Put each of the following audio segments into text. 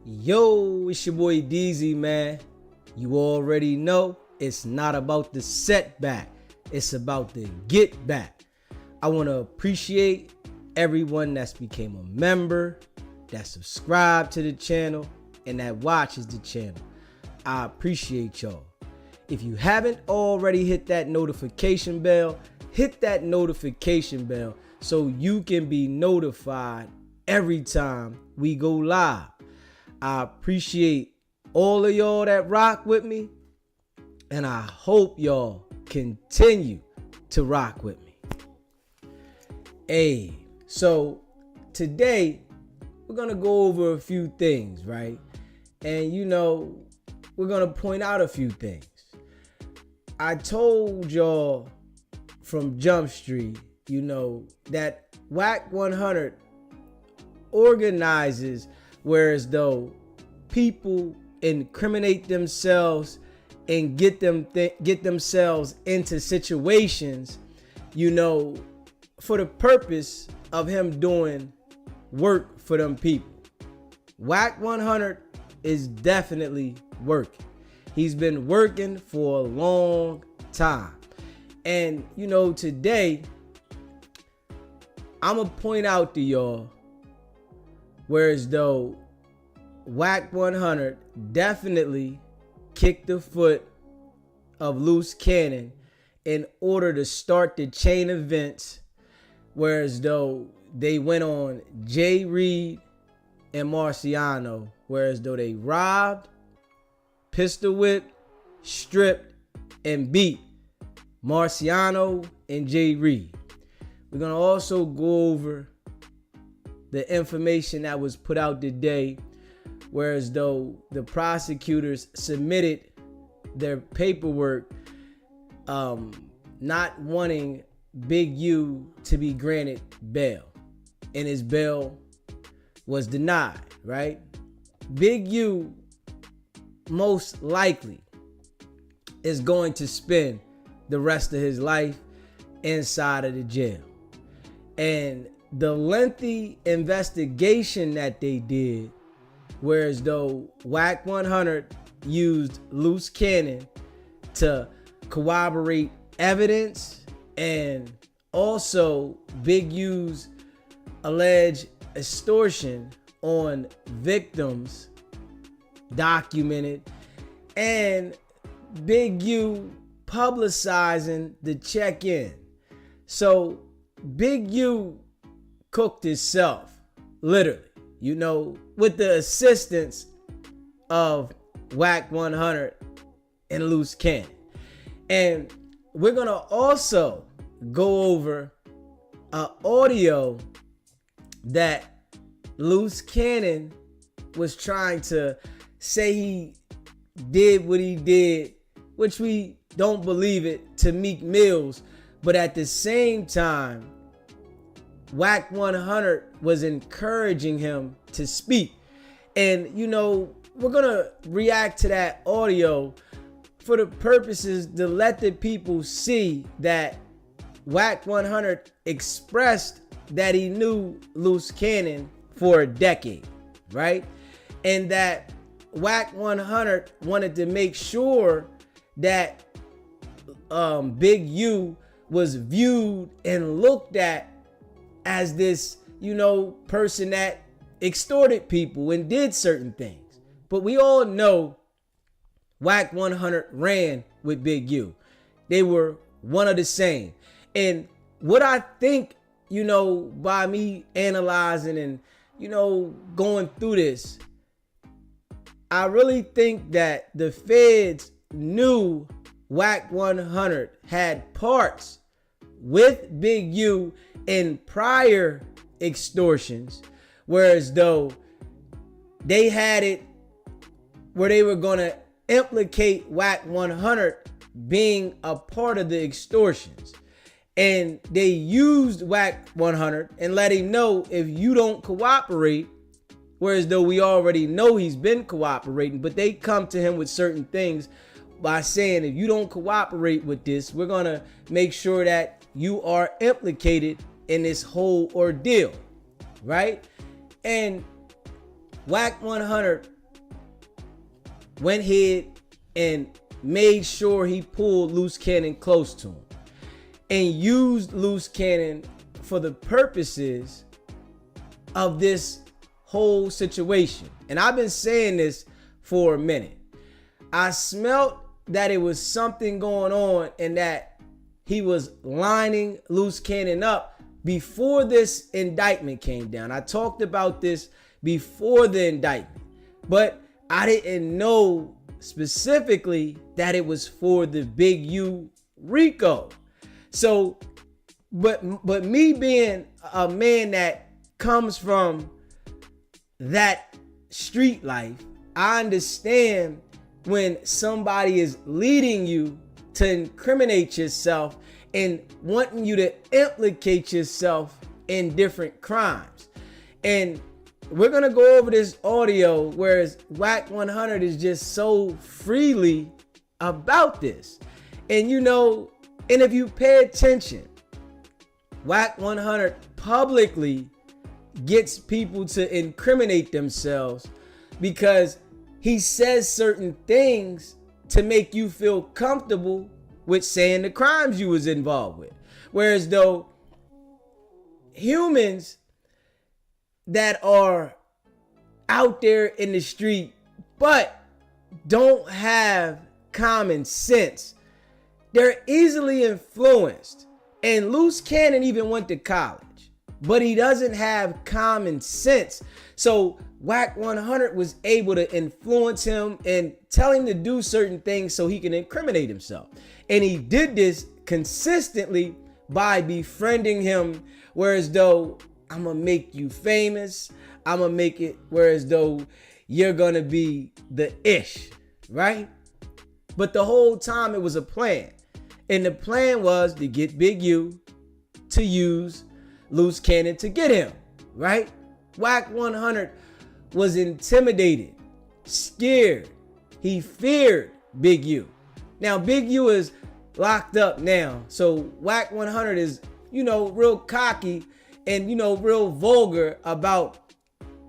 Yo, it's your boy DZ, man. You already know it's not about the setback. It's about the get back. I want to appreciate everyone that's became a member, that subscribed to the channel, and that watches the channel. I appreciate y'all. If you haven't already hit that notification bell, hit that notification bell so you can be notified every time we go live. I appreciate all of y'all that rock with me, and I hope y'all continue to rock with me. Hey, so today we're gonna go over a few things, right? And we're gonna point out a few things. I told y'all from Jump Street, that Wack 100 organizes whereas though people incriminate themselves and get themselves into situations, for the purpose of him doing work for them people. Wack 100 is definitely working. He's been working for a long time. And, today, I'm going to point out to y'all whereas though Wack 100 definitely kicked the foot of Luce Cannon in order to start the chain events, whereas though they went on Jreed and Marciano, whereas though they robbed, pistol whipped, stripped, and beat Marciano and Jreed. We're going to also go over the information that was put out today, whereas though the prosecutors submitted their paperwork not wanting Big U to be granted bail, and his bail was denied, right? Big U most likely is going to spend the rest of his life inside of the jail. And the lengthy investigation that they did, whereas though Wack 100 used Luce Cannon to corroborate evidence, and also Big U's alleged extortion on victims documented, and Big U publicizing the check-in. So Big U cooked himself, literally, with the assistance of Wack 100 and Luce Cannon. And we're going to also go over an audio that Luce Cannon was trying to say he did what he did, which we don't believe it, to Meek Mills, but at the same time, Wack 100 was encouraging him to speak. And, we're going to react to that audio for the purposes to let the people see that Wack 100 expressed that he knew Luce Cannon for a decade, right? And that Wack 100 wanted to make sure that Big U was viewed and looked at as this, person that extorted people and did certain things. But we all know Wack 100 ran with Big U. They were one of the same. And what I think, by me analyzing and, going through this, I really think that the feds knew Wack 100 had parts with Big U in prior extortions, whereas though they had it where they were going to implicate Wack 100 being a part of the extortions. And they used Wack 100 and let him know, if you don't cooperate, whereas though we already know he's been cooperating, but they come to him with certain things by saying, if you don't cooperate with this, we're going to make sure that you are implicated in this whole ordeal, right? And Wack 100 went ahead and made sure he pulled Luce Cannon close to him and used Luce Cannon for the purposes of this whole situation. And I've been saying this for a minute. I smelt that it was something going on and that he was lining Luce Cannon up before this indictment came down. I talked about this before the indictment, but I didn't know specifically that it was for the Big U RICO. So, but me being a man that comes from that street life, I understand when somebody is leading you to incriminate yourself and wanting you to implicate yourself in different crimes. And we're gonna go over this audio, whereas Wack 100 is just so freely about this. And you know, and if you pay attention, Wack 100 publicly gets people to incriminate themselves because he says certain things to make you feel comfortable with saying the crimes you was involved with. Whereas though humans that are out there in the street but don't have common sense, they're easily influenced. And Luce Cannon even went to college, but he doesn't have common sense. So Wack 100 was able to influence him and tell him to do certain things so he can incriminate himself. And he did this consistently by befriending him, whereas though I'm gonna make you famous, I'm gonna make it whereas though you're gonna be the ish, right? But the whole time it was a plan. And the plan was to get Big U to use Luce Cannon to get him, right? Wack 100 was intimidated, scared. He feared Big U. Now, Big U is locked up now. So Wack 100 is, you know, real cocky and, you know, real vulgar about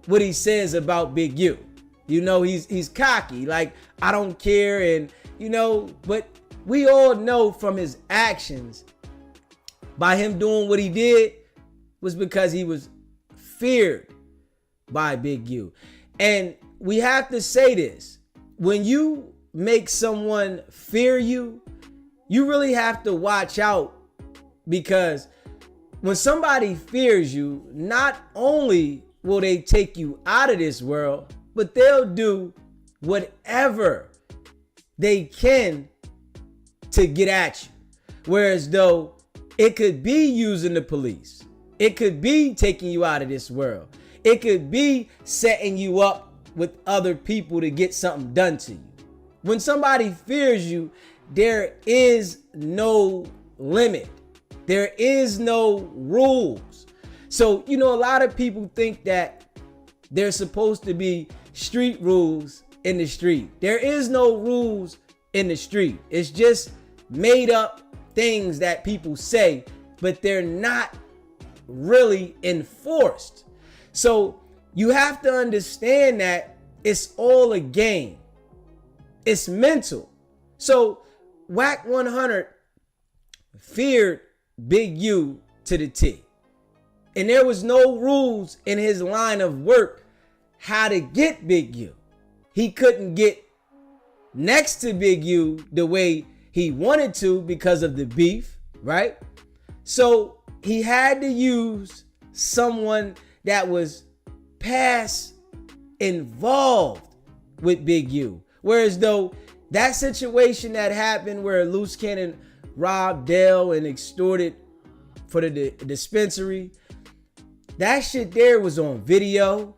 what he says about Big U. You know, he's cocky, like, I don't care. And, you know, but we all know from his actions, by him doing what he did, was because he was feared by Big U. And we have to say this, when you make someone fear you, you really have to watch out, because when somebody fears you, not only will they take you out of this world, but they'll do whatever they can to get at you. Whereas though it could be using the police, it could be taking you out of this world, it could be setting you up with other people to get something done to you. When somebody fears you, there is no limit. There is no rules. So, you know, a lot of people think that there's supposed to be street rules in the street. There is no rules in the street. It's just made up things that people say, but they're not really enforced. So you have to understand that it's all a game. It's mental. So Wack 100 feared Big U to the T. And there was no rules in his line of work how to get Big U. He couldn't get next to Big U the way he wanted to because of the beef, right? So he had to use someone that was past involved with Big U. Whereas though that situation that happened where Luce Cannon robbed Dale and extorted for the dispensary, that shit there was on video.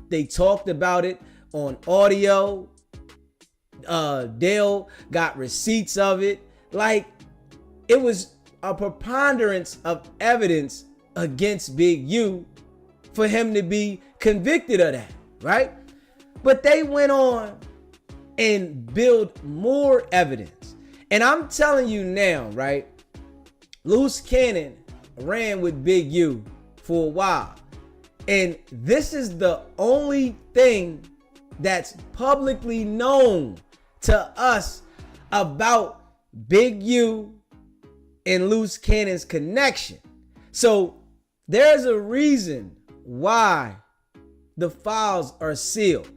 They talked about it on audio. Dale got receipts of it. Like, it was a preponderance of evidence against Big U for him to be convicted of that, right? But they went on and build more evidence. And I'm telling you now, right? Luce Cannon ran with Big U for a while. And this is the only thing that's publicly known to us about Big U and Luce Cannon's connection. So there's a reason why the files are sealed,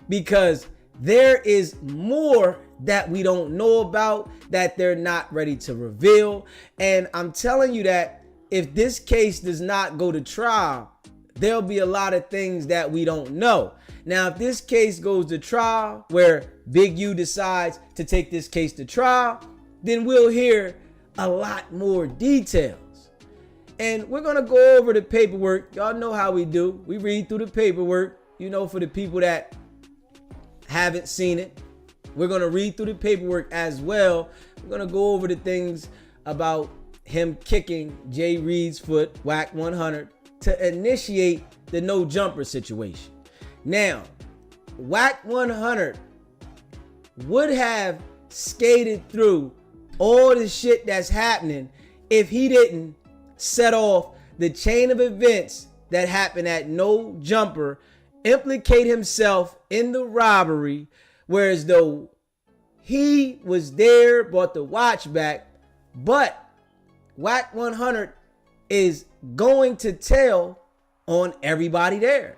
because there is more that we don't know about, that they're not ready to reveal. And I'm telling you that if this case does not go to trial, there'll be a lot of things that we don't know. Now, if this case goes to trial, where Big U decides to take this case to trial, then we'll hear a lot more details. And we're going to go over the paperwork. Y'all know how we do. We read through the paperwork, for the people that haven't seen it. We're going to read through the paperwork as well. We're going to go over the things about him kicking Jreed's foot, Wack 100, to initiate the no jumper situation. Now, Wack 100 would have skated through all the shit that's happening if he didn't set off the chain of events that happened at no jumper, implicate himself in the robbery, whereas though he was there, brought the watch back, but Wack 100 is going to tell on everybody there.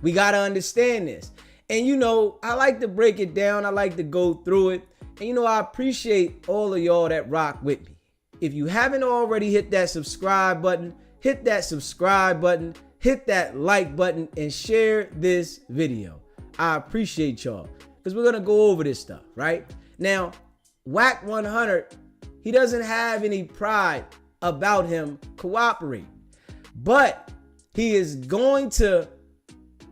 We got to understand this. And I like to break it down. I like to go through it. And I appreciate all of y'all that rock with me. If you haven't already hit that subscribe button, hit that subscribe button, hit that like button, and share this video. I appreciate y'all, because we're going to go over this stuff, right? Now, Wack 100, he doesn't have any pride about him cooperating, but he is going to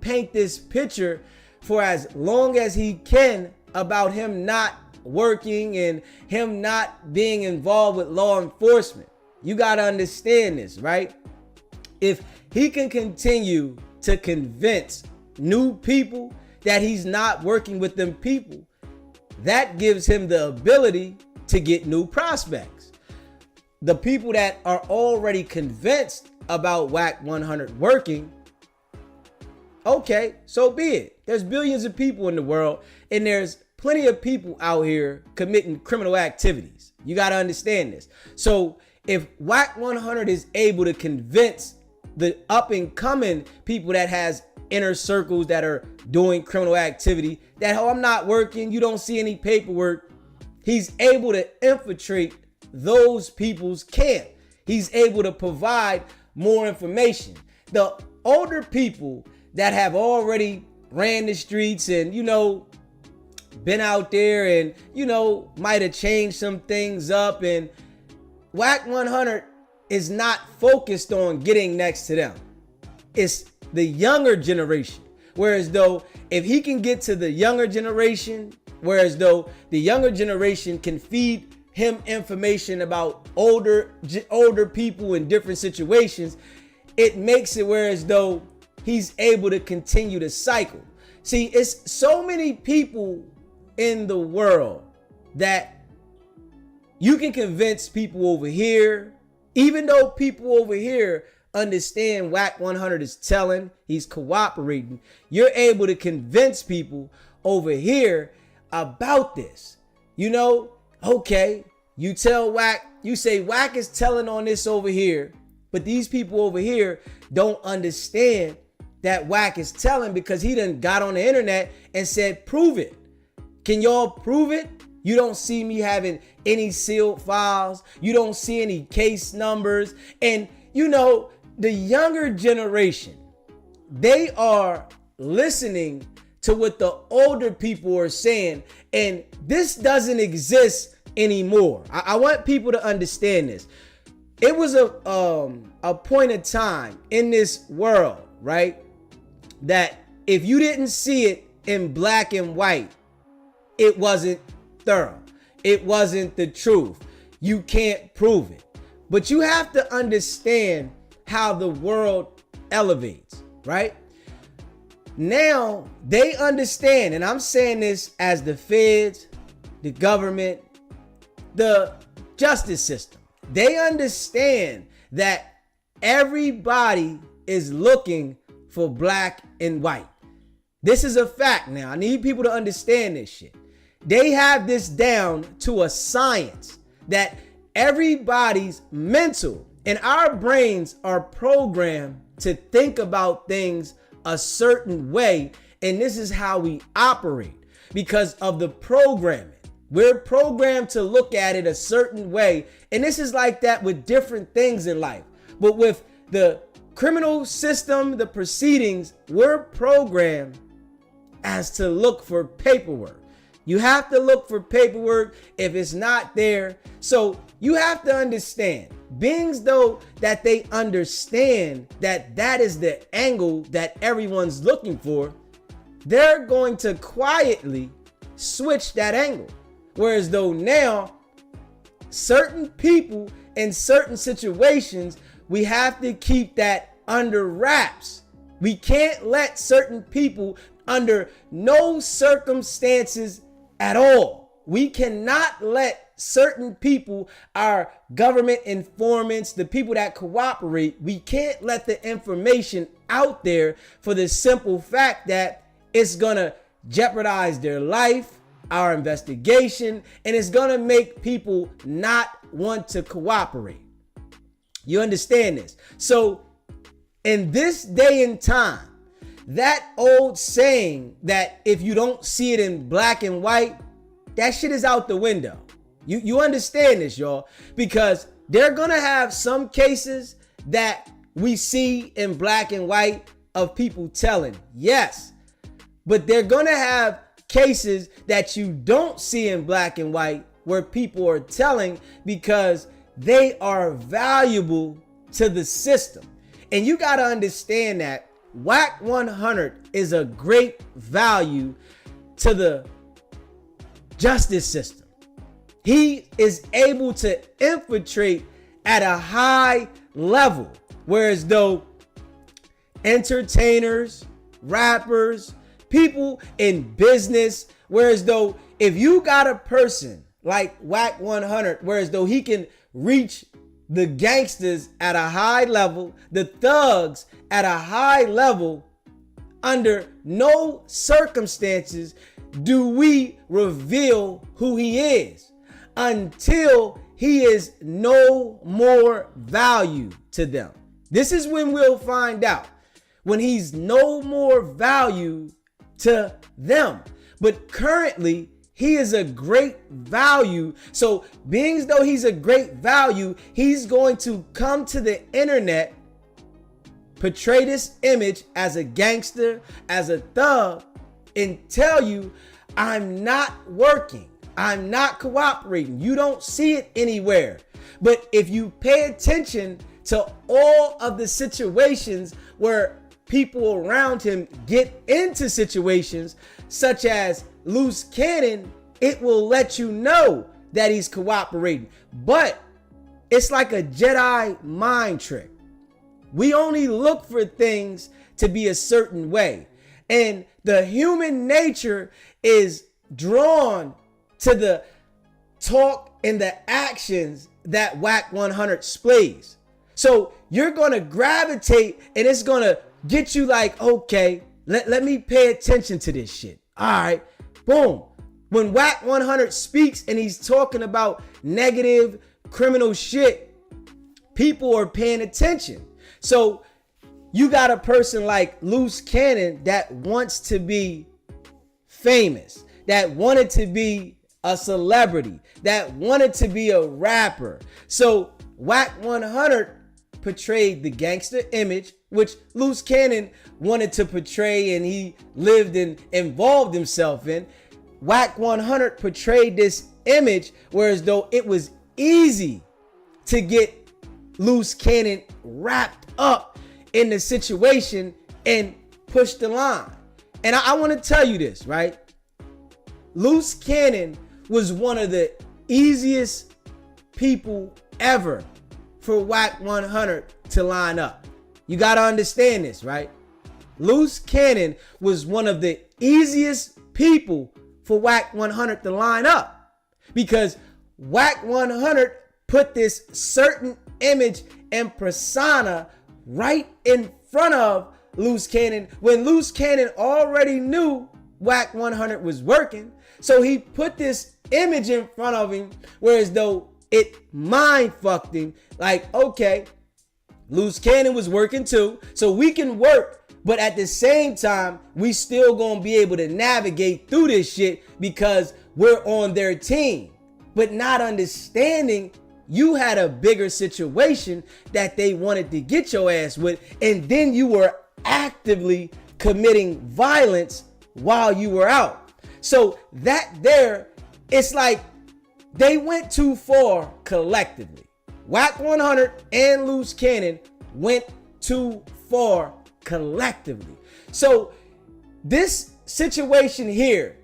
paint this picture for as long as he can about him not working and him not being involved with law enforcement. You got to understand this, right? If he can continue to convince new people that he's not working with them people, that gives him the ability to get new prospects. The people that are already convinced about Wack 100 working, okay, so be it. There's billions of people in the world, and there's plenty of people out here committing criminal activities. You got to understand this. So if Wack 100 is able to convince the up and coming people that has inner circles that are doing criminal activity that, oh, I'm not working, you don't see any paperwork, he's able to infiltrate those people's camp. He's able to provide more information. The older people that have already ran the streets and, been out there and, might have changed some things up, and Wack 100 is not focused on getting next to them. It's the younger generation. Whereas though if he can get to the younger generation, whereas though the younger generation can feed him information about older people in different situations, it makes it whereas though he's able to continue to cycle. See, it's so many people in the world that you can convince people over here, even though people over here understand Wack 100 is telling, he's cooperating, you're able to convince people over here about this. Okay, you tell Wack, you say Wack is telling on this over here, but these people over here don't understand that Wack is telling because he done got on the internet and said, prove it. Can y'all prove it? You don't see me having any sealed files. You don't see any case numbers. And the younger generation, they are listening to what the older people are saying. And this doesn't exist anymore. I want people to understand this. It was a point of time in this world, right, that if you didn't see it in black and white, it wasn't thorough. It wasn't the truth. You can't prove it. But you have to understand how the world elevates, right? Now they understand, and I'm saying this as the feds, the government, the justice system. They understand that everybody is looking for black and white. This is a fact now. I need people to understand this shit. They have this down to a science that everybody's mental and our brains are programmed to think about things a certain way. And this is how we operate because of the programming. We're programmed to look at it a certain way. And this is like that with different things in life. But with the criminal system, the proceedings, we're programmed as to look for paperwork. You have to look for paperwork if it's not there. So you have to understand, beings though that they understand that that is the angle that everyone's looking for, they're going to quietly switch that angle. Whereas though now, certain people in certain situations, we have to keep that under wraps. We can't let certain people under no circumstances at all. We cannot let certain people, our government informants, the people that cooperate, we can't let the information out there for the simple fact that it's gonna jeopardize their life, our investigation, and it's gonna make people not want to cooperate. You understand this? So in this day and time, that old saying that if you don't see it in black and white, that shit is out the window. You understand this, y'all? Because they're gonna have some cases that we see in black and white of people telling, yes, but they're gonna have cases that you don't see in black and white where people are telling because they are valuable to the system. And you got to understand that Wack 100 is a great value to the justice system. He is able to infiltrate at a high level, whereas though entertainers, rappers, people in business, whereas though if you got a person like Wack 100, whereas though he can reach the gangsters at a high level, the thugs at a high level, under no circumstances do we reveal who he is until he is no more value to them. This is when we'll find out, when he's no more value to them. But currently, he is a great value. So being as though he's a great value, he's going to come to the internet, portray this image as a gangster, as a thug, and tell you, I'm not working. I'm not cooperating. You don't see it anywhere. But if you pay attention to all of the situations where people around him get into situations such as Luce Cannon, it will let you know that he's cooperating. But it's like a Jedi mind trick. We only look for things to be a certain way. And the human nature is drawn to the talk and the actions that Wack 100 displays. So you're going to gravitate and it's going to get you like, okay, let me pay attention to this shit. All right, boom. When Wack 100 speaks and he's talking about negative criminal shit, people are paying attention. So you got a person like Luce Cannon that wants to be famous, that wanted to be a celebrity, that wanted to be a rapper. So Wack 100 portrayed the gangster image, which Luce Cannon wanted to portray and he lived and involved himself in. Wack 100 portrayed this image, whereas though it was easy to get Luce Cannon wrapped up in the situation and push the line. And I want to tell you this, right? Luce Cannon was one of the easiest people ever for Wack 100 to line up. You got to understand this, right? Luce Cannon was one of the easiest people for Wack 100 to line up because Wack 100 put this certain image and persona right in front of Luce Cannon when Luce Cannon already knew Wack 100 was working. So he put this image in front of him where as though it mind fucked him. Like, okay, Luce Cannon was working too, so we can work, but at the same time, we still gonna be able to navigate through this shit because we're on their team. But not understanding you had a bigger situation that they wanted to get your ass with, and then you were actively committing violence while you were out. So that there, it's like they went too far collectively. Wack 100 and Luce Cannon went too far collectively. So this situation here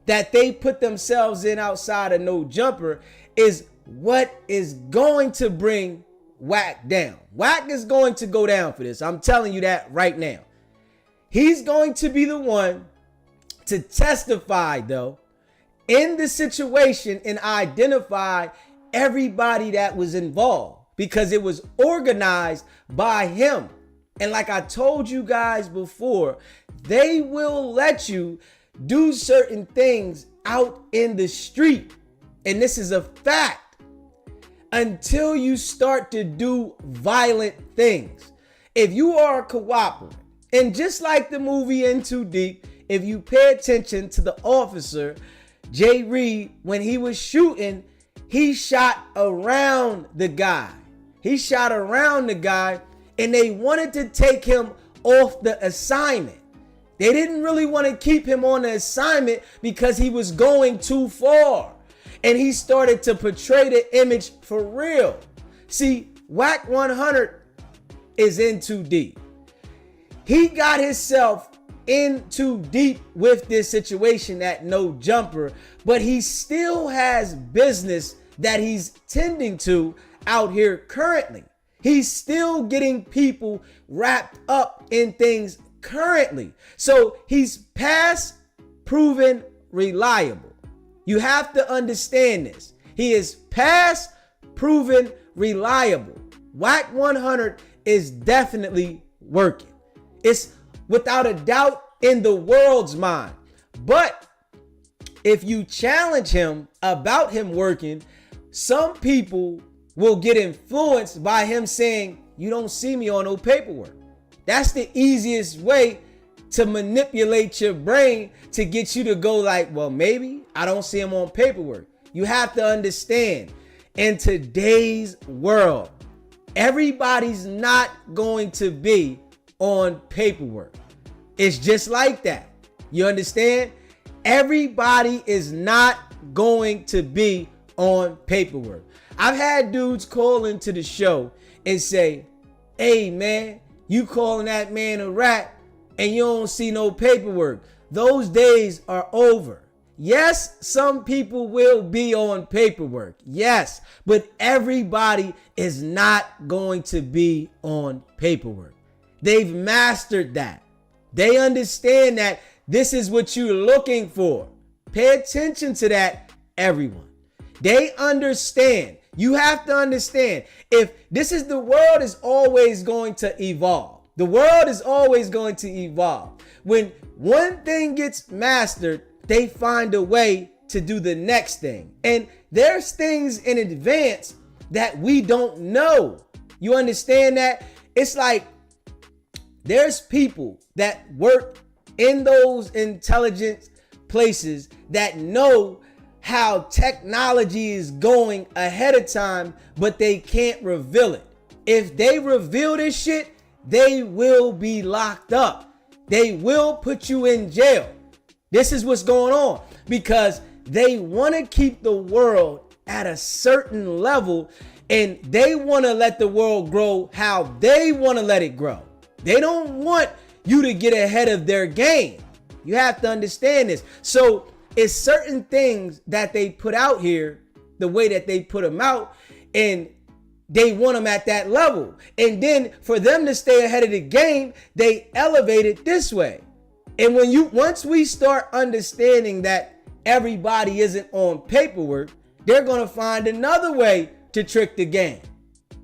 that they put themselves in outside of No Jumper is what is going to bring Wack down. Wack is going to go down for this. I'm telling you that right now. He's going to be the one to testify, though, in the situation and identify everybody that was involved because it was organized by him. And like I told you guys before, they will let you do certain things out in the street. And this is a fact until you start to do violent things. If you are cooperative, and just like the movie In Too Deep, if you pay attention to the officer, Jreed, when he was shooting, he shot around the guy. He shot around the guy, and they wanted to take him off the assignment. They didn't really want to keep him on the assignment because he was going too far. And he started to portray the image for real. See, Wack 100 is in too deep. He got himself in too deep with this situation at No Jumper, but he still has business that he's tending to out here currently. He's still getting people wrapped up in things currently. So he's past proven reliable. You have to understand this. He is past proven reliable. Wack 100 is definitely working. It's without a doubt in the world's mind. But if you challenge him about him working, some people will get influenced by him saying, you don't see me on no paperwork. That's the easiest way to manipulate your brain to get you to go like, well, maybe I don't see him on paperwork. You have to understand, in today's world, everybody's not going to be on paperwork. It's just like that. You understand? Everybody is not going to be on paperwork. I've had dudes call into the show and say, hey man, you calling that man a rat and you don't see no paperwork. Those days are over. Yes, some people will be on paperwork. Yes, but everybody is not going to be on paperwork. They've mastered that. They understand that this is what you're looking for. Pay attention to that, everyone. They understand. You have to understand, if this is the world is always going to evolve. The world is always going to evolve. When one thing gets mastered, they find a way to do the next thing. And there's things in advance that we don't know. You understand that? It's like there's people that work in those intelligence places that know how technology is going ahead of time, but they can't reveal it. If they reveal this shit, they will be locked up. They will put you in jail. This is what's going on because they want to keep the world at a certain level and they want to let the world grow how they want to let it grow. They don't want you to get ahead of their game. You have to understand this. So it's certain things that they put out here, the way that they put them out, and they want them at that level. And then for them to stay ahead of the game, they elevate it this way. And once we start understanding that everybody isn't on paperwork, they're going to find another way to trick the game.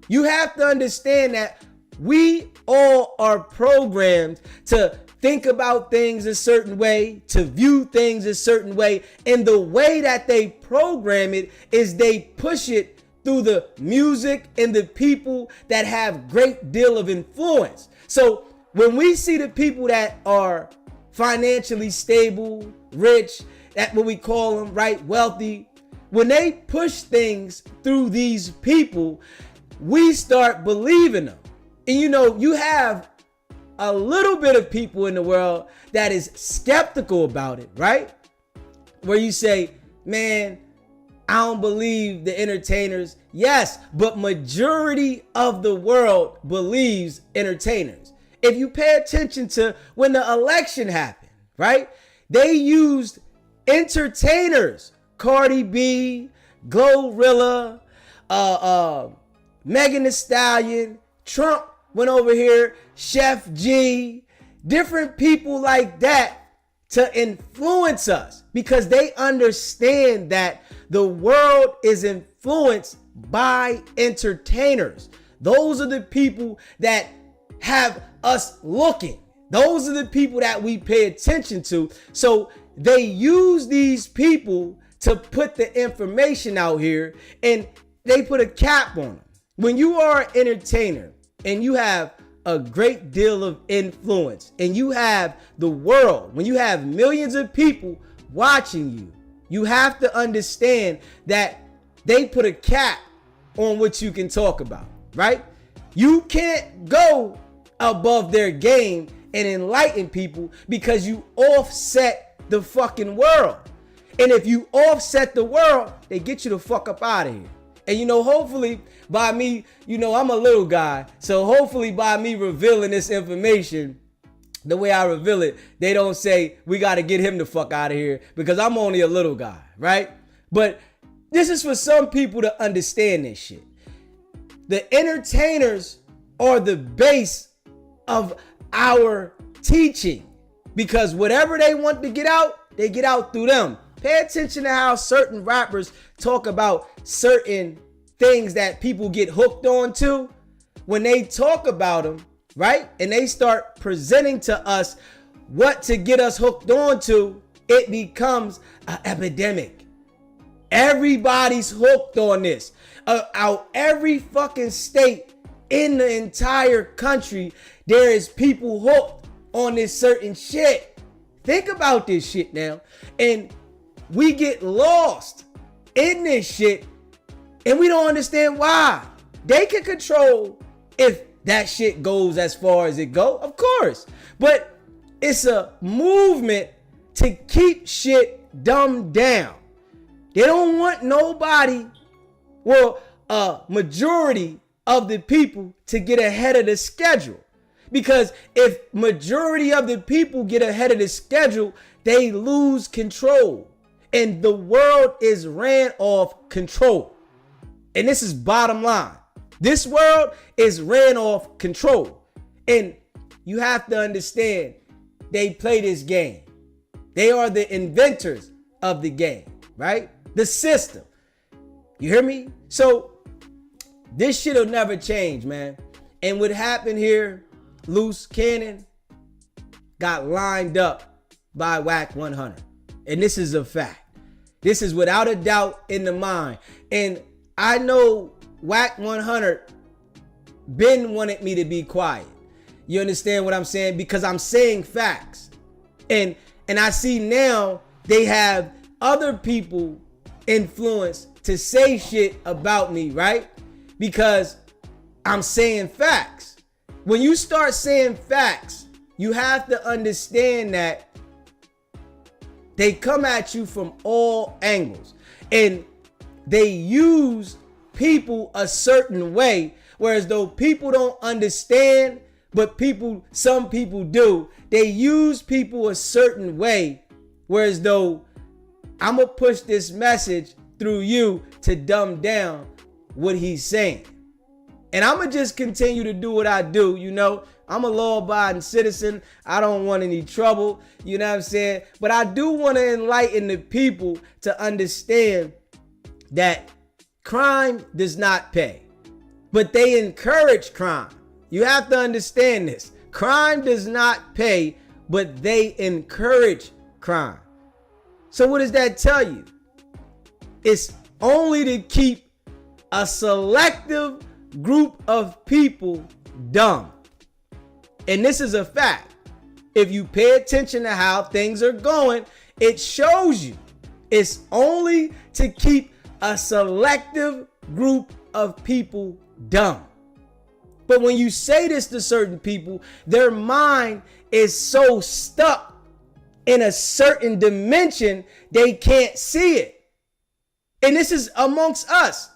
You have to understand that we all are programmed to think about things a certain way, to view things a certain way. And the way that they program it is they push it through the music and the people that have great deal of influence. So when we see the people that are financially stable, rich, that's what we call them, right? Wealthy. When they push things through these people, we start believing them. And you have a little bit of people in the world that is skeptical about it, right? Where you say, man, I don't believe the entertainers. Yes, but majority of the world believes entertainers. If you pay attention to when the election happened, right? They used entertainers, Cardi B, Glorilla, Megan Thee Stallion, Trump went over here, Chef G, different people like that to influence us because they understand that the world is influenced by entertainers. Those are the people that have us looking. Those are the people that we pay attention to. So they use these people to put the information out here and they put a cap on them. When you are an entertainer and you have a great deal of influence and you have the world, when you have millions of people watching you, you have to understand that they put a cap on what you can talk about, right? You can't go above their game and enlighten people because you offset the fucking world. And if you offset the world, they get you the fuck up out of here. And hopefully by me, I'm a little guy. So hopefully by me revealing this information, the way I reveal it, they don't say we got to get him the fuck out of here because I'm only a little guy, right? But this is for some people to understand this shit. The entertainers are the base of our teaching because whatever they want to get out, they get out through them. Pay attention to how certain rappers talk about certain things that people get hooked on to. When they talk about them, right? And they start presenting to us what to get us hooked on to, it becomes an epidemic. Everybody's hooked on this. Out every fucking state in the entire country, there is people hooked on this certain shit. Think about this shit now. And we get lost in this shit and we don't understand why. They can control if that shit goes as far as it go, of course. But it's a movement to keep shit dumbed down. They don't want nobody, well, a majority of the people to get ahead of the schedule. Because if majority of the people get ahead of the schedule, they lose control. And the world is ran off control. And this is bottom line. This world is ran off control. And you have to understand, they play this game. They are the inventors of the game, right? The system. You hear me? So this shit will never change, man. And what happened here, Luce Cannon got lined up by Wack 100. And this is a fact. This is without a doubt in the mind. And I know Wack 100 been wanted me to be quiet. You understand what I'm saying? Because I'm saying facts. And I see now they have other people influenced to say shit about me, right? Because I'm saying facts. When you start saying facts, you have to understand that they come at you from all angles and they use people a certain way, whereas though people don't understand, but some people do. They use people a certain way, whereas though I'm gonna push this message through you to dumb down what he's saying. And I'm gonna just continue to do what I do, I'm a law-abiding citizen. I don't want any trouble, you know what I'm saying? But I do want to enlighten the people to understand that crime does not pay. But they encourage crime. You have to understand this. Crime does not pay, but they encourage crime. So what does that tell you? It's only to keep a selective group of people dumb. And this is a fact. If you pay attention to how things are going, it shows you it's only to keep a selective group of people dumb. But when you say this to certain people, their mind is so stuck in a certain dimension, they can't see it. And this is amongst us.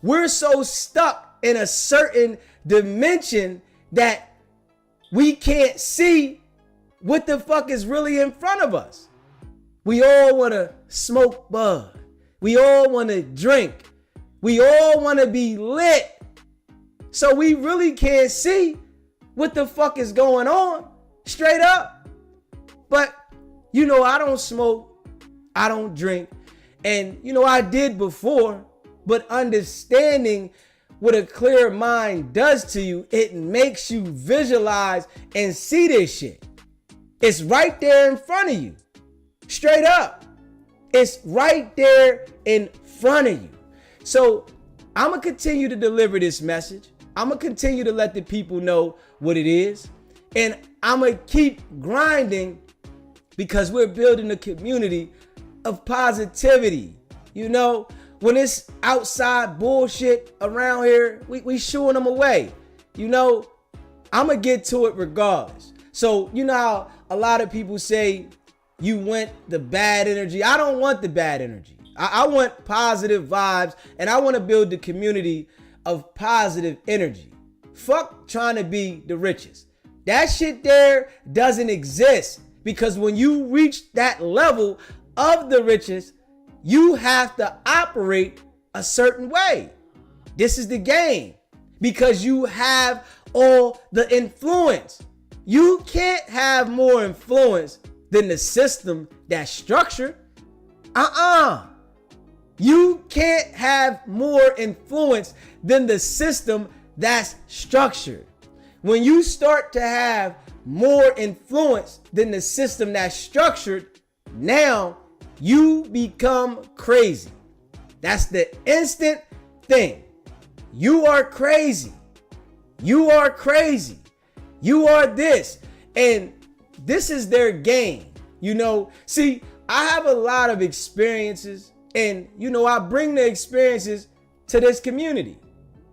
We're so stuck in a certain dimension that we can't see what the fuck is really in front of us. We all want to smoke bud. We all want to drink. We all want to be lit. So we really can't see what the fuck is going on, straight up. But, you know, I don't smoke. I don't drink. And, you know, I did before. But understanding what a clear mind does to you, it makes you visualize and see this shit. It's right there in front of you. Straight up. It's right there in front of you. So I'm going to continue to deliver this message. I'm going to continue to let the people know what it is. And I'm going to keep grinding because we're building a community of positivity. You know, when it's outside bullshit around here, we shooing them away. You know, I'm going to get to it regardless. So, you know how a lot of people say you want the bad energy. I don't want the bad energy. I want positive vibes, and I want to build the community of positive energy. Fuck trying to be the richest. That shit there doesn't exist, because when you reach that level of the richest, you have to operate a certain way. This is the game, because you have all the influence. You can't have more influence than the system that's structured. You can't have more influence than the system that's structured. When you start to have more influence than the system that's structured, now you become crazy. That's the instant thing. You are crazy. You are crazy. You are this. And this is their game. You know, see, I have a lot of experiences, and, you know, I bring the experiences to this community.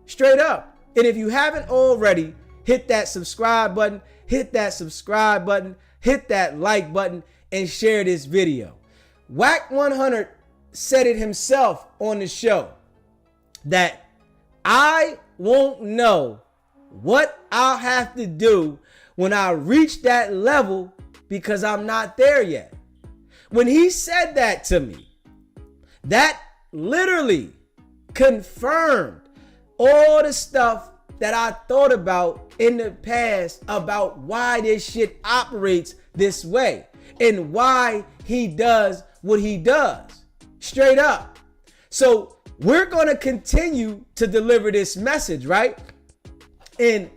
Straight up. And if you haven't already, hit that subscribe button, hit that subscribe button, hit that like button, and share this video. Wack 100 said it himself on the show that I won't know what I'll have to do when I reach that level because I'm not there yet. When he said that to me, that literally confirmed all the stuff that I thought about in the past about why this shit operates this way and why he does what he does. Straight up. So we're going to continue to deliver this message, right? And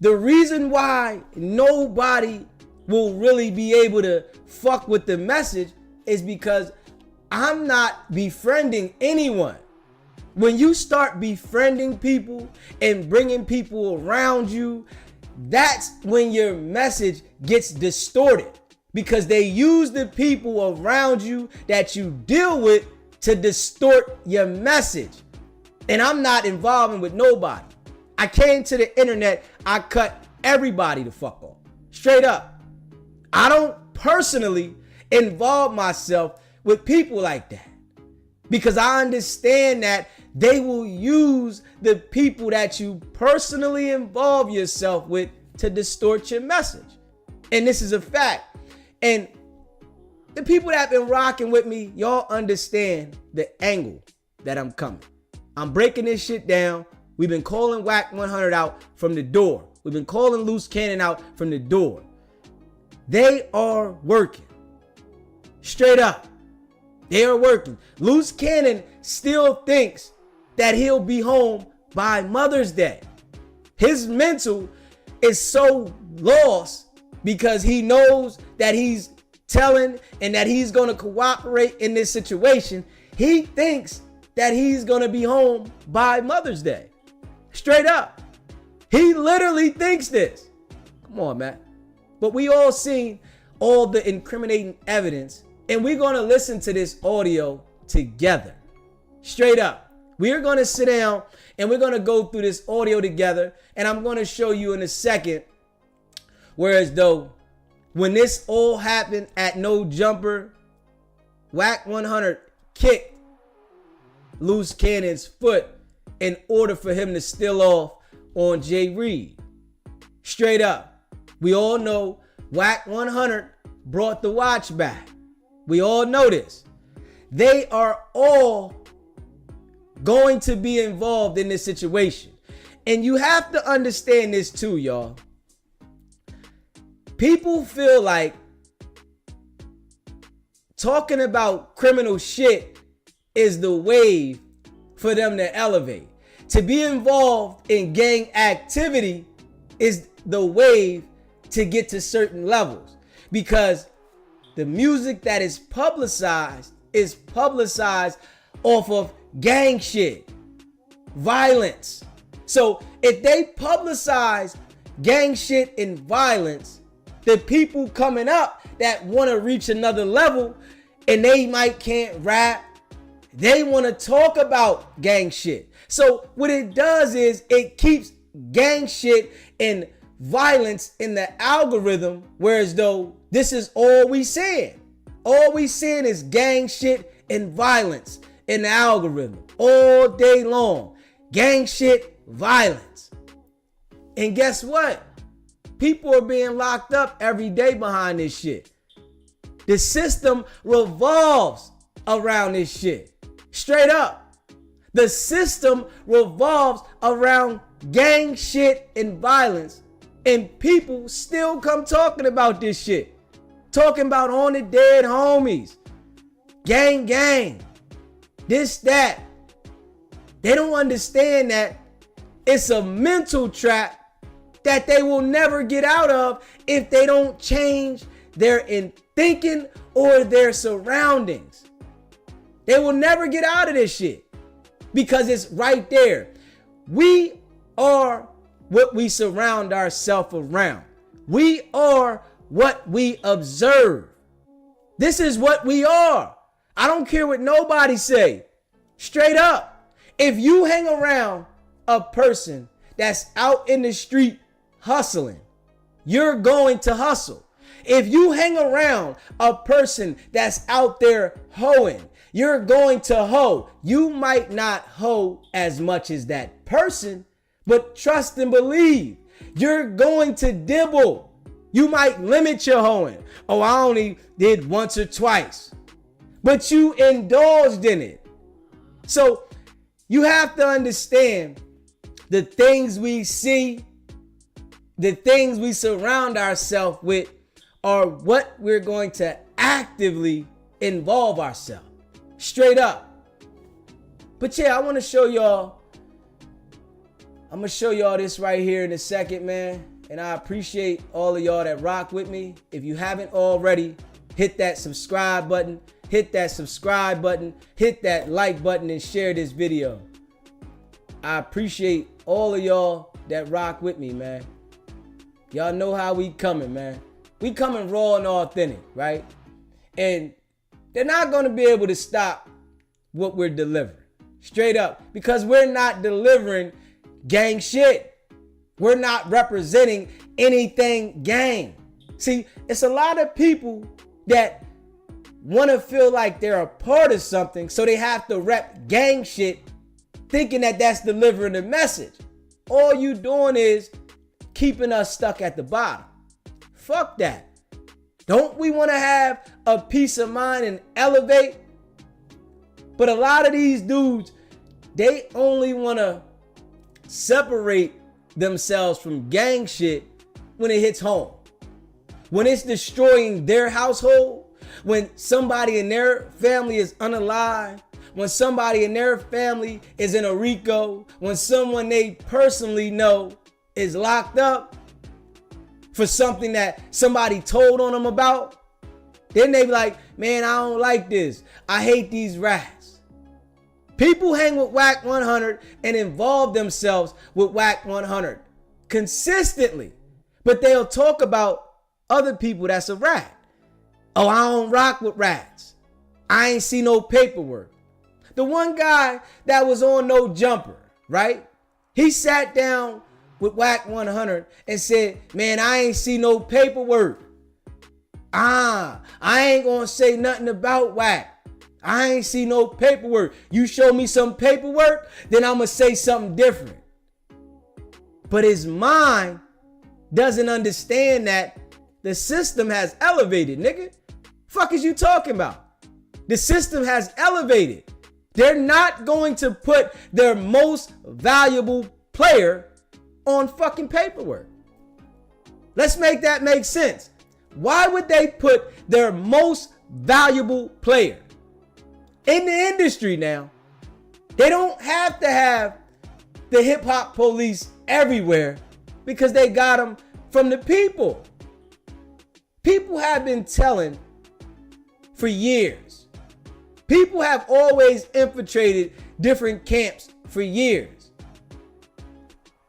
the reason why nobody will really be able to fuck with the message is because I'm not befriending anyone. When you start befriending people and bringing people around you, that's when your message gets distorted, because they use the people around you that you deal with to distort your message. And I'm not involving with nobody. I came to the internet, I cut everybody the fuck off. Straight up. I don't personally involve myself with people like that, because I understand that they will use the people that you personally involve yourself with to distort your message. And this is a fact. And the people that have been rocking with me, y'all understand the angle that I'm coming. I'm breaking this shit down. We've been calling Wack 100 out from the door. We've been calling Luce Cannon out from the door. They are working. Straight up. They are working. Luce Cannon still thinks that he'll be home by Mother's Day. His mental is so lost because he knows that he's telling and that he's going to cooperate in this situation. He thinks that he's going to be home by Mother's Day. Straight up. He literally thinks this. Come on, man. But we all seen all the incriminating evidence, and we're going to listen to this audio together. Straight up. We're going to sit down and we're going to go through this audio together, and I'm going to show you in a second, whereas though when this all happened at No Jumper, Wack 100 kicked Luce Cannon's foot in order for him to steal off on Jreed. Straight up. We all know Wack 100 brought the watch back. We all know this. They are all going to be involved in this situation. And you have to understand this too, y'all. People feel like talking about criminal shit is the wave for them to elevate. To be involved in gang activity is the wave to get to certain levels, because the music that is publicized off of gang shit, violence. So if they publicize gang shit and violence, the people coming up that want to reach another level and they might can't rap, they want to talk about gang shit. So what it does is it keeps gang shit and violence in the algorithm, whereas though this is all we seeing. All we seeing is gang shit and violence in the algorithm all day long. Gang shit, violence. And guess what? People are being locked up every day behind this shit. The system revolves around this shit. Straight up. The system revolves around gang shit and violence. And people still come talking about this shit. Talking about on the dead homies. Gang. This, that. They don't understand that it's a mental trap that they will never get out of if they don't change their thinking or their surroundings. They will never get out of this shit because it's right there. We are what we surround ourselves around. We are what we observe. This is what we are. I don't care what nobody say. Straight up. If you hang around a person that's out in the street hustling, you're going to hustle. If you hang around a person that's out there hoeing, you're going to hoe. You might not hoe as much as that person, but trust and believe, you're going to dibble. You might limit your hoeing. Oh, I only did once or twice, but you indulged in it. So you have to understand the things we see, the things we surround ourselves with are what we're going to actively involve ourselves. Straight up. But yeah, I want to show y'all. I'm going to show y'all this right here in a second, man. And I appreciate all of y'all that rock with me. If you haven't already, hit that subscribe button. Hit that subscribe button. Hit that like button and share this video. I appreciate all of y'all that rock with me, man. Y'all know how we coming, man. We coming raw and authentic, right? And they're not going to be able to stop what we're delivering. Straight up. Because we're not delivering gang shit. We're not representing anything gang. See, it's a lot of people that want to feel like they're a part of something, so they have to rep gang shit, thinking that that's delivering the message. All you doing is keeping us stuck at the bottom. Fuck that. Don't we want to have a peace of mind and elevate? But a lot of these dudes, they only want to separate themselves from gang shit when it hits home. When it's destroying their household, when somebody in their family is unalive, when somebody in their family is in a RICO, when someone they personally know is locked up for something that somebody told on them about, then they be like, man, I don't like this. I hate these rats. People hang with Wack 100 and involve themselves with Wack 100 consistently, but they'll talk about other people that's a rat. Oh, I don't rock with rats. I ain't see no paperwork. The one guy that was on No Jumper, right? He sat down with Wack 100 and said, man, I ain't see no paperwork. I ain't gonna say nothing about Wack. I ain't see no paperwork. You show me some paperwork, then I'm gonna say something different. But his mind doesn't understand that the system has elevated, nigga. Fuck is you talking about? The system has elevated. They're not going to put their most valuable player on fucking paperwork. Let's make that make sense. Why would they put their most valuable player in the industry now? They don't have to have the hip hop police everywhere because they got them from the people. People have been telling for years. People have always infiltrated different camps for years.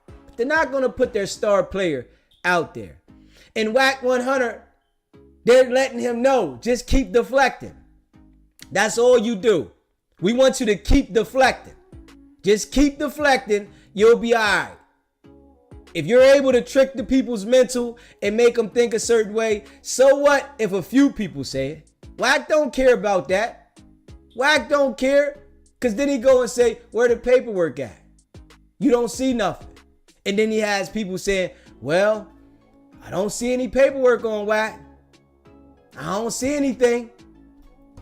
But they're not going to put their star player out there. In Wack 100, they're letting him know, just keep deflecting. That's all you do. We want you to keep deflecting. Just keep deflecting. You'll be all right. If you're able to trick the people's mental and make them think a certain way, so what if a few people say it? Wack don't care about that. Wack don't care, because then he go and say, where the paperwork at? You don't see nothing. And then he has people saying, well, I don't see any paperwork on Wack. I don't see anything.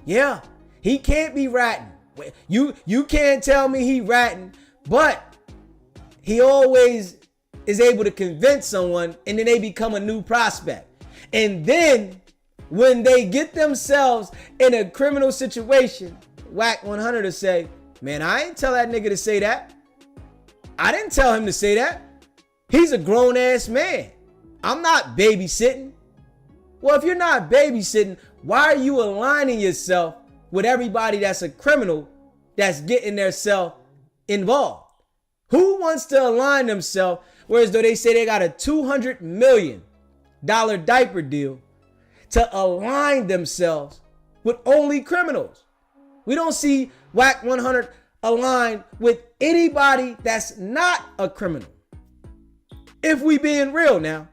Yeah, he can't be ratting. You can't tell me he ratting, but he always is able to convince someone, and then they become a new prospect. And then when they get themselves in a criminal situation, Wack 100 to say, man, I ain't tell that nigga to say that. I didn't tell him to say that. He's a grown ass man. I'm not babysitting. Well, if you're not babysitting, why are you aligning yourself with everybody that's a criminal that's getting their self involved? Who wants to align themselves, whereas though they say they got a $200 million diaper deal, to align themselves with only criminals? We don't see Wack 100 aligned with anybody that's not a criminal. If we being real now.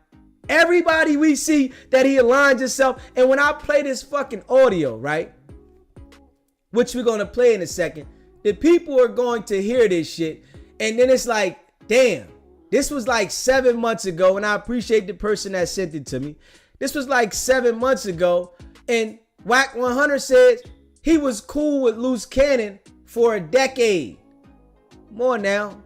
Everybody we see that he aligns himself. And when I play this fucking audio, right, which we're going to play in a second, the people are going to hear this shit. And then it's like, damn, this was like 7 months ago. And I appreciate the person that sent it to me. This was like 7 months ago. And Wack 100 said he was cool with Luce Cannon for a decade. Come on now.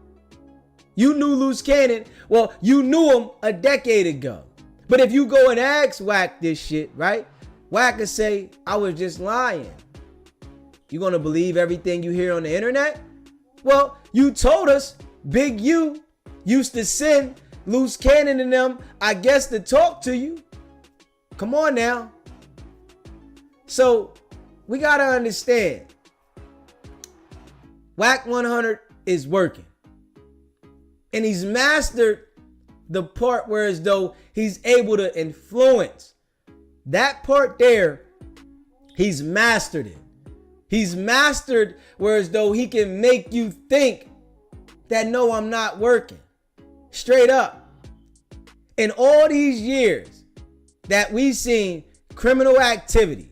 You knew Luce Cannon. Well, you knew him a decade ago. But if you go and ask Wack this shit, right? Wack could say, I was just lying. You gonna believe everything you hear on the internet? Well, you told us Big U used to send Luce Cannon and them, I guess, to talk to you. Come on now. So we gotta understand, Wack 100 is working. And he's mastered the part where as though he's able to influence. That part there, he's mastered it. He's mastered whereas though he can make you think that no, I'm not working. Straight up. In all these years that we've seen criminal activity,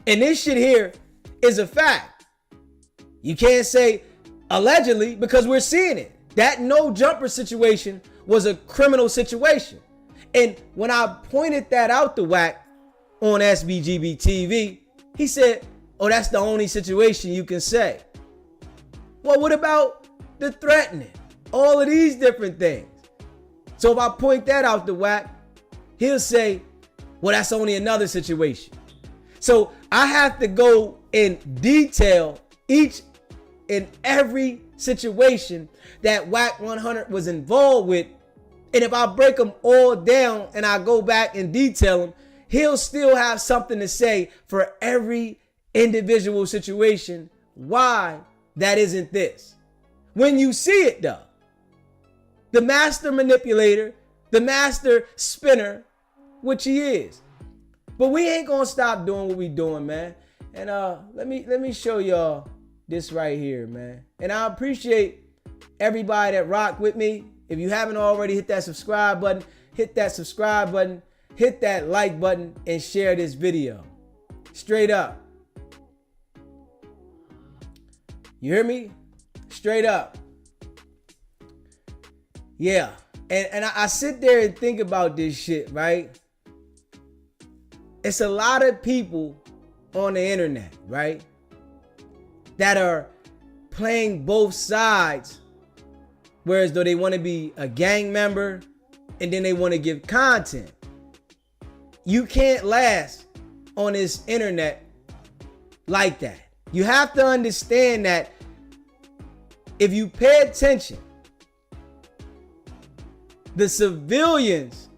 and this shit here is a fact. You can't say allegedly because we're seeing it. That No Jumper situation was a criminal situation. And when I pointed that out to Wack on SBGB TV, he said, oh, that's the only situation you can say. Well, what about the threatening? All of these different things. So if I point that out to Wack, he'll say, well, that's only another situation. So I have to go in detail each and every situation that Wack 100 was involved with And if I break them all down and I go back and detail them, he'll still have something to say for every individual situation why that isn't this. When you see it though, the master manipulator, the master spinner, which he is. But we ain't gonna stop doing what we doing, man. And let me show y'all this right here, man. And I appreciate everybody that rock with me. If you haven't already, hit that subscribe button, hit that like button, and share this video. Straight up. You hear me? Straight up. Yeah. And I sit there and think about this shit, right? It's a lot of people on the internet, right, that are playing both sides, whereas though they want to be a gang member and then they want to give content. You can't last on this internet like that. You have to understand that if you pay attention, the civilians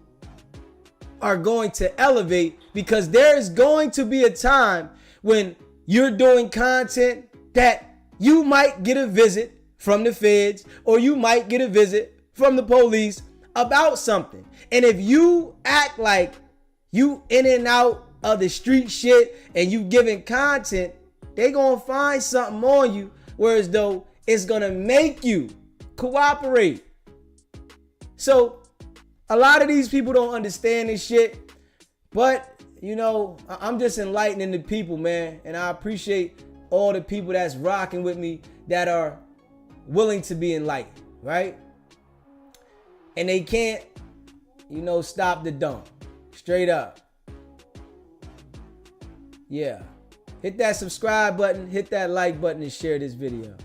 are going to elevate, because there is going to be a time when you're doing content that you might get a visit from the feds or you might get a visit from the police about something. And if you act like you in and out of the street shit and you giving content, they gonna find something on you, whereas though it's gonna make you cooperate. So a lot of these people don't understand this shit, but you know, I'm just enlightening the people, man. And I appreciate all the people that's rocking with me that are willing to be enlightened, right? And they can't, you know, stop the dump. Straight up. Yeah. Hit that subscribe button, hit that like button, and share this video. You know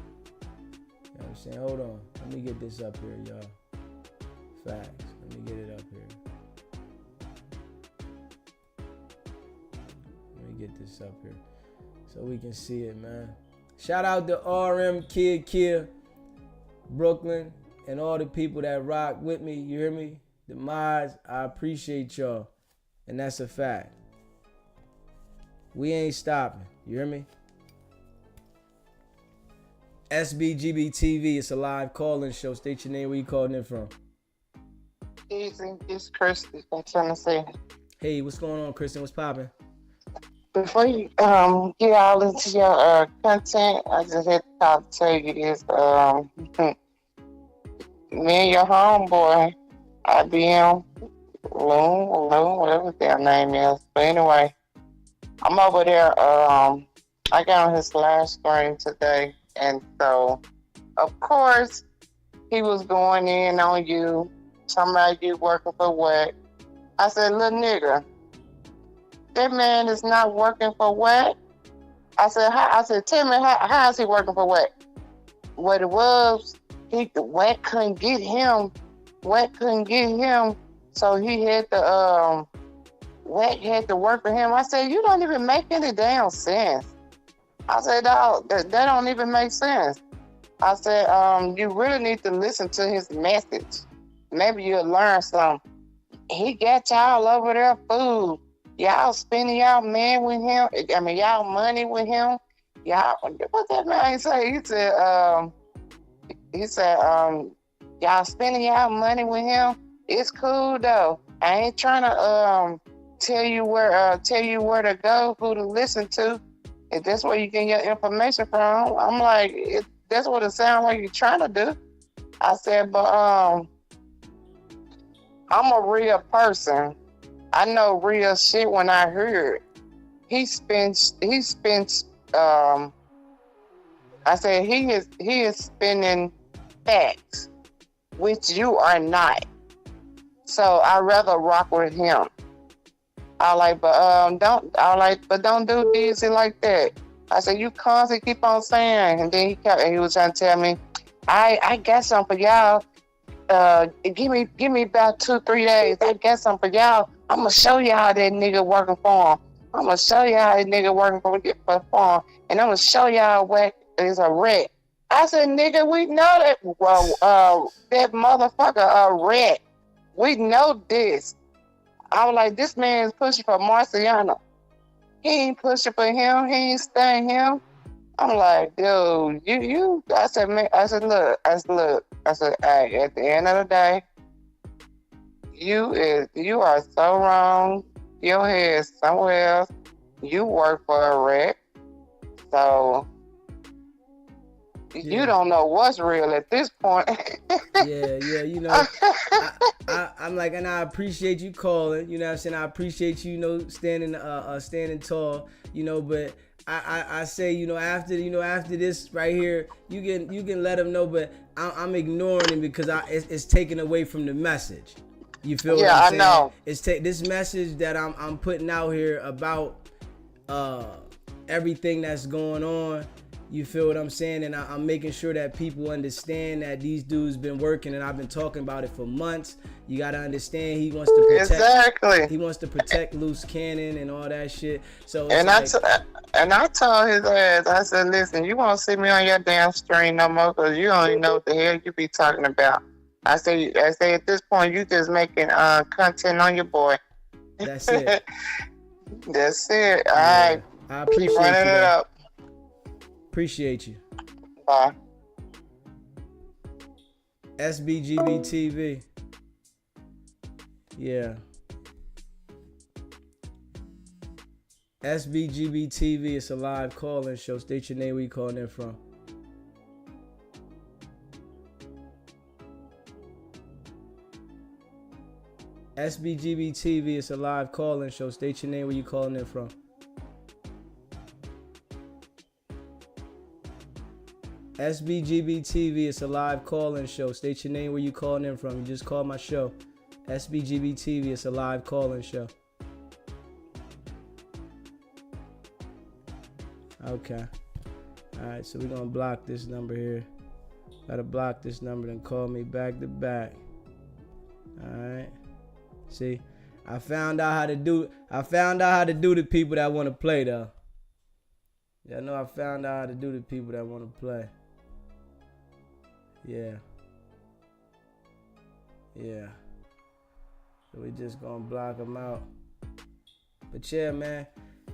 what I'm saying? Hold on. Let me get this up here, y'all. Facts. Let me get it up here. Let me get this up here so we can see it, man. Shout out to RM, Kid Kia, Brooklyn, and all the people that rock with me. You hear me? The mods, I appreciate y'all. And that's a fact. We ain't stopping. You hear me? SBGB TV, it's a live call-in show. State your name, where you calling in from. Easy, it's Christy from Tennessee. Hey, what's going on, Kristen? What's popping? Before you get all into your content, I just had to tell you this. Me and your homeboy, IBM, Loon, whatever their name is. But anyway, I'm over there. I got on his live stream today, and so of course he was going in on you. Somebody you working for what? I said, little nigga, that man is not working for what? I said, tell me how is he working for what? What it was, Wack couldn't get him. So he had to Wack had to work for him. I said, you don't even make any damn sense. I said, dog, that don't even make sense. I said, you really need to listen to his message. Maybe you'll learn something. He got y'all over there food. Y'all spending y'all man with him. I mean, y'all money with him. Y'all, what that man say? He said, y'all spending y'all money with him. It's cool though. I ain't trying to tell you where to go, who to listen to. If that's where you get your information from, I'm like, that's what it sounds like you're trying to do. I said, but I'm a real person. I know real shit when I hear it. He spends I said he is spending facts, which you are not. So I'd rather rock with him. But don't do this like that. I said, you constantly keep on saying, and then he was trying to tell me, I got something for y'all. Give me about 2-3 days. I got something for y'all. I'm gonna show y'all that nigga working for him. I'm gonna show y'all that nigga working for him, and I'm gonna show y'all Wack is a rat. I said, nigga, we know that that motherfucker a rat. We know this. I was like, this man is pushing for Marciano. He ain't pushing for him. He ain't staying him. I'm like, dude, you. I said, man. I said, look. I said, hey, at the end of the day, you are so wrong. Your head somewhere else. You work for a wreck, so you don't know what's real at this point. Yeah, you know, I'm like, and I appreciate you calling, you know what I'm saying? I appreciate you, you know, standing tall, you know, but I say, you know, after this right here, you can let them know, but I'm ignoring him because it's taken away from the message. You feel what I'm saying? I know. It's this message that I'm putting out here about everything that's going on. You feel what I'm saying? And I'm making sure that people understand that these dudes been working, and I've been talking about it for months. You gotta understand he wants to protect Luce Cannon and all that shit. So I told his ass, I said, listen, you won't see me on your damn stream no more because you don't even know what the hell you be talking about. I say at this point you just making content on your boy. That's it. That's it. Yeah. All right. I appreciate Keep running you. it up. Appreciate you. Bye. SBGB TV. Yeah. SBGB TV. It's a live call-in show. State your name, where you calling in from. SBGB TV. It's a live call-in show. State your name, where you calling in from. SBGB TV, it's a live call-in show. State your name, where you calling in from. You just called my show. SBGB TV, it's a live call-in show. Okay. Alright, so we're gonna block this number here. Gotta block this number, then call me back to back. Alright. See, I found out how to do the people that want to play though. Yeah, I know I found out how to do the people that want to play. Yeah. So we just gonna block them out. But yeah, man.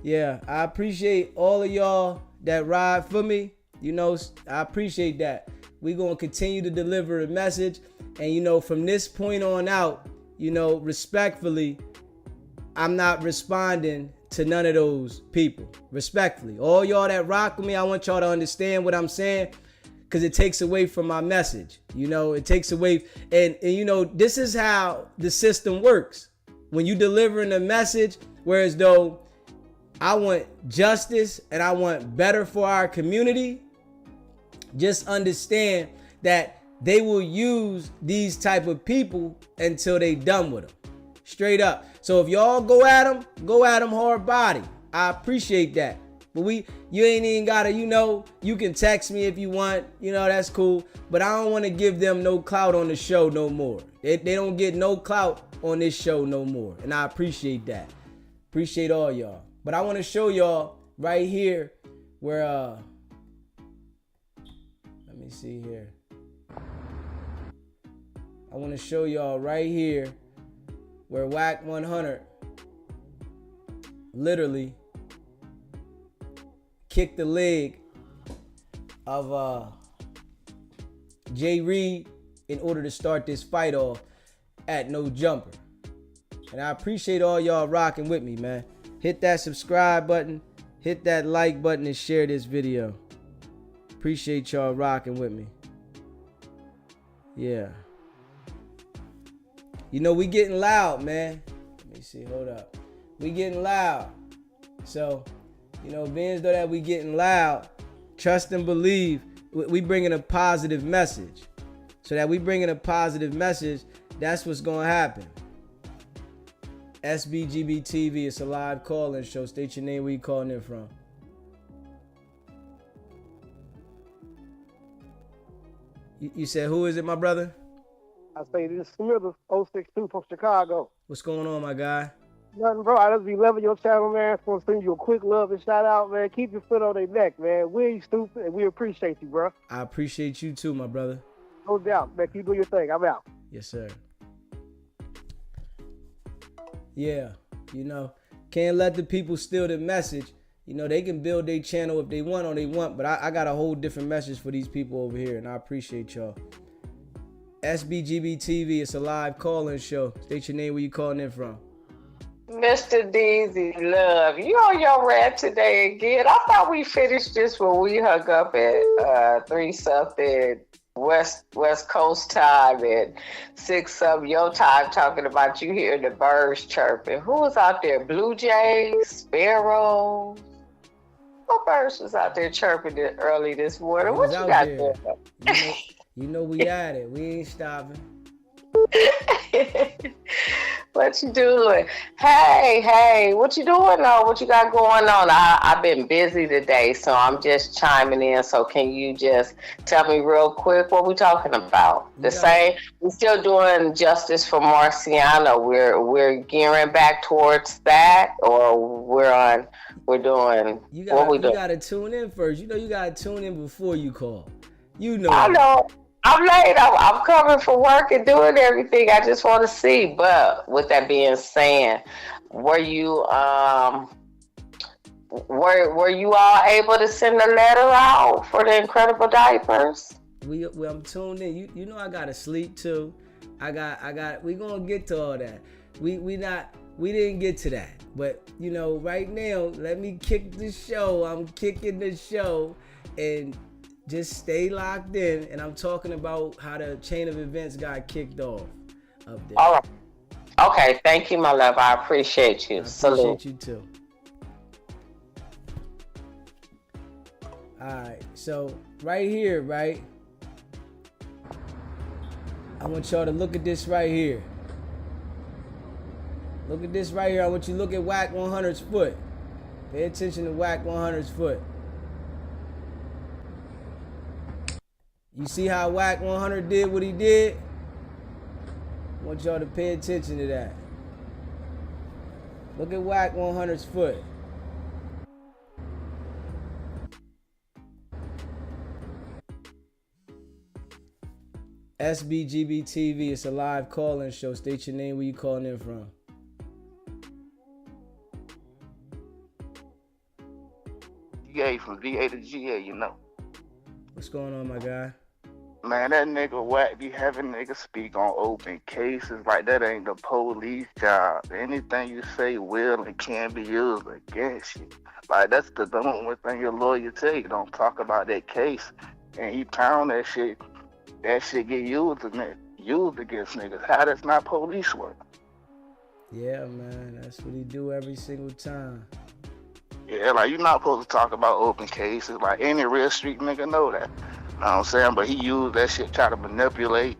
Yeah, I appreciate all of y'all that ride for me. You know, I appreciate that. We gonna continue to deliver a message. And you know, from this point on out, you know, respectfully, I'm not responding to none of those people. Respectfully. All y'all that rock with me, I want y'all to understand what I'm saying, because it takes away from my message. You know, it takes away, and you know, this is how the system works. When you delivering a message, whereas though I want justice and I want better for our community, just understand that they will use these type of people until they done with them. Straight up. So if y'all go at them hard body. I appreciate that. But you ain't even gotta, you know, you can text me if you want, you know, that's cool. But I don't want to give them no clout on the show no more. They don't get no clout on this show no more. And I appreciate that. Appreciate all y'all. But I want to show y'all right here where, let me see here. I want to show y'all right here where Wack 100 literally kicked the leg of Jreed in order to start this fight off at No Jumper. And I appreciate all y'all rocking with me, man. Hit that subscribe button, hit that like button, and share this video. Appreciate y'all rocking with me. Yeah. You know, we getting loud, man. Let me see, hold up. We getting loud. So, you know, being as though that we getting loud, trust and believe, we bringing a positive message. So that we bringing a positive message, that's what's going to happen. SBGB TV, it's a live call-in show. State your name, where you calling in from. You said, who is it, my brother? I say this is Smithers 062 from Chicago. What's going on, my guy? Nothing, bro. I just be loving your channel, man. Just want to send you a quick love and shout out, man. Keep your foot on their neck, man. We ain't stupid, and we appreciate you, bro. I appreciate you too, my brother. No doubt, man. Keep doing your thing. I'm out. Yes, sir. Yeah, you know, can't let the people steal the message. You know, they can build their channel if they want or they want, but I got a whole different message for these people over here, and I appreciate y'all. SBGB TV, it's a live call-in show. State your name, where you calling in from. Mr. Deezy Love, you on your rant today again. I thought we finished this when we hung up at 3-something West Coast time and 6-something your time, talking about you hearing the birds chirping. Who was out there? Blue jays, sparrows? What birds was out there chirping early this morning? What you got there? You know we at it. We ain't stopping. What you doing? Hey, what you doing though? What you got going on? I've been busy today, so I'm just chiming in. So can you just tell me real quick what we talking about? Same. We're still doing Justice for Marciano. We're gearing back towards that, or we're doing what we doing? You gotta tune in first. You know you gotta tune in before you call. You know. I know. I'm late. I'm coming from work and doing everything. I just want to see. But with that being said, were you were you all able to send a letter out for the Incredible Diapers? I'm tuned in. You know I gotta sleep too. I got. We gonna get to all that. We didn't get to that. But you know, right now, let me kick the show. I'm kicking the show and. Just stay locked in, and I'm talking about how the chain of events got kicked off up there. All right. Okay, thank you, my love. I appreciate you. Salute. I appreciate you too. All right, so right here, right? I want y'all to look at this right here. Look at this right here. I want you to look at Wack 100's foot. Pay attention to Wack 100's foot. You see how Wack 100 did what he did? I want y'all to pay attention to that. Look at Wack 100's foot. SBGB TV, it's a live call-in show. State your name, where you calling in from. GA from VA to GA, you know. What's going on, my guy? Man, that nigga Wack be having niggas speak on open cases like that ain't the police job. Anything you say will and can be used against you. Like, that's the only thing your lawyer tell you. Don't talk about that case. And he pound that shit. That shit get used against niggas. How that's not police work? Yeah, man. That's what he do every single time. Yeah, like, you're not supposed to talk about open cases. Like, any real street nigga know that. You know what I'm saying? But he used that shit, try to manipulate.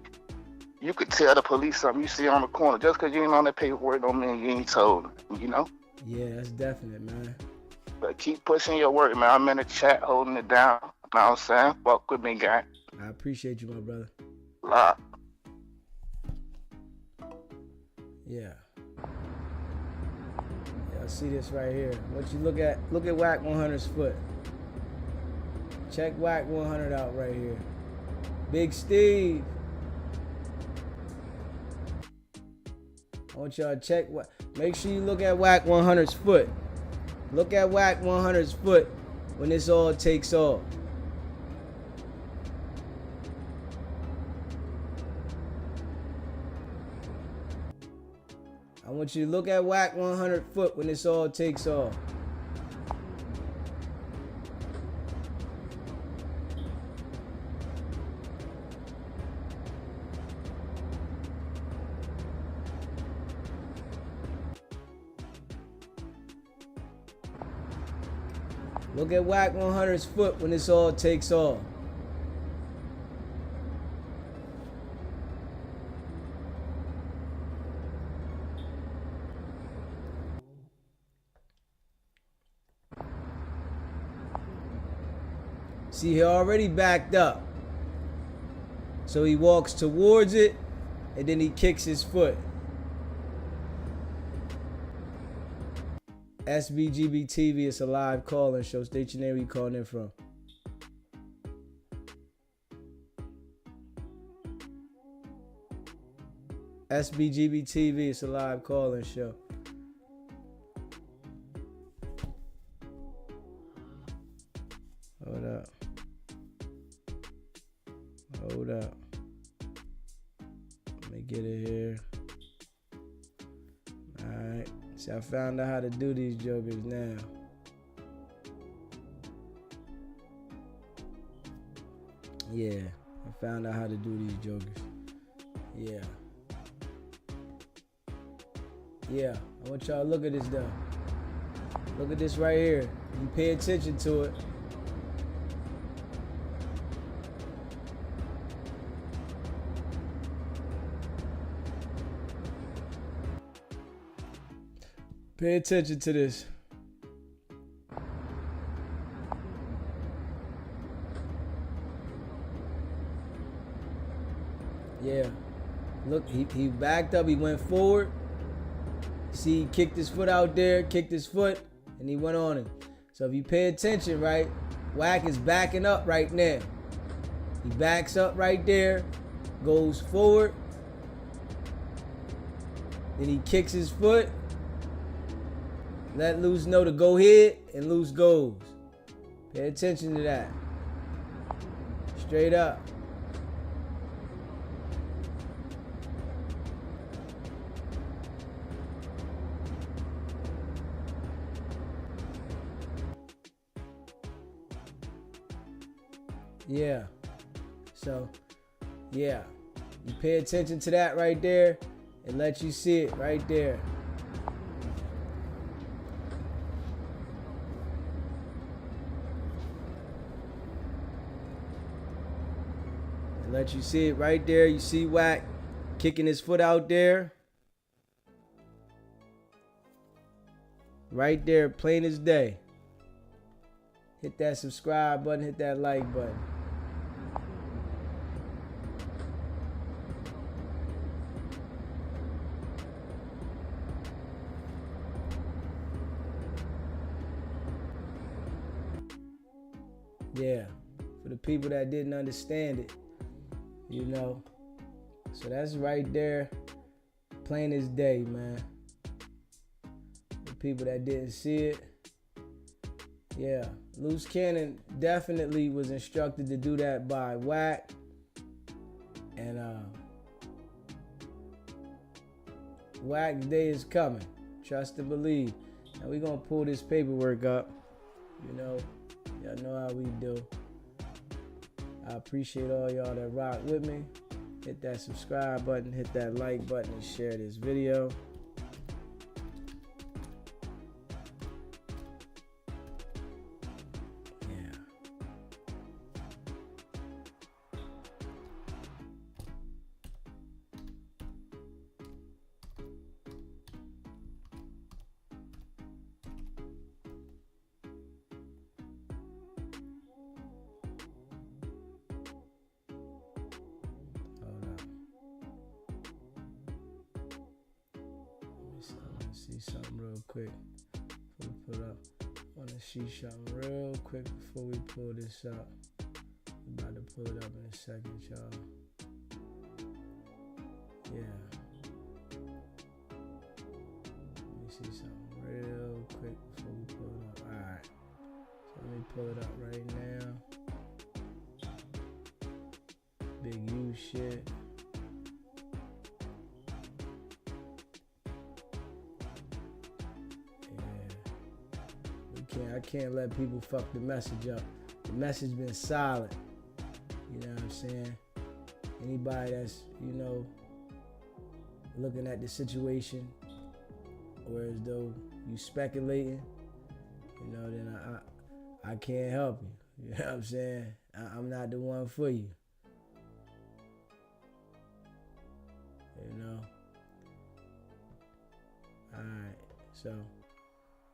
You could tell the police something you see on the corner. Just because you ain't on that paperwork don't mean you ain't told them, you know? Yeah, that's definite, man. But keep pushing your work, man. I'm in the chat holding it down. You know what I'm saying? Fuck with me, guy. I appreciate you, my brother. Lock. Yeah. See this right here. What you look at Wack 100's foot. Check Wack 100 out right here. Big Steve. I want y'all to check. Make sure you look at Wack 100's foot. Look at Wack 100's foot when this all takes off. I want you to look at Wack 100 foot when this all takes off. Look at Wack 100's foot when this all takes off. See, he already backed up. So he walks towards it, and then he kicks his foot. SBGB TV, it's a live call-in show. State your name, where you calling in from. SBGB TV, it's a live call-in show. Hold up. Hold up. Let me get it here. Alright. See, I found out how to do these jokers now. Yeah. I found out how to do these jokers. Yeah. Yeah. I want y'all to look at this though. Look at this right here. You pay attention to it. Pay attention to this. Yeah. Look, he backed up, he went forward. See, he kicked his foot out there, kicked his foot, and he went on it. So if you pay attention, right, Wack is backing up right now. He backs up right there, goes forward, then he kicks his foot, let Luce know to go ahead, and Luce goes. Pay attention to that. Straight up. Yeah. So, yeah. You pay attention to that right there and let you see it right there. And let you see it right there. You see Wack kicking his foot out there. Right there, plain as day. Hit that subscribe button, hit that like button. Yeah, for the people that didn't understand it, you know. So that's right there, plain as day, man. The people that didn't see it, yeah. Luce Cannon definitely was instructed to do that by Wack. And Wack's day is coming. Trust and believe. Now we're gonna pull this paperwork up. You know, y'all know how we do. I appreciate all y'all that rock with me. Hit that subscribe button, hit that like button, and share this video. Something real quick before we put up. I want to see something real quick before we pull this up. I'm about to pull it up in a second, y'all. Yeah. Let me see something real quick before we pull it up. Alright. So let me pull it up right now. Big U shit. I can't let people fuck the message up. The message been solid. You know what I'm saying? Anybody that's, you know, looking at the situation or as though you speculating, you know, then I can't help you. You know what I'm saying? I'm not the one for you. You know? Alright, so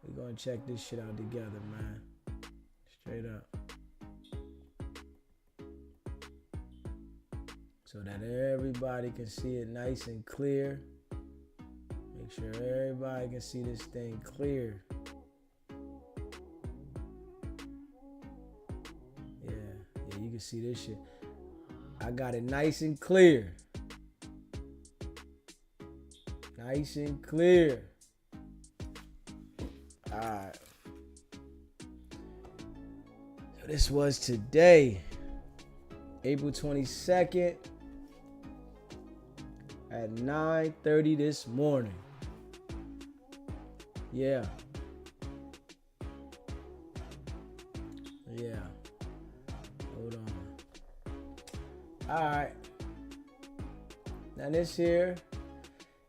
we're gonna check this shit out together, man. Straight up. So that everybody can see it nice and clear. Make sure everybody can see this thing clear. Yeah, you can see this shit. I got it nice and clear. Nice and clear. Alright. This was today, April 22nd at 9:30 this morning. Yeah. Hold on. All right. Now this here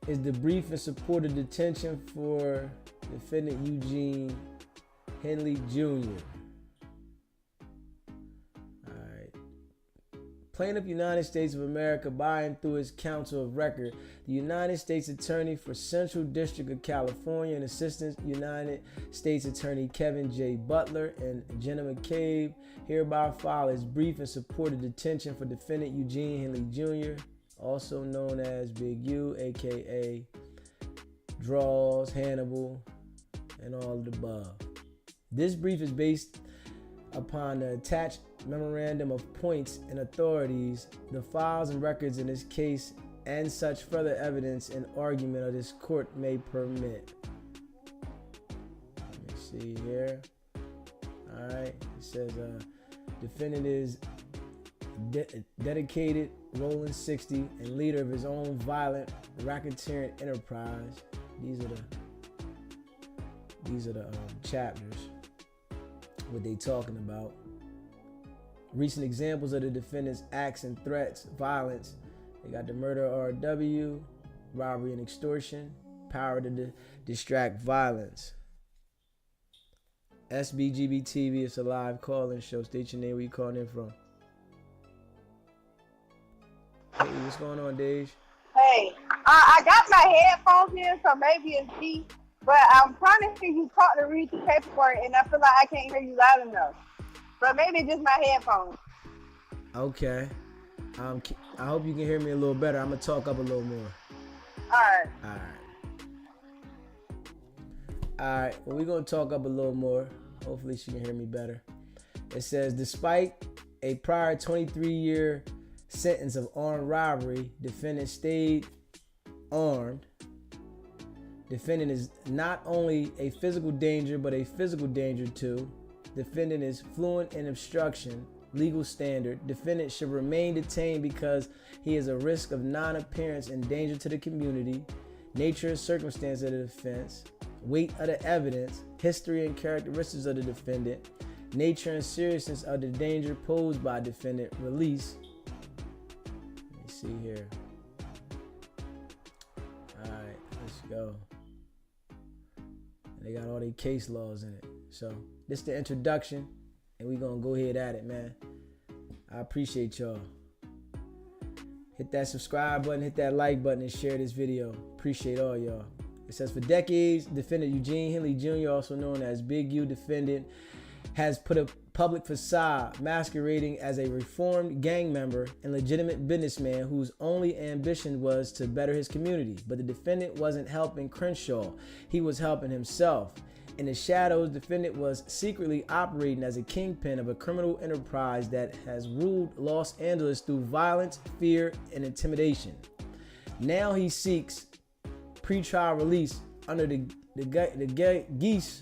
is the brief and support of detention for defendant Eugene Henley Jr. Plaintiff, United States of America, by and through his counsel of record, the United States Attorney for Central District of California and Assistant United States Attorney Kevin J. Butler and Jenna McCabe, hereby file his brief and support of detention for defendant Eugene Henley Jr., also known as Big U, aka Draws, Hannibal, and all of the above. This brief is based upon the attached memorandum of points and authorities, the files and records in this case, and such further evidence and argument of this court may permit. Let me see here. All right, it says defendant is dedicated, rolling 60, and leader of his own violent racketeering enterprise. These are the chapters. What they talking about. Recent examples of the defendant's acts and threats, violence. They got the murder RW, robbery and extortion, power to distract violence. SBGB TV, it's a live call-in show. State your name, where you calling in from. Hey, what's going on, Dej? Hey, I got my headphones in, so maybe it's me, but I'm trying to hear you talk to read the paperwork, and I feel like I can't hear you loud enough. But maybe just my headphones. Okay. I hope you can hear me a little better. I'm going to talk up a little more. All right. Well, we're going to talk up a little more. Hopefully she can hear me better. It says, despite a prior 23-year sentence of armed robbery, defendant stayed armed. Defendant is not only a physical danger, but a physical danger too. Defendant is fluent in obstruction, legal standard. Defendant should remain detained because he is a risk of non-appearance and danger to the community. Nature and circumstance of the offense. Weight of the evidence. History and characteristics of the defendant. Nature and seriousness of the danger posed by defendant. Release. Let me see here. All right, let's go. They got all their case laws in it. So this is the introduction, and we're gonna go ahead at it, man. I appreciate y'all. Hit that subscribe button, hit that like button, and share this video. Appreciate all y'all. It says, for decades, defendant Eugene Henley Jr., also known as Big U, defendant, has put a public facade masquerading as a reformed gang member and legitimate businessman whose only ambition was to better his community. But the defendant wasn't helping Crenshaw. He was helping himself. In the shadows, defendant was secretly operating as a kingpin of a criminal enterprise that has ruled Los Angeles through violence, fear, and intimidation. Now he seeks pretrial release under the guise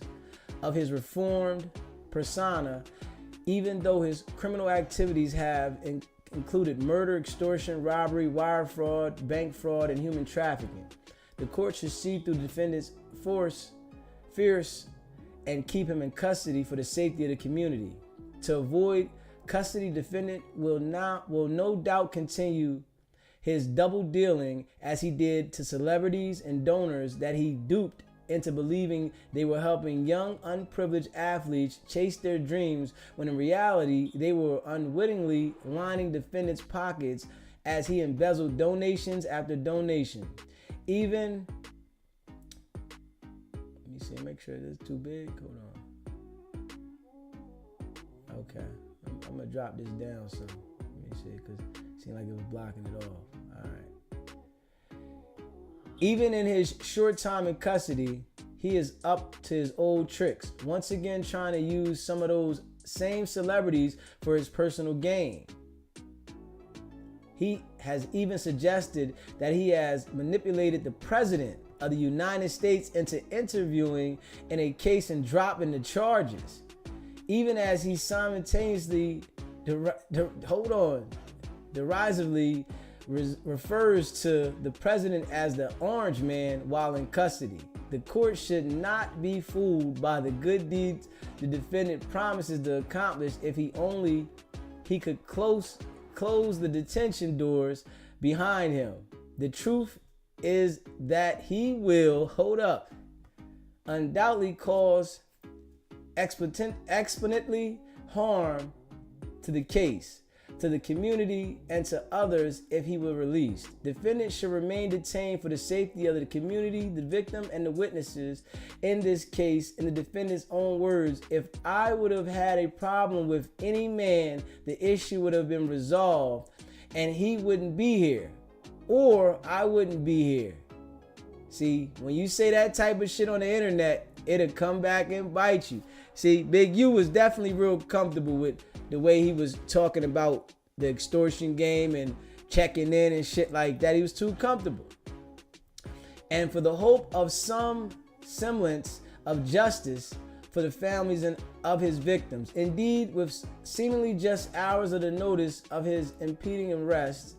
of his reformed persona, even though his criminal activities have included murder, extortion, robbery, wire fraud, bank fraud, and human trafficking. The court should see through defendant's fierce, and keep him in custody for the safety of the community. To avoid custody, defendant will no doubt continue his double dealing as he did to celebrities and donors that he duped into believing they were helping young unprivileged athletes chase their dreams, when in reality they were unwittingly lining defendant's pockets as he embezzled donations after donation. Even see, make sure this is too big. Hold on. Okay, I'm gonna drop this down some. Let me see, because it seemed like it was blocking it off. All right. Even in his short time in custody, he is up to his old tricks, once again trying to use some of those same celebrities for his personal gain. He has even suggested that he has manipulated the president of the United States into interviewing in a case and dropping the charges. even as he simultaneously, derisively refers to the president as the orange man while in custody. The court should not be fooled by the good deeds the defendant promises to accomplish if he could close the detention doors behind him. The truth is that he will, undoubtedly cause exponentially harm to the case, to the community, and to others if he were released. Defendant should remain detained for the safety of the community, the victim, and the witnesses. In this case, in the defendant's own words, if I would have had a problem with any man, the issue would have been resolved and he wouldn't be here, or I wouldn't be here. See, when you say that type of shit on the internet, it'll come back and bite you. See, Big U was definitely real comfortable with the way he was talking about the extortion game and checking in and shit like that. He was too comfortable. And for the hope of some semblance of justice for the families and of his victims. Indeed, with seemingly just hours of the notice of his impending arrest,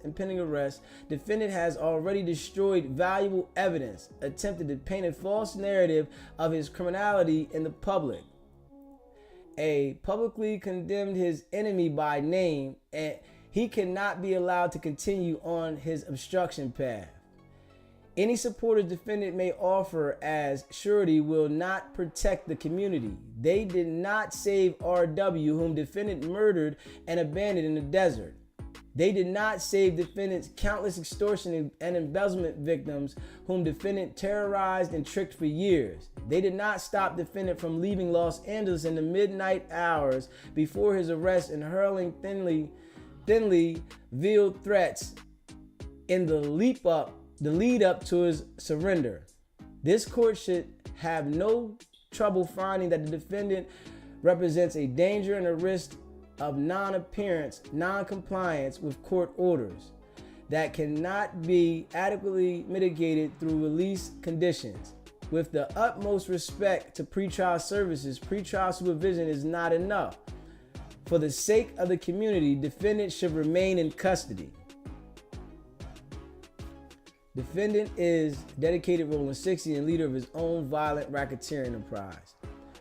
defendant has already destroyed valuable evidence, attempted to paint a false narrative of his criminality in the public, publicly condemned his enemy by name, and he cannot be allowed to continue on his obstruction path. Any support a defendant may offer as surety will not protect the community. They did not save RW, whom defendant murdered and abandoned in the desert. They did not save defendant's countless extortion and embezzlement victims, whom defendant terrorized and tricked for years. They did not stop defendant from leaving Los Angeles in the midnight hours before his arrest and hurling thinly veiled threats in the lead up to his surrender. This court should have no trouble finding that the defendant represents a danger and a risk of non-compliance with court orders that cannot be adequately mitigated through release conditions. With the utmost respect to pretrial services, pretrial supervision is not enough. For the sake of the community, defendant should remain in custody. Defendant is dedicated Rolling 60 and leader of his own violent racketeering enterprise.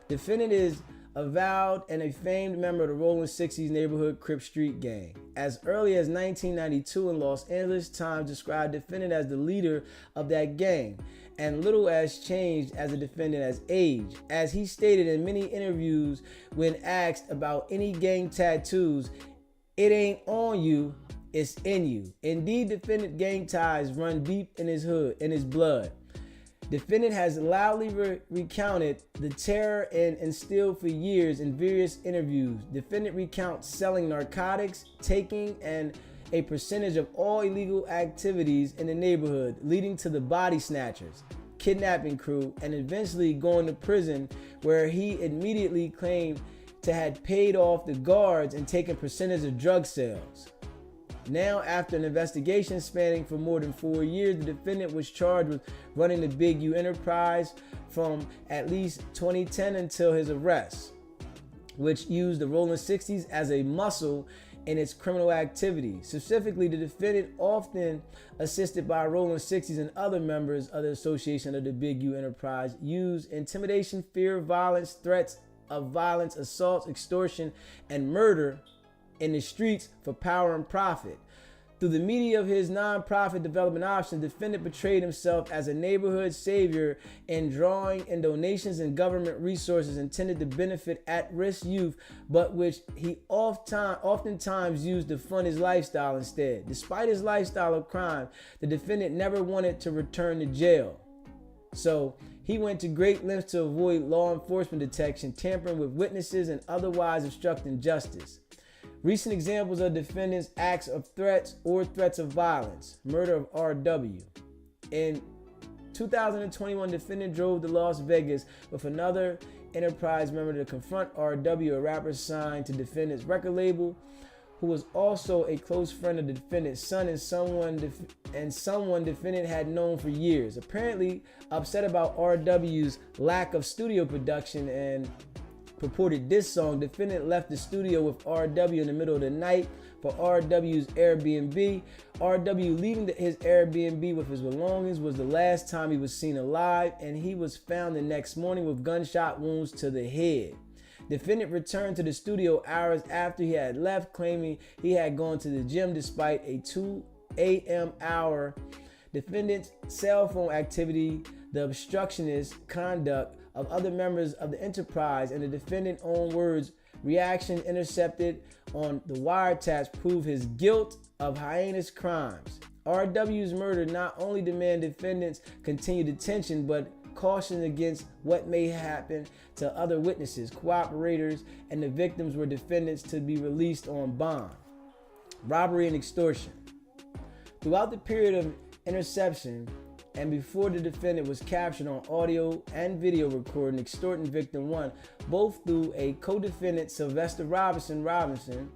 Defendant is avowed and a famed member of the Rolling 60s neighborhood Crip Street gang. As early as 1992 in Los Angeles Times described defendant as the leader of that gang, and little has changed as a defendant has aged. As he stated in many interviews when asked about any gang tattoos, it ain't on you, it's in you. Indeed, defendant gang ties run deep in his blood. Defendant has loudly recounted the terror and instilled for years in various interviews. Defendant recounts selling narcotics, taking and a percentage of all illegal activities in the neighborhood, leading to the body snatchers, kidnapping crew, and eventually going to prison, where he immediately claimed to had paid off the guards and taken percentage of drug sales. Now, after an investigation spanning for more than 4 years, the defendant was charged with running the Big U enterprise from at least 2010 until his arrest, which used the Rolling 60s as a muscle in its criminal activity. Specifically, the defendant, often assisted by Rolling 60s and other members of the association of the Big U enterprise, used intimidation, fear, violence, threats of violence, assaults, extortion, and murder in the streets for power and profit. Through the media of his non-profit development option, the defendant portrayed himself as a neighborhood savior in drawing in donations and government resources intended to benefit at-risk youth, but which he oftentimes used to fund his lifestyle instead. Despite his lifestyle of crime, the defendant never wanted to return to jail. So he went to great lengths to avoid law enforcement detection, tampering with witnesses, and otherwise obstructing justice. Recent examples of defendants' acts of threats or threats of violence. Murder of RW. In 2021, defendant drove to Las Vegas with another enterprise member to confront RW, a rapper signed to defendant's record label, who was also a close friend of the defendant's son and someone defendant had known for years. Apparently upset about RW's lack of studio production and purported diss song, defendant left the studio with RW in the middle of the night for RW's Airbnb. RW leaving his Airbnb with his belongings was the last time he was seen alive, and he was found the next morning with gunshot wounds to the head. Defendant returned to the studio hours after he had left, claiming he had gone to the gym despite a 2 a.m. hour. Defendant's cell phone activity, the obstructionist conduct of other members of the enterprise, and the defendant's own words, reaction intercepted on the wiretaps prove his guilt of heinous crimes. RW's murder not only demanded defendants' continued attention, but caution against what may happen to other witnesses, cooperators, and the victims were defendants to be released on bond. Robbery and extortion. Throughout the period of interception and before the defendant was captured on audio and video recording extorting victim 1, both through a co-defendant Sylvester Robinson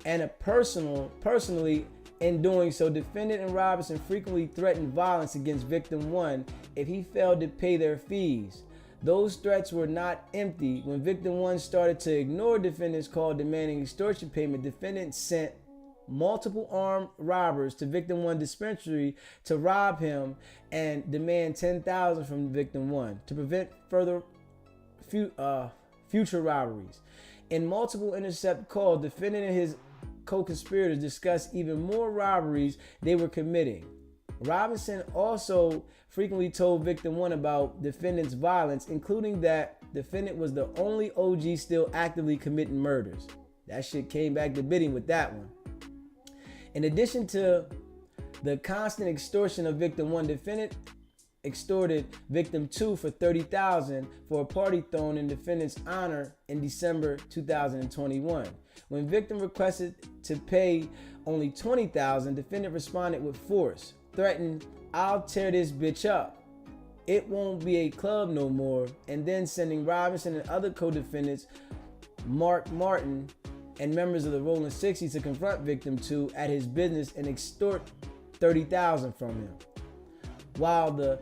and a personally in doing so, defendant and Robinson frequently threatened violence against victim 1 if he failed to pay their fees. Those threats were not empty. When victim 1 started to ignore defendant's call demanding extortion payment, defendant sent multiple armed robbers to victim 1 dispensary to rob him and demand $10,000 from victim 1 to prevent further future robberies. In multiple intercept calls, defendant and his co-conspirators discussed even more robberies they were committing. Robinson also frequently told victim 1 about defendant's violence, including that defendant was the only OG still actively committing murders. That shit came back to bit him with that one. In addition to the constant extortion of victim 1, defendant extorted victim 2 for $30,000 for a party thrown in defendant's honor in December 2021. When victim requested to pay only $20,000, defendant responded with force, threatened, "I'll tear this bitch up. It won't be a club no more," and then sending Robinson and other co-defendants, Mark Martin, and members of the Rolling 60s to confront victim 2 at his business and extort $30,000 from him. While the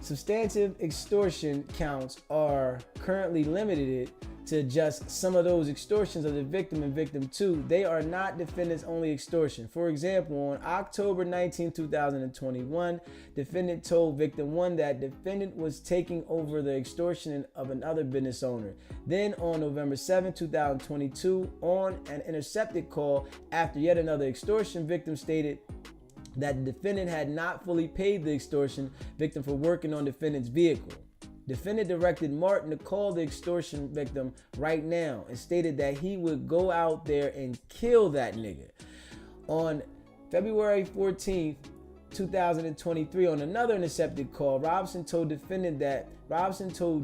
substantive extortion counts are currently limited to just some of those extortions of the victim and victim 2, they are not defendant's only extortion. For example, on October 19, 2021, defendant told victim 1 that defendant was taking over the extortion of another business owner. Then on November 7, 2022, on an intercepted call after yet another extortion, victim stated that the defendant had not fully paid the extortion victim for working on defendant's vehicle. Defendant directed Martin to call the extortion victim right now and stated that he would go out there and kill that nigga. On February 14th, 2023, on another intercepted call, Robinson told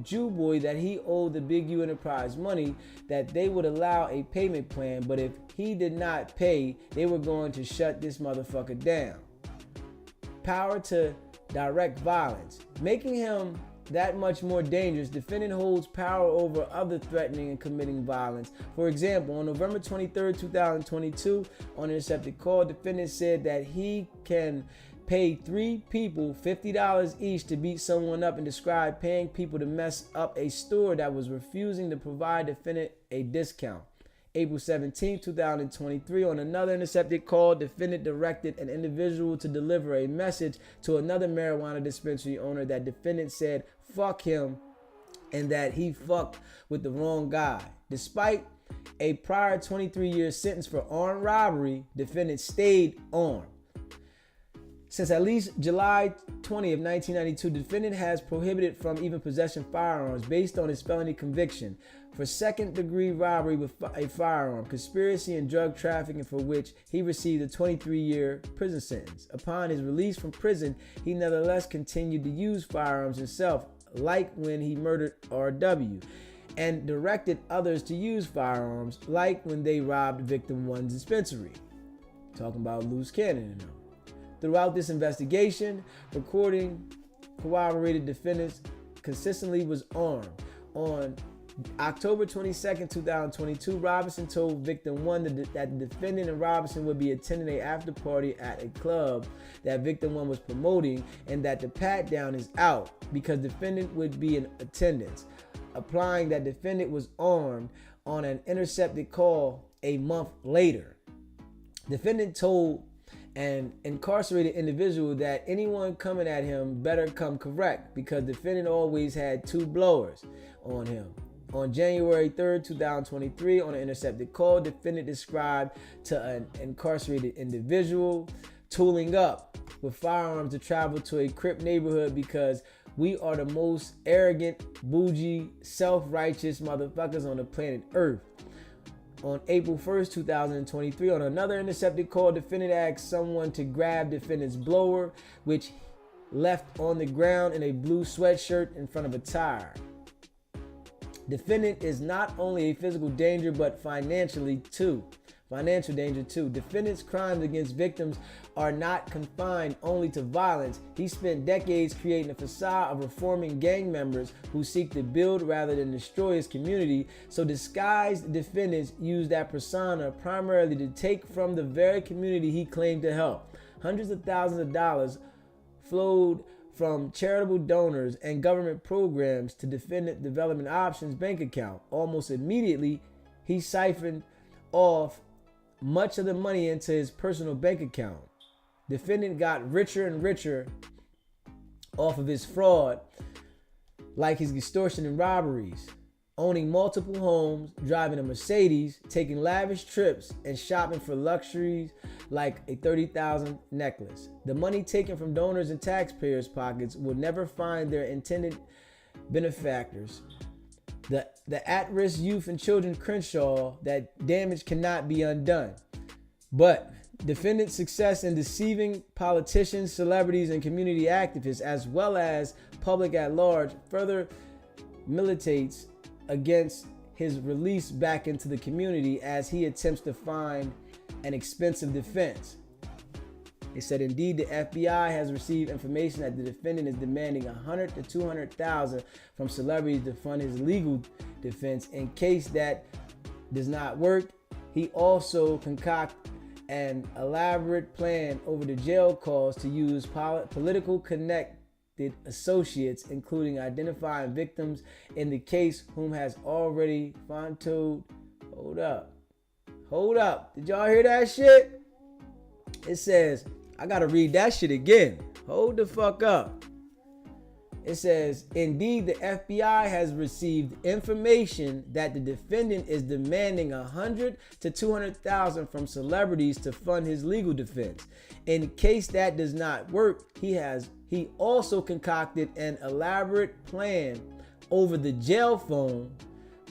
Jew Boy that he owed the Big U Enterprise money, that they would allow a payment plan, but if he did not pay, they were going to shut this motherfucker down. Power to direct violence. Making him that much more dangerous, defendant holds power over other threatening and committing violence. For example, on November 23, 2022, on an intercepted call, defendant said that he can pay 3 people $50 each to beat someone up, and described paying people to mess up a store that was refusing to provide defendant a discount. April 17, 2023, on another intercepted call, defendant directed an individual to deliver a message to another marijuana dispensary owner that defendant said fuck him and that he fucked with the wrong guy. Despite a prior 23-year sentence for armed robbery, defendant stayed armed. Since at least July 20 of 1992, defendant has prohibited from even possessing firearms based on his felony conviction for second-degree robbery with a firearm, conspiracy, and drug trafficking, for which he received a 23-year prison sentence. Upon his release from prison, he nevertheless continued to use firearms himself, like when he murdered RW, and directed others to use firearms, like when they robbed victim 1's dispensary. Talking about Luce Cannon. Throughout this investigation, recording corroborated defendants consistently was armed. On October 22nd, 2022, Robinson told victim 1 that the defendant and Robinson would be attending an after party at a club that victim 1 was promoting, and that the pat down is out because defendant would be in attendance. applying that defendant was armed on an intercepted call a month later. Defendant told an incarcerated individual that anyone coming at him better come correct because defendant always had 2 blowers on him. On January 3rd, 2023, on an intercepted call, defendant described to an incarcerated individual tooling up with firearms to travel to a Crip neighborhood because we are the most arrogant, bougie, self-righteous motherfuckers on the planet Earth. On April 1st, 2023, on another intercepted call, defendant asked someone to grab defendant's blower, which left on the ground in a blue sweatshirt in front of a tire. Defendant is not only a physical danger, but financial danger too. Defendant's crimes against victims are not confined only to violence. He spent decades creating a facade of reforming gang members who seek to build rather than destroy his community. So disguised defendants use that persona primarily to take from the very community he claimed to help. Hundreds of thousands of dollars flowed from charitable donors and government programs to Defendant Development Options bank account. Almost immediately, he siphoned off much of the money into his personal bank account. Defendant got richer and richer off of his fraud, like his extortion and robberies, owning multiple homes, driving a Mercedes, taking lavish trips, and shopping for luxuries like a $30,000 necklace. The money taken from donors and taxpayers' pockets will never find their intended benefactors. The at-risk youth and children Crenshaw, that damage cannot be undone. But defendant's success in deceiving politicians, celebrities, and community activists, as well as public at large, further militates against his release back into the community as he attempts to find an expensive defense. They said, indeed, the FBI has received information that the defendant is demanding $100,000 to $200,000 from celebrities to fund his legal defense. In case that does not work, he also concocted an elaborate plan over the jail calls to use political connected associates, including identifying victims in the case whom has already told. Hold up. Did y'all hear that shit? It says, I gotta read that shit again. Hold the fuck up. It says, indeed, the FBI has received information that the defendant is demanding $100,000 to $200,000 from celebrities to fund his legal defense. In case that does not work, he also concocted an elaborate plan over the jail phone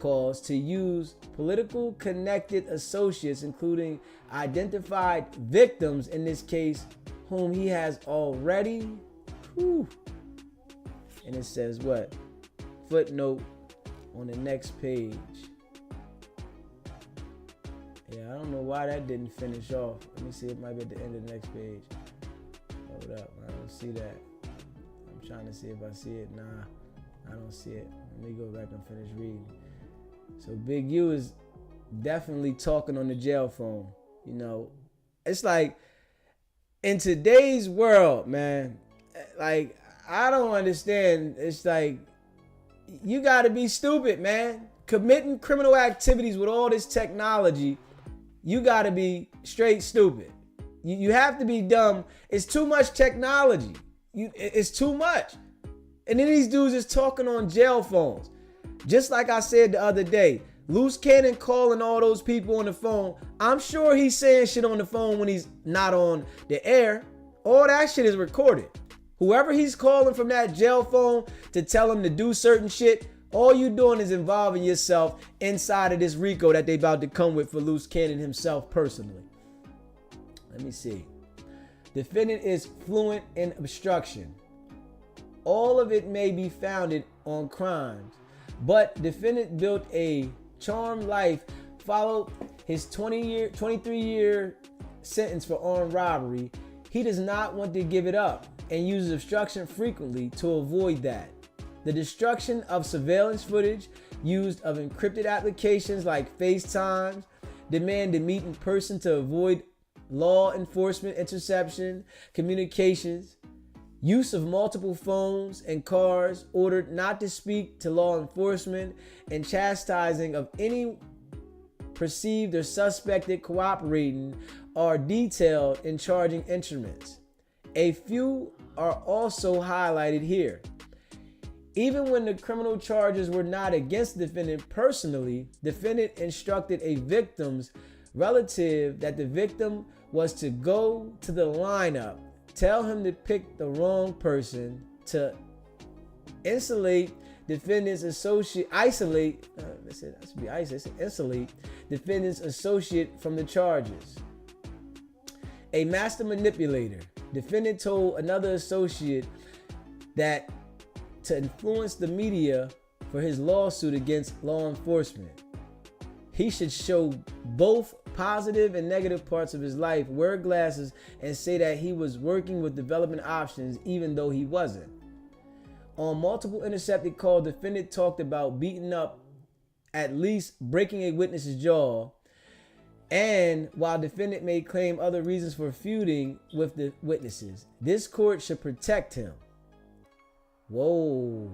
calls to use political connected associates, including identified victims in this case, whom he has already. And it says what? Footnote on the next page. Yeah, I don't know why that didn't finish off. Let me see, it might be at the end of the next page. Hold up, I don't see that. I'm trying to see if I see it. Nah, I don't see it. Let me go back and finish reading. So Big U is definitely talking on the jail phone. You know, it's like in today's world, man, like I don't understand. It's like you got to be stupid, man. Committing criminal activities with all this technology, you got to be straight stupid. You have to be dumb. It's too much technology. It's too much. And then these dudes is talking on jail phones. Just like I said the other day, Luce Cannon calling all those people on the phone. I'm sure he's saying shit on the phone when he's not on the air. All that shit is recorded. Whoever he's calling from that jail phone to tell him to do certain shit, all you doing is involving yourself inside of this RICO that they about to come with for Luce Cannon himself personally. Let me see. Defendant is fluent in obstruction. All of it may be founded on crimes, but defendant built a charmed life, followed his 23-year sentence for armed robbery. He does not want to give it up and uses obstruction frequently to avoid that. The destruction of surveillance footage used of encrypted applications like FaceTime, demand to meet in person to avoid law enforcement interception, communications, use of multiple phones and cars, ordered not to speak to law enforcement, and chastising of any perceived or suspected cooperating are detailed in charging instruments. A few are also highlighted here. Even when the criminal charges were not against the defendant personally, defendant instructed a victim's relative that the victim was to go to the lineup, tell him to pick the wrong person, to insulate defendant's associate, isolate defendant's associate from the charges. A master manipulator. Defendant told another associate that to influence the media for his lawsuit against law enforcement. He should show both positive and negative parts of his life, wear glasses, and say that he was working with development options even though he wasn't. On multiple intercepted calls, defendant talked about beating up, at least breaking a witness's jaw, and while defendant may claim other reasons for feuding with the witnesses, this court should protect him. Whoa.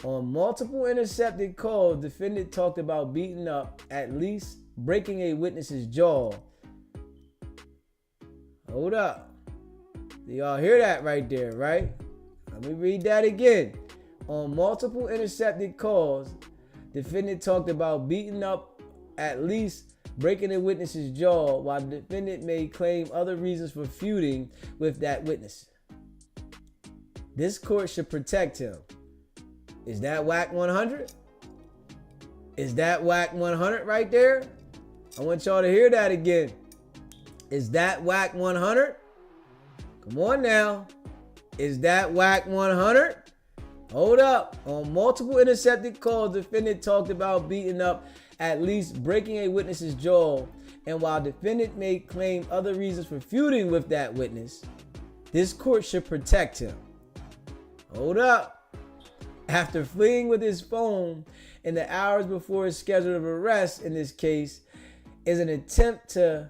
On multiple intercepted calls, defendant talked about beating up, at least breaking a witness's jaw. Hold up. Y'all hear that right there, right? Let me read that again. On multiple intercepted calls, defendant talked about beating up, at least breaking a witness's jaw, while the defendant may claim other reasons for feuding with that witness. This court should protect him. Is that Wack 100? Is that Wack 100 right there? I want y'all to hear that again. Is that Wack 100? Come on now. Is that Wack 100? Hold up. On multiple intercepted calls, defendant talked about beating up, at least breaking a witness's jaw, and while defendant may claim other reasons for feuding with that witness, this court should protect him. Hold up. After fleeing with his phone in the hours before his schedule of arrest in this case is an attempt to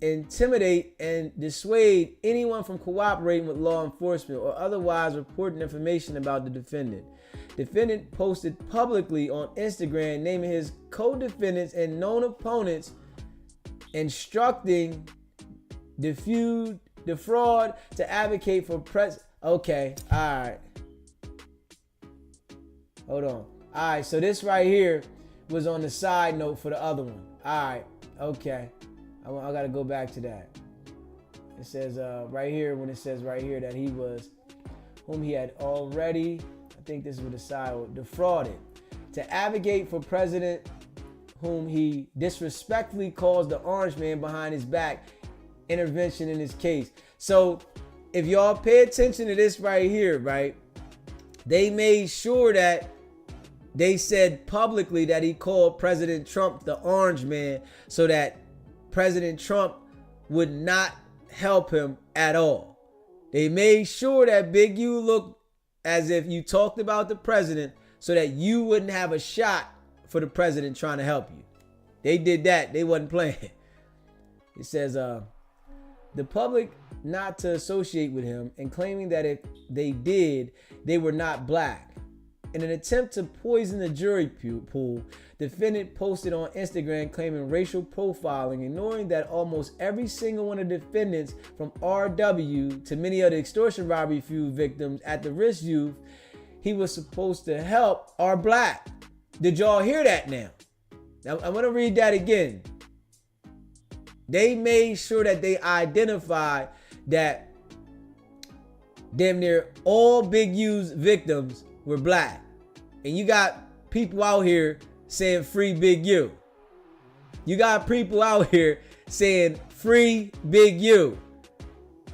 intimidate and dissuade anyone from cooperating with law enforcement or otherwise reporting information about the defendant. Defendant posted publicly on Instagram naming his co-defendants and known opponents, instructing defraud to advocate for Okay, all right. Hold on. All right, so this right here was on the side note for the other one. All right, okay. I got to go back to that. It says right here, when it says right here that he was, whom he had already, I think this is what the side was, defrauded, to advocate for president whom he disrespectfully calls the orange man behind his back, intervention in his case. So if y'all pay attention to this right here, right, they made sure that they said publicly that he called President Trump the orange man so that President Trump would not help him at all. They made sure that Big U looked as if you talked about the president so that you wouldn't have a shot for the president trying to help you. They did that. They wasn't playing. It says, the public not to associate with him and claiming that if they did, they were not black. In an attempt to poison the jury pool, defendant posted on Instagram claiming racial profiling, ignoring that almost every single one of the defendants from RW to many of the extortion robbery feud victims at the risk youth he was supposed to help are black. Did y'all hear that now? Now I'm going to read that again. They made sure that they identified that damn near all Big U's victims were black. And you got people out here saying free Big U. You got people out here saying free Big U.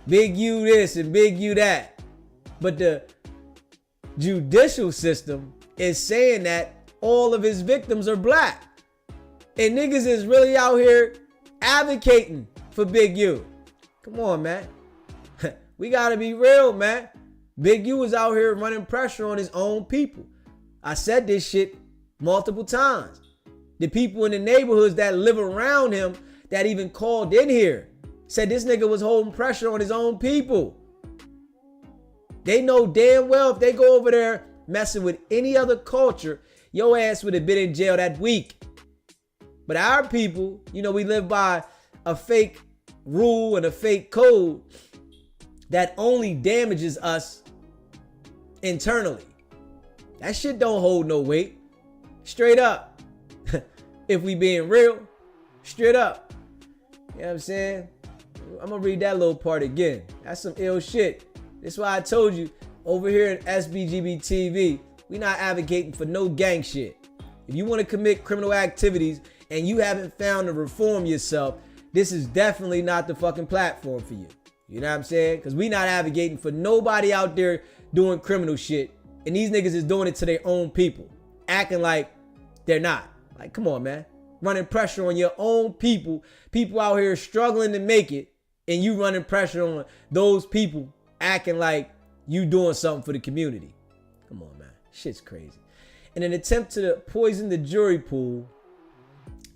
Big U this and Big U that. But the judicial system is saying that all of his victims are black. And niggas is really out here advocating for Big U. Come on, man. We gotta be real, man. Big U was out here running pressure on his own people. I said this shit multiple times. The people in the neighborhoods that live around him that even called in here said this nigga was holding pressure on his own people. They know damn well if they go over there messing with any other culture, your ass would have been in jail that week. But our people, you know, we live by a fake rule and a fake code that only damages us internally. That shit don't hold no weight. Straight up. If we being real, straight up. You know what I'm saying? I'm gonna read that little part again. That's some ill shit. That's why I told you, over here in SBGB TV, we not advocating for no gang shit. If you want to commit criminal activities and you haven't found to reform yourself, this is definitely not the fucking platform for you. You know what I'm saying? Because we not advocating for nobody out there doing criminal shit. And these niggas is doing it to their own people. Acting like they're not. Like, come on, man. Running pressure on your own people. People out here struggling to make it. And you running pressure on those people acting like you doing something for the community. Come on, man. Shit's crazy. In an attempt to poison the jury pool,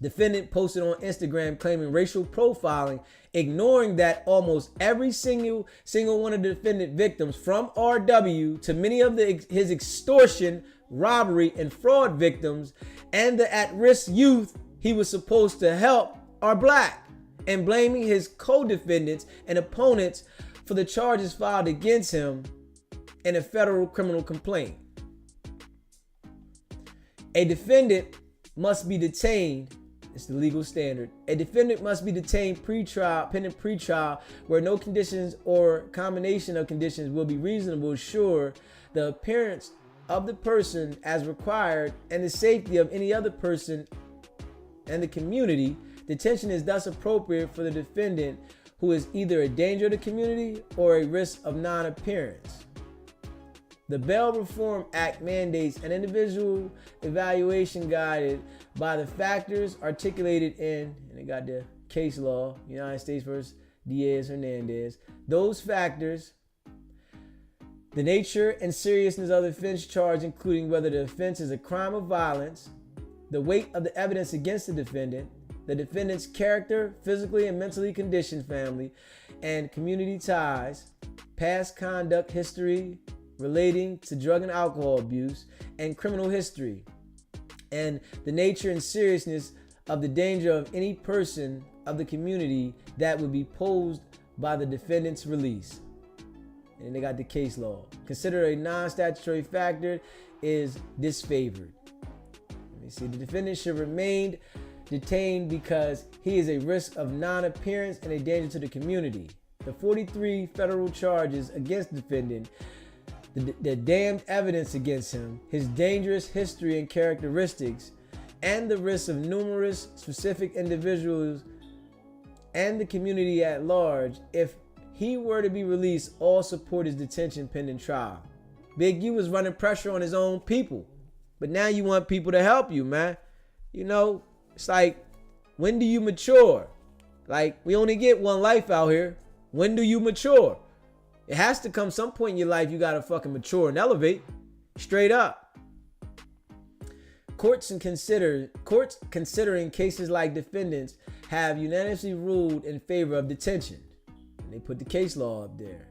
defendant posted on Instagram claiming racial profiling, ignoring that almost every single one of the defendant victims, from RW to many of his extortion, robbery, and fraud victims, and the at-risk youth he was supposed to help, are black, and blaming his co-defendants and opponents for the charges filed against him in a federal criminal complaint. A defendant must be detained. It's the legal standard. A defendant must be detained pending pretrial, where no conditions or combination of conditions will be reasonable, sure the appearance of the person as required and the safety of any other person and the community. Detention is thus appropriate for the defendant who is either a danger to the community or a risk of non-appearance. The Bail Reform Act mandates an individual evaluation guided by the factors articulated in, and they got the case law, United States versus Diaz-Hernandez. Those factors: the nature and seriousness of the offense charge, including whether the offense is a crime of violence, the weight of the evidence against the defendant's character, physically and mentally conditioned family and community ties, past conduct history relating to drug and alcohol abuse, and criminal history, and the nature and seriousness of the danger of any person of the community that would be posed by the defendant's release. And they got the case law. Consider a non-statutory factor is disfavored. Let me see. The defendant should remain detained because he is a risk of non-appearance and a danger to the community. The 43 federal charges against the defendant, the damned evidence against him, his dangerous history and characteristics, and the risks of numerous specific individuals and the community at large, if he were to be released, all support his detention pending trial. Big U was running pressure on his own people, but now you want people to help you, man. You know, it's like, when do you mature? Like, we only get one life out here. When do you mature? It has to come some point in your life. You gotta fucking mature and elevate. Straight up. Courts considering cases like defendants have unanimously ruled in favor of detention. And they put the case law up there.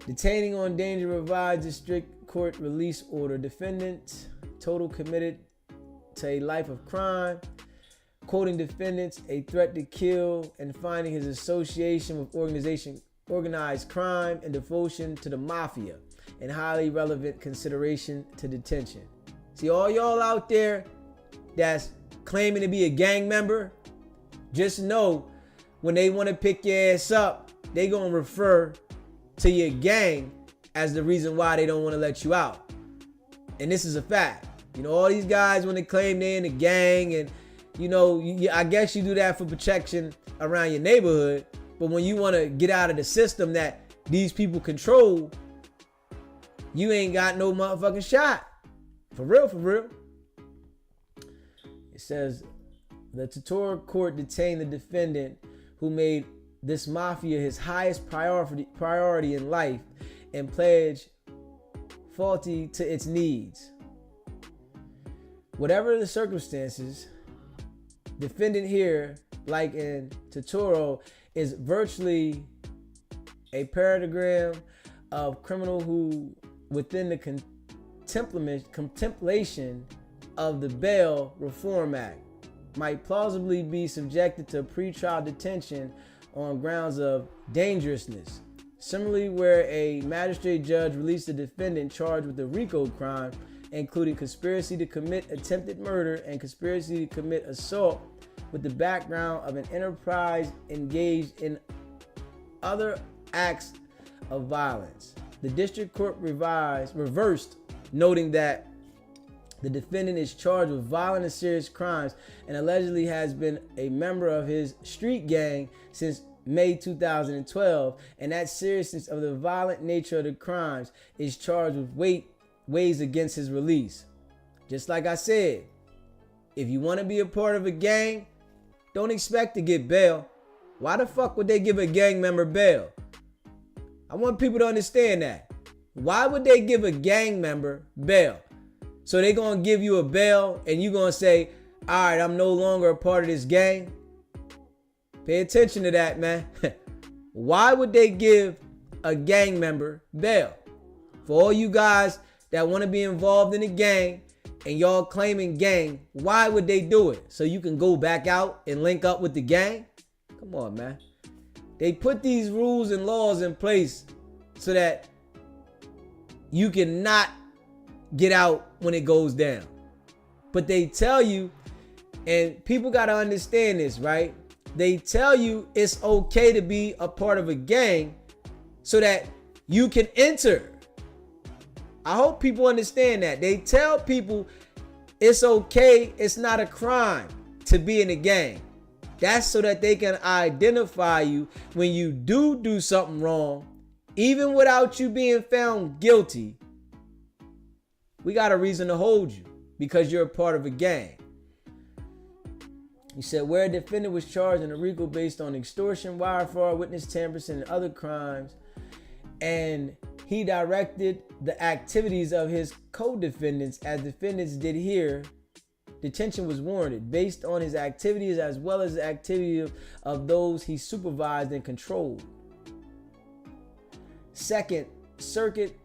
Detaining on danger provides a strict court release order. Defendant total committed to a life of crime. Quoting defendants, a threat to kill, and finding his association with organized crime and devotion to the mafia, and highly relevant consideration to detention. See, all y'all out there that's claiming to be a gang member, just know when they want to pick your ass up, they gonna refer to your gang as the reason why they don't want to let you out. And this is a fact. You know, all these guys, when they claim they're in a gang, and you know, I guess you do that for protection around your neighborhood, but when you want to get out of the system that these people control, you ain't got no motherfucking shot. For real, for real. It says, the Tortura court detained the defendant who made this mafia his highest priority in life and pledged fealty to its needs. Whatever the circumstances, defendant here, like in Totoro, is virtually a paradigm of criminal who, within the contemplation of the Bail Reform Act, might plausibly be subjected to pretrial detention on grounds of dangerousness. Similarly, where a magistrate judge released a defendant charged with a RICO crime, including conspiracy to commit attempted murder and conspiracy to commit assault with the background of an enterprise engaged in other acts of violence. The district court reversed, noting that the defendant is charged with violent and serious crimes and allegedly has been a member of his street gang since May 2012, and that seriousness of the violent nature of the crimes is charged with weighs against his release. Just like I said, if you want to be a part of a gang, don't expect to get bail. Why the fuck would they give a gang member bail? I want people to understand that. Why would they give a gang member bail? So they gonna give you a bail and you gonna say, all right, I'm no longer a part of this gang? Pay attention to that, man. Why would they give a gang member bail? For all you guys that want to be involved in a gang and y'all claiming gang, why would they do it? So you can go back out and link up with the gang? Come on, man. They put these rules and laws in place so that you cannot get out when it goes down. But they tell you, and people got to understand this, right? They tell you it's okay to be a part of a gang so that you can enter. I hope people understand that. They tell people it's okay, it's not a crime to be in a gang. That's so that they can identify you when you do something wrong, even without you being found guilty. We got a reason to hold you because you're a part of a gang. He said, where a defendant was charged in a RICO based on extortion, wire fraud, witness tampering, and other crimes, and he directed the activities of his co-defendants as defendants did here, detention was warranted based on his activities as well as the activity of those he supervised and controlled. Second Circuit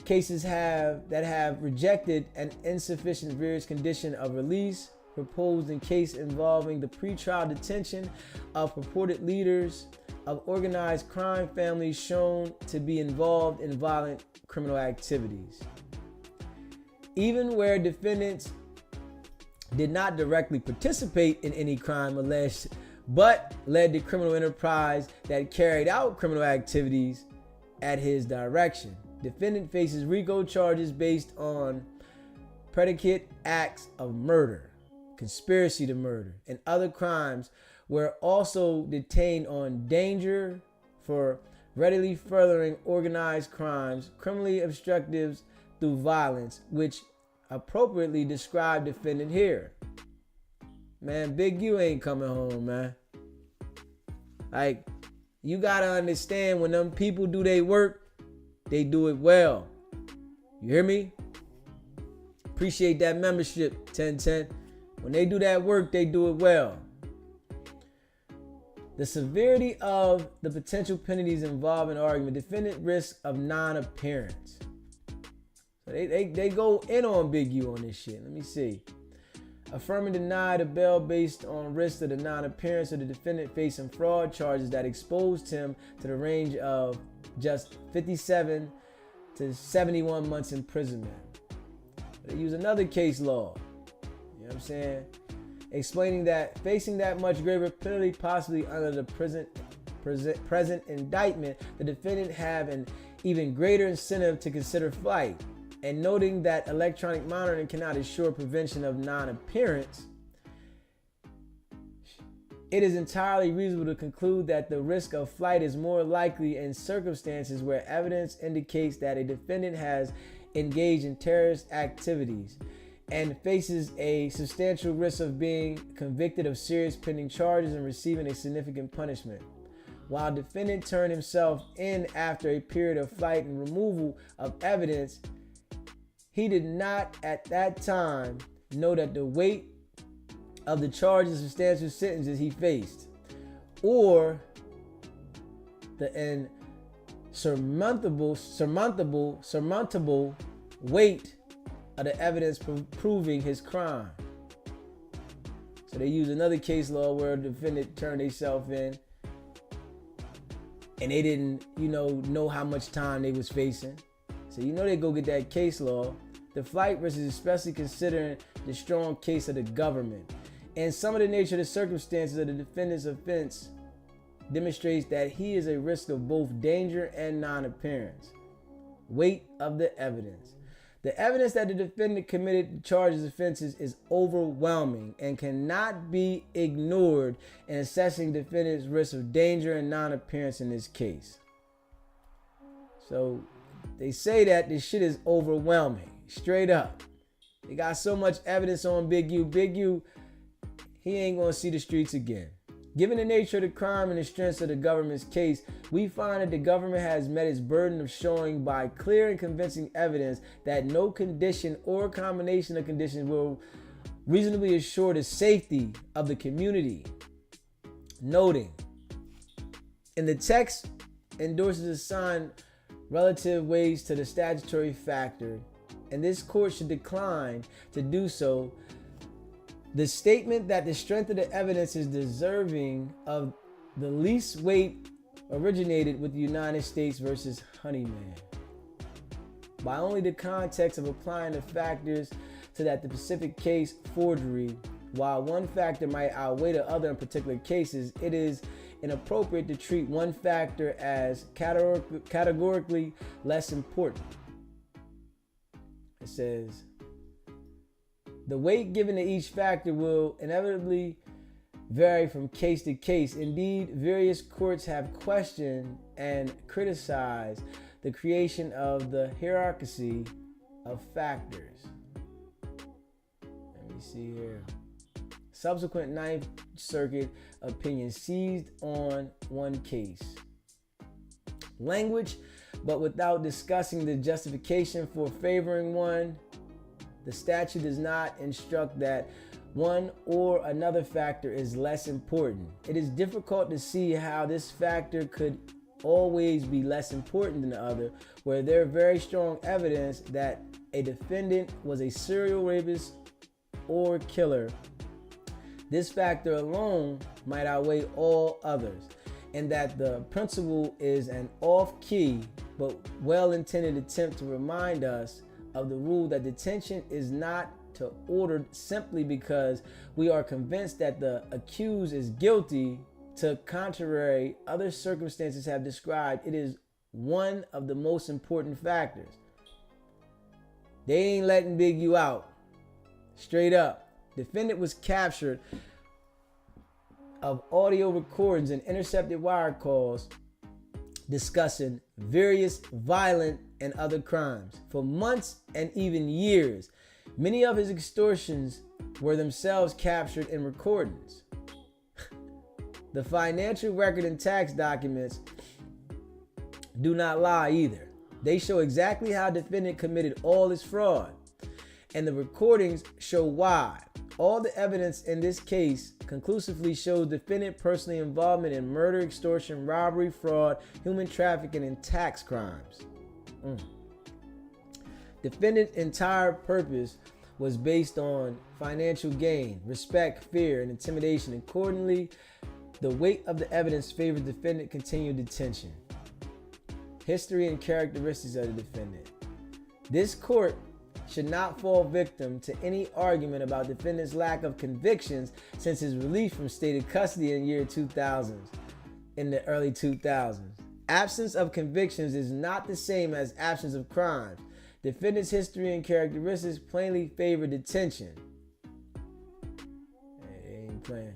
cases that have rejected an insufficient various condition of release proposed in case involving the pretrial detention of purported leaders of organized crime families shown to be involved in violent criminal activities. Even where defendants did not directly participate in any crime alleged, but led to criminal enterprise that carried out criminal activities at his direction. Defendant faces RICO charges based on predicate acts of murder, conspiracy to murder, and other crimes, were also detained on danger for readily furthering organized crimes, criminally obstructives through violence, which appropriately describe defendant here. Man, Big U ain't coming home, man. Like, you gotta understand when them people do their work, they do it well. You hear me? Appreciate that membership, 1010. When they do that work, they do it well. The severity of the potential penalties involved in argument. Defendant risk of non-appearance. So they go in on Big U on this shit. Let me see. Affirm and deny the bail based on risk of the non-appearance of the defendant facing fraud charges that exposed him to the range of just 57 to 71 months imprisonment. They use another case law. You know what I'm saying? Explaining that facing that much graver penalty, possibly under the present indictment, the defendant have an even greater incentive to consider flight. And noting that electronic monitoring cannot assure prevention of non-appearance, it is entirely reasonable to conclude that the risk of flight is more likely in circumstances where evidence indicates that a defendant has engaged in terrorist activities and faces a substantial risk of being convicted of serious pending charges and receiving a significant punishment. While defendant turned himself in after a period of flight and removal of evidence, he did not at that time know that the weight of the charges and substantial sentences he faced, or the surmountable weight of the evidence proving his crime. So they use another case law where the defendant turned himself in and they didn't, know how much time they was facing. So they go get that case law. The flight risk is especially considering the strong case of the government. And some of the nature of the circumstances of the defendant's offense demonstrates that he is a risk of both danger and non-appearance. Weight of the evidence. The evidence that the defendant committed the charges offenses is overwhelming and cannot be ignored in assessing defendant's risk of danger and non-appearance in this case. So they say that this shit is overwhelming, straight up. They got so much evidence on Big U. Big U, he ain't gonna see the streets again. Given the nature of the crime and the strength of the government's case, we find that the government has met its burden of showing by clear and convincing evidence that no condition or combination of conditions will reasonably assure the safety of the community. Noting, in the text endorses assigned relative weights to the statutory factor, and this court should decline to do so. The statement that the strength of the evidence is deserving of the least weight originated with the United States versus Honeyman. By only the context of applying the factors to that the specific case, forgery, while one factor might outweigh the other in particular cases, it is inappropriate to treat one factor as categorically less important. It says, the weight given to each factor will inevitably vary from case to case. Indeed, various courts have questioned and criticized the creation of the hierarchy of factors. Let me see here. Subsequent Ninth Circuit opinion seized on one case. Language, but without discussing the justification for favoring one. The statute does not instruct that one or another factor is less important. It is difficult to see how this factor could always be less important than the other, where there is very strong evidence that a defendant was a serial rapist or killer. This factor alone might outweigh all others, and that the principle is an off-key but well-intended attempt to remind us of the rule that detention is not to ordered simply because we are convinced that the accused is guilty. To contrary, other circumstances have described it is one of the most important factors. They ain't letting Big U out. Straight up. Defendant was captured of audio recordings and intercepted wire calls discussing various violent and other crimes for months and even years. Many of his extortions were themselves captured in recordings. The financial record and tax documents do not lie either. They show exactly how defendant committed all his fraud, and the recordings show why. All the evidence in this case conclusively shows defendant personally involvement in murder, extortion, robbery, fraud, human trafficking, and tax crimes. Defendant's entire purpose was based on financial gain, respect, fear, and intimidation. Accordingly, the weight of the evidence favors defendant continued detention. History and characteristics of the defendant. This court should not fall victim to any argument about defendant's lack of convictions since his release from stated custody in the early 2000s. Absence of convictions is not the same as absence of crimes. Defendant's history and characteristics plainly favor detention. They ain't playing.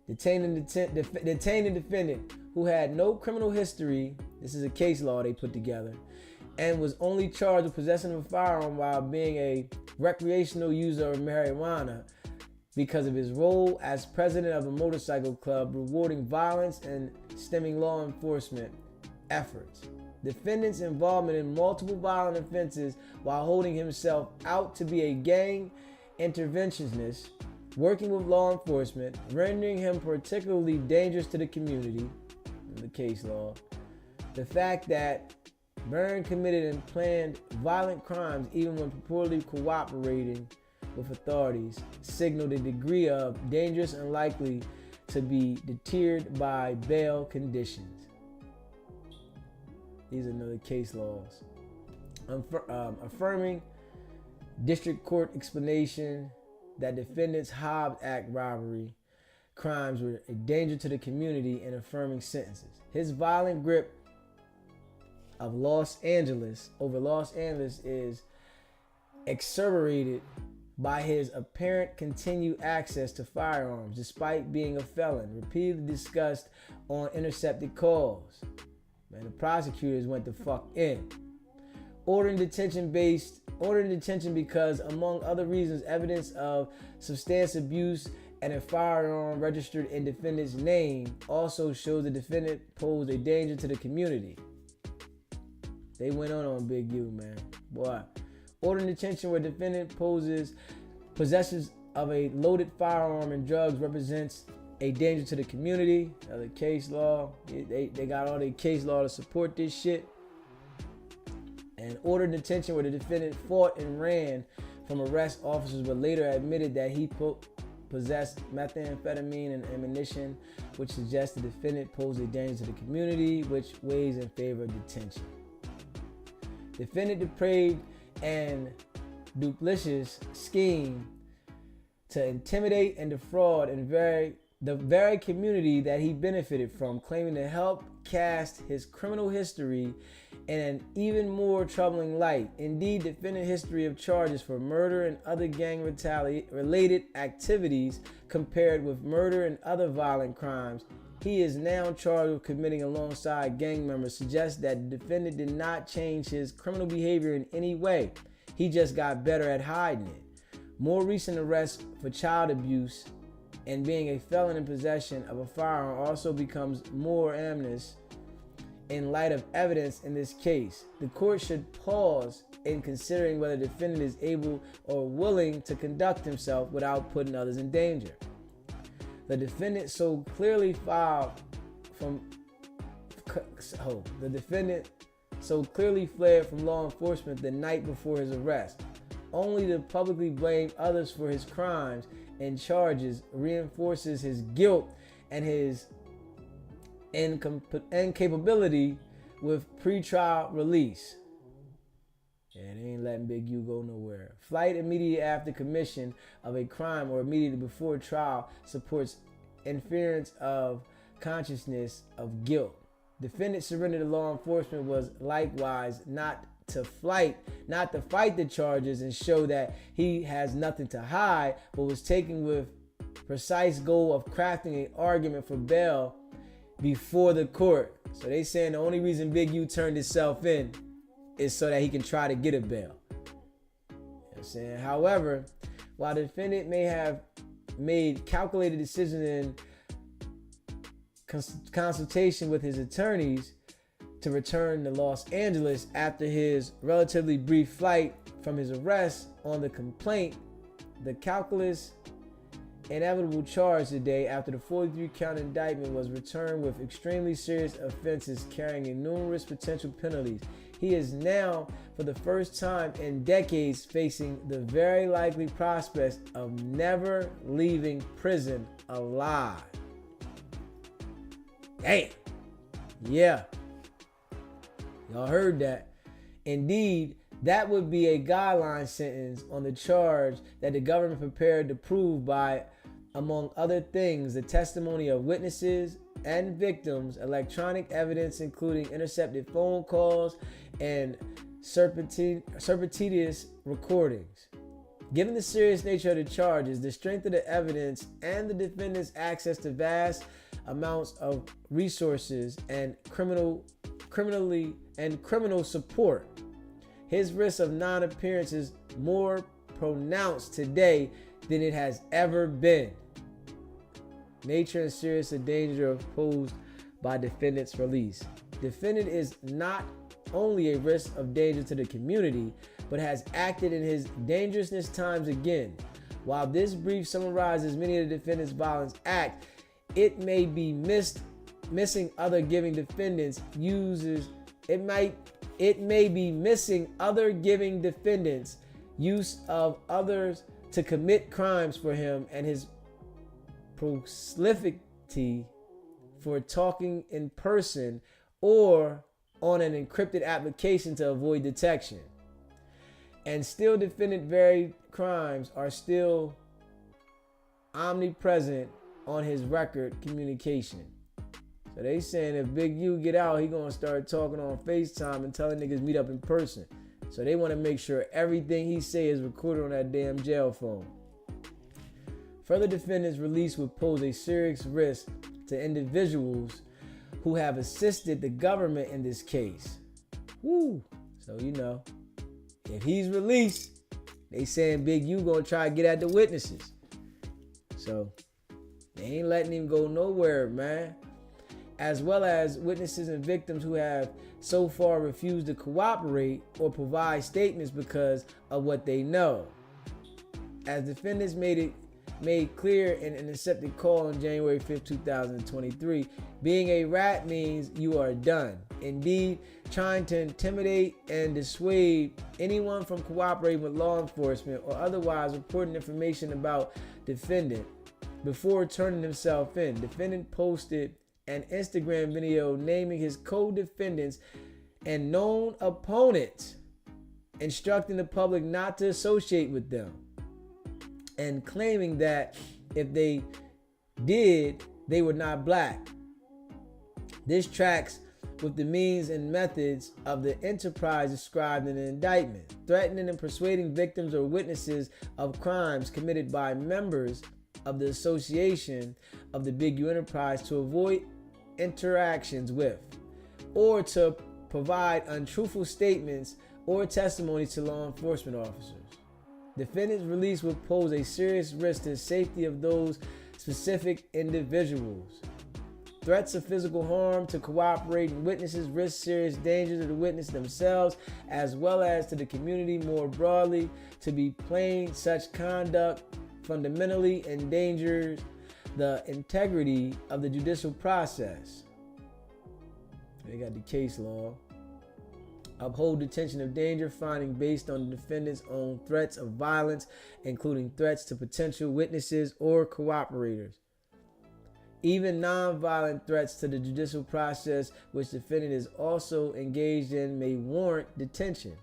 Detaining defendant who had no criminal history, this is a case law they put together, and was only charged with possessing of a firearm while being a recreational user of marijuana because of his role as president of a motorcycle club, rewarding violence and stemming law enforcement efforts. Defendant's involvement in multiple violent offenses while holding himself out to be a gang interventionist, working with law enforcement, rendering him particularly dangerous to the community, in the case law. The fact that Byrne committed and planned violent crimes even when purportedly cooperating with authorities signaled a degree of dangerous and likely to be deterred by bail conditions. These are another case laws. Affirming district court explanation that defendants' Hobbs Act robbery crimes were a danger to the community and affirming sentences. His violent grip of Los Angeles is exacerbated by his apparent continued access to firearms despite being a felon, repeatedly discussed on intercepted calls. Man, the prosecutors went the fuck in. Ordering detention because, among other reasons, evidence of substance abuse and a firearm registered in defendant's name also shows the defendant posed a danger to the community. They went on Big U, man. Boy. Ordering detention where defendant possesses of a loaded firearm and drugs represents a danger to the community. Another case law. They got all their case law to support this shit. And ordered detention where the defendant fought and ran from arrest officers but later admitted that he possessed methamphetamine and ammunition, which suggests the defendant posed a danger to the community, which weighs in favor of detention. Defendant depraved and duplicitous scheme to intimidate and defraud the very community that he benefited from, claiming to help cast his criminal history in an even more troubling light. Indeed, defendant history of charges for murder and other gang-related activities compared with murder and other violent crimes he is now charged with committing alongside gang members suggests that the defendant did not change his criminal behavior in any way. He just got better at hiding it. More recent arrests for child abuse and being a felon in possession of a firearm also becomes more ominous in light of evidence in this case. The court should pause in considering whether the defendant is able or willing to conduct himself without putting others in danger. The defendant so clearly fled from law enforcement the night before his arrest, only to publicly blame others for his crimes and charges reinforces his guilt and his incapability with pretrial release. Yeah, they ain't letting Big U go nowhere. Flight immediately after commission of a crime or immediately before trial supports inference of consciousness of guilt. Defendant surrender to law enforcement was likewise not to fight the charges and show that he has nothing to hide, but was taken with precise goal of crafting an argument for bail before the court. So they saying the only reason Big U turned himself in is so that he can try to get a bail. You know what I'm saying? However, while the defendant may have made calculated decisions in consultation with his attorneys to return to Los Angeles after his relatively brief flight from his arrest on the complaint, the calculus inevitable charge today after the 43-count indictment was returned with extremely serious offenses carrying numerous potential penalties. He is now, for the first time in decades, facing the very likely prospect of never leaving prison alive. Damn. Yeah. Y'all heard that. Indeed, that would be a guideline sentence on the charge that the government prepared to prove by, among other things, the testimony of witnesses and victims, electronic evidence including intercepted phone calls and surreptitious recordings. Given the serious nature of the charges, the strength of the evidence, and the defendant's access to vast amounts of resources and criminal support, his risk of non-appearance is more pronounced today than it has ever been. Nature and serious danger posed by defendant's release. Defendant is not only a risk of danger to the community, but has acted in his dangerousness times again. While this brief summarizes many of the defendant's violent acts, it may be missed missing other giving defendants uses it may be missing other giving defendants use of others to commit crimes for him and his proclivity for talking in person or on an encrypted application to avoid detection. And still defendant varied crimes are still omnipresent on his record communication. So they saying if Big U get out, he gonna start talking on FaceTime and telling niggas meet up in person. So they want to make sure everything he say is recorded on that damn jail phone. Further defendants released would pose a serious risk to individuals who have assisted the government in this case. Woo! So you know, if he's released, they saying Big U gonna try to get at the witnesses. So they ain't letting him go nowhere, man. As well as witnesses and victims who have so far refused to cooperate or provide statements because of what they know. As defendants made clear in an intercepted call on January 5th, 2023, being a rat means you are done. Indeed, trying to intimidate and dissuade anyone from cooperating with law enforcement or otherwise reporting information about defendant before turning himself in. Defendant posted an Instagram video naming his co-defendants and known opponents, instructing the public not to associate with them, and claiming that if they did, they were not black. This tracks with the means and methods of the enterprise described in the indictment, threatening and persuading victims or witnesses of crimes committed by members of the association of the Big U enterprise to avoid interactions with, or to provide untruthful statements or testimony to law enforcement officers. Defendant's release would pose a serious risk to the safety of those specific individuals. Threats of physical harm to cooperating witnesses risk serious danger to the witness themselves as well as to the community more broadly. To be plain, such conduct fundamentally endangers the integrity of the judicial process. They got the case law. Uphold detention of danger finding based on the defendant's own threats of violence, including threats to potential witnesses or cooperators. Even non-violent threats to the judicial process which the defendant is also engaged in may warrant detention.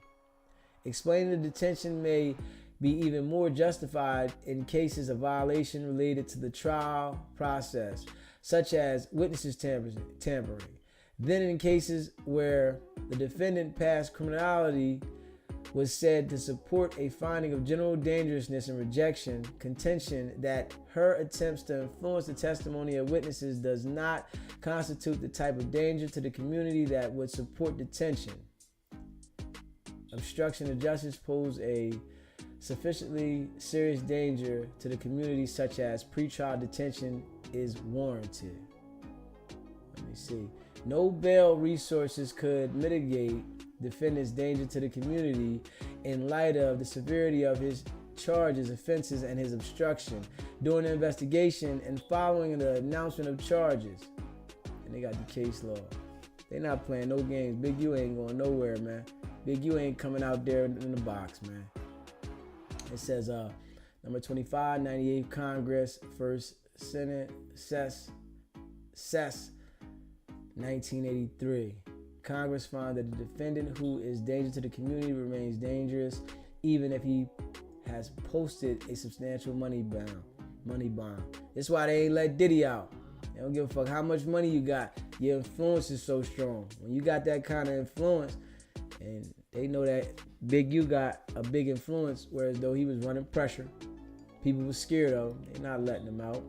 Explaining the detention may be even more justified in cases of violation related to the trial process, such as witnesses tampering, than in cases where the defendant past criminality was said to support a finding of general dangerousness and rejection. Contention that her attempts to influence the testimony of witnesses does not constitute the type of danger to the community that would support detention. Obstruction of justice pose a sufficiently serious danger to the community such as pretrial detention is warranted. Let me see. No bail resources could mitigate defendant's danger to the community in light of the severity of his charges, offenses, and his obstruction during the investigation and following the announcement of charges. And they got the case law. They not playing no games. Big U ain't going nowhere, man. Big U ain't coming out there in the box, man. It says, number 25, 98th Congress, First Senate, Sess, 1983. Congress found that the defendant who is danger to the community remains dangerous even if he has posted a substantial money bond. That's why they ain't let Diddy out. They don't give a fuck how much money you got. Your influence is so strong. When you got that kind of influence, and they know that Big U got a big influence, whereas though he was running pressure, people were scared of him. They're not letting him out.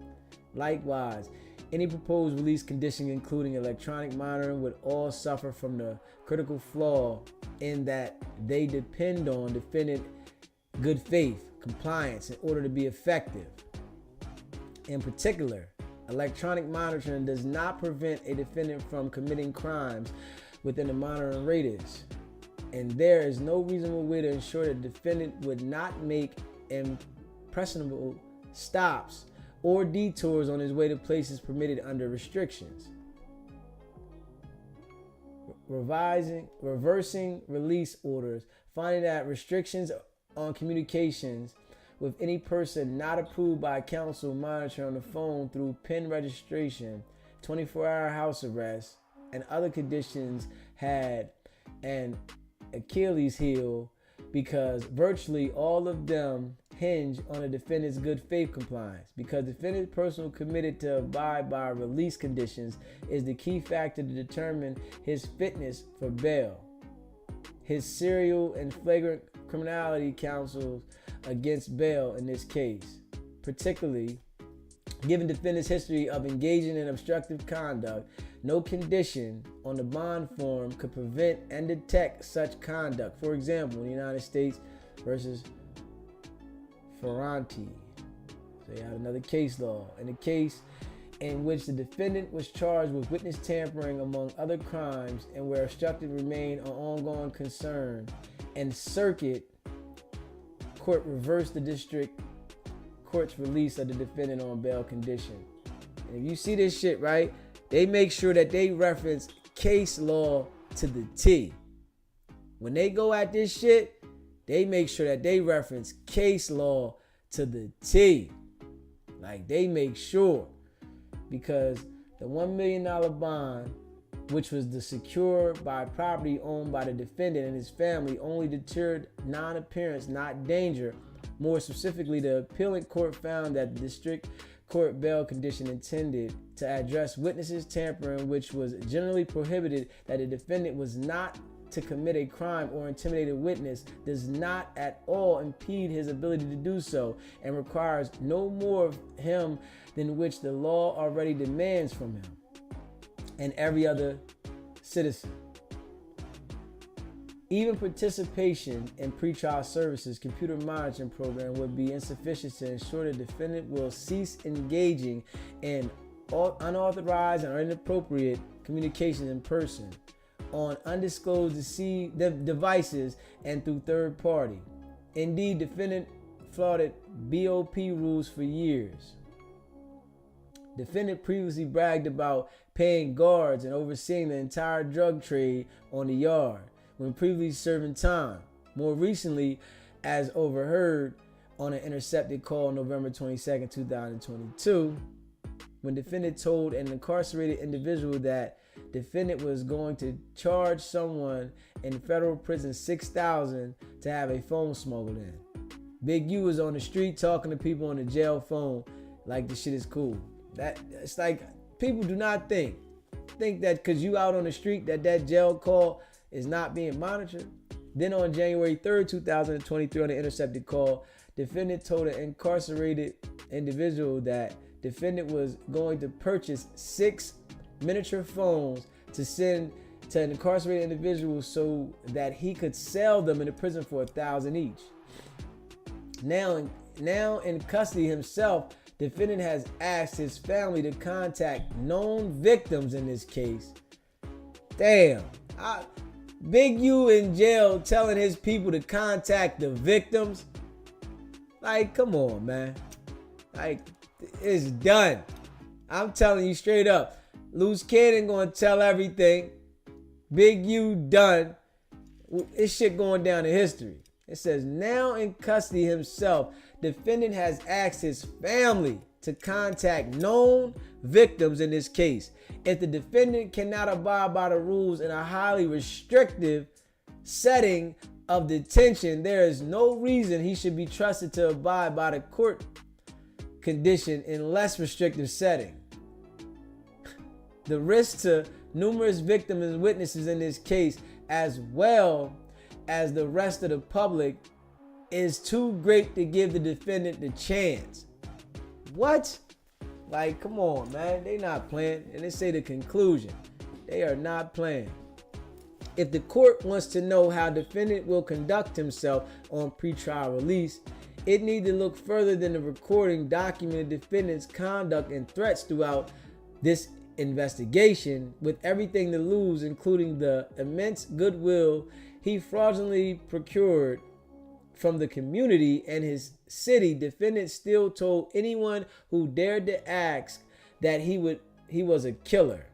Likewise, any proposed release condition, including electronic monitoring, would all suffer from the critical flaw in that they depend on defendant good faith compliance in order to be effective. In particular, electronic monitoring does not prevent a defendant from committing crimes within the monitoring radius, and there is no reasonable way to ensure that the defendant would not make impressionable stops or detours on his way to places permitted under restrictions. reversing release orders, finding that restrictions on communications with any person not approved by counsel monitor on the phone through PIN registration, 24-hour house arrest, and other conditions had an Achilles heel because virtually all of them hinge on a defendant's good faith compliance. Because defendant's personal committed to abide by release conditions is the key factor to determine his fitness for bail. His serial and flagrant criminality counsels against bail in this case, particularly given defendant's history of engaging in obstructive conduct. No condition on the bond form could prevent and detect such conduct. For example, in the United States versus Confronting. So you have another case law. In a case in which the defendant was charged with witness tampering among other crimes and where obstructed remained an ongoing concern, and circuit court reversed the district court's release of the defendant on bail condition. And if you see this shit, right, they make sure that they reference case law to the T. When they go at this shit, they make sure that they reference case law to the T. Like, they make sure. Because the $1 million bond, which was the secured by property owned by the defendant and his family, only deterred non-appearance, not danger. More specifically, the appealing court found that the district court bail condition intended to address witnesses tampering, which was generally prohibited, that the defendant was not to commit a crime or intimidate a witness, does not at all impede his ability to do so, and requires no more of him than which the law already demands from him and every other citizen. Even participation in pretrial services computer monitoring program would be insufficient to ensure the defendant will cease engaging in unauthorized and inappropriate communications in person, on undisclosed devices, and through third party. Indeed, defendant flaunted BOP rules for years. Defendant previously bragged about paying guards and overseeing the entire drug trade on the yard when previously serving time. More recently, as overheard on an intercepted call November 22nd, 2022, when defendant told an incarcerated individual that defendant was going to charge someone in federal prison $6,000 to have a phone smuggled in. Big U was on the street talking to people on the jail phone like the shit is cool. That it's like, people do not think that because you out on the street that jail call is not being monitored. Then on January 3rd, 2023, on the intercepted call, defendant told an incarcerated individual that defendant was going to purchase 6 miniature phones to send to an incarcerated individual so that he could sell them in the prison for $1,000 each. Now in custody himself, defendant has asked his family to contact known victims in this case. Damn. Big U in jail telling his people to contact the victims. Like, come on, man. Like, it's done. I'm telling you straight up. Luce Cannon gonna tell everything. Big U done. This shit going down in history. It says, now in custody himself, defendant has asked his family to contact known victims in this case. If the defendant cannot abide by the rules in a highly restrictive setting of detention, there is no reason he should be trusted to abide by the court condition in less restrictive setting. The risk to numerous victims and witnesses in this case, as well as the rest of the public, is too great to give the defendant the chance. What? Like, come on, man. They not playing. And they say the conclusion. They are not playing. If the court wants to know how defendant will conduct himself on pretrial release, it need to look further than the recording documenting defendant's conduct and threats throughout this investigation, with everything to lose, including the immense goodwill he fraudulently procured from the community and his city. Defendant still told anyone who dared to ask that he was a killer,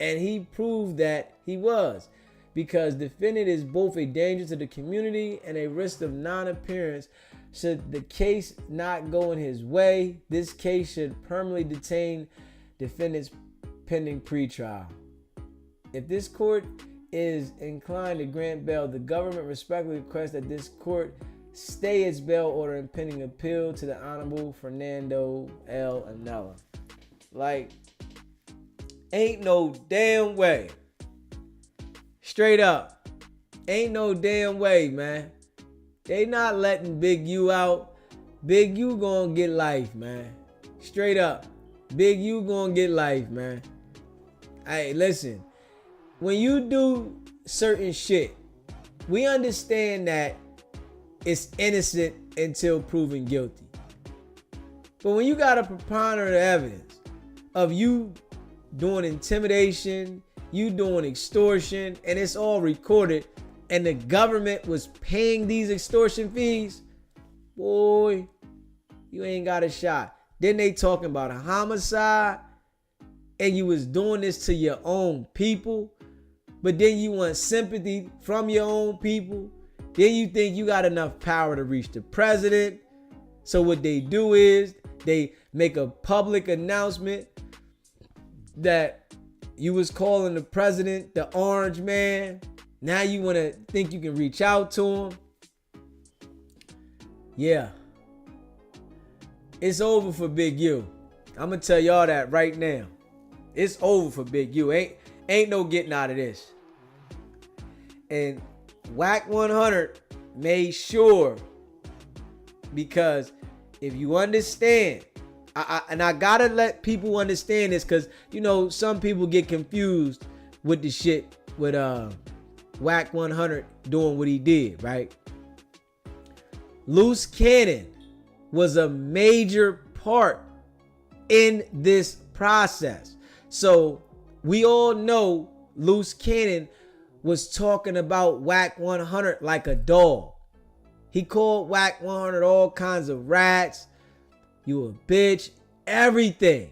And he proved that he was, because defendant is both a danger to the community and a risk of non-appearance. Should the case not go in his way, this case should permanently detain defendants pending pretrial. If this court is inclined to grant bail, the government respectfully requests that this court stay its bail order and pending appeal to the Honorable Fernando L. Anella. Like, ain't no damn way. Straight up. Ain't no damn way, man. They not letting Big U out. Big U gonna get life, man. Straight up. Big U gonna get life, man. Hey, listen. When you do certain shit, we understand that it's innocent until proven guilty. But when you got a preponderant of evidence of you doing intimidation, you doing extortion, and it's all recorded, and the government was paying these extortion fees, boy, you ain't got a shot. Then they talking about a homicide, and you was doing this to your own people, but then you want sympathy from your own people. Then you think you got enough power to reach the president. So what they do is they make a public announcement that you was calling the president the orange man. Now you want to think you can reach out to him. Yeah. It's over for Big U. I'm going to tell y'all that right now. It's over for Big U. Ain't no getting out of this. And Wack 100 made sure, because if you understand, I gotta let people understand this, because you know some people get confused with the shit with Wack 100 doing what he did, right? Luce Cannon was a major part in this process. So we all know Luce Cannon was talking about Wack 100 like a dog. He called Wack 100 all kinds of rats. You a bitch, everything.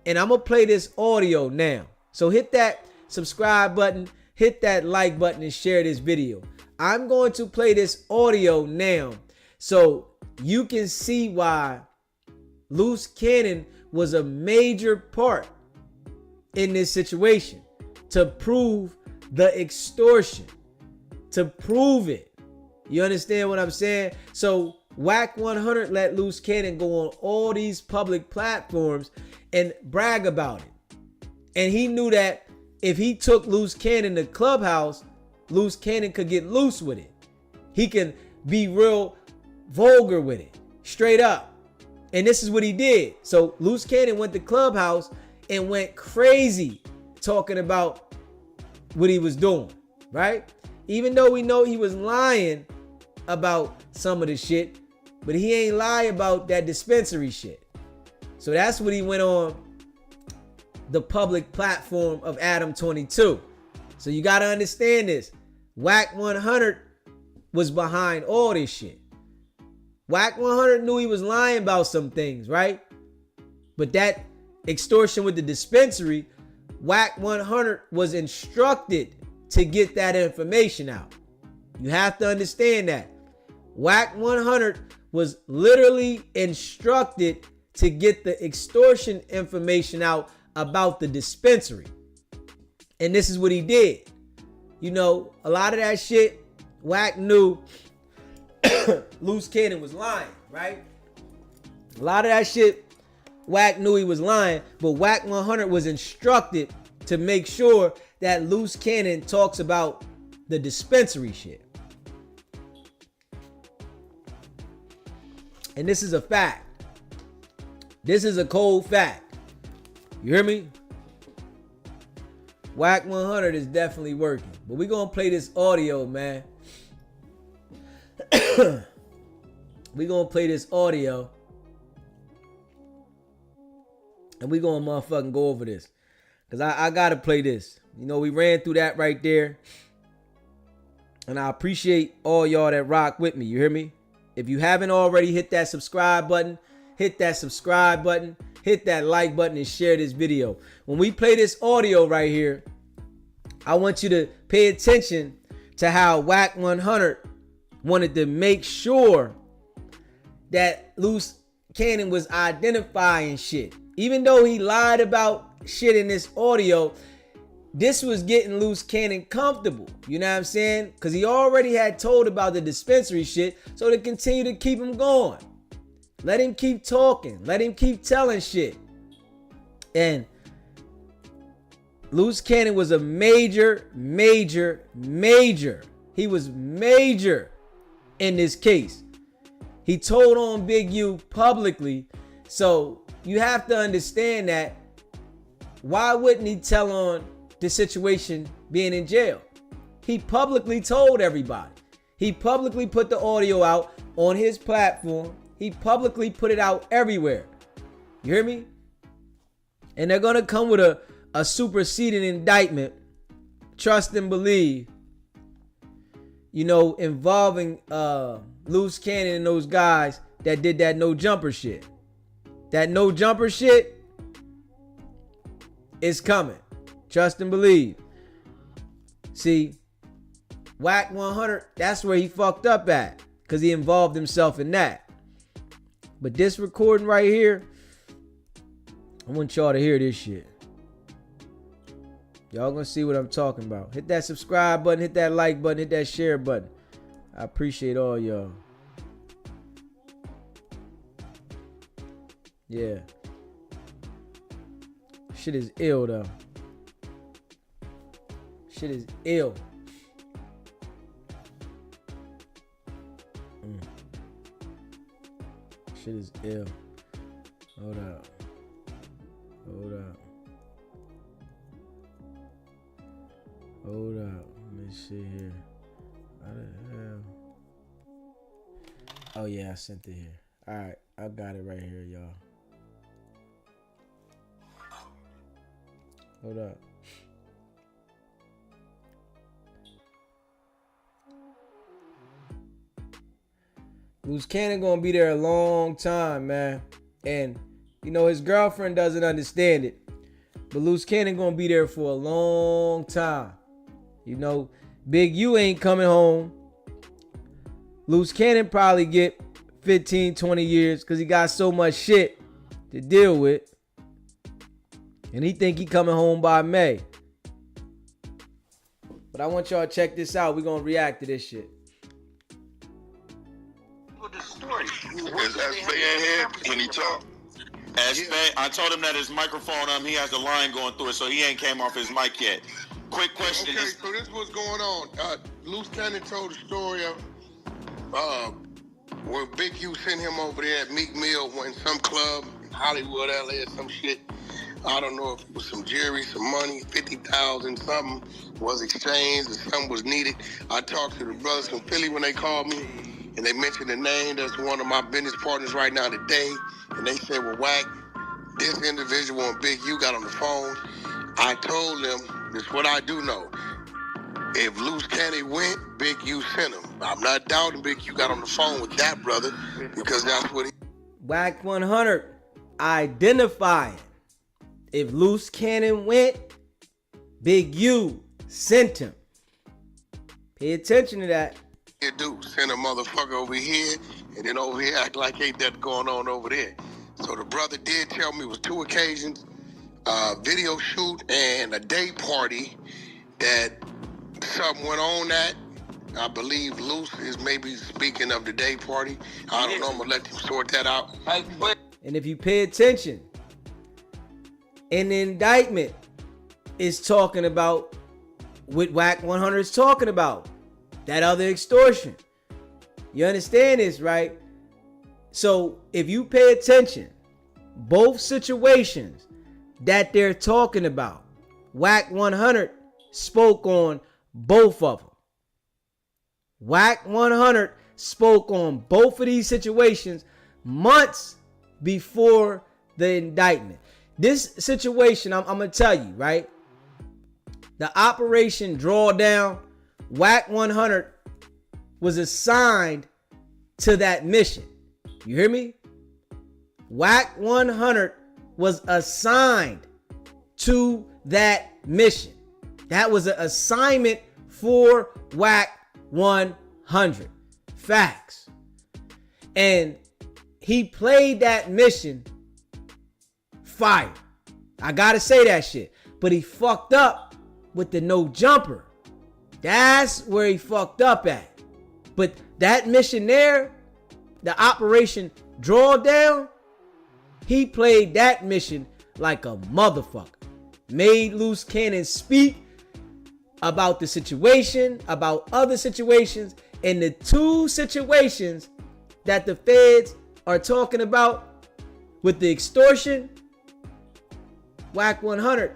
And I'm going to play this audio now. So hit that subscribe button, hit that like button, and share this video. I'm going to play this audio now so you can see why Luce Cannon was a major part in this situation to prove the extortion, to prove it. You understand what I'm saying? So Wack 100 let Luce Cannon go on all these public platforms and brag about it. And he knew that if he took Luce Cannon to Clubhouse, Luce Cannon could get loose with it. He can be real vulgar with it, straight up. And this is what he did. So Luce Cannon went to Clubhouse and went crazy talking about what he was doing, right? Even though we know he was lying about some of the shit, but he ain't lie about that dispensary shit. So that's what he went on the public platform of Adam 22. So you got to understand this. Wack 100 was behind all this shit. Wack 100 knew he was lying about some things, right? But that extortion with the dispensary, Wack 100 was instructed to get that information out. You have to understand that. Wack 100 was literally instructed to get the extortion information out about the dispensary. And this is what he did. You know, a lot of that shit, Wack knew Luce Cannon was lying, right? A lot of that shit, Wack knew he was lying, but Wack 100 was instructed to make sure that Luce Cannon talks about the dispensary shit. And this is a fact. This is a cold fact. You hear me? Wack 100 is definitely working. But we're going to play this audio, man. We're going to play this audio. And we're going to motherfucking go over this. Because I got to play this. You know, we ran through that right there. And I appreciate all y'all that rock with me. You hear me? If you haven't already, hit that subscribe button. Hit that subscribe button. Hit that like button and share this video. When we play this audio right here, I want you to pay attention to how Wack 100 wanted to make sure that Luce Cannon was identifying shit. Even though he lied about shit in this audio, this was getting Luce Cannon comfortable. You know what I'm saying? Because he already had told about the dispensary shit, so to continue to keep him going. Let him keep talking. Let him keep telling shit. And Luce Cannon was a major. He was major in this case. He told on Big U publicly. So you have to understand that. Why wouldn't he tell on the situation being in jail? He publicly told everybody. He publicly put the audio out on his platform. He publicly put it out everywhere. You hear me? And they're going to come with a superseding indictment, trust and believe, you know, involving Luce Cannon and those guys that did that no jumper shit. That no jumper shit is coming. Trust and believe. See, Wack 100, that's where he fucked up at, because he involved himself in that. But this recording right here, I want y'all to hear this shit. Y'all gonna see what I'm talking about. Hit that subscribe button, hit that like button, hit that share button. I appreciate all y'all. Yeah. Shit is ill though. Shit is ill. Shit is ill. Hold up. Hold up. Let me see here. How the hell? Oh yeah, I sent it here. Alright, I got it right here, y'all. Hold up. Luce Cannon gonna be there a long time, man. And, you know, his girlfriend doesn't understand it. But Luce Cannon gonna be there for a long time. You know, Big U ain't coming home. Luce Cannon probably get 15, 20 years because he got so much shit to deal with. And he think he coming home by May. But I want y'all to check this out. We're going to react to this shit. Is SB in here? Can he talk? SB, I told him that his microphone, he has the line going through it, so he ain't came off his mic yet. Quick question. Okay, so this what's going on. Luce Cannon told the story of where Big U sent him over there at Meek Mill in some club in Hollywood, LA, or some shit. I don't know if it was some jewelry, some money, 50,000 something was exchanged or something was needed. I talked to the brothers from Philly when they called me, and they mentioned the name. That's one of my business partners right now today. And they said, well, Wack, this individual and Big U got on the phone. I told them, this is what I do know. If Luce Cannon went, Big U sent him. I'm not doubting Big U got on the phone with that brother, because that's what he... Wack 100 identifying. If Luce Cannon went, Big U sent him. Pay attention to that. You do. Send a motherfucker over here, and then over here act like ain't that going on over there. So the brother did tell me it was 2 occasions, video shoot and a day party that something went on at. I believe Luce is maybe speaking of the day party. I don't know. I'm going to let him sort that out. And if you pay attention, an indictment is talking about what Wack 100 is talking about. That other extortion. You understand this, right? So if you pay attention, both situations that they're talking about, Wack 100 spoke on both of them. Wack 100 spoke on both of these situations months before the indictment. This situation, I'm going to tell you, right? The Operation Drawdown, Wack 100 was assigned to that mission. You hear me? Wack 100 was assigned to that mission. That was an assignment for Wack 100. Facts. And he played that mission fire. I gotta say that shit. But he fucked up with the no jumper. That's where he fucked up at. But that mission there, the Operation Drawdown, he played that mission like a motherfucker. Made Luce Cannon speak about the situation, about other situations, and the two situations that the feds are talking about with the extortion. Wack 100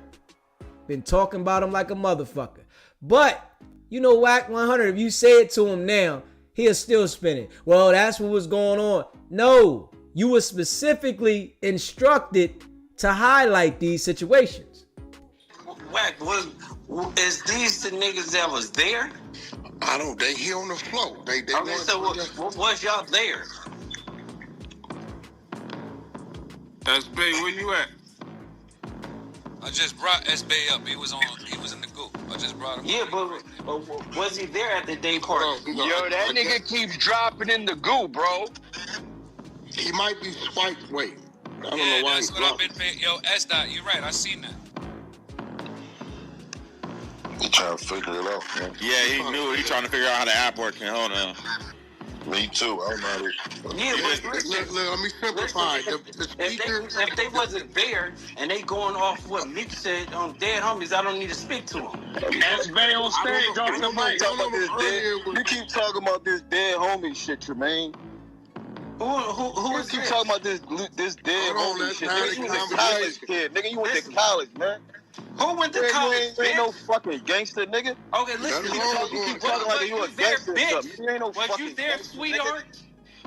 been talking about him like a motherfucker. But you know, Wack 100, if you say it to him now, he'll still spin it. Well, that's what was going on. No, you were specifically instructed to highlight these situations. Wack, is these the niggas that was there? I don't. They here on the floor. They okay, so was y'all there? SB, where you at? I just brought SB up. He was in the goop. I just brought him. Yeah, but was he there at the day party? Yo, that nigga keeps dropping in the goo, bro. He might be swiped. Wait, I don't know why that's he's what I've been paying. Yo, S-Dot, you're right. I seen that. He trying to figure it out, man. Yeah, he knew. He trying to figure out how the app working. Hold on. Me too. I don't know. Yeah, but look, let me simplify. If they wasn't there and they going off what Meek said on Dead Homies, I don't need to speak to them. SB on stage, off the mic. You keep talking about this dead homie shit, Tremaine. Who is keep this? talking about this dead homie shit. Nigga, you went to college, kid. Nigga, you went to college, man. Who went to college? You ain't no fucking gangster, nigga. Okay, listen. You keep talking like you a gangster. You ain't no fucking was you there, gangster, sweetheart?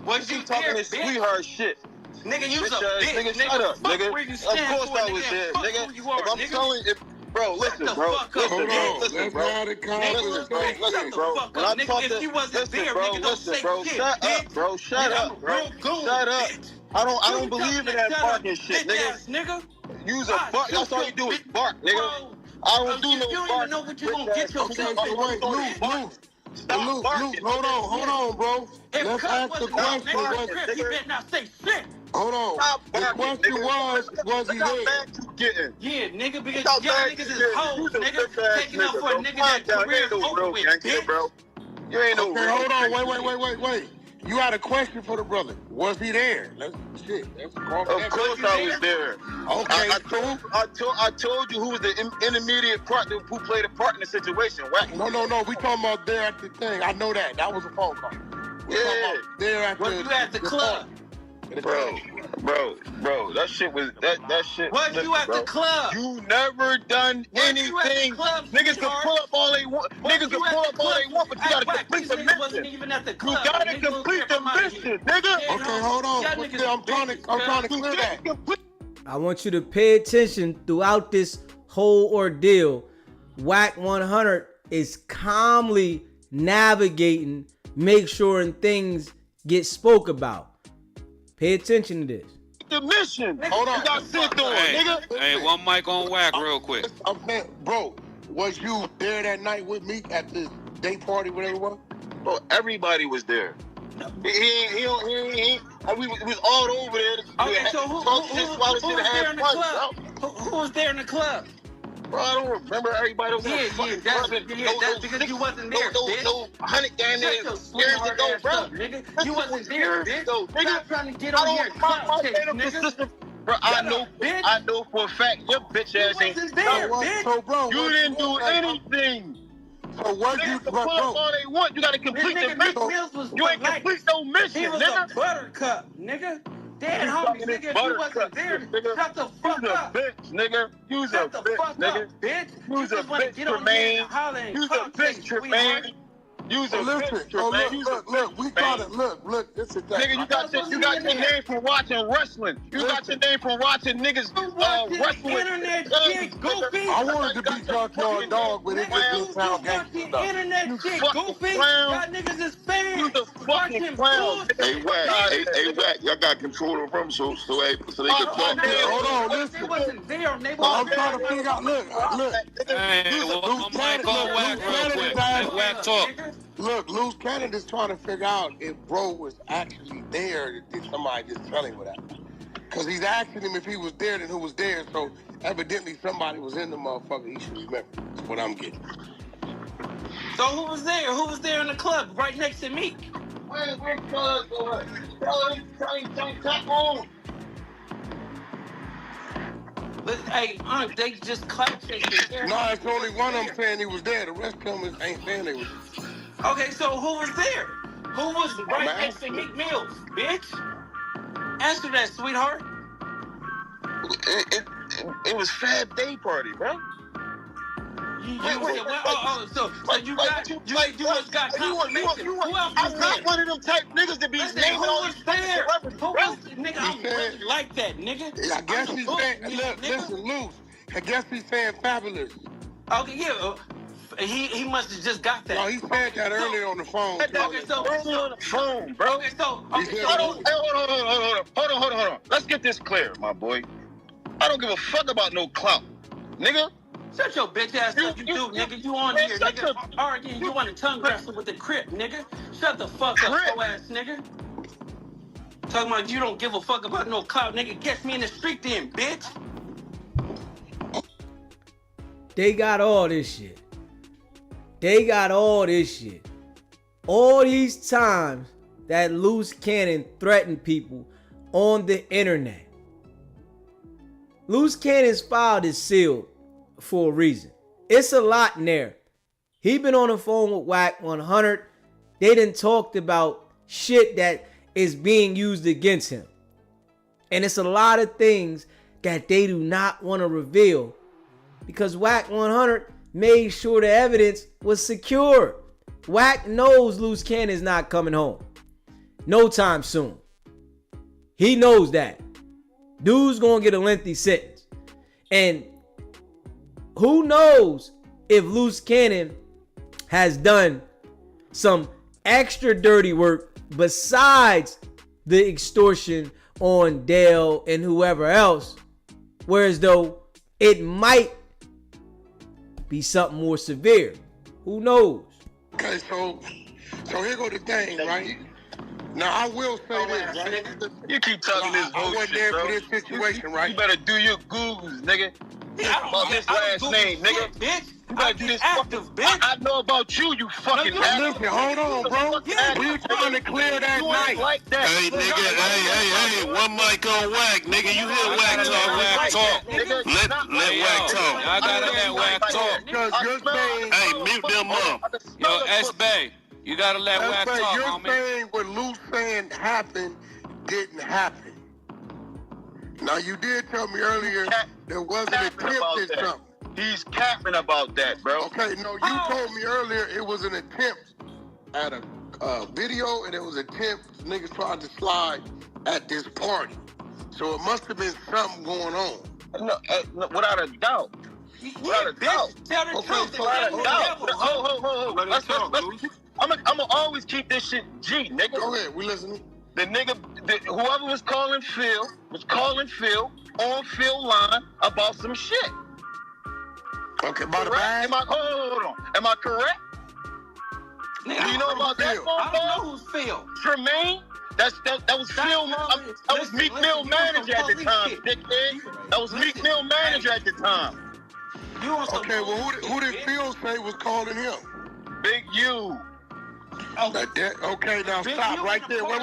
Was you talking there, this sweetheart shit? Nigga, you was a bitch. bitch. Nigga, shut up, nigga. Of course I was there, nigga. If I'm telling you, bro, listen, bro. Listen, bro. When I talk to, listen, bro, listen, bro. Shut up, bro. Shut up, bro. Shut up. I don't believe in that barking shit, nigga. Use a bark. That's all you do is bark, nigga. I don't do no bark. You don't even know what you gonna get yourself Luke, hold on, bro. Let's ask the question. You better not say shit. Hold on. The question was he there? Yeah, nigga, because y'all niggas is hoes, nigga. Taking out for a nigga that career over with, bitch. Bro. You ain't no. Okay, hold on. Wait. You had a question for the brother. Was he there? Of course I was there. Okay. I told you who was the intermediate partner who played a part in the situation. Wack. No. We talking about there at the thing. I know that. That was a phone call. There at was you at the club? Bro, that shit was that shit. Was you at the club? You never done anything. Niggas can pull up all they want. Niggas can pull up all they want, but you gotta complete the mission. You gotta complete the mission, nigga. Okay, hold on. I'm trying to clear that. I want you to pay attention throughout this whole ordeal. Wack 100 is calmly navigating, make sure things get spoke about. Pay attention to this. The mission. Hold on. You got sit through it, nigga. Hey, one mic on Wack real quick. Bro, was you there that night with me at the day party, whatever it was? Bro, everybody was there. We was all over there. Okay, so who was there in the club? Who was there in the club? Bro, I don't remember everybody was that's because you wasn't there, bitch. No, 100 down there years ago, bro. Nigga. You wasn't there, bitch. Stop trying to get on here. Bro, I know for a fact your bitch ass ain't there, bitch. So, bro, you didn't do anything. So what you pull up all they want, you gotta complete the mission. You ain't complete no mission, nigga. He was a buttercup, nigga. Dead homies, nigga. If you wasn't there, shut the fuck up. Bitch, nigga. You's a bitch, nigga. You's a bitch, Tremaine. You's a bitch, Tremaine. You's a bitch, Tremaine. Look, we got it. Look, this is that. Nigga, you got your name from watching wrestling. You got your name from watching niggas wrestling. Internet shit, goofy. I wanted to be Junkyard Dog, but it just didn't sound gangster stuff. Internet shit, goofy. Y'all niggas is fans. You the fucking clown. Hey, Wack, y'all got control of them so they can talk. Hold on, listen. They wasn't there. I'm trying to figure out. Look. Hey, one Wack talk. Look, Luce Cannon is trying to figure out if bro was actually there. Did somebody just tell him that? Because he's asking him if he was there, then who was there. So evidently somebody was in the motherfucker. He should remember. That's what I'm getting. So who was there? Who was there in the club right next to me? Where's Cuz? Tap on. But hey, they just clapped that shit. No, it's only one of them saying he was there. The rest of them ain't saying they was. Okay, so who was there? Who was right next to Meek Mills, bitch? Answer that, sweetheart. It was Fab Day Party, bro. So you just got confirmation. Who else was I'm not one of them type niggas to be naming all these there. Who was nigga? I'm really like that, nigga. I guess he's saying, look, listen, Luce. I guess he's saying fabulous. Okay, yeah. He must have just got that. No, he said that earlier on the phone. Okay, so earlier on the phone, bro. Okay, so hold on. Let's get this clear, my boy. I don't give a fuck about no clout, nigga. Shut your bitch ass up, you do, nigga. You on here, nigga. Arguing, you want to tongue wrestle with the Crip, nigga. Shut the fuck up, slow ass nigga. Talking about you don't give a fuck about no clout, nigga. Catch me in the street then, bitch. They got all this shit. All these times that Luce Cannon threatened people on the internet. Luce Cannon's file is sealed for a reason. It's a lot in there. He been on the phone with Wack 100. They done talked about shit that is being used against him. And it's a lot of things that they do not want to reveal because Wack 100 made sure the evidence was secure. Wack knows Luce Cannon is not coming home no time soon. He knows that. Dude's gonna get a lengthy sentence. And who knows if Luce Cannon has done some extra dirty work besides the extortion on Dale and whoever else, whereas though it might be something more severe. Who knows? Okay, so here go the thing, right? Now I will say this, right? You keep talking this bullshit, I wasn't there bro. for this situation, right? You better do your Googles, nigga. About this last name, nigga. Bitch. You better do this active, bitch. I know about you, you fucking ass. Listen, hold on, bro. We trying to clear that night. Like that. Hey, nigga, hey, one mic on Wack, nigga. You hear Wack talk. Let Wack talk. Y'all gotta let Wack talk. Because you're saying, hey, mute them up. Yo, S-Bay, you gotta let Wack talk, you're homie. saying what Luce saying happened didn't happen. Now you did tell me earlier there wasn't an attempt at something. He's capping about that, bro. Okay, no, you told me earlier it was an attempt at a video, and it was an attempt niggas tried to slide at this party. So it must have been something going on. No, without a doubt. Without a doubt. Tell the truth. Without a doubt. Hold. I'm gonna always keep this shit G, nigga. Go ahead, we listening. The nigga, whoever was calling Phil on Phil line about some shit. Okay, by the bag. Hold on. Am I correct? Do you know about that phone call? I don't know who's Phil. Tremaine? That was Phil. That was Meek Mill manager at the time, dickhead. That was Meek Mill manager at the time. Okay, well, who did Phil say was calling him? Big U. Okay, now stop right there. Wait.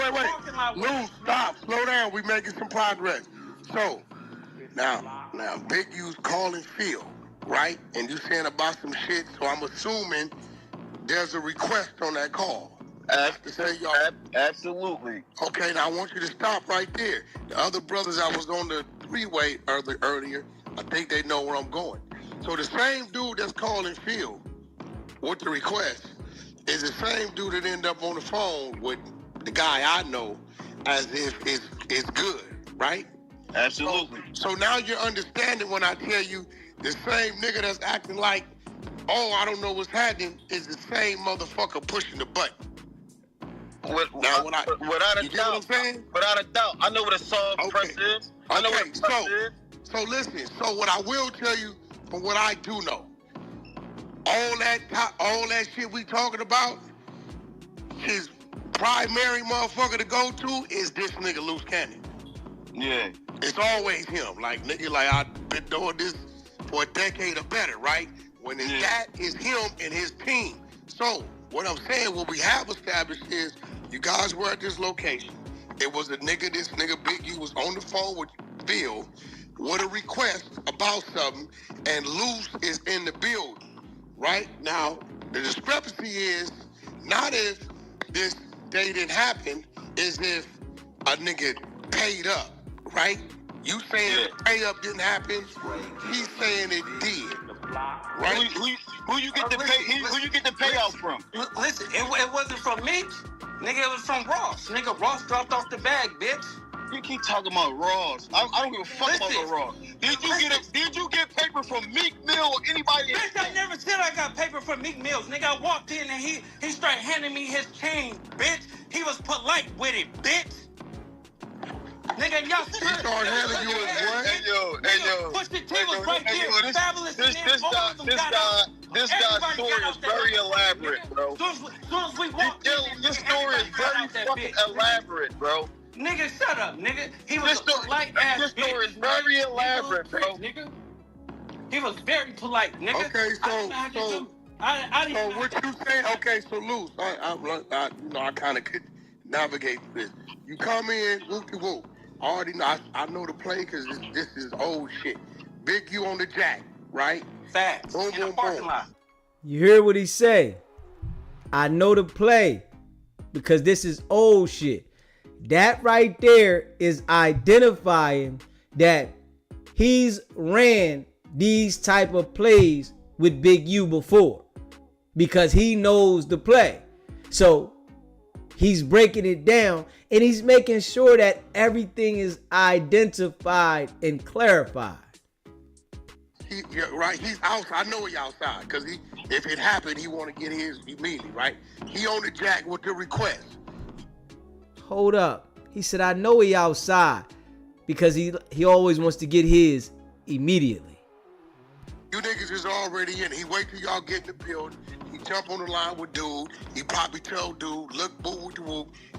Luce, stop. Slow down. We making some progress. So, now, Big U's calling Phil, right? And you saying about some shit, so I'm assuming there's a request on that call. Absolutely. Okay, now I want you to stop right there. The other brothers I was on the three-way earlier, I think they know where I'm going. So the same dude that's calling Phil with the request is the same dude that ended up on the phone with the guy I know as if it's good, right? Absolutely. So now you're understanding when I tell you the same nigga that's acting like, oh, I don't know what's happening, is the same motherfucker pushing the button. Without a doubt, I know what a soft press is. I know what a press is. So listen, so what I will tell you from what I do know, all that shit we talking about, his primary motherfucker to go to is this nigga Luce Cannon. Yeah. It's always him. Like, nigga, like, I've been doing this for a decade or better, right? When it's that, is him and his team. So, what I'm saying, what we have established is, you guys were at this location. It was this nigga Big U was on the phone with Bill with a request about something, and Luce is in the building, right? Now, the discrepancy is not if this day didn't happen, is if a nigga paid up, right? You saying the pay up didn't happen, he's saying it did. Right? Who you get the pay? Who you get the payout from? Listen, it wasn't from me, nigga. It was from Ross. Nigga, Ross dropped off the bag, bitch. You keep talking about Ross. I don't give a fuck about no Ross. Did you get paper from Meek Mill or anybody? Bitch, I never said I got paper from Meek Mills. Nigga, I walked in and he started handing me his chain, bitch. He was polite with it, bitch. Nigga, y'all He started handing you his what? Hey yo. Push the T was right there. Fabulous. This guy's story is very elaborate, bro. Soon as we walked in, this story is very fucking elaborate, bro. Nigga, shut up, nigga. He was polite ass bitch. This story is very elaborate, bro. Nigga. He was very polite, nigga. Okay, so what you saying? Okay, so Luce, I kind of could navigate this. You come in, whoop-de-whoop. I already know. I know the play because this is old shit. Big U on the jack, right? Facts. Boom, in the boom, parking boom. lot. You hear what he say? I know the play because this is old shit. That right there is identifying that he's ran these type of plays with Big U before because he knows the play. So he's breaking it down and he's making sure that everything is identified and clarified. Right, he's outside. I know he outside because if it happened, he want to get his immediately, right? He on the jack with the request. Hold up. He said, I know he outside because he always wants to get his immediately. You niggas is already in. He wait till y'all get in the building. He jump on the line with dude. He probably tell dude, look, boo.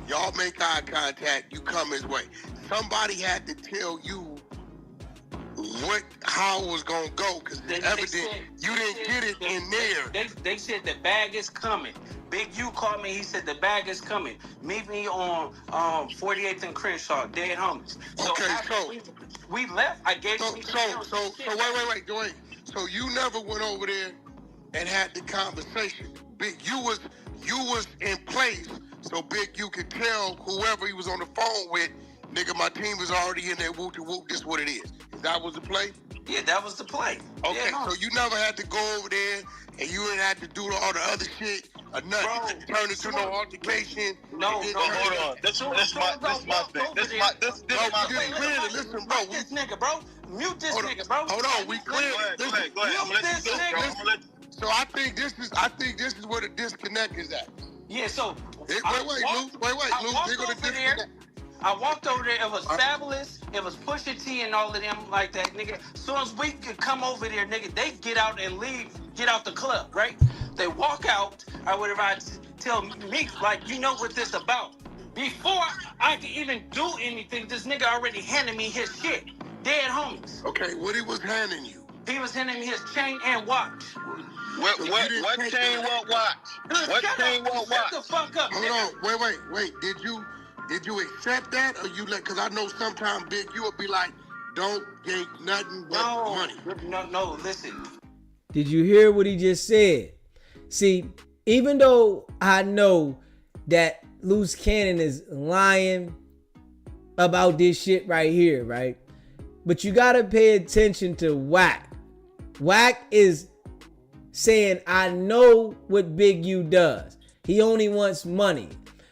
Y'all make eye contact. You come his way. Somebody had to tell you how it was gonna go because it's evident you didn't get it in there. They said the bag is coming. Big U called me. He said the bag is coming. Meet me on 48th and Crenshaw, dead homies. So okay, we left. I gave so wait. So you never went over there and had the conversation. Big U was in place, so Big U could tell whoever he was on the phone with, nigga, my team is already in there. Whoop to whoop. This what it is. That was the play? Yeah, that was the play. Okay, so you never had to go over there and you didn't have to do all the other shit or nothing. Bro, you didn't turn into no altercation. No, hold on. This my thing. This my thing. Listen, bro. This nigga, bro. Mute this nigga, bro. Hold on, we clear. Go ahead. I'm gonna let you go, bro. So I think this is where the disconnect is at. Yeah, so Wait, Luce. They're gonna disconnect. I walked over there. It was Fabulous. It was Pusha T and all of them like that, nigga. As soon as we could come over there, nigga, they get out and leave, get out the club, right? They walk out. I would have tell me, like, you know what this about. Before I could even do anything, this nigga already handed me his shit. Dead homies. Okay, what he was handing you? He was handing me his chain and watch. What chain, what watch? What chain, what watch? Shut the fuck up, Hold on, wait. Did you accept that, or you let? Because I know sometimes Big U will be like, "Don't get nothing but money." No. Listen. Did you hear what he just said? See, even though I know that Luce Cannon is lying about this shit right here, right? But you gotta pay attention to Wack. Wack is saying, "I know what Big U does. He only wants money."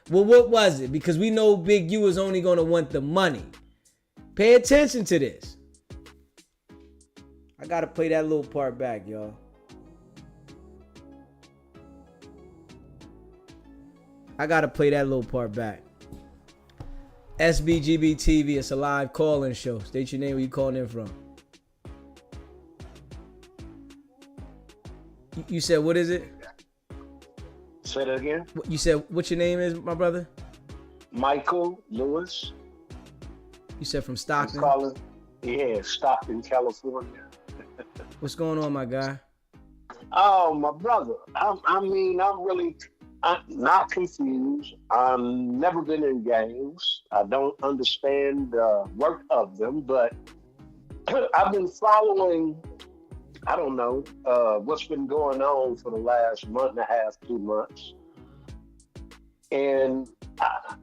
Well, what was it? Because we know Big U is only going to want the money. Pay attention to this. I got to play that little part back, y'all. SBGB TV, it's a live call-in show. State your name, where you calling in from. You said, what is it? Say that again. You said, what your name is, my brother? Michael Lewis. You said from Stockton? Stockton, California. What's going on, my guy? Oh, my brother. I'm not confused. I've never been in gangs. I don't understand the work of them, but I've been following, I don't know, what's been going on for the last month and a half, 2 months. And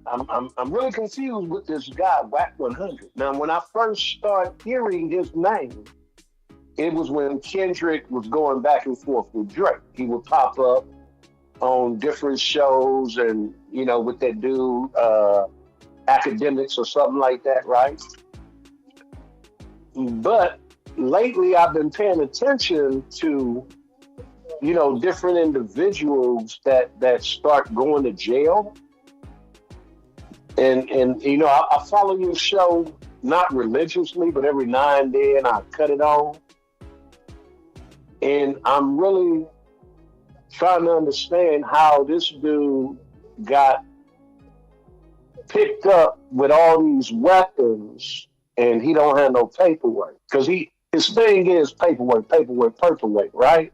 I'm really confused with this guy, Wack 100. Now, when I first started hearing his name, it was when Kendrick was going back and forth with Drake. He would pop up on different shows and, you know, with that dude, Academics or something like that, right? But lately I've been paying attention to, you know, different individuals that start going to jail. And you know, I follow your show, not religiously, but every now and then I cut it on. And I'm really trying to understand how this dude got picked up with all these weapons and he don't have no paperwork. Because his thing is paperwork, right?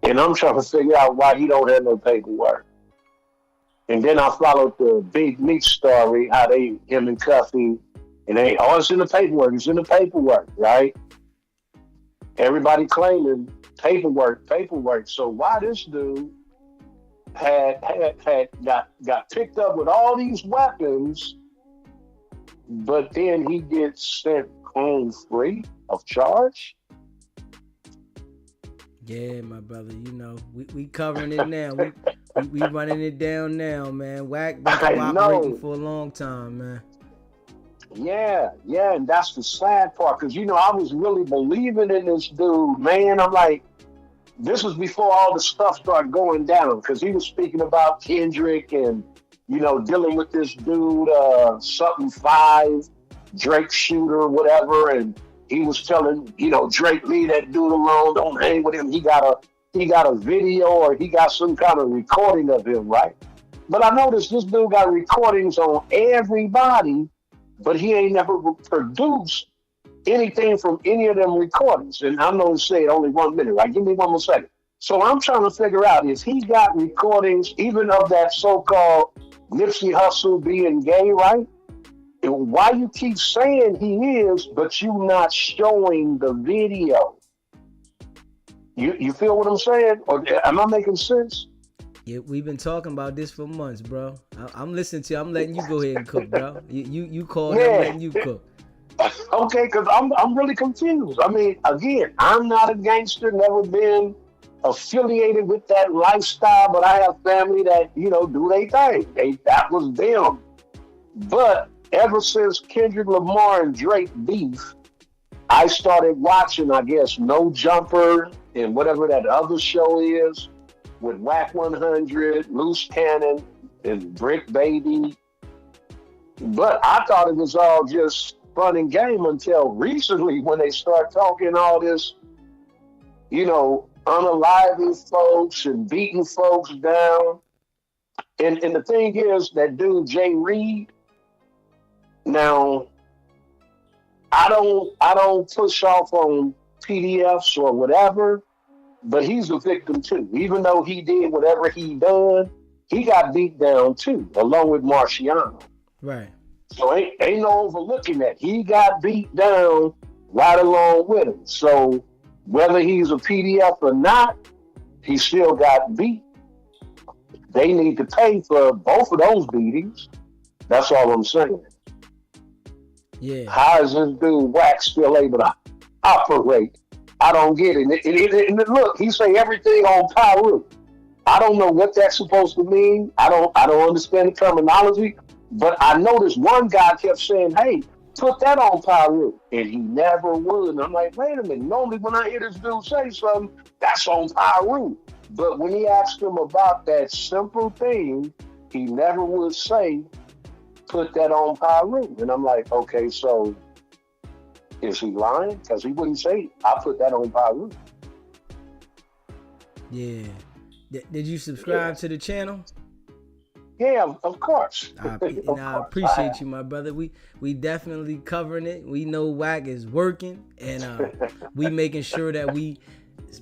And I'm trying to figure out why he don't have no paperwork. And then I followed the Big Meat story, how him and Cuffy, and it's in the paperwork, right? Everybody claiming paperwork. So why this dude got picked up with all these weapons, but then he gets sent home free of charge? Yeah, my brother, you know, we covering it now. We running it down now, man. Wack been cooperating for a long time, man. Yeah, and that's the sad part, because, you know, I was really believing in this dude, man. I'm like, this was before all the stuff started going down, because he was speaking about Kendrick and, you know, dealing with this dude, something 5, Drake shooter, whatever, and he was telling, you know, Drake, leave that dude alone, don't hang with him. He got a video, or he got some kind of recording of him, right? But I noticed this dude got recordings on everybody, but he ain't never produced anything from any of them recordings. And I'm going to say it only 1 minute, right? Give me 1 more second. So I'm trying to figure out if he got recordings even of that so-called Nipsey Hussle being gay, right? And why you keep saying he is, but you not showing the video? You feel what I'm saying? Or am I making sense? Yeah, we've been talking about this for months, bro. I'm listening to you. I'm letting you go ahead and cook, bro. You called, I'm letting you cook. Okay, because I'm really confused. I mean, again, I'm not a gangster, never been affiliated with that lifestyle, but I have family that, you know, do their thing. That was them. But ever since Kendrick Lamar and Drake beef, I started watching, I guess, No Jumper and whatever that other show is with Wack 100, Luce Cannon, and Brick Baby. But I thought it was all just fun and game until recently when they start talking all this, you know, unaliving folks and beating folks down. And the thing is, that dude, Jreed, now, I don't push off on PDFs or whatever, but he's a victim too. Even though he did whatever he done, he got beat down too, along with Marciano. Right. So ain't no overlooking that. He got beat down right along with him. So whether he's a PDF or not, he still got beat. They need to pay for both of those beatings. That's all I'm saying. Yeah. How is this dude Wack still able to operate? I don't get it. And look, he say everything on Pyru. I don't know what that's supposed to mean. I don't understand the terminology. But I noticed one guy kept saying, "Hey, put that on Pyru," and he never would. And I'm like, wait a minute. Normally when I hear this dude say something, that's on Pyru. But when he asked him about that simple thing, he never would say, put that on Pyru. And I'm like, okay, so is he lying? Because he wouldn't say, I put that on Pyru. Yeah. Did you subscribe to the channel? Yeah, of course. I appreciate you, my brother. We definitely covering it. We know Wack is working, and we making sure that we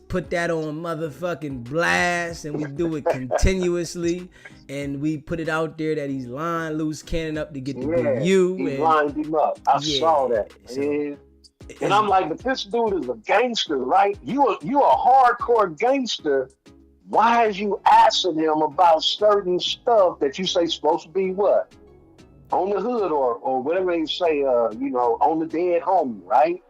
put that on motherfucking blast, and we do it continuously, and we put it out there that he's lying Luce cannon up to get the big U. He lined him up. I saw that. So, and I'm like, but this dude is a gangster, right? You a hardcore gangster. Why is you asking him about certain stuff that you say supposed to be what? On the hood or whatever they say, on the dead homie, right?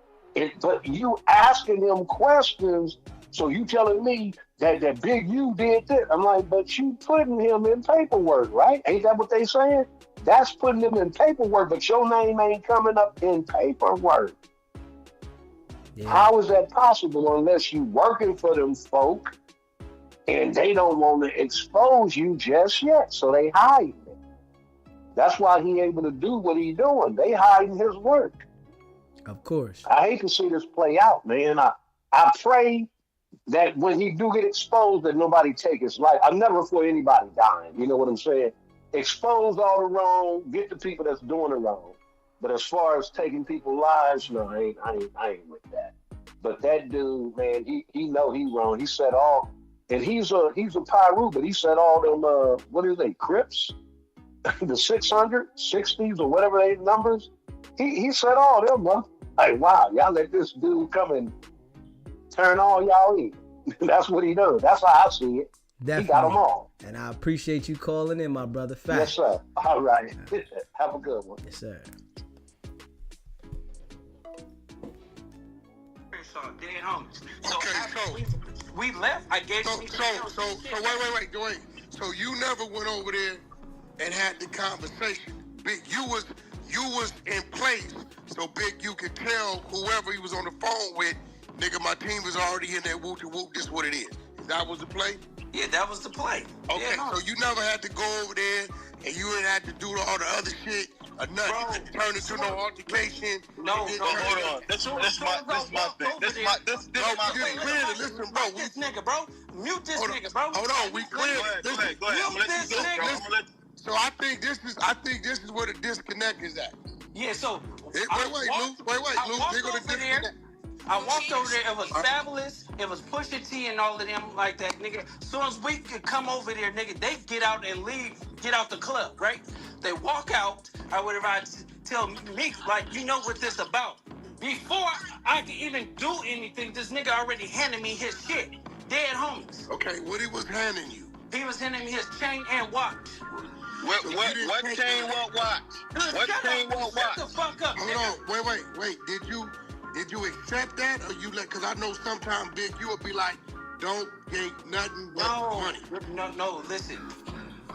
But you asking him questions, so you telling me that Big U did this. I'm like, but you putting him in paperwork, right? Ain't that what they saying? That's putting him in paperwork, but your name ain't coming up in paperwork. Yeah. How is that possible unless you working for them folk and they don't want to expose you just yet, so they hide it. That's why he able to do what he doing. They hiding his work. Of course. I hate to see this play out, man. I pray that when he do get exposed, that nobody take his life. I'm never for anybody dying. You know what I'm saying? Expose all the wrong, get the people that's doing it wrong. But as far as taking people's lives, no, I ain't with that. But that dude, man, he know he wrong. He said all, and he's a Pyru, but he said all them what are they, Crips? The 660s or whatever they numbers. He said all them, man. Like, wow, y'all let this dude come and turn all y'all in. That's what he does. That's how I see it. Definitely. He got them all. And I appreciate you calling in, my brother. Fact. Yes, sir. All right. Have a good one. Yes, sir. Dead homies. So we left. I gave so wait. So you never went over there and had the conversation. Big, you was in place, so Big you could tell whoever he was on the phone with, nigga, my team was already in there. Whoop to whoop. This what it is. That was the play. Yeah, that was the play. Okay, yeah, so you never had to go over there, and you didn't have to do all the other shit or nothing. Bro, you turn into no altercation. No, hold on. This my thing. This my thing. Listen, bro. This nigga, bro. Mute this nigga, bro. Hold on, we clear. Go ahead. I'm gonna let you go, bro. So I think this is where the disconnect is at. Yeah. So Wait, Luce. They're gonna disconnect. I walked over there. It was Fabulous. It was Pusha T and all of them like that, nigga. As soon as we could come over there, nigga, they get out and leave, get out the club, right? They walk out. I would have tell me, like, you know what this about. Before I could even do anything, this nigga already handed me his shit. Dead homies. Okay, what he was handing you? He was handing me his chain and watch. What chain, what watch? What chain, what watch? Shut the fuck up, Hold on, wait. Did you accept that, or you let? Cause I know sometimes Big, you would be like, don't get nothing but money. No, listen.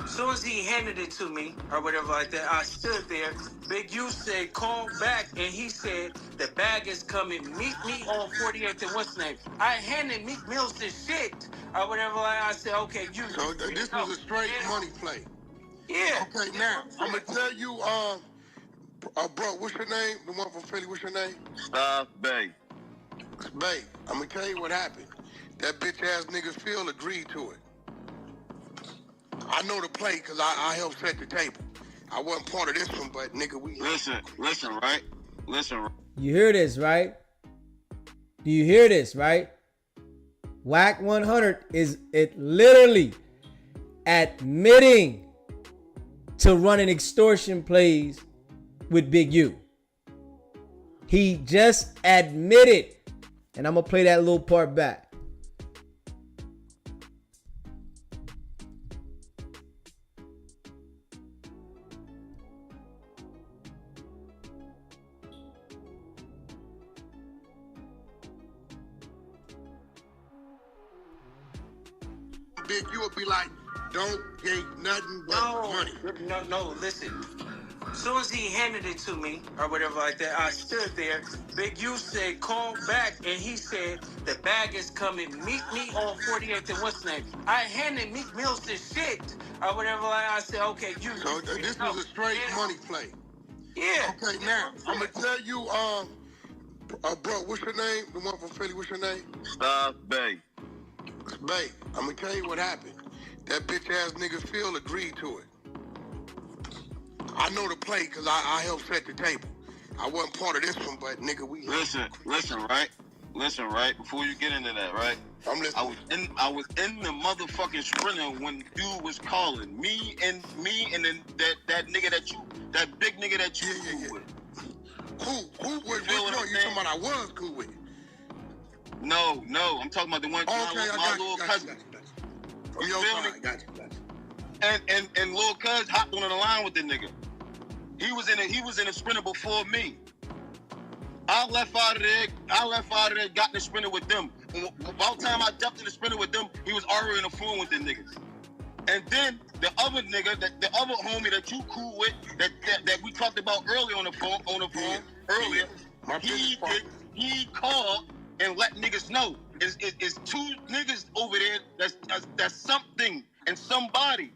As soon as he handed it to me, or whatever like that, I stood there. Big U said, call back, and he said, the bag is coming. Meet me on 48th and what's name. I handed Meek Mills this shit, or whatever. I said, okay, you. So this was a straight money play. Yeah. Okay, now I'm gonna tell you, bro, what's your name? The one from Philly, what's your name? Bay. Bay. I'm gonna tell you what happened. That bitch ass nigga Phil agreed to it. I know the play because I helped set the table. I wasn't part of this one, but nigga, we listen, right? Listen. You hear this, right? Do you hear this, right? Wack 100 is it literally admitting to running extortion plays with Big U. He just admitted, and I'm gonna play that little part back. Big, you would be like, don't get nothing but money. No, listen. As soon as he handed it to me, or whatever like that, I stood there. Big U said, call back, and he said, the bag is coming. Meet me on 48th and what's name. I handed Meek Mills this shit, or whatever. I said, okay, you. So this was a straight money play. Yeah. Okay, now I'm gonna tell you, bro, what's your name? The one from Philly, what's your name? Bay. Babe, I'm gonna tell you what happened. That bitch ass nigga Phil agreed to it. I know the play because I helped set the table. I wasn't part of this one, but nigga, we Listen, right? Before you get into that, right? I'm listening. I was in the motherfucking sprinter when dude was calling me and then that nigga that big nigga that you cool with. Who was you talking about I was cool with? No, I'm talking about the one my little cousin. You feel me? Got you. And little cuz hopped on the line with the nigga. He was in a sprinter before me. I left out of there, got in the sprinter with them. About the time I jumped in the sprinter with them, he was already in the phone with the niggas. And then the other nigga, the other homie that you cool with, that we talked about earlier on the phone earlier, he called and let niggas know. It's two niggas over there that's something and somebody.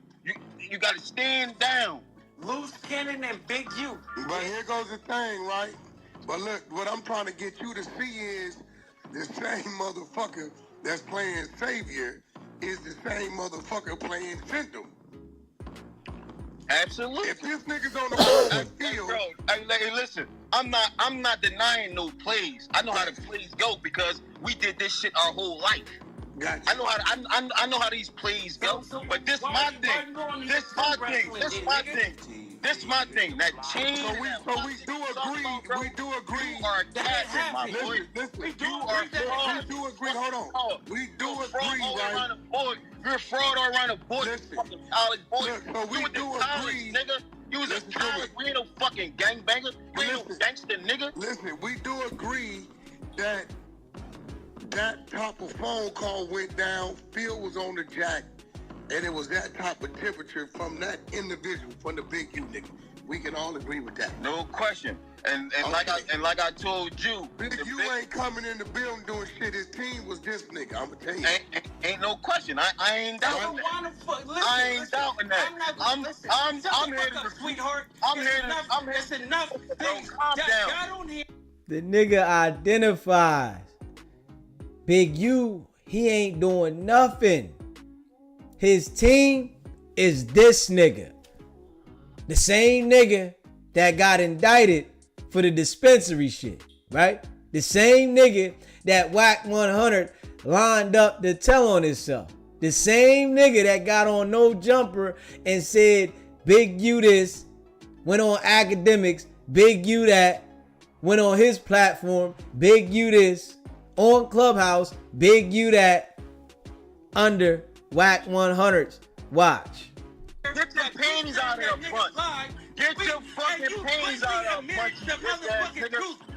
You gotta stand down. Luce, Cannon, and Big U. But here goes the thing, right? But look, what I'm trying to get you to see is the same motherfucker that's playing Savior is the same motherfucker playing Symptom. Absolutely. If this nigga's on the field, bro, hey, listen, I'm not denying no plays. I know how the plays go because we did this shit our whole life. Gotcha. I know how these plays go. But this my thing. That change. So we do agree. We do agree. You are capping, my boy. Listen, You are fraud. We do agree. Hold on. We do agree, right? You're a fraud all around the board. Listen. Fucking college boy. Look, so we do agree. Nigga. You was a college. We ain't no fucking gangbanger. We ain't no gangster nigga. Listen, we do agree that type of phone call went down. Phil was on the jack, and it was that type of temperature from that individual, from the big U nigga. We can all agree with that. No question. And like I told you, Big U ain't coming in the building doing shit. His team was this nigga. I'ma tell you. Ain't no question. I ain't doubting that. I ain't doubting that. I'm here to sweetheart. I'm here. It's enough. Calm down. The nigga identifies. Big U, he ain't doing nothing. His team is this nigga. The same nigga that got indicted for the dispensary shit, right? The same nigga that Wack 100 lined up to tell on himself. The same nigga that got on No Jumper and said Big U this, went on academics, Big U that, went on his platform, Big U this, on Clubhouse, Big U that, under Wack 100's watch. Get your panties out of here, bunch. Get your fucking panties out of here, bunch.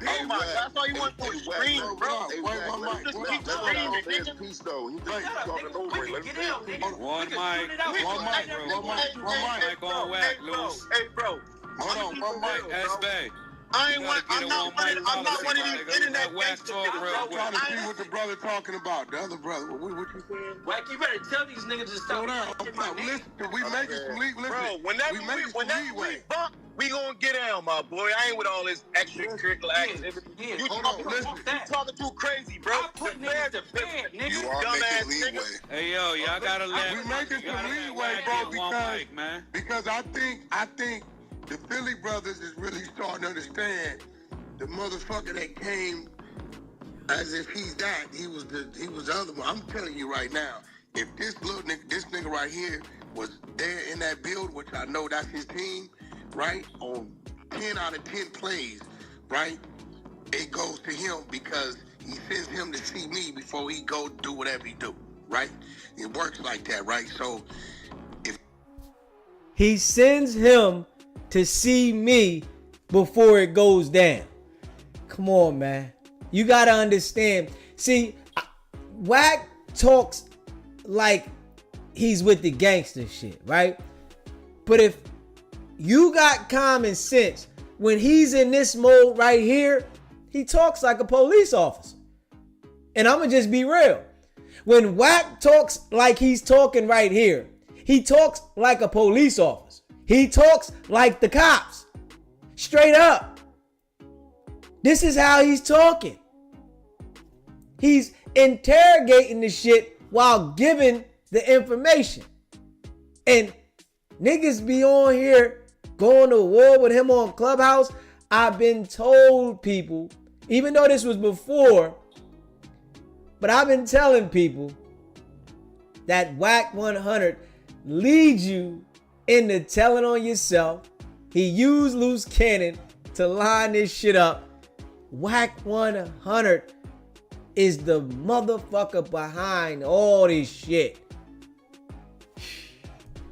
Oh my God, that's all you want to scream, bro. Just keep screaming, nigga. Peace though. He just talking over it. Let him One mic on Wack, Luce. Hey, bro. Hold on, one mic. S-Bay. I'm not one of these internet gangsters, I'm trying to see what the brother talking about. The other brother, what you saying? Wack, you better tell these niggas to stop. Listen, we making some leeway. Bro, whenever we bump, we gonna get down, my boy. I ain't with all this extracurricular activity. You talking too crazy, bro. I'm putting niggas to bed, nigga. You are making leeway. Hey, yo, y'all gotta let. We making some leeway, bro, because I think the Philly brothers is really starting to understand the motherfucker that came as if he's that. He was the other one. I'm telling you right now, if this nigga right here was there in that build, which I know that's his team, right? On 10 out of 10 plays, right? It goes to him because he sends him to see me before he go do whatever he do, right? It works like that, right? So if he sends him to see me before it goes down. Come on, man. You gotta understand. See, Wack talks like he's with the gangster shit, right? But if you got common sense, when he's in this mode right here, he talks like a police officer. And I'ma just be real. When Wack talks like he's talking right here, he talks like a police officer. He talks like the cops. Straight up. This is how he's talking. He's interrogating the shit while giving the information. And niggas be on here going to war with him on Clubhouse. I've been told people, even though this was before, but I've been telling people that Wack 100 leads you into telling on yourself. He used loose cannon to line this shit up. Wack 100 is the motherfucker behind all this shit.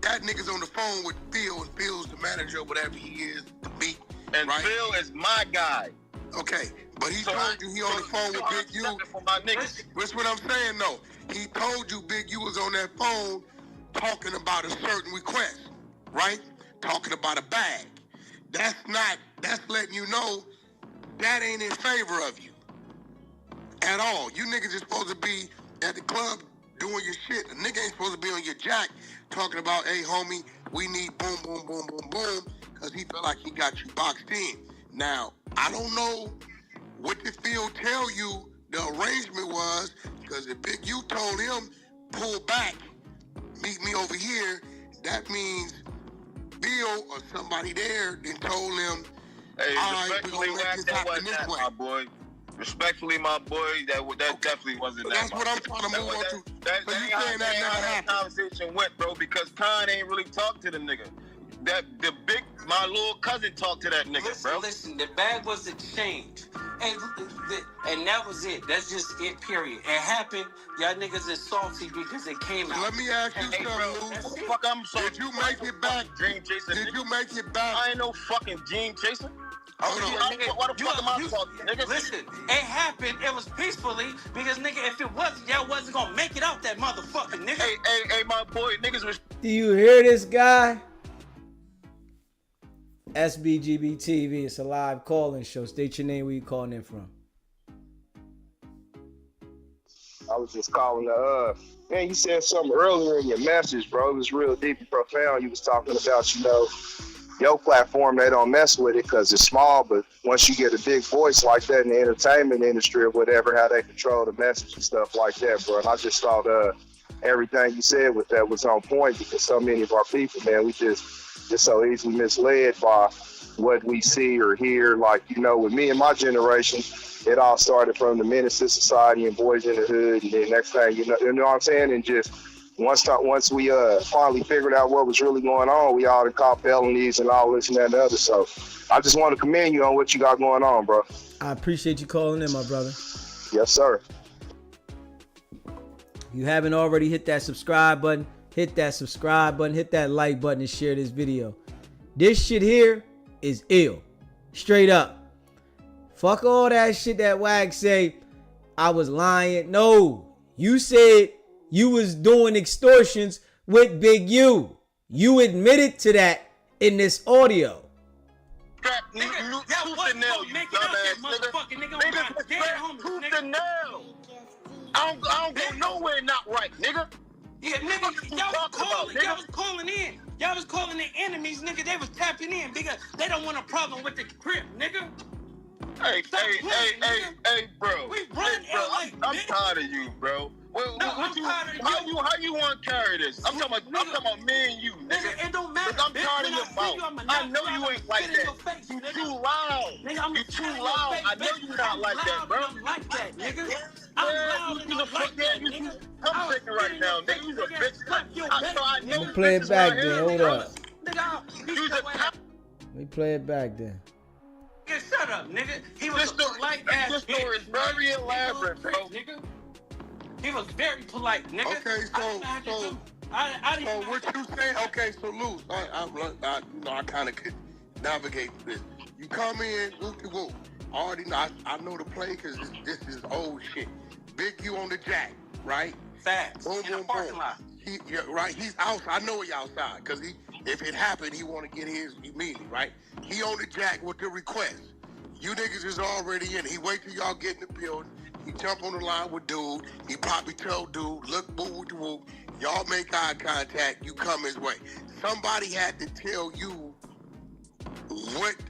That nigga's on the phone with Phil, and Phil's the manager, whatever he is, the beat. And right? Phil is my guy. Okay, but he told you he on the phone with Big U. For my niggas. That's what I'm saying, though. He told you Big U was on that phone talking about a certain request, right? Talking about a bag. That's letting you know that ain't in favor of you at all. You niggas is supposed to be at the club doing your shit. A nigga ain't supposed to be on your jack talking about, hey, homie, we need boom, boom, boom, boom, boom, because he felt like he got you boxed in. Now, I don't know what the field tell you the arrangement was, because if Big U told him, pull back, meet me over here, that means Bill or somebody there then told him, hey, all right, respectfully, that wasn't that, my boy. Respectfully, my boy, that definitely wasn't that. That's what I'm trying to move on to. That ain't how that conversation went, bro, because Khan ain't really talked to the nigga. My little cousin talked to that nigga, bro. Listen, the bag was exchanged. And that was it. That's just it, period. It happened. Y'all niggas is salty because it came out. Let me ask you something, Luce. Fuck, I'm sorry. Did you make it back? Dream chaser. Did you make it back? I ain't no fucking dream chaser. Hold on. Why the fuck am I talking, nigga? Listen, it happened. It was peacefully because, nigga, if it wasn't, y'all wasn't gonna make it out that motherfucker, nigga. Hey, my boy, niggas was. Do you hear this guy? SBGB TV. It's a live call-in show. State your name. Where you calling in from? I was just calling man, you said something earlier in your message, bro. It was real deep and profound. You was talking about, your platform, they don't mess with it because it's small, but once you get a big voice like that in the entertainment industry or whatever, how they control the message and stuff like that, bro. And I just thought everything you said with that was on point, because so many of our people, man, we just so easily misled by what we see or hear. Like, with me and my generation, it all started from the Menace to Society and Boys in the Hood, and then next thing you know what I'm saying? And just once we finally figured out what was really going on, we all caught felonies and all this and that and the other. So I just want to commend you on what you got going on, bro. I appreciate you calling in, my brother. Yes, sir. If you haven't already, hit that subscribe button, hit that like button, and share this video. This shit here is ill. Straight up. Fuck all that shit that Wack say I was lying. No, you said you was doing extortions with Big U. You admitted to that in this audio. I don't go nowhere not right, nigga. Yeah, nigga, y'all was calling in. Y'all was calling the enemies, nigga. They was tapping in because they don't want a problem with the crib, nigga. Hey, bro. We run LA. I'm tired of you, bro. How you want to carry this? I'm talking about me and you, nigga. It don't matter. I'm tired of your mouth. I know you ain't like that. You too loud. You too loud. I know you not like that, bro. I'm like that, nigga. I'm loud and I'm like that, nigga. I'm thinking right now, nigga. You a bitch. Let me play it back then. Hold up. Nigga, Let me play it back then. Shut up, nigga. He was polite ass. This story is very elaborate, bro. Nigga. He was very polite, nigga. Okay, so what you saying? Okay, so Luce, I kind of could navigate this. You come in, whoop-de-whoop. Already know, I know the play because this is old shit. Big U on the jack, right? Facts. Boom, in the boom, parking boom. lot. Right, he's outside. I know he outside because if it happened, he want to get his immediately, right? He on the jack with the request. You niggas is already in. He wait till y'all get in the building. He jump on the line with dude. He probably tell dude, look, boo. Y'all make eye contact. You come his way. Somebody had to tell you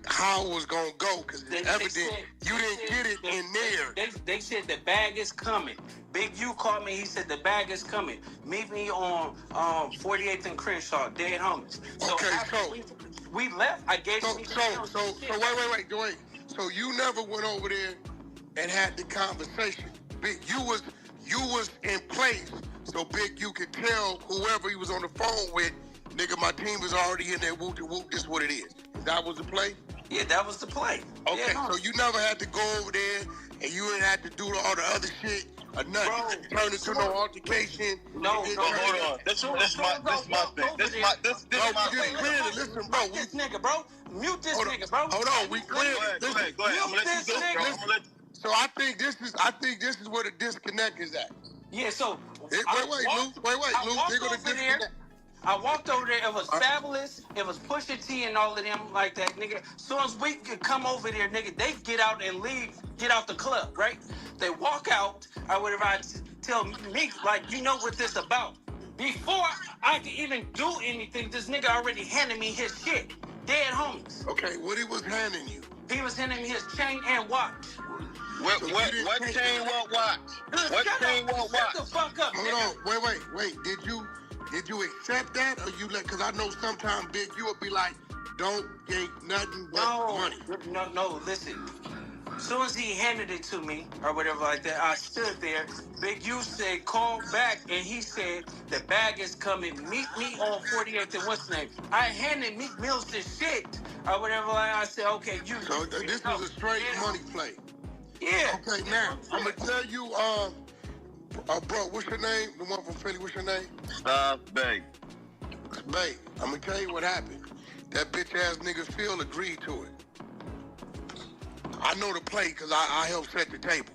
how it was gonna go, because it's evident you didn't get it in there. They said the bag is coming. Big U called me. He said the bag is coming. Meet me on 48th and Crenshaw, dead homies. So Okay, after we left, I gave so wait. So you never went over there and had the conversation. Big U was in place, so Big U could tell whoever he was on the phone with, nigga, my team is already in there. Whoop, this is what it is. That was the play? Yeah, that was the play. Okay, so you never had to go over there and you didn't have to do all the other shit or nothing. Turn into no altercation. No, hold on. This my thing. This my thing. Listen, bro. This nigga, bro. Mute this nigga, bro. Hold on, we clear. Go ahead. I'm gonna let you go, bro. So I think this is where the disconnect is at. Yeah, so Wait, Luce. They're gonna disconnect. I walked over there. It was Fabulous. It was Pusha T and all of them like that, nigga. As soon as we could come over there, nigga, they get out and leave, get out the club, right? They walk out. I would have tell me, like, you know what this about. Before I could even do anything, this nigga already handed me his shit. Dead homies. Okay, what he was handing you? He was handing me his chain and watch. What chain, what watch? What chain, what watch? Shut the fuck up, Hold on, wait. Did you accept that, or you let? Cause I know sometimes Big U would be like, "Don't get nothing but money." No. Listen. As soon as he handed it to me or whatever like that, I stood there. Big U said, "Call back," and he said, "The bag is coming. Meet me on 48th and what's name?" I handed Meek Mills this shit or whatever. Like I said, "Okay, you." So this was a straight money play. Yeah. Okay, now I'm gonna tell you, bro, what's your name? The one from Philly, what's your name? Bay. Bay, I'm gonna tell you what happened. That bitch ass nigga Phil agreed to it. I know the play because I helped set the table.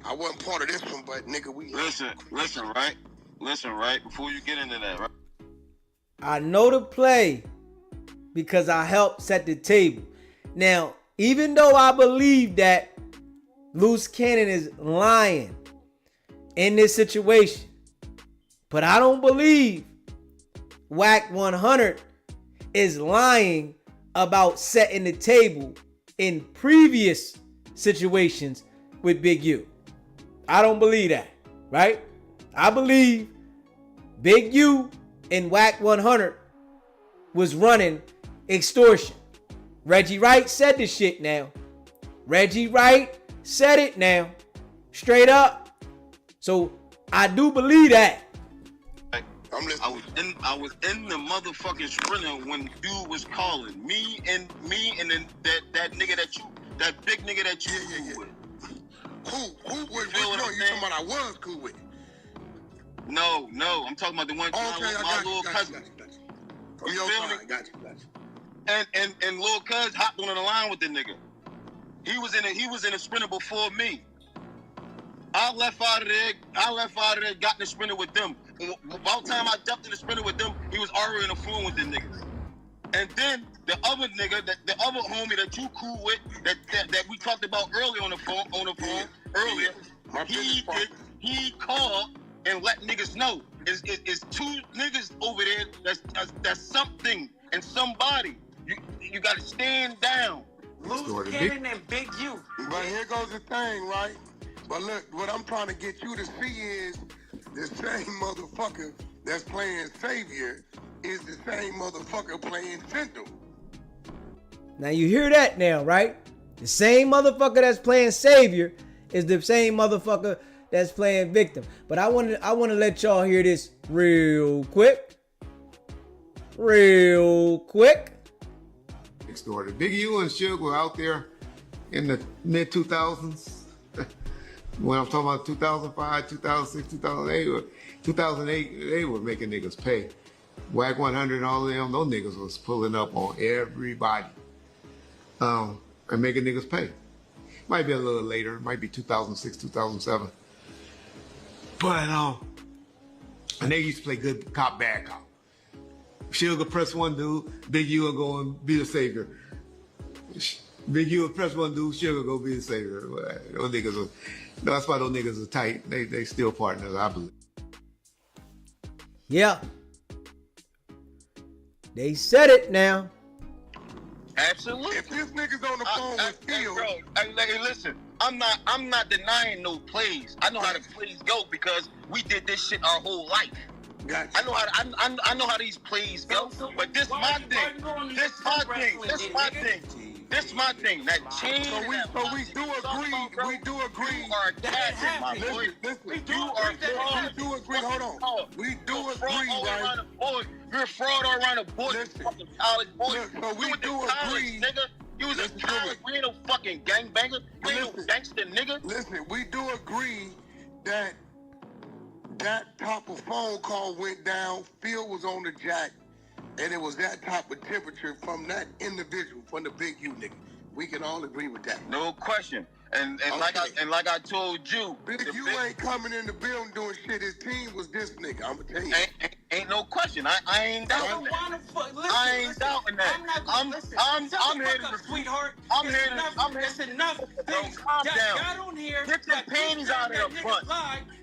I wasn't part of this one, but nigga, we... Listen, right? Before you get into that, right? I know the play because I helped set the table. Now, even though I believe that Luce Cannon is lying in this situation, but I don't believe Wack 100 is lying about setting the table in previous situations with Big U. I don't believe that, right? I believe Big U and Wack 100 was running extortion. Reggie Wright said this shit now. Reggie Wright said it now. Straight up. So I do believe that. I was in the motherfucking sprinter when dude was calling me and then that nigga that big nigga that you cool with. Who was you talking about I was cool with? No, I'm talking about the one my little cousin. You feel me? Got you. And little cuz hopped on the line with the nigga. He was in a sprinter before me. I left out of there, got in the sprinter with them. About the time I jumped in the sprinter with them, he was already in the phone with the niggas. And then the other nigga, the other homie that you cool with, that we talked about earlier on the phone earlier, he called and let niggas know. It's two niggas over there that's something and somebody. You gotta stand down. Luce Cannon and Big U. But here goes the thing, right? But look, what I'm trying to get you to see is the same motherfucker that's playing Savior is the same motherfucker playing Central. Now you hear that now, right? The same motherfucker that's playing Savior is the same motherfucker that's playing Victim. But I want to let y'all hear this real quick. Extorted. Big U and Suge were out there in the mid 2000s. When I'm talking about 2005, 2006, 2008, they were making niggas pay. Wack 100 and all of them, those niggas was pulling up on everybody and making niggas pay. Might be a little later, might be 2006, 2007. But and they used to play good cop, bad cop. Suge would press one dude, Big U would go and be the savior. Big U would press one dude, Suge would go be the savior. Those niggas were, that's why those niggas are tight. They still partners, I believe. Yeah. They said it now. Absolutely. If this nigga's on the phone with Phil. Bro, hey, listen. I'm not denying no plays. I know how the plays go because we did this shit our whole life. Gotcha. I know how these plays go. But this my thing. This my thing. That change. So we do agree. We do agree. You are capping, my boy. Listen. We do agree. Hold on. We do agree, right? You're a fraud all around the board. Listen. Fucking college boy. So we do agree, nigga. You was a college. We ain't no fucking gangbanger. We ain't no gangster, nigga. Listen, we do agree that type of phone call went down. Phil was on the jack, and it was that type of temperature from that individual, from the big U nigga. We can all agree with that. No question. And like I told you, Big U ain't coming in the building doing shit. His team was this nigga. I'ma tell you. Ain't no question. I ain't doubting that. I ain't doubting that. I'm here to sweetheart. I'm here It's enough. Calm down. Got on here. Get your panties out of the front.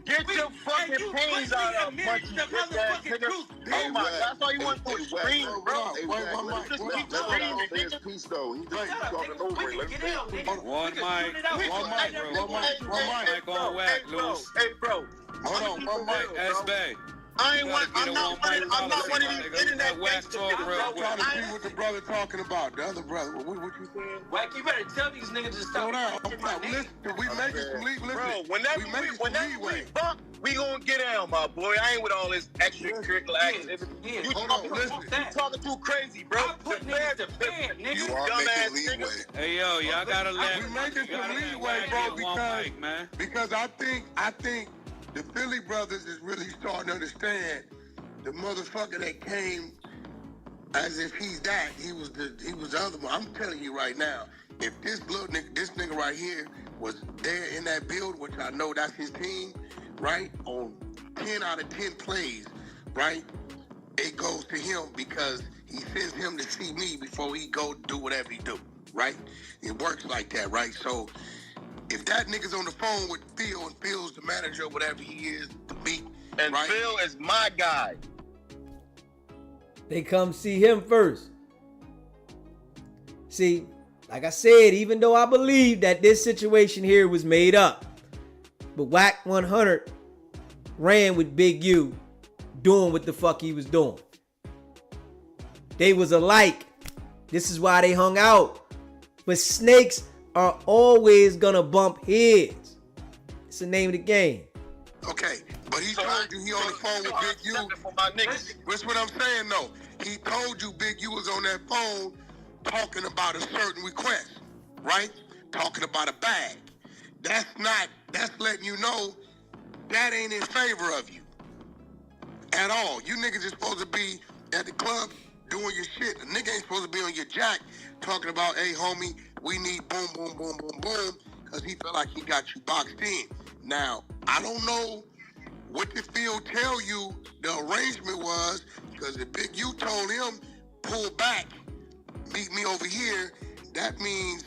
Get your fucking panties out of the front, you bitch ass nigga. Oh my God, that's all you want to scream, bro. One mic on Wack, Luce. Hey, bro. Hold on, one mic, S-Bay. I'm not one of these internet gangsters, bro. I'm trying to see what the brother talking about. The other brother. What you saying? Wack, you better tell these niggas to stop. Listen, we make it some leeway. Bro, whenever we fuck, we gonna get down, my boy. I ain't with all this extracurricular activity. You talking too crazy, bro. You dumbass nigga. Hey, yo, y'all gotta let. We making some leeway, bro, because I think the Philly brothers is really starting to understand the motherfucker that came as if he's that. He was the other one. I'm telling you right now, if this nigga right here was there in that build, which I know that's his team, right? On 10 out of 10 plays, right? It goes to him because he sends him to see me before he go do whatever he do, right? It works like that, right? So if that nigga's on the phone with Phil and Phil's the manager or whatever he is to me, and right? Phil is my guy. They come see him first. See, like I said, even though I believe that this situation here was made up, but Wack 100 ran with Big U doing what the fuck he was doing. They was alike. This is why they hung out. But snakes are always gonna bump heads. It's the name of the game. Okay, but he told you he on the phone with Big U. That's what I'm saying though. He told you Big U was on that phone talking about a certain request, right? Talking about a bag. That's letting you know that ain't in favor of you at all. You niggas is supposed to be at the club doing your shit. A nigga ain't supposed to be on your jack talking about, hey homie, we need boom, boom, boom, boom, boom, because he felt like he got you boxed in. Now, I don't know what the field tell you the arrangement was, because if Big U told him, pull back, meet me over here, that means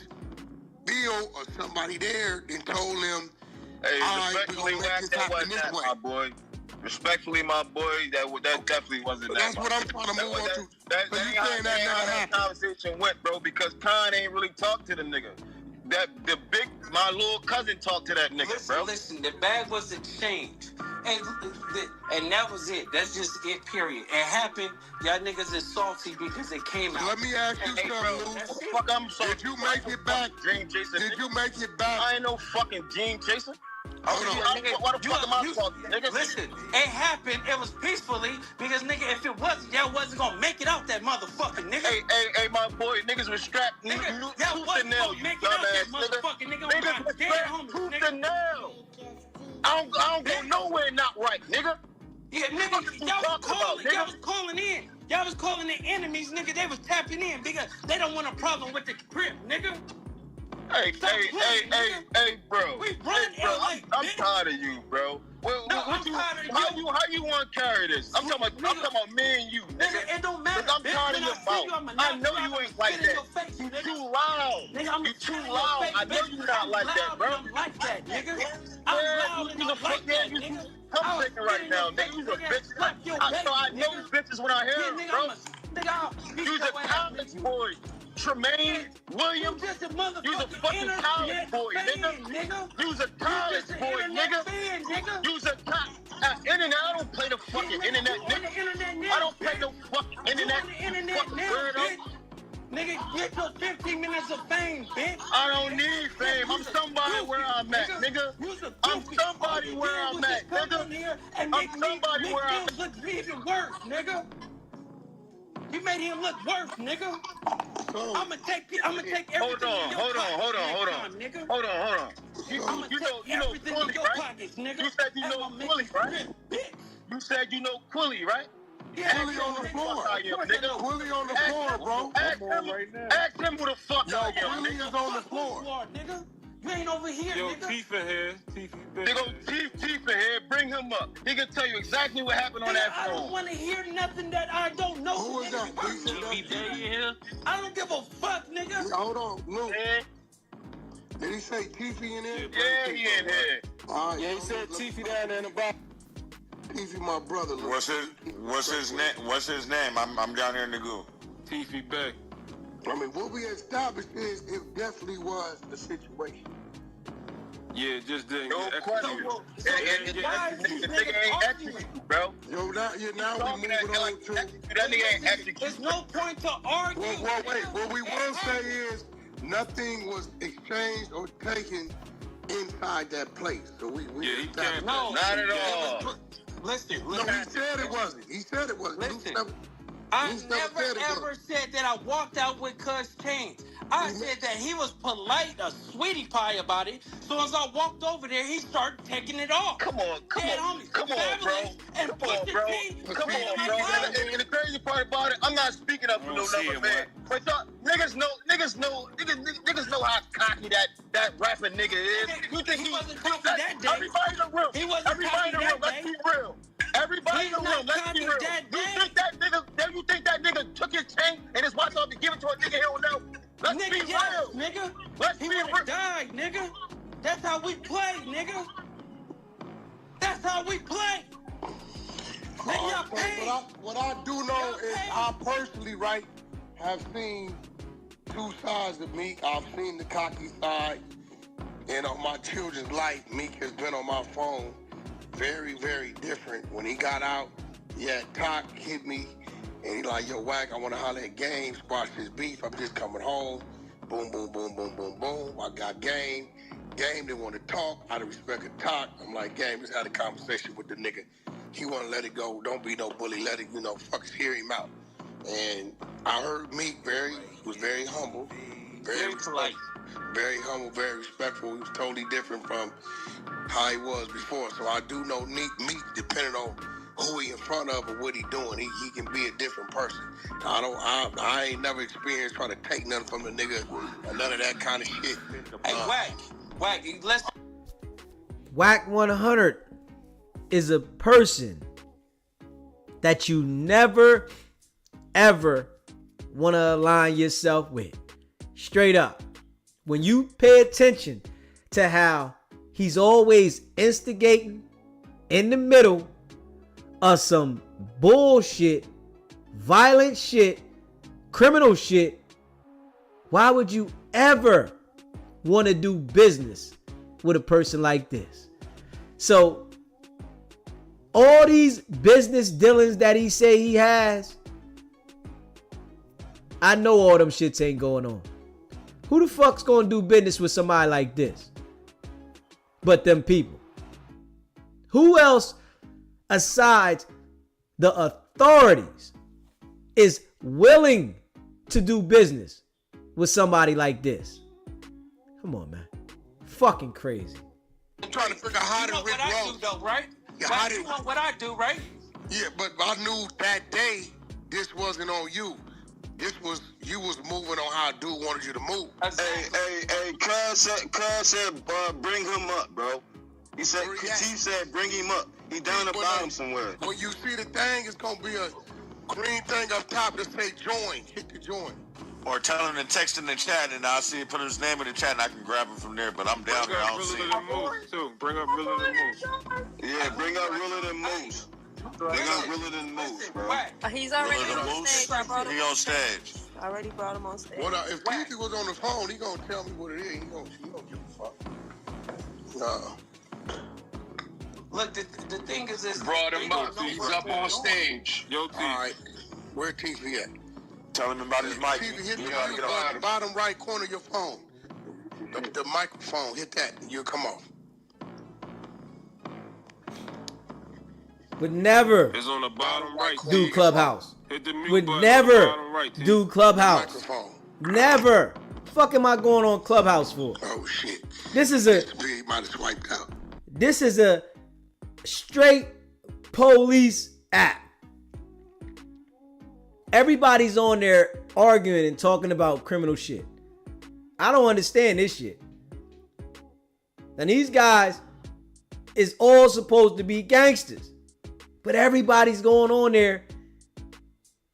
Bill or somebody there then told him, hey, all right, respectfully, that wasn't that, my boy. Respectfully, my boy, that definitely wasn't that. That's what I'm trying to move on to. That conversation went, bro, because Khan ain't really talked to the nigga. My little cousin talked to that nigga, bro. Listen, the bag was exchanged. And that was it. That's just it, period. It happened. Y'all niggas is salty because it came out. Let me ask you something, Luce. Fuck, I'm sorry. Did you make it back? Dream chaser. Did you make it back? I ain't no fucking dream chaser. Hold on. What the fuck am I talking, nigga? Listen, it happened. It was peacefully because, nigga, if it wasn't, y'all wasn't gonna make it out that motherfucker, nigga. Hey, my boy, niggas was strapped tooth and nail, you dumbass nigga. Niggas was strapped tooth and nail. I don't go nowhere not right, nigga. Yeah, nigga, y'all was calling in. Y'all was calling the enemies, nigga. They was tapping in because they don't want a problem with the crib, nigga. Hey, bro. We run LA, I'm tired of you, bro. How you want to carry this? I'm talking about me and you, nigga. It don't matter. I'm tired of your mouth. I know you ain't like that. You too loud. You too loud. I know you not like that, bro. I'm like that, nigga. I'm loud and I'm like that, nigga. I'm thinking right now, nigga. You a bitch. I know bitches when I hear them, bro. You's a college boy. Tremaine, Williams. You just a motherfucking You's a fucking college boy, nigga. You's a college boy, nigga. You's a internet. I don't play the fucking internet, nigga. I don't play no fucking internet. Fucking weirdo. Nigga, get your 15 minutes of fame, bitch. I don't need fame. I'm somebody where I'm at, nigga. I'm somebody where I'm at, nigga. I'm somebody where I'm at. Look even worse, nigga. You made him look worse, nigga. I'ma take everything. Hold on. You know Quilly, right? You said you know Quilly, right? You said you know Quilly, right? Quilly on the floor. Quilly on the floor, bro. Ask him who the fuck I am. Quilly is on the floor. Nigga. You ain't over here, Yo, nigga. Tifa here. They go Tifa here. Bring him up. He can tell you exactly what happened on that phone. I don't want to hear nothing that I don't know. Who is that? I don't give a fuck, nigga. Yeah, hold on, Luke. Did he say Tiffy in there? Yeah, he in here. All right, yeah, he said Tiffy down there in the back. Tiffy, my brother. Luke. What's his name? I'm down here in the goo. Tiffy Beck. I mean, what we established is it definitely was a situation. Yeah, just didn't. No question. The nigga ain't executed, bro. Yo, now we moving on to. That nigga ain't executed. There's no point to argue. Well, wait. What we will say is nothing was exchanged or taken inside that place. So we he can't. No, not at all. Listen. No, he said it wasn't. Listen. I never ever said that I walked out with Cuz Chains. I said that he was polite, a sweetie pie about it. So as I walked over there, he started taking it off. Come on, bro. Come on, bro. And the crazy part about it, I'm not speaking up for no number, man. But niggas know how cocky that rapper nigga is. You think he wasn't cocky that day? Everybody in the room. He wasn't cocky that day. Let's be real. Everybody in the room, let's be real. You think that nigga took his chain and his watch off to give it to a nigga he don't know? Let's be real. Nigga. He would have died, nigga. That's how we play, nigga. That's how we play. What I do know is I personally, right, have seen two sides of Meek. I've seen the cocky side. And on my children's life, Meek has been on my phone. Very, very different. When he got out, Talk hit me. And he like, yo, Wack, I want to holler at Game, squash this beef. I'm just coming home. Boom, boom, boom, boom, boom, boom. I got Game. Game didn't want to talk. Out of respect of Talk, I'm like, Game, just had a conversation with the nigga. He want to let it go. Don't be no bully. Let it, fuckers hear him out. And I heard Meek was very humble. Very polite. Very humble, very respectful. He was totally different from how he was before. So I do know Meek, depending on who he in front of or what he doing, he can be a different person. I ain't never experienced trying to take nothing from the nigga or none of that kind of shit. Hey, Wack, let's. Wack 100 is a person that you never, ever want to align yourself with. Straight up. When you pay attention to how he's always instigating in the middle of some bullshit, violent shit, criminal shit, why would you ever want to do business with a person like this? So all these business dealings that he say he has, I know all them shits ain't going on. Who the fuck's gonna do business with somebody like this but them people? Who else aside the authorities is willing to do business with somebody like this? Come on, man. Fucking crazy. I'm trying to figure out how to Rick Ross. I do though, right? You know what I do, right? Yeah, but I knew that day this wasn't on you. You was moving on how dude wanted you to move. Hey, Cuz said bring him up, bro. He said bring him up. He down the bottom somewhere. When you see the thing, it's gonna be a green thing up top that say join. Hit the join. Or tell him to text in the chat and I'll see put his name in the chat and I can grab him from there. But I'm down there. I don't see him. Bring up Realer Than Moose. Yeah, bring up Realer Than Moose. Nigga, realer than Moose, bro. He's already on stage. I brought him He on stage. I already brought him on stage. Well, if Keithy was on the phone, he gonna tell me what it is. He don't give a fuck. No. Look, the thing is this. Brought him up. He's up on stage. Yo, T. All right. Where Keithy at? Tell him about his mic. Keithy, hit the bottom right corner of your phone. The microphone, hit that, and you'll come off. Would never It's on the bottom right. do Clubhouse. Hit the mute Would button never on the bottom right, T. do Clubhouse. Microphone. Never. Fuck am I going on Clubhouse for? Oh shit. This is a He might have swiped out. this is a straight police app. Everybody's on there arguing and talking about criminal shit. I don't understand this shit. And these guys is all supposed to be gangsters. But everybody's going on there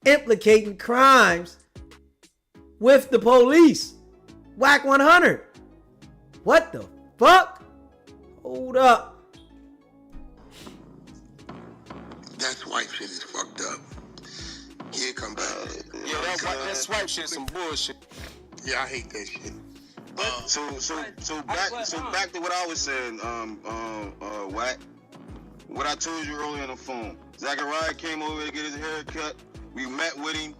implicating crimes with the police. Wack 100. What the fuck? Hold up. That swipe shit is fucked up. Here come back. Yeah, that swipe shit some bullshit. Yeah, I hate that shit. So back to what I was saying, Wack. What I told you earlier on the phone. Zachariah came over to get his hair cut. We met with him.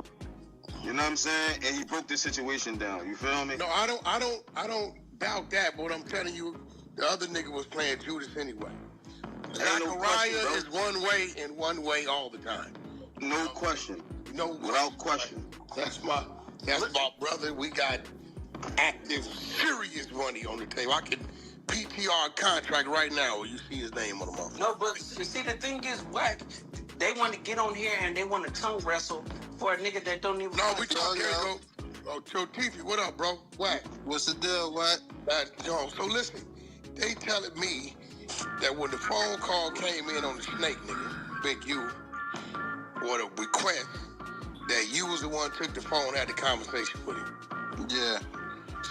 You know what I'm saying? And he broke the situation down. You feel me? No, I don't doubt that, but what I'm telling you, the other nigga was playing Judas anyway. Zachariah is one way and one way all the time. No question. No, without question. That's my brother. We got active, serious money on the table. I can PTR contract right now where you see his name on the motherfucker. No, but you see, the thing is, Wack, they want to get on here and they want to tongue wrestle for a nigga that don't even. No, we talking. Oh, Joe Tiffy, what up, bro? Wack. What's the deal, Wack? So listen, they telling me that when the phone call came in on the snake nigga, Big U, or the request, that you was the one who took the phone and had the conversation with him. Yeah.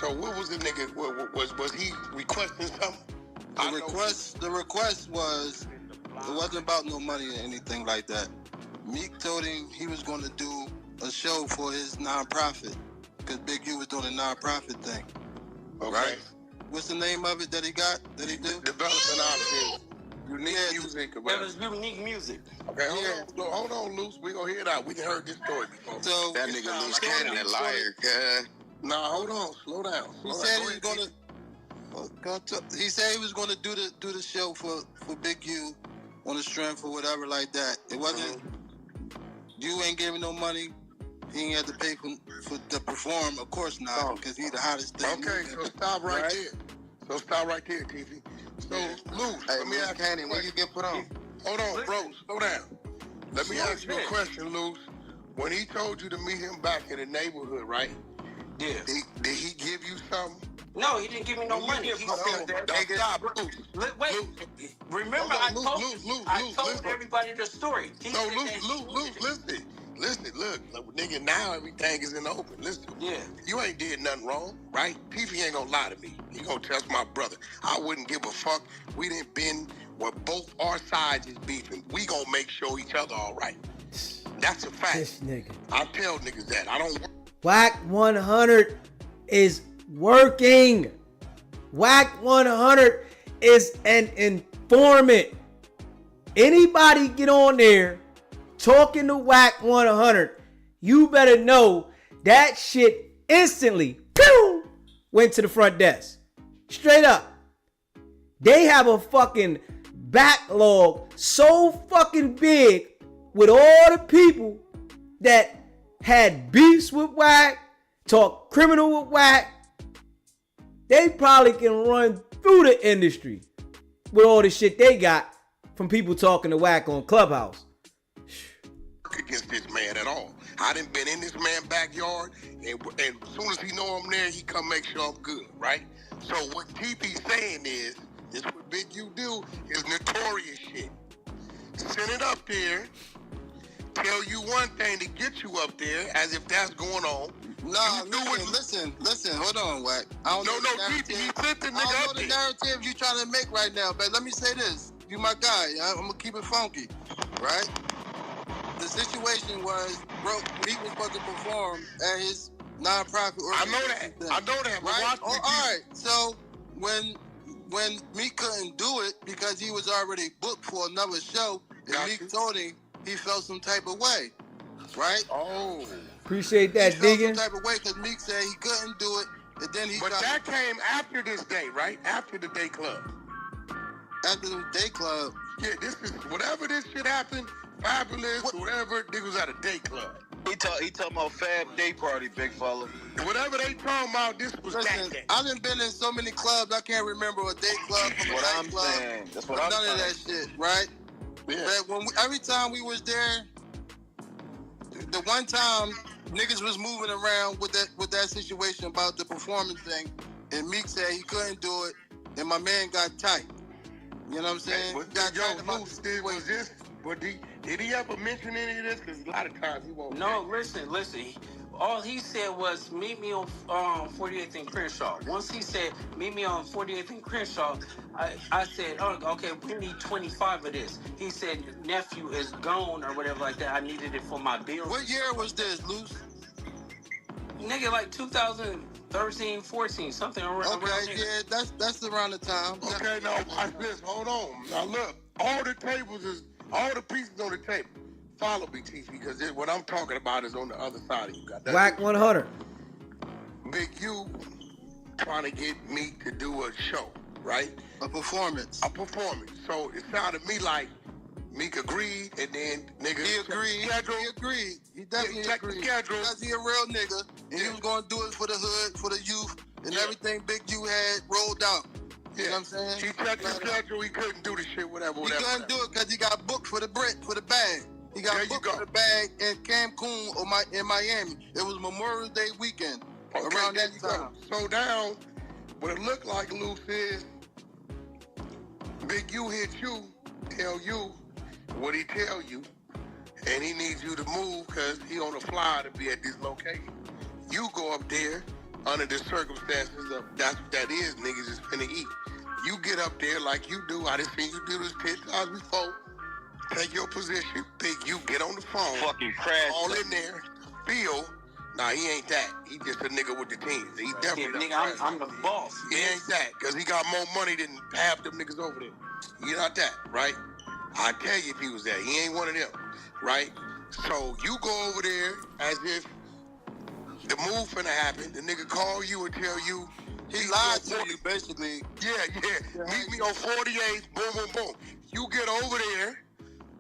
So what was the nigga? Was he requesting something? The request was, it wasn't about no money or anything like that. Meek told him he was going to do a show for his nonprofit because Big U was doing a nonprofit thing. Okay. Right? What's the name of it that he got? That he do? Developing options. Unique music. That was unique music. Okay, hold on, Luce. We gonna hear it out. We done heard this story before. So that nigga Luce Cannon, that liar, cuz. Nah, hold on, slow down. He said he was gonna. He said he was gonna do the show for Big U on the strength or whatever like that. It wasn't. You ain't giving no money. He ain't had to pay for to perform. Of course not, because he the hottest thing. Okay, so stop right there. So stop right there, TV. So Luce, let me ask you. When you get put on? Hold on, bro. Slow down. Let me ask you a question, Luce. When he told you to meet him back in the neighborhood, right? Yeah. Did he give you something? No, he didn't give me no money. He said that. Stop. Wait. Remember, I told everybody the story. No, Luce, listen, look, nigga, now everything is in the open. Listen, you ain't did nothing wrong, right? Peefy ain't gonna lie to me. He gonna tell my brother. I wouldn't give a fuck. We didn't been where both our sides is beefing. We gonna make sure each other all right. That's a fact. This nigga. I tell niggas that. I don't. Wack 100 is working. Wack 100 is an informant. Anybody get on there talking to Wack 100, you better know that shit instantly went to the front desk. Straight up. They have a fucking backlog so fucking big with all the people that had beefs with Wack, talk criminal with Wack. They probably can run through the industry with all the shit they got from people talking to Wack on Clubhouse. Against this man at all. I done been in this man's backyard, and as soon as he know I'm there, he come make sure I'm good, right? So what TP saying is what Big U do is notorious shit. Send it up there, tell you one thing to get you up there, as if that's going on. Nah, listen, hold on, Wack. I don't know the narrative you trying to make right now, but let me say this. You my guy. I'm gonna keep it funky. right? The situation was, bro, Meek was supposed to perform at his nonprofit organization. I know that. Right? All right. So when Meek couldn't do it because he was already booked for another show, and Meek told him he felt some type of way, right? Oh. Appreciate that, he digging. felt some type of way because Meek said he couldn't do it, and then he. But that came after this day, right? After the day club. After the day club. Yeah, this is whatever this shit happened. Fabulous, whatever. Niggas was at a day club. He talking about Fab Day Party, big fella. Whatever they talking about, this was that day. I done been in so many clubs, I can't remember a day club from a night club. Saying. That's what I'm saying. saying. None of that shit, right? Yeah. But every time we was there, the one time niggas was moving around with that situation about the performance thing, and Meek said he couldn't do it, and my man got tight. You know what I'm saying? Luce, did he ever mention any of this? Because a lot of times he won't. No, listen. All he said was, meet me on 48th and Crenshaw. Once he said, meet me on 48th and Crenshaw, I said, oh, okay, we need 25 of this. He said, nephew is gone or whatever like that. I needed it for my bills. What year was this, Luce? Nigga, like 2013, 14, something around. Okay, yeah, that's around the time. Okay, now watch this. Hold on. Now look, all the pieces on the table. Follow me, Teased, because what I'm talking about is on the other side of you. Wack 100. Big U trying to get me to do a show, right? A performance. So it sounded to me like Meek agreed, and then nigga. He agreed. He definitely agreed. Because he a real nigga, and he was going to do it for the hood, for the youth, and everything Big U had rolled out. You know what I'm saying? He checked the schedule, he couldn't do the shit, whatever. He couldn't do it because he got booked for the bag. He got booked for the bag in Cancun or in Miami. It was Memorial Day weekend around that time. So down, what it looked like, Luce, is Big U hit you, tell you what he tell you, and he needs you to move because he on the fly to be at this location. You go up there under the circumstances of that's what that is, niggas is finna eat. You get up there like you do. I done seen you do this 10 times before. Take your position, Big U, get on the phone. Fucking crash. All in there. Phil, nah, he ain't that. He just a nigga with the teams. He definitely nigga, I'm the boss. He ain't that, because he got more money than half them niggas over there. He not that, right? I tell you if he was that. He ain't one of them, right? So you go over there as if the move finna happen. The nigga call you and tell you he lied to you, basically. Yeah. Meet me on 48th, boom, boom, boom. You get over there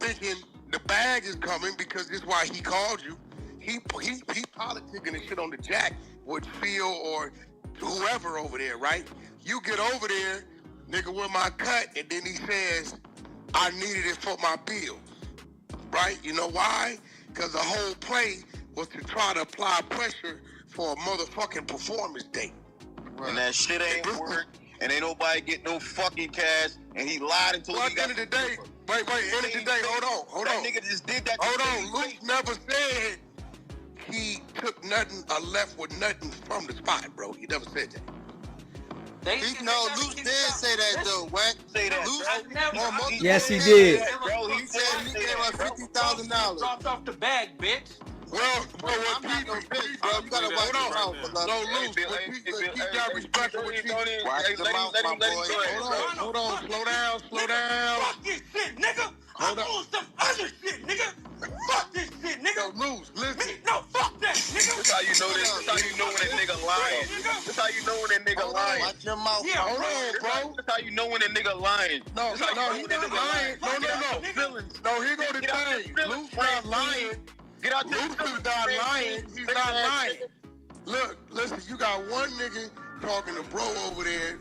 thinking the bag is coming because this is why he called you. He politicking and shit on the jack with Phil or whoever over there, right? You get over there, nigga, with my cut, and then he says, I needed it for my bills, right? You know why? Because the whole play was to try to apply pressure for a motherfucking performance date. Right. And that shit ain't work, and ain't nobody get no fucking cash, and he lied until he got... End of the day, wait, end of the day, hold on. That nigga just did that. Hold on, Luce never said he took nothing or left with nothing from the spot, bro. He never said that. Luce did say that though, Wack. Say that, Luce, yes, he did. Bro, he said he gave us $50,000. Dropped off the bag, bitch. Well, I'm not no bitch, bro. You gotta watch your mouth. No, Luce, he got respect for what you did. Watch your mouth, my boy. Hold on, slow down. Fuck this shit, nigga. I'm on some other shit, nigga. Fuck this shit, nigga. No, Luce, listen. No, fuck that, nigga. That's how you know this. That's how you know when that nigga lying. That's how you know when that nigga lying. Watch your mouth. Yeah, hold on, bro. That's how you know when that nigga lying. No, he's not lying. No, here go the thing. Luce not lying. Get out there. Luce is not lying. He's not lying. Look, listen, you got one nigga talking to bro over there.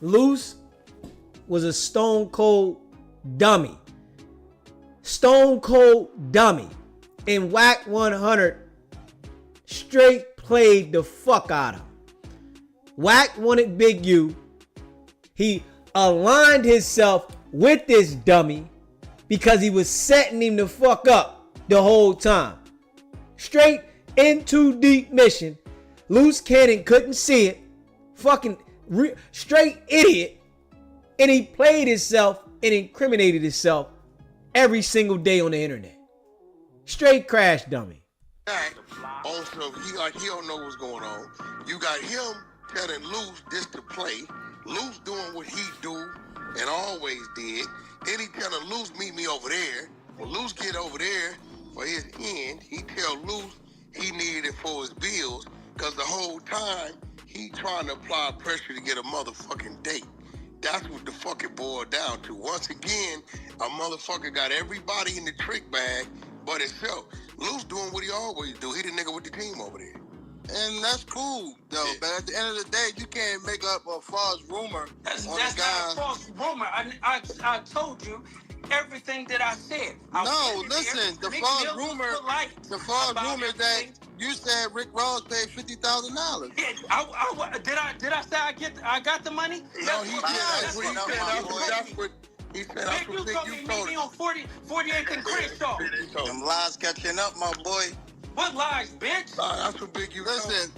Luce was a stone cold dummy. Stone cold dummy. And Wack 100 straight played the fuck out of him. Wack wanted Big U. He aligned himself with this dummy because he was setting him the fuck up the whole time. Straight into deep mission. Luce Cannon couldn't see it. Fucking straight idiot. And he played himself and incriminated himself every single day on the internet. Straight crash dummy. Also, he don't know what's going on. You got him telling Luce this to play. Luce doing what he do and always did. Then he telling Luce, meet me over there. When Luce get over there for his end, he tell Luce he needed it for his bills, because the whole time he trying to apply pressure to get a motherfucking date. That's what the fuck it boiled down to. Once again, a motherfucker got everybody in the trick bag but himself. Luce doing what he always do. He the nigga with the team over there. And that's cool, though. But at the end of the day, you can't make up a false rumor. That's not a false rumor. I told you everything that I said. No, listen. The false rumor is that you said Rick Ross paid $50,000. Yeah, did I say I got the money? No, he said that's what he said. That's what you told me meet me on 48th and Crenshaw. Them lies catching up, my boy. What lies, bitch? That's what Big you listen.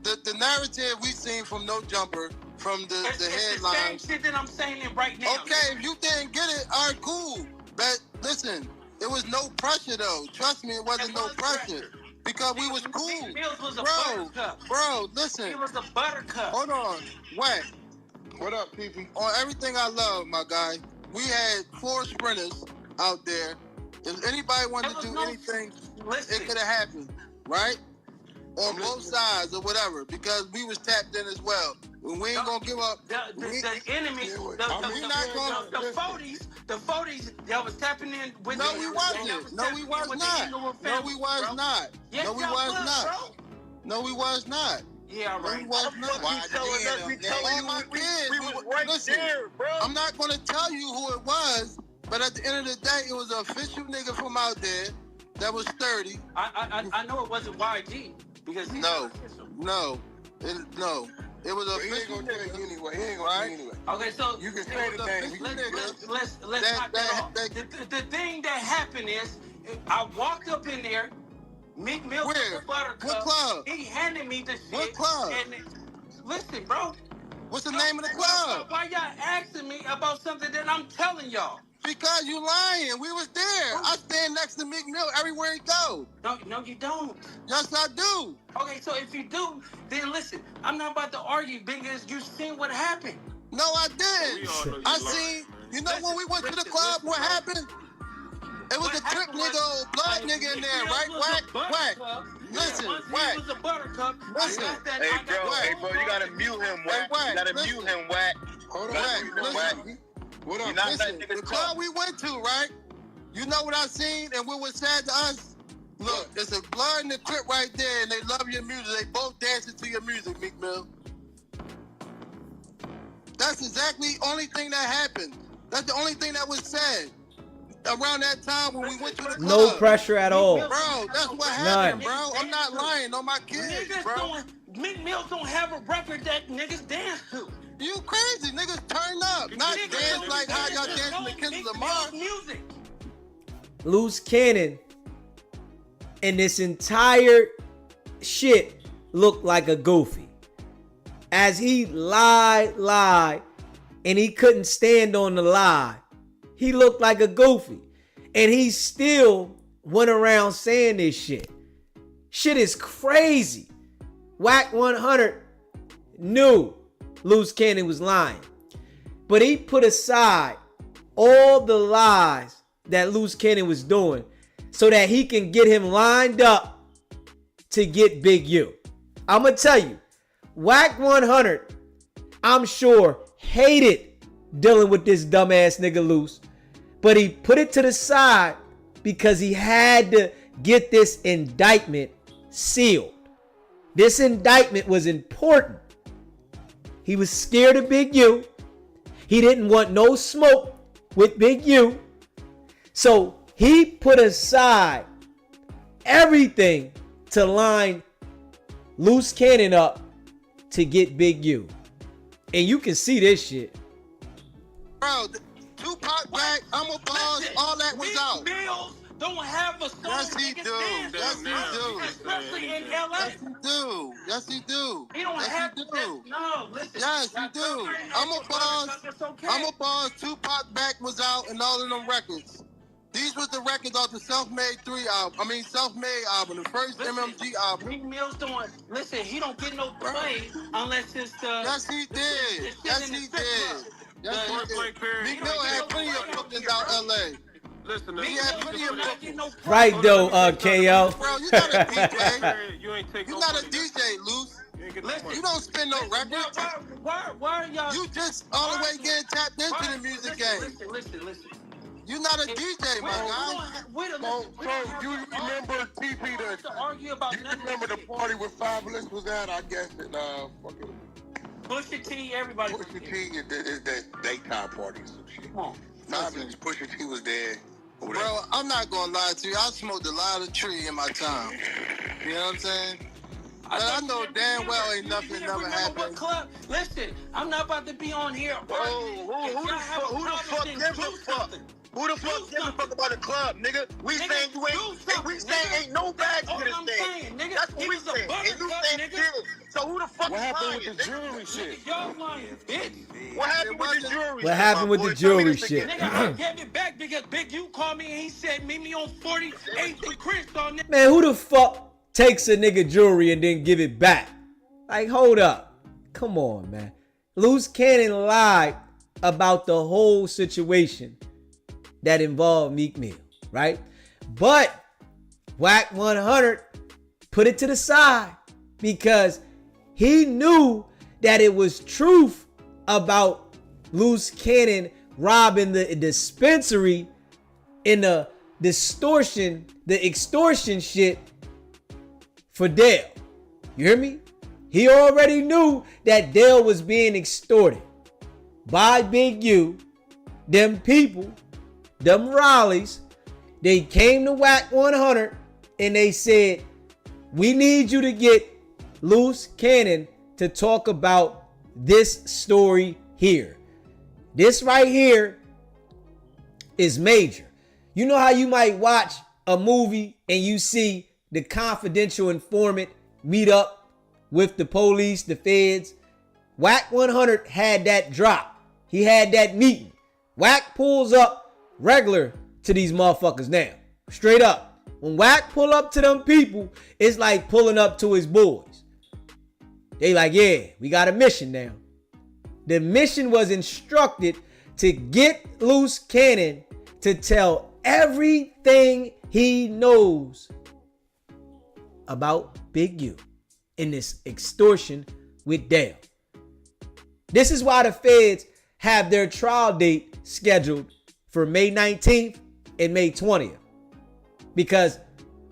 The narrative we seen from No Jumper, from the headlines. It's the same shit that I'm saying it right now. Okay, if you didn't get it, all right, cool. But listen, it was no pressure though. Trust me, it wasn't no pressure. Because we was cool. Bro, listen. It was a buttercup. Hold on. Wack. What up, people? On everything I love, my guy, we had 4 sprinters out there. If anybody wanted to do anything, it could have happened, right? On both sides or whatever, because we was tapped in as well. We ain't gonna give up. The enemy, the 40s that was tapping in with. No, we wasn't. No, we was not. No, we was not. No, we was not. No, we was not. Yeah, right. No, we was not. Listen, I'm not gonna tell you who it was. But at the end of the day, it was an official nigga from out there that was 30. I know it wasn't YG because it was a official nigga. He ain't gonna tell you anyway. Okay, so you can say the name. Let's knock that off. The thing that happened is, I walked up in there, Meek Mill with the buttercup. What club? He handed me the shit. What club? And listen, bro. What's the name of the club? Why y'all asking me about something that I'm telling y'all? Because you lying. We was there. I stand next to Meek Mill everywhere he goes. No, you don't. Yes, I do. Okay, so if you do, then listen. I'm not about to argue because you seen what happened. No, I didn't. I seen. You know when we went to the club, what happened? It was a trip nigga, old blood nigga in there, right? Wack. Listen, Wack. It was a buttercup. Listen. Hey, bro, you gotta mute him, Wack. You gotta mute him, Wack. Hold on, Wack. What up? Listen, the club we went to, right? You know what I seen and what was said to us? Look, there's a blood in the clip right there, and they love your music. They both dancing to your music, Meek Mill. That's exactly the only thing that happened. That's the only thing that was said around that time when we went to the club. No pressure at all. Bro, that's what happened, bro. I'm not lying on my kids, bro. Meek Mill don't have a record that niggas dance to. You crazy. Niggas turn up. Not dance like how y'all dancing to Kendrick Lamar. Music. Luce Cannon and this entire shit looked like a goofy. As he lied, and he couldn't stand on the lie. He looked like a goofy. And he still went around saying this shit. Shit is crazy. Wack 100 knew Luce Cannon was lying. But he put aside all the lies that Luce Cannon was doing so that he can get him lined up to get Big U. I'm going to tell you, Wack 100, I'm sure, hated dealing with this dumbass nigga Luce. But he put it to the side because he had to get this indictment sealed. This indictment was important. He was scared of Big U. He didn't want no smoke with Big U. So he put aside everything to line Luce Cannon up to get Big U. And you can see this shit. Bro, Tupac back, I'm a boss, all that was out. Bills don't have a song. Yes, he do. Yes, he do. Especially in LA. Yes, he do. Yes, he do. He don't have to do. No, listen. Yes, he do. I'm a boss. I'm a boss. Tupac back was out and all of them records. These was the records off the Self-Made 3 album. I mean, Self-Made album, the first MMG album. Meek Mill's doing. Listen, he don't get no play unless it's Yes, he did. Yes, he did. Yes, he did. Meek Mill had plenty of bookings out LA. Listen, he had plenty of bookings. Right though, KO. Bro, you're not a DJ. You're not a DJ, Luce. You don't spin no records. Why are y'all? You just all the way getting tapped into the music game. Listen. You're not a DJ, my guy. So you remember TP to argue about you remember the party where Fabulous was at? I guess at fucking Pusha T, everybody. Pusha T and that daytime party or some shit. Come on. Fabulous, Pusha T was there. Bro, I'm not gonna lie to you. I smoked a lot of tree in my time. You know what I'm saying? I know damn well ain't nothing never happened. Listen, I'm not about to be on here. Who the fuck gives a fuck? Who the fuck gives a fuck about the club, nigga? We saying you ain't. We saying ain't no bags to this thing. That's what we saying. And you saying shit. So who the fuck what is happened lying? with the jewelry shit? Y'all lying, bitch. What happened with the jewelry? What happened with the jewelry shit? Nigga, I gave it back because Big U called me and he said meet me on 48th and Chris on that. Man, who the fuck takes a nigga jewelry and then give it back? Like, hold up. Come on, man. Luce Cannon lied about the whole situation that involved Meek Mill, right? But Wack 100 put it to the side because he knew that it was truth about Luce Cannon robbing the dispensary in the extortion shit for Dale. You hear me? He already knew that Dale was being extorted by Big U, them people, them Raleighs. They came to Wack 100 and they said, we need you to get Luce Cannon to talk about this story here. This right here is major. You know how you might watch a movie and you see the confidential informant meet up with the police, the feds? Wack 100 had that drop. He had that meeting. Wack pulls up regular to these motherfuckers now. Straight up. When Wack pull up to them people, it's like pulling up to his boys. They like, yeah, we got a mission now. The mission was instructed to get Luce Cannon to tell everything he knows about Big U in this extortion with Dale. This is why the feds have their trial date scheduled for May 19th and May 20th. Because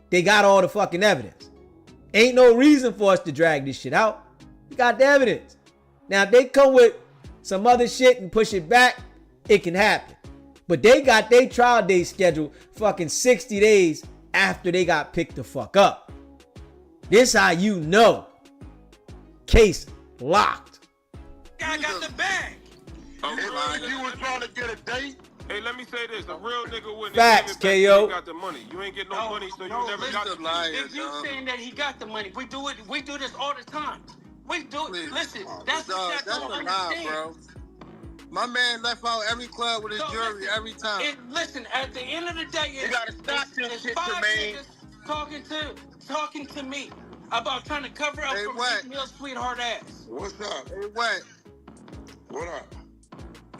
they got all the fucking evidence. Ain't no reason for us to drag this shit out. We got the evidence. Now, if they come with some other shit and push it back, it can happen. But they got their trial date scheduled fucking 60 days after they got picked the fuck up. This how you know. Case locked. I got the bag. If you was trying to get a date. Hey, let me say this: a real nigga wouldn't Facts, give it back KO. till you got the money. You ain't get no money, so you never got the money. If you saying that he got the money, we do this all the time. We do it. Listen, that's what y'all don't understand. Bro. My man left out every club with his jewelry every time. Listen, at the end of the day, you gotta stop this shit, Jermaine. Talking to me about trying to cover up for Meek Mill's sweetheart ass. What's up? Hey, what? What up?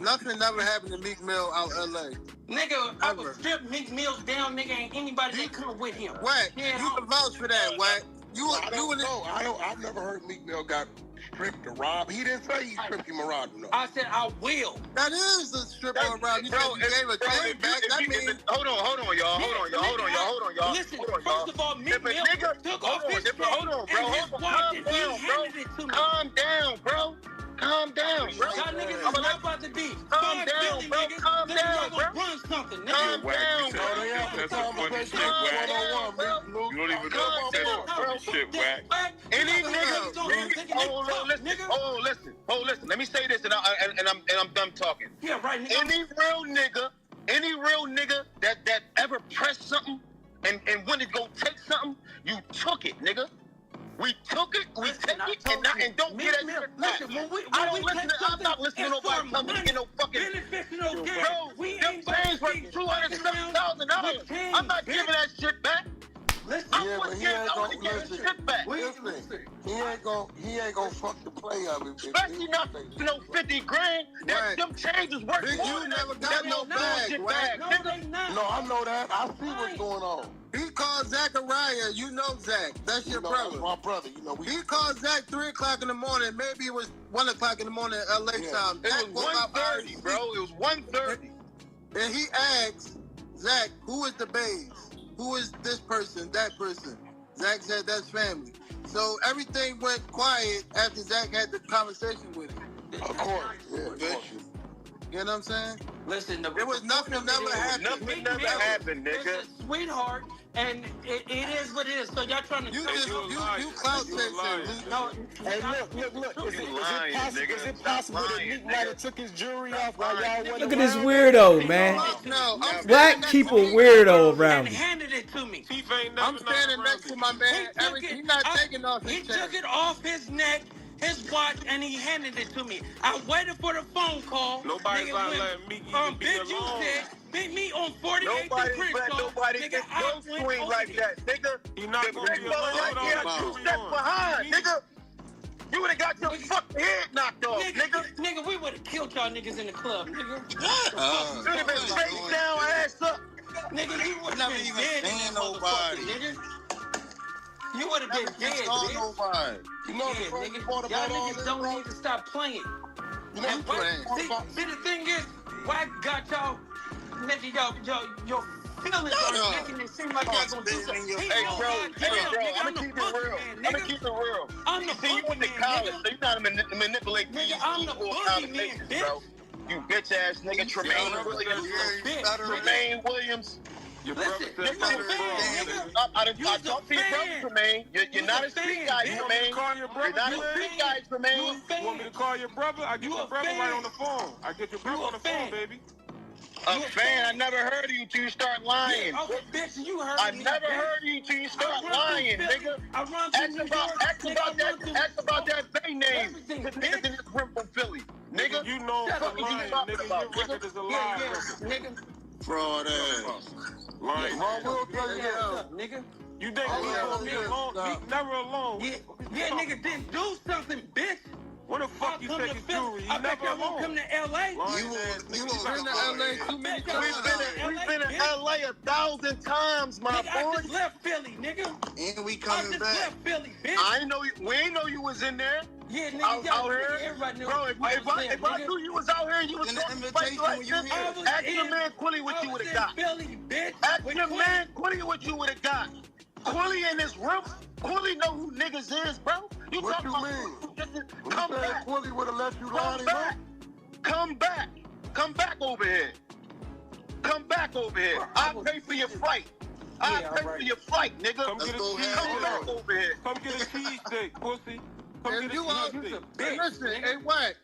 Nothing never happened to Meek Mill out LA. Nigga, I would strip Meek Mill's down, nigga, and anybody that come with him. Wack, you can vouch for that, Wack. I've never heard Meek Mill got stripped or robbed. He didn't say he stripped him or robbed him. No. I said I will. That is a strip or rob. You said you gave a chain back. That means hold on, y'all. Listen, first of all, Meek Mill took off his chain and walked it. He handed it to me. Calm down, bro. Calm down, bro. Y'all niggas is not about to be. Calm down, bro. Calm down, bro. Run something, nigga. Calm down, bro. That's some funny shit, Wack. You don't even know that's some funny shit, Wack. Any nigga, listen. Let me say this, and I'm done talking. Yeah, right, nigga. Any real nigga that ever pressed something and went to go take something, you took it, nigga. We took it, we take it, and don't get it. Listen, I don't listen. I'm not listening to nobody tell me to get no fucking. Bro, them things worth $207,000. listen, he ain't gonna fuck the play of it. Especially not for no 50 grand. Them changes worth more. You never got no bag, Wack. No, I know that. I see what's going on. He called Zachariah. You know Zach. That's your brother. That's my brother. You know, he called Zach 3 o'clock in the morning. Maybe it was 1 o'clock in the morning at LA time. It was 1:30, bro. It was 1:30. And he asked Zach, who is the bays? Who is this person, that person? Zach said that's family. So everything went quiet after Zach had the conversation with him. Of course. Yeah, of course. You know what I'm saying? Listen, there was nothing never happened. Nothing never happened, nigga. Sweetheart, and it is what it is. So y'all trying to you clout chasing. No, hey, look. Is it possible that Meek might have took his jewelry off while y'all went? Look at this weirdo, man. Wack keep a weirdo around me. And handed it to me. I'm standing next to my man. He's not taking off his He took it off his neck, his watch, and he handed it to me. I waited for the phone call. Nobody's not letting me even be Bitch, you alone. said, beat me on 48th and Crenshaw. Nobody Nigga, can I go swing like that, nigga. He not gonna be alone. You step behind, nigga. You would have got your fucking head knocked off, nigga. Nigga, we would have killed y'all niggas in the club, nigga. You would have been face down, ass up. Nigga, you would have been dead in that motherfucker, nigga. You would have been dead, nobody. You know the nigga. part about Y'all all niggas this, don't bro? need to stop playing. You know, See, the thing is, Wack got y'all, nigga, your feelings are making it seem like y'all gonna do something. Hey, bro, I'm gonna keep it real. I'm gonna keep it real. See, you went to college, so you know how to manipulate these conversations, bro. You bitch ass nigga, Tremaine Williams. Your brother said I talked to your brother, Tremaine. You're not a street guy, Tremaine. You're not a street guy, Tremaine. You want me to call your brother? I get your brother right on the phone. I get your brother on the phone, baby. A fan? I never heard of you till you start lying. Bitch, you heard I never heard of you till you start lying, nigga. Ask about that Bay name. This nigga's in this room from Philly. Nigga, you know for lying, nigga. Your record is a lie. Nigga. Fraud ass. Lying. I will tell you that. Nigga. You think he's alone? He's never alone. Yeah, nigga, then do something, bitch. What the fuck you take his jewelry? He I bet never y'all won't come alone. to LA. You been to LA too many times. We've been in LA 1,000 times, my Nigga, I boy. just left Philly, nigga. And we I coming just back. left Philly, bitch. I ain't know you. We ain't know you was in there. Yeah, nigga, Out y'all, here, everybody knew. bro. If I knew you was out here and you was talking like this, ask your man Quilly what you would have got. Philly, bitch. Ask your man Quilly what you would have got. Quilly in this room. Quilly know who niggas is, bro. What you mean? Come back. Quilly would have left you Come back. Come back. Come back over here. Come back over here. I'll pay for your flight. I'll pay for your flight, nigga. Come get a Come cheese back steak. over here. Come get a cheese steak, pussy. Come And get a you out cheese steak. Hey, listen, hey, Wack.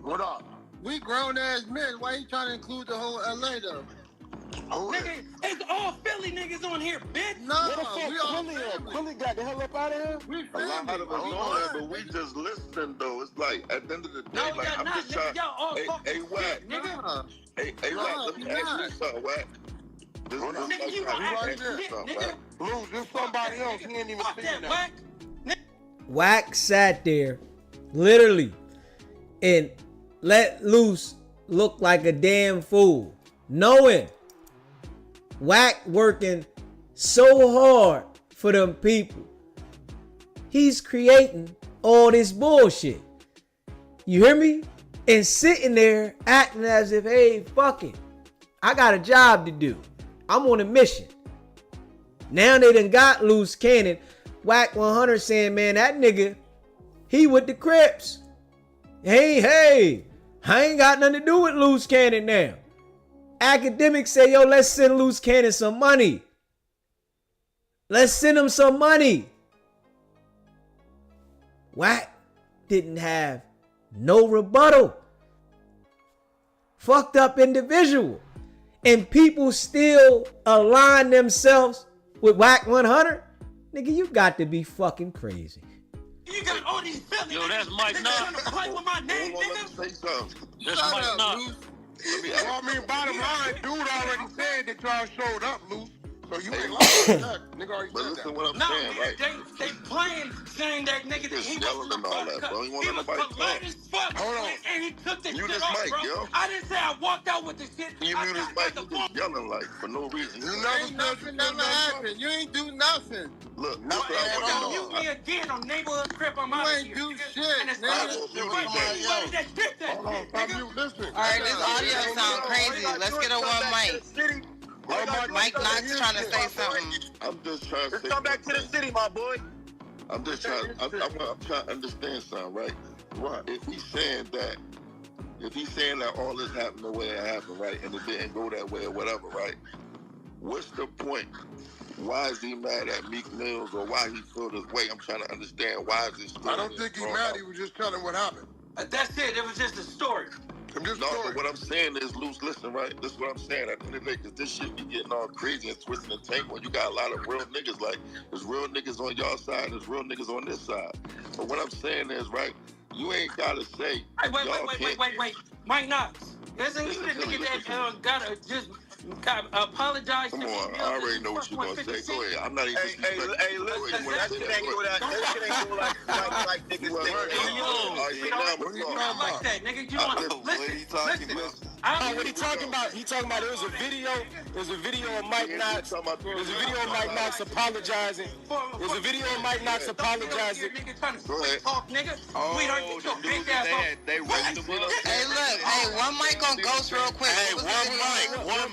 What up? We grown ass men. Why you trying to include the whole LA though? Nigga, it's all Philly niggas on here, bitch. No, we all Quilly got the hell up out of here. We A lot of us on there, but we just listening though. It's like at the end of the day, No, like y'all I'm not, just nigga. trying. Y'all all Hey, talking Wack. shit, nigga. Hey, Wack. Let me ask you something, Wack. This is Nigga, you gonna act shit, nigga. Luce, there's somebody else. He ain't even Fuck seen that, that. Wack. Wack sat there, literally, and let Luce look like a damn fool, knowing Wack working so hard for them people. He's creating all this bullshit. You hear me? And sitting there acting as if, hey, fuck it. I got a job to do. I'm on a mission. Now they done got Luce Cannon. Wack 100 saying, man, that nigga, he with the Crips. Hey, I ain't got nothing to do with Luce Cannon now. Academics say, yo, let's send Luce Cannon some money. Let's send him some money. Wack didn't have no rebuttal. Fucked up individual. And people still align themselves with Wack 100. Nigga, you got to be fucking crazy. You got all these Philly Yo, that's Mike Knott. play with my name, nigga. Say something. That's Mike Knott. Well, I mean, bottom line, dude already said that y'all showed up, Luce. So you ain't lying. Nigga already But said listen that. what I'm No, saying, right? they playing saying that nigga that he was and all that, bro. You he want was nobody polite talk. as fuck. Hold on. And he took the Mute shit his off, mic, bro. yo. I didn't say I walked out with the shit. You mute his mic, you just yelling like for no reason. You nothing never happened. You ain't do nothing. Look, No, this what I want to mute know. me again on neighborhood crib. I'm You out of ain't here. do nigga. shit, And it's nigga. not It was anybody somebody that did that Hold on, shit, stop nigga. you. Listen. All right, this audio sound crazy. Let's get a one mic. Mike Knox trying to say something. I'm just trying to say come back to the city, my boy. I'm just trying. I'm trying to understand something, right? Right. If he's saying that all this happened the way it happened, right, and it didn't go that way or whatever, right? What's the point? Why is he mad at Meek Mills or why he feel this way? I'm trying to understand why is this story. I don't think he's mad. He was just telling what happened. That's it. It was just a story. But what I'm saying is, Luce, listen, right? This is what I'm saying at the end of the day, because this shit be getting all crazy and twisting and tangled. You got a lot of real niggas, like, there's real niggas on y'all side, there's real niggas on this side. But what I'm saying is, right, you ain't got to say, Wait. Mike Knox. Isn't he the nigga that gotta just apologize to Come me? on, I already know what you're going to say. Go ahead. I'm not even Hey, listen, that shit ain't go like niggas think. What are you talking about? Like that, nigga. You want listen. What he talking about? He talking about there's a video. There's a video of Mike Knox. There's a video of Mike Knox apologizing. There's a video of Mike Knox apologizing. Go ahead. Talk, nigga. Sweetheart, get your big ass off. Hey, look. Hey, one mic on Ghost real quick. Hey, one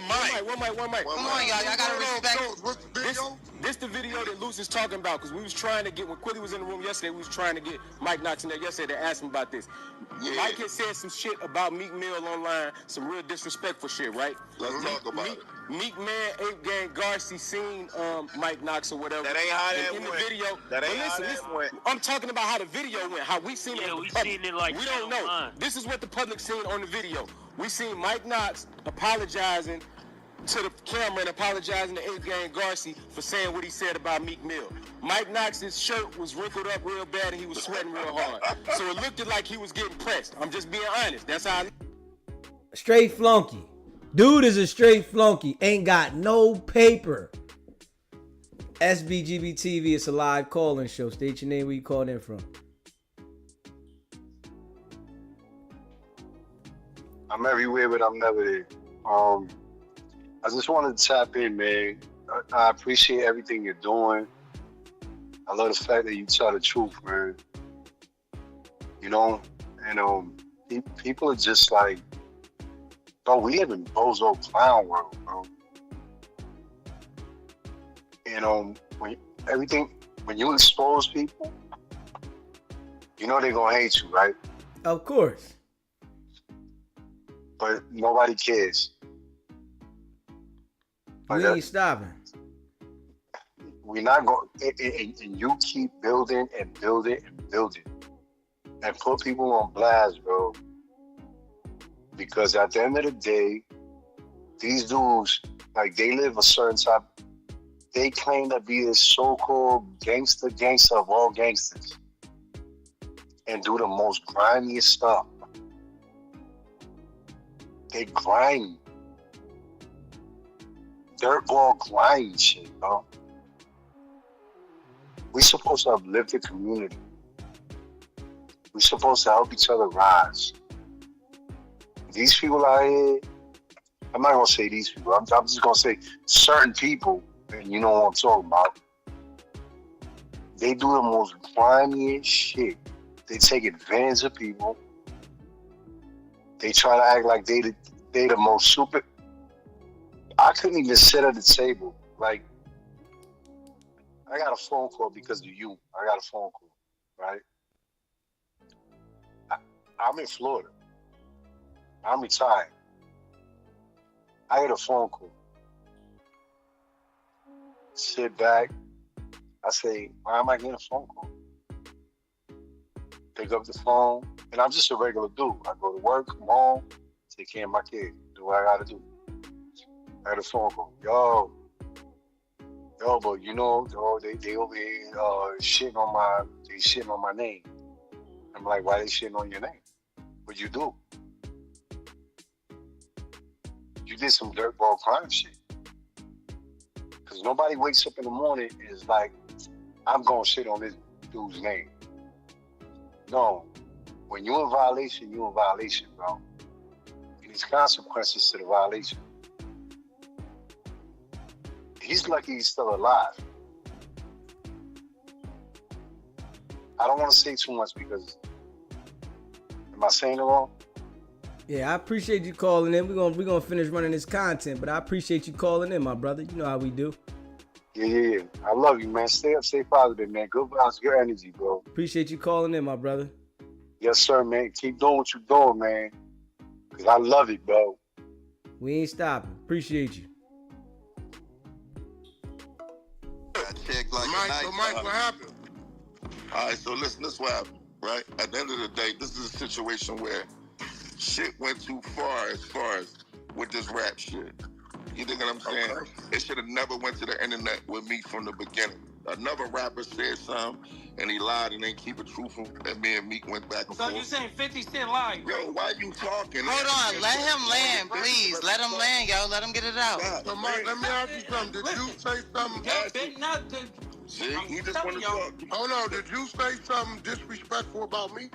mic. Come on, y'all. Y'all gotta respect. This the video that Luce is talking about, because we was trying to get, when Quilly was in the room yesterday, we was trying to get Mike Knox in there yesterday to ask him about this. Yeah. Mike had said some shit about Meek Mill online, some real disrespectful shit, right? Let's talk about it. Meek Man, Ape Gang, Garci seen Mike Knox or whatever. That ain't how that in went. the video. That ain't how that went. I'm talking about how the video went, how we seen it. Yeah, we seen it like we don't know. online. This is what the public seen on the video. We seen Mike Knox apologizing to the camera and apologizing to Ape Gang Garci for saying what he said about Meek Mill. Mike Knox's shirt was wrinkled up real bad and he was sweating real hard. So it looked like he was getting pressed. I'm just being honest. That's how Straight flunky. Dude is a straight flunky. Ain't got no paper. SBGB TV, it's a live call-in show. State your name, where you called in from. I'm everywhere, but I'm never there. I just wanted to tap in, man. I appreciate everything you're doing. I love the fact that you tell the truth, man. You know, and people are just like, bro, we live in bozo clown world, bro. And when you expose people, you know they're gonna hate you, right? Of course. But nobody cares. We ain't stopping. We're not going, and you keep building and building and building, and put people on blast, bro. Because at the end of the day, these dudes, like, they live a certain type. They claim to be this so-called gangster of all gangsters, and do the most grimiest stuff. They grind. Dirtball grind shit, bro. We supposed to uplift the community. We supposed to help each other rise. These people out here, I'm not gonna say these people. I'm just gonna say certain people, and you know what I'm talking about. They do the most grimiest shit. They take advantage of people. They try to act like they the most super. I couldn't even sit at the table. Like, I got a phone call because of you. I got a phone call, right? I'm in Florida. I'm retired. I get a phone call. Sit back. I say, why am I getting a phone call? Pick up the phone, and I'm just a regular dude. I go to work, come home, take care of my kid, do what I gotta do. I had a phone call. Yo, but you know, they over here shitting on my name. I'm like, why they shitting on your name? What'd you do? You did some dirtball crime shit. Because nobody wakes up in the morning and is like, I'm going to shit on this dude's name. No. When you're in violation, you're in violation, bro. And there's consequences to the violation. He's lucky he's still alive. I don't want to say too much because, am I saying it wrong? Yeah, I appreciate you calling in. We're gonna finish running this content, but I appreciate you calling in, my brother. You know how we do. Yeah. I love you, man. Stay up, stay positive, man. Good vibes, good energy, bro. Appreciate you calling in, my brother. Yes, sir, man. Keep doing what you're doing, man. Because I love it, bro. We ain't stopping. Appreciate you. Mike, what happened? All right, so listen, this is what happened, right? At the end of the day, this is a situation where shit went too far as with this rap shit. You think what I'm saying? Okay. It should have never went to the internet with me from the beginning. Another rapper said something, and he lied and didn't keep it truthful, and me and Meek went back and forth. So you saying 50 Cent lied? Yo, why you talking? Hold on, let him land, please. Let him land, yo. Let him get it out. So, Mike, let me ask you something. Did you say something? See, he just want to talk. Hold on, did you say something disrespectful about me?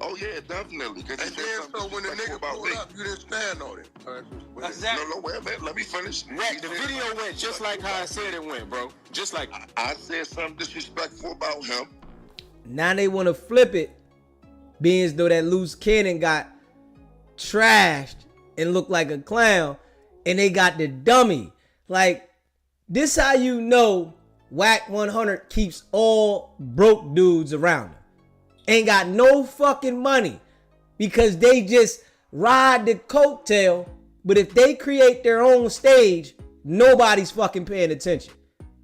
Oh yeah, definitely. And then so when the nigga pulled up, you didn't stand on it. No, wait a minute. Let me finish. Wack, the video went just like how I said it went, bro. Just like I said something disrespectful about him. Now they want to flip it, being as though that Luce cannon got trashed and looked like a clown, and they got the dummy. Like, this how you know Wack 100 keeps all broke dudes around him. Ain't got no fucking money because they just ride the coattail. But if they create their own stage, nobody's fucking paying attention.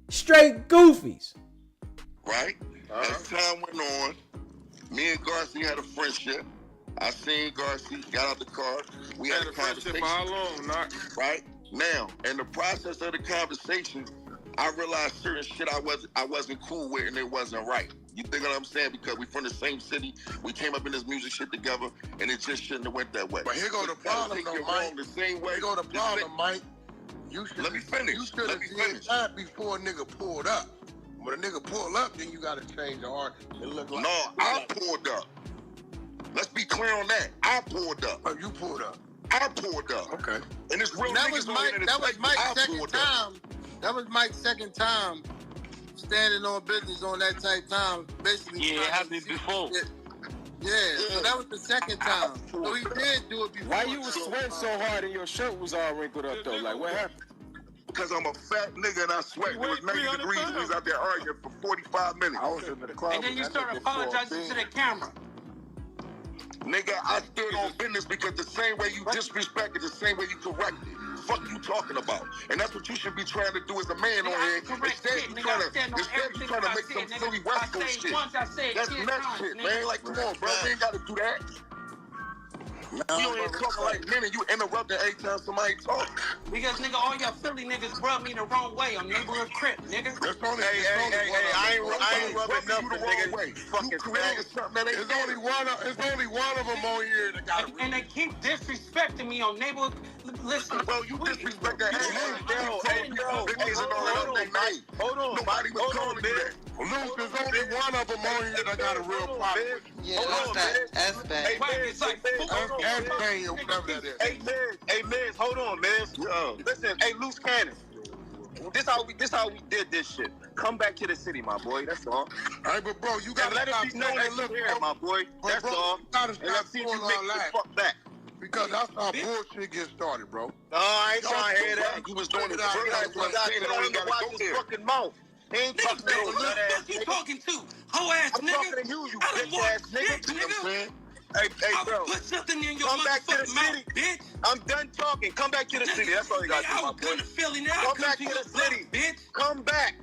Straight goofies. Right? As time went on, me and Garcia had a friendship. I seen Garcia, got out the car. We had a conversation. How long, not right? Now, in the process of the conversation, I realized certain shit I wasn't cool with and it wasn't right. You think what I'm saying? Because we from the same city, we came up in this music shit together, and it just shouldn't have went that way. But here go the problem, though, Mike. The same way. Here go the problem, Mike. Let me finish. You should have did that before a nigga pulled up. When a nigga pull up, then you gotta change your heart and look like. No, I pulled up. Let's be clear on that. I pulled up. Oh, you pulled up. I pulled up. Okay. And it's real. That was Mike's second time. That was Mike's second time standing on business on that type time. Basically. Yeah, it happened before. Yeah, so that was the second time. So he did do it before. Why you was sweating so hard and your shirt was all wrinkled up though? Like what happened? Because I'm a fat nigga and I sweat. It was 90 degrees. We was out there arguing for 45 minutes. I was in the club. And then you started apologizing to the camera. Nigga, I stood on business because the same way you disrespect is the same way you correct it. Fuck you talking about. And that's what you should be trying to do as a man on here. Instead you trying to make some silly West Coast shit. That's next shit, man. Like, come on, bro. We ain't got to do that. You ain't talking like men and you interrupt every time somebody talk. Because, nigga, all y'all Philly niggas rub me the wrong way on neighborhood crip, nigga. I ain't rubbing nothing, nigga. Fucking something that ain't There's only one of them on here that got and they keep disrespecting me on neighborhood. Listen, bro, you disrespect that. Hold on. Nobody was calling me that. Luce, there's only one of them on here that got a real problem. Yeah, that's bad. Hey, Miz, hold on, Miz. Listen, hey, Luce Cannon. This how we did this shit. Come back to the city, my boy. That's all. All right, but bro, you gotta let it be known that you're here, my boy. That's all. Gotta and I've seen you make the fuck back. Because that's how bullshit gets started, bro. No, I ain't trying to hear that. He was doing it first. You got to watch his fucking mouth. He ain't talking to you, what you talking to? Hoe ass nigga. I'm talking to you bitch ass nigga. Hey, bro. Put something in your come back to the city, bitch. I'm done talking. Come back to the city. That's all you got to do, my boy. Come back to the city, bitch. Come back.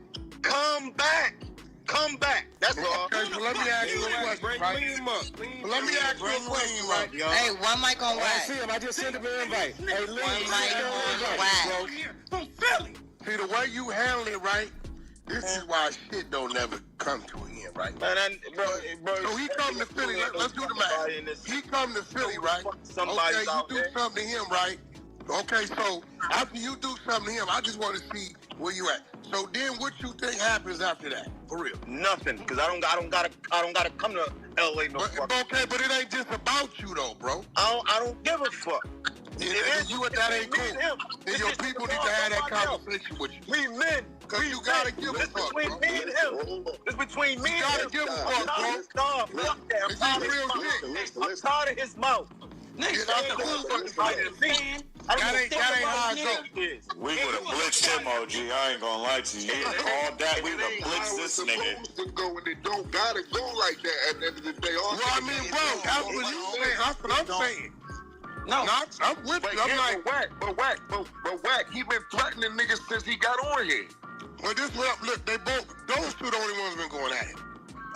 That's all. Okay, so let me ask you a question, right? Hey, one mic on Wack. I see him. I just sent him an invite. Hey, One mic on Wack. From Philly. See, the way you handle it, right? This is why shit don't never come to an end, right? Man, bro, so he come to Philly. Let's do the math. He come to Philly, right? Okay, you do something to him, right? Okay, so after you do something to him, I just want to see Where you at? So then, what you think happens after that? For real? Nothing, because I don't gotta come to LA no fuck. Okay, but it ain't just about you though, bro. I don't give a fuck. If you and that ain't cool, then your people need to have that conversation with you. We men. Cause you gotta give a fuck, bro. Between me and him. It's between me and him. You gotta give a fuck, bro. Stop. Fuck that. I'm tired of his mouth. Get out the hood. That ain't how it goes. We would have blitzed him, OG. I ain't gonna lie to you. All that, we would have blitzed this nigga. It's supposed to go, and it don't gotta go like that at the end of the day. Well, I mean, bro, that's what you saying. That's what I'm saying. No, I'm with you. I'm like, but Wack, he been threatening niggas since he got on here. Well, this look, they both, those two the only ones been going at it.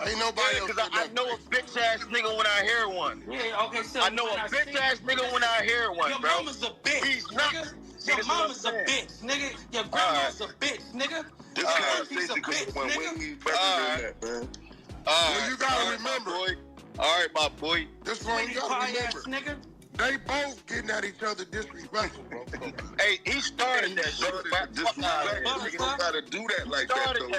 Ain't nobody else. Because I know a bitch ass nigga when I hear one. Yeah, okay, so I know a bitch ass nigga when I hear one, your bro. Your mama's a bitch, He's not. Your mama's a bitch, nigga. Your grandma's a bitch, nigga. This conversation went way better than that, man. Well, you gotta remember. All right, my boy. This one you gotta remember. Nigga. They both getting at each other disrespectful, bro. Hey, he started that shit. You don't gotta do that like that, though. Nah,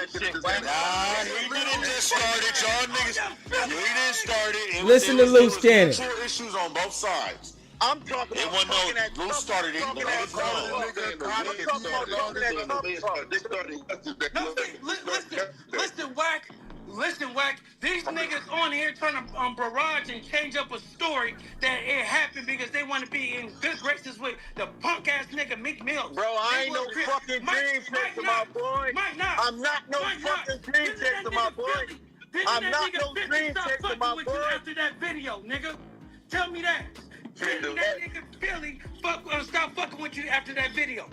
he didn't just start it. Y'all niggas, he didn't start it. Listen to Luce Cannon. There were issues on both sides. I'm talking about Luce started it. Listen, Wack. These niggas on here trying to barrage and change up a story that it happened because they want to be in good graces with the punk ass nigga Meek Mill. Bro, I ain't no fucking dream chaser, my boy. I'm not no fucking dream chaser, my boy. I'm not no dream chaser, my boy. After that video, nigga, tell me that. Didn't that nigga Philly stop fucking with you after that video?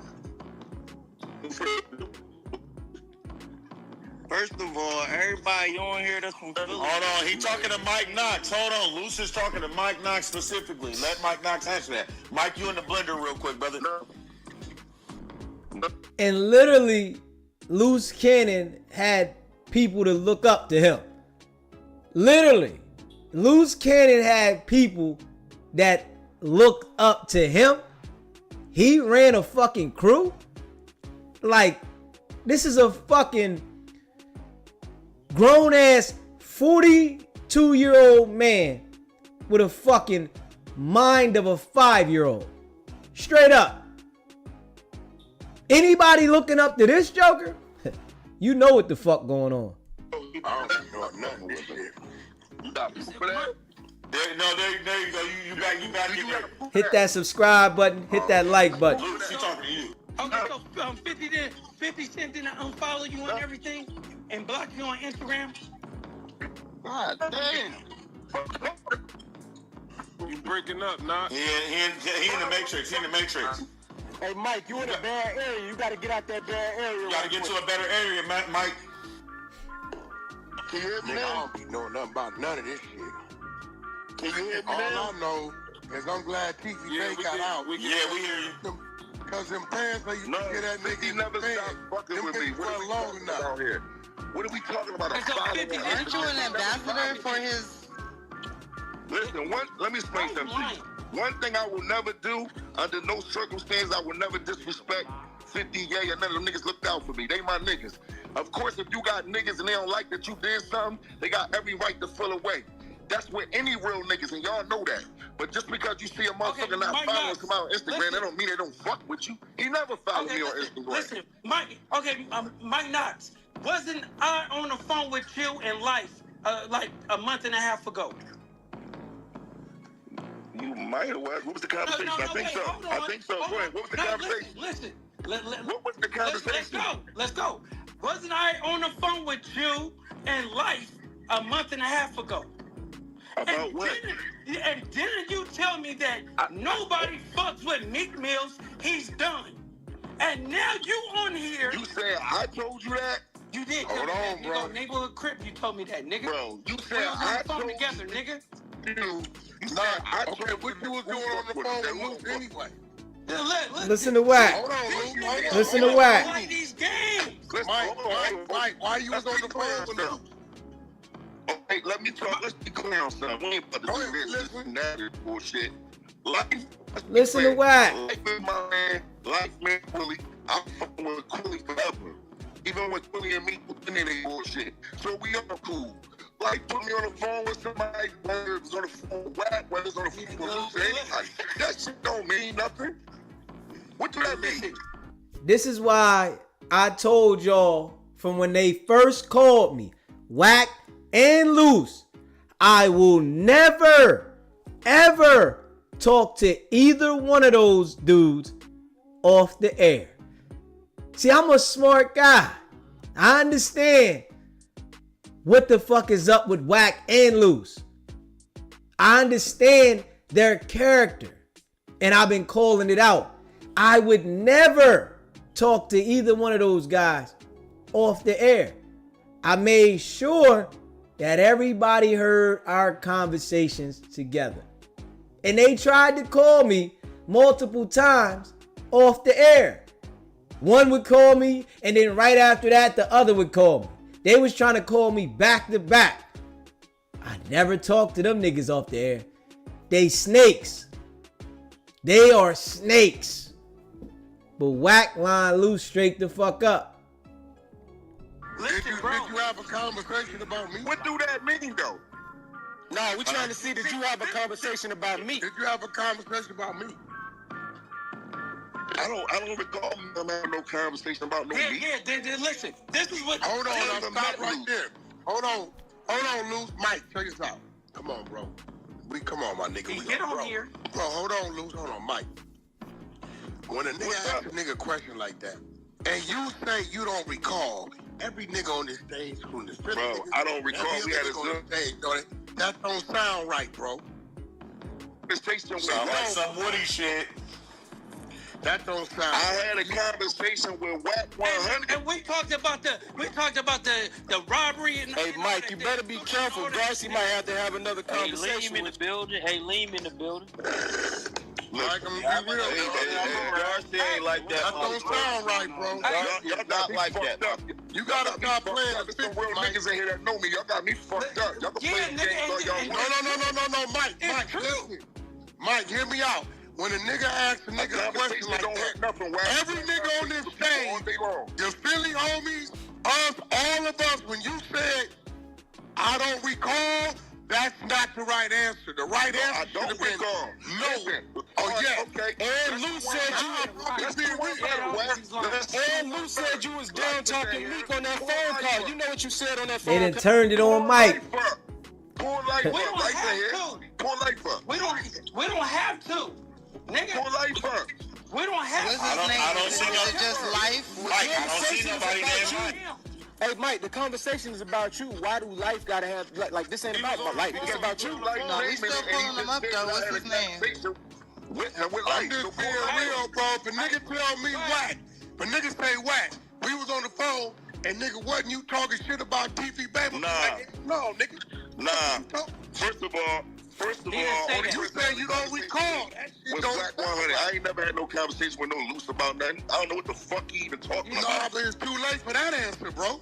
First of all, everybody on here that's from Philly. Hold on, he talking to Mike Knox. Hold on, Luce is talking to Mike Knox specifically. Let Mike Knox answer that. Mike, you in the blender real quick, brother. And literally, Luce Cannon had people to look up to him. Literally, Luce Cannon had people that looked up to him. He ran a fucking crew. Like, this is a fucking grown ass 42-year-old man with a fucking mind of a 5-year-old. Straight up. Anybody looking up to this Joker? You know what the fuck going on. I don't know nothing with it. There you go. You got to get Hit that subscribe button. Hit that like button. Luce, she talking to you. Okay, so 50 Cent didn't unfollow you on everything and block you on Instagram? God damn. You breaking up, nah? He in the Matrix. He in the Matrix. Hey, Mike, you in a bad area. You got to get out that bad area. You got to get to a better area, Mike. Can you hear me now? I don't be knowing nothing about none of this shit. Can you hear me All now? I know is I'm glad TCJ got out. We hear you. Because them pants they used to get that nigga he never stopped fucking with me. What are we talking about out here? What are we talking about? Aren't you an ambassador for his... Listen, let me explain something to you. One thing I will never do, under no circumstance, I will never disrespect 50 Yay, and none of them niggas looked out for me. They my niggas. Of course, if you got niggas and they don't like that you did something, they got every right to feel away. That's with any real niggas, and y'all know that. But just because you see a motherfucker not following somebody on Instagram, that don't mean they don't fuck with you. He never followed me on Instagram. Listen, Mike Knox, wasn't I on the phone with you in Life like a month and a half ago? You might have. What was the conversation? I think so. I think so. Go ahead. What was the conversation? Listen. What was the conversation? Let's go. Wasn't I on the phone with you in Life a month and a half ago? About what? And didn't you tell me that nobody fucks with Meek Mills? He's done. And now you on here. You said I told you that? You did. Hold on, bro. Neighborhood Crip, you told me that, nigga. Bro, you said I told you. Together, nigga. You said I told you. What you was doing on the phone with Luce anyway? Listen to Wack. Hold on, Listen to Wack. Play these games. Mike, why you was on the phone with Luce? Okay, let me talk. Let's be clear on something. We ain't about to do this and that bullshit. Life. Listen to Wack. Life is my man. Life, man, Willie. I'm fucking with Quilly forever. Even with Quilly and me putting in a bullshit. So we are cool. Like, put me on the phone with somebody, whether it's on the phone with Wack, whether it's on the phone with Luce, anybody. That shit don't mean nothing. What do that mean? This is why I told y'all from when they first called me, Wack and Luce, I will never, ever talk to either one of those dudes off the air. See, I'm a smart guy. I understand what the fuck is up with Wack and Luce. I understand their character, and I've been calling it out. I would never talk to either one of those guys off the air. I made sure that everybody heard our conversations together. And they tried to call me multiple times off the air. One would call me, and then right after that, the other would call me. They was trying to call me back to back. I never talked to them niggas off the air. They snakes. They are snakes. But Wack line Luce straight the fuck up. Did you have a conversation about me? What do that mean, though? No, we're trying to see, did you have a conversation about me? Did you have a conversation about me? I don't recall them having no conversation about no meat. Listen, this is what... Hold on, now stop right there. Hold on, Luce. Mike, check this out. Come on, bro. Come on, my nigga. Get on here. Bro, hold on, Luce. Hold on, Mike. When a nigga asks a nigga a question like that, and you say you don't recall, every nigga on this stage who this Bro, I don't recall we had a Zoom. That don't sound right, bro. This takes some sound like some Woody shit. That don't sound. I had a conversation with Wack 100. And we talked about the robbery and... Hey, Mike, you better be careful. Darcy might have to have another conversation. Hey, Liam in the building. Like, I'm gonna be real. Darcy ain't like that. That don't sound right, bro. Y'all not like that. You gotta stop playing the some real niggas in here that know me. Y'all got me fucked up. Y'all can play the games all y'all want. No, Mike, listen. Mike, hear me out. When a nigga asks a nigga a question like that, every nigga on this stage, your Philly homies, us, all of us, when you said, I don't recall, that's not the right answer. The right answer I don't recall. No. Oh, yeah. Okay. And Luce said you was down talking Meek on that phone call. You know what you said on that phone call. They done turned it on Mike. Pull life up. We don't have to. Pull life up. We don't have to. Nigga. Pull life up. We don't have to. I don't see no just life. Mike, I don't see nobody named Mike. Hey, Mike, the conversation is about you. Why do life gotta have, like this ain't about my life. It's about you. No, we still pulling him up, though. What's his name? I'm just being real, bro. If a nigga tell me Wack, if a nigga say Wack, we was on the phone, and nigga, wasn't you talking shit about TV, baby? Nah. No, nigga. Nah. First of all, only you say you don't recall. Was Wack 100. I ain't never had no conversation with no Luce about nothing. I don't know what the fuck he even talking about. Nah, but it's too late for that answer, bro.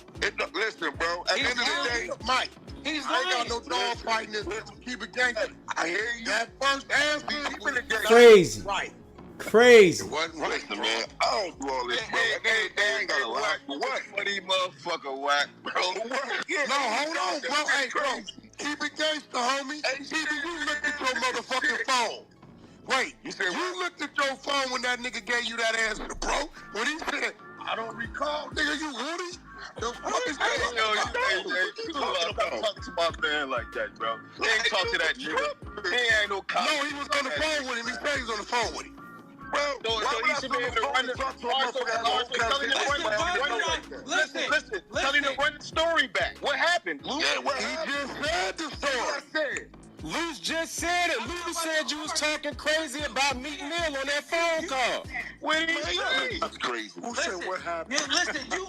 Listen, bro. At the end of the day, Mike, I ain't got no dog fighting this. Keep it gangster. I hear you. That first answer, keep it gangster. Crazy. Right. Crazy. Listen, man. I don't do all this, bro. I ain't gotta lie. What? Funny motherfucker, Wack, bro. No, hold on, bro. Hey, bro. Keep it gangster, homie. Hey, you looked at your motherfucking phone. Wait, you looked at your phone when that nigga gave you that answer, bro. When he said, I don't recall, nigga, you Woody? The fuck is that? You talk to my man like that, bro. He ain't talk to that nigga. He ain't no cop. No, he was on the phone with him. He said he was on the phone with him. Bro, so he should be able to run Listen, tell him to run the story back. What happened, Luce? He just said the story. Luce just said it. Luce said you was talking crazy about Meek Mill on that phone call. What did he say? That's crazy. Who said what happened? Listen, you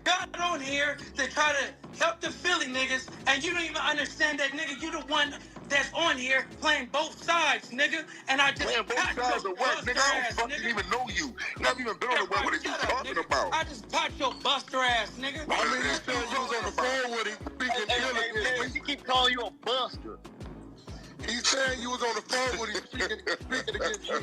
got on here to try to help the Philly niggas, and you don't even understand that, nigga. You the one that's on here playing both sides, nigga. And I just playing both sides of what, nigga? I don't fucking even know you. You haven't even been on the web. What are you talking about? I just popped your buster ass, nigga. I mean, you said you was on the phone with him speaking Hey, he keep calling you a buster. He said you was on the phone with him speaking against you.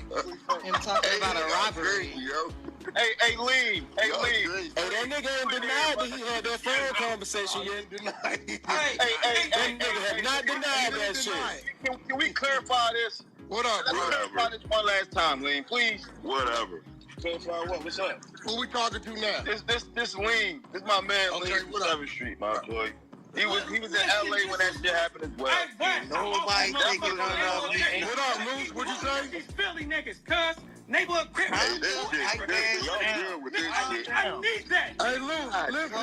Him talking about a robbery. Crazy, yo. Hey, Lean. Hey, Lean. Hey, that nigga ain't denied that he had that phone conversation yet. That nigga have not denied that shit. Can we clarify this? What up, Let's clarify this one last time, Lean, please. Whatever. Clarify what? What's up? Who we talking to now? This Lean. This my man, Okay, Lean from what up? 7th Street, my boy. He was in LA when that shit happened as well. Nobody taking none of me. What up, Luce? What you say? These Philly niggas, cuz. Neighborhood crip. Hey, this shit crazy. Y'all good with this shit. I need that. Hey, Luce, listen.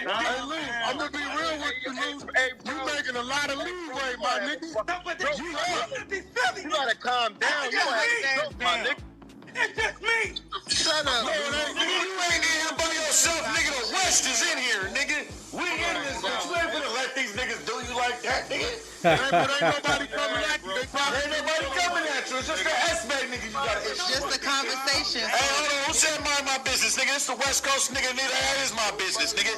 Hey, Luce, I'm gonna be real with you, Luce. You making a lot of leeway, my nigga. You gotta calm down. You gotta my nigga. It's just me. Shut up. You ain't in here by yourself, nigga. The West is in here, nigga. We in this bitch. You ain't finna let these niggas do you like that, nigga. But ain't nobody coming at you. Ain't nobody coming at you. It's just the S-Bay nigga you gotta It's just a conversation. Hey, hold on. Who said mind my business, nigga? It's the West Coast, nigga. That is my business, nigga.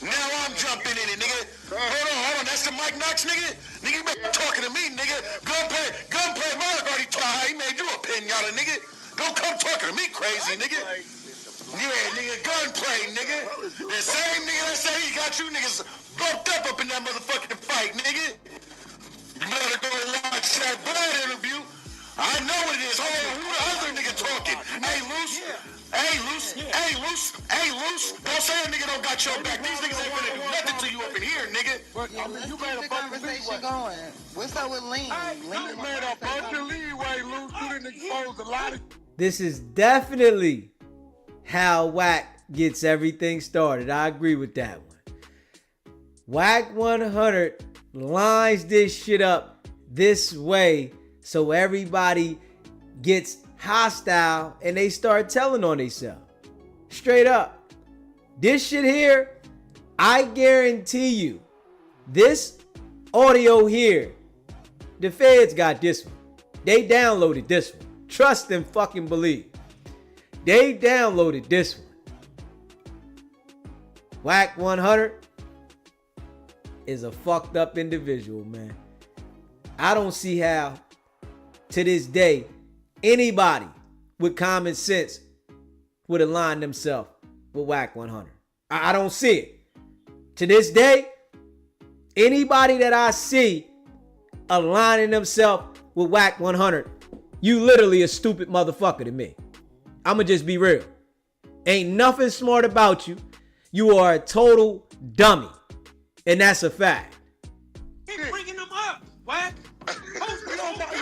Now I'm jumping in it, nigga. Hold on. That's the Mike Knox, nigga. Nigga, you been talking to me, nigga. Gunplay. Mark already told how he made you a pinata, nigga. Don't come talking to me crazy, nigga. Yeah, nigga, gunplay, nigga. The same nigga that say he got you niggas bumped up in that motherfucking fight, nigga. You better go watch that blood interview. I know what it is. Hold on, who the other nigga talking? Hey, Luce. Don't say a nigga don't got your back. These niggas ain't gonna do nothing to you up in here, nigga. Let's keep the conversation going. What's up with Lean? Lean made a bunch of leeway, Luce. You didn't expose a lot of... This is definitely how Wack gets everything started. I agree with that one. Wack 100 lines this shit up this way so everybody gets hostile and they start telling on themselves. Straight up. This shit here, I guarantee you, this audio here, the feds got this one. They downloaded this one. Trust and fucking believe. They downloaded this one. Wack 100 is a fucked up individual, man. I don't see how, to this day, anybody with common sense would align themselves with Wack 100. I don't see it. To this day, anybody that I see aligning themselves with Wack 100, you literally a stupid motherfucker to me. I'ma just be real. Ain't nothing smart about you. You are a total dummy. And that's a fact. Keep bringing them up, Wack. It don't matter.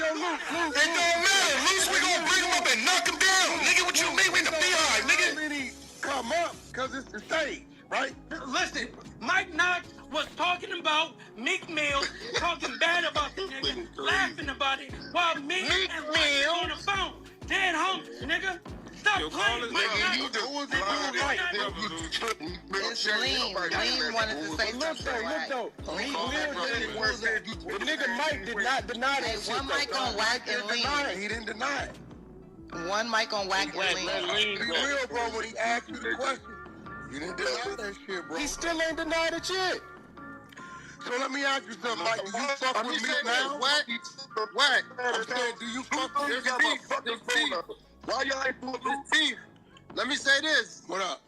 Luce, we gonna bring him up and knock him down. Nigga, what you mean we in the beehive, nigga? Come up, because it's the stage, right? Listen, Mike Knox was talking about Meek Mill, talking bad about the nigga, laughing about it, while me and Mill on the phone. Dead homies, nigga. Stop playing, Mike Knox. It's Lean. Lean wanted to say something. The nigga Mike did not deny that shit. One mic on Wack and Lean. He didn't deny it. One mic on Wack and Lean. Be real, bro, when he asked you the question. You didn't deny that shit, bro. He still ain't denied it yet. So let me ask you something, Mike. Do you fuck with me now? Wack. I'm saying, do you fuck with me? Why y'all ain't doing this beef? Let me say this. What up?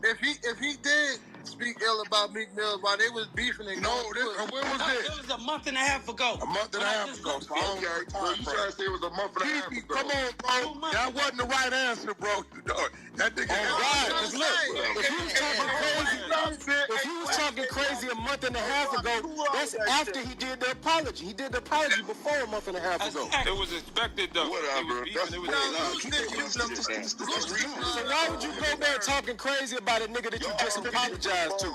If he did speak ill about Meek Mill while they was beefing and when was this? It was a month and a half ago. A month and a half ago. So Okay, so you trying to say it was a month and a half ago? Come on, bro. That wasn't the right answer, bro. That nigga. Right. Look, if he was talking crazy a month and a half ago, that's after he did the apology. He did the apology before a month and a half ago. It was expected though. Whatever. So why would you go there talking crazy about a nigga that you just apologized to?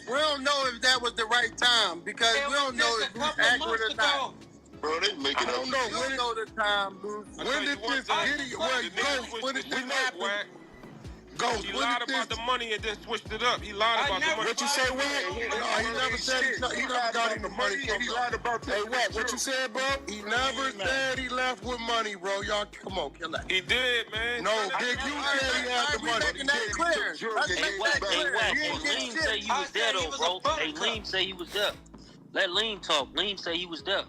we don't know if that was the right time because we don't know if it's accurate or not. Bro, they make it up. We don't know the time, Luce. When did this Gilly, when did this happen? Ghost, he lied about the money and then switched it up. He lied about the money. What you say, Wack? He never said he never got any money. He lied about that. Hey, Wack, what you said, bro? He never said he left with money, bro. Y'all, come on, kill that. He did, man. No, Big, you said he had the money. Making that clear. Hey, Wack, Lean say you was there, though, bro. Hey, Lean say he was there. Let Lean talk. Lean say he was there.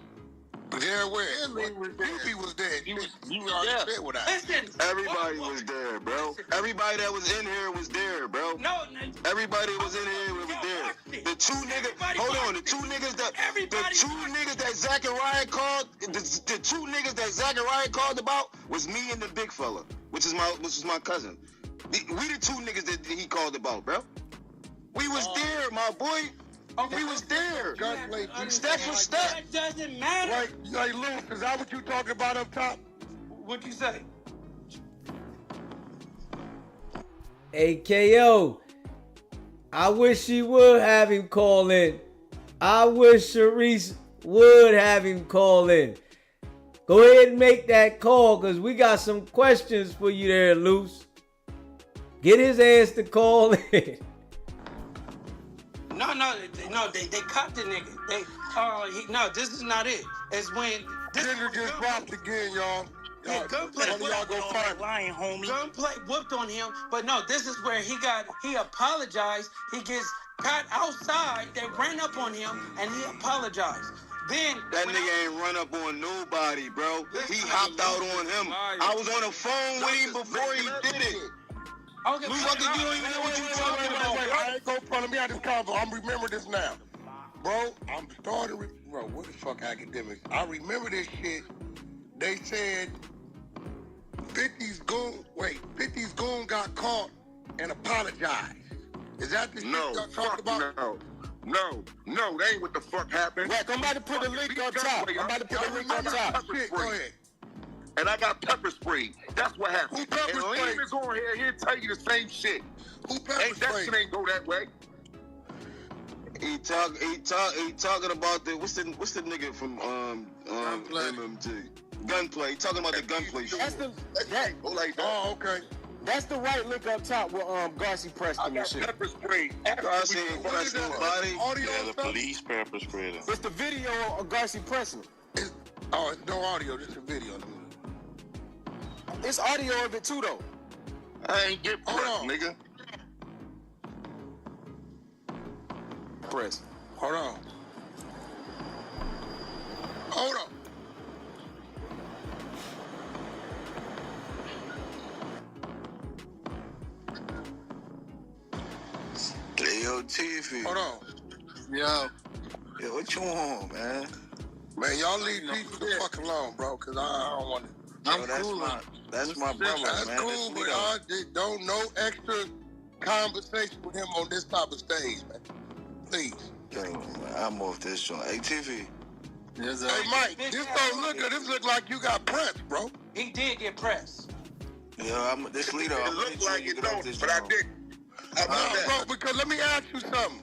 There where? Doopy was there. He was already there. said what I Listen, Everybody was there, bro. Everybody that was in here was there, bro. No, everybody was in here was there. The two niggas, hold on, the two niggas that Zachariah called, the two niggas that Zachariah called about was me and the big fella, which is my cousin. We the two niggas that he called about, bro. We was there, my boy. We was there. Step for step. That doesn't matter. Like Luce, is that what you talking about up top? What'd you say? AKO. I wish she would have him call in. I wish Sharice would have him call in. Go ahead and make that call because we got some questions for you there, Luce. Get his ass to call in. No, they caught the nigga. No, this is not it. It's when this nigga just dropped again, y'all. Yeah, gunplay whooped on him, but no, this is where he apologized. He gets caught outside. They ran up on him, and he apologized. Then that nigga ain't run up on nobody, bro. He hopped out on him. I was on the phone with him before he did it. Okay, you don't even know what you talking about. I ain't gonna front of me out this convo. I'm remember this now, bro. I'm starting. Bro, what the fuck academics? I remember this shit. They said 50's goon got caught and apologized. Is that the shit y'all talking about? No, that ain't what the fuck happened. Wack, I'm about to put a link on top. Shit, go ahead. And I got pepper spray. That's what happened. And Liam is on here, he'll tell you the same shit. That shit ain't go that way. He talking about the what's the nigga from MMG? Gunplay. He talking about the gunplay shit. Oh, okay. That's the right link up top with Garcy Preston and shit. Pepper spray. Garcy and Preston body. Yeah, the police pepper spray. It's the video of Garcy Preston. It's no audio, just a video. It's audio of it too, though. I ain't get pressed, nigga. Press. Hold on. Yo, TV. Hold on. Yo, what you want, man? Man, y'all leave people the fuck alone, bro, because I don't want to. That's my brother, that's man. Cool, but I don't no extra conversation with him on this type of stage, man. Please. Yo, I'm off this joint. Hey, TV. Hey, Mike, this look like you got pressed, bro. He did get pressed. Yo, this leader. It looked like it don't, but I did. How about that? Bro, because let me ask you something.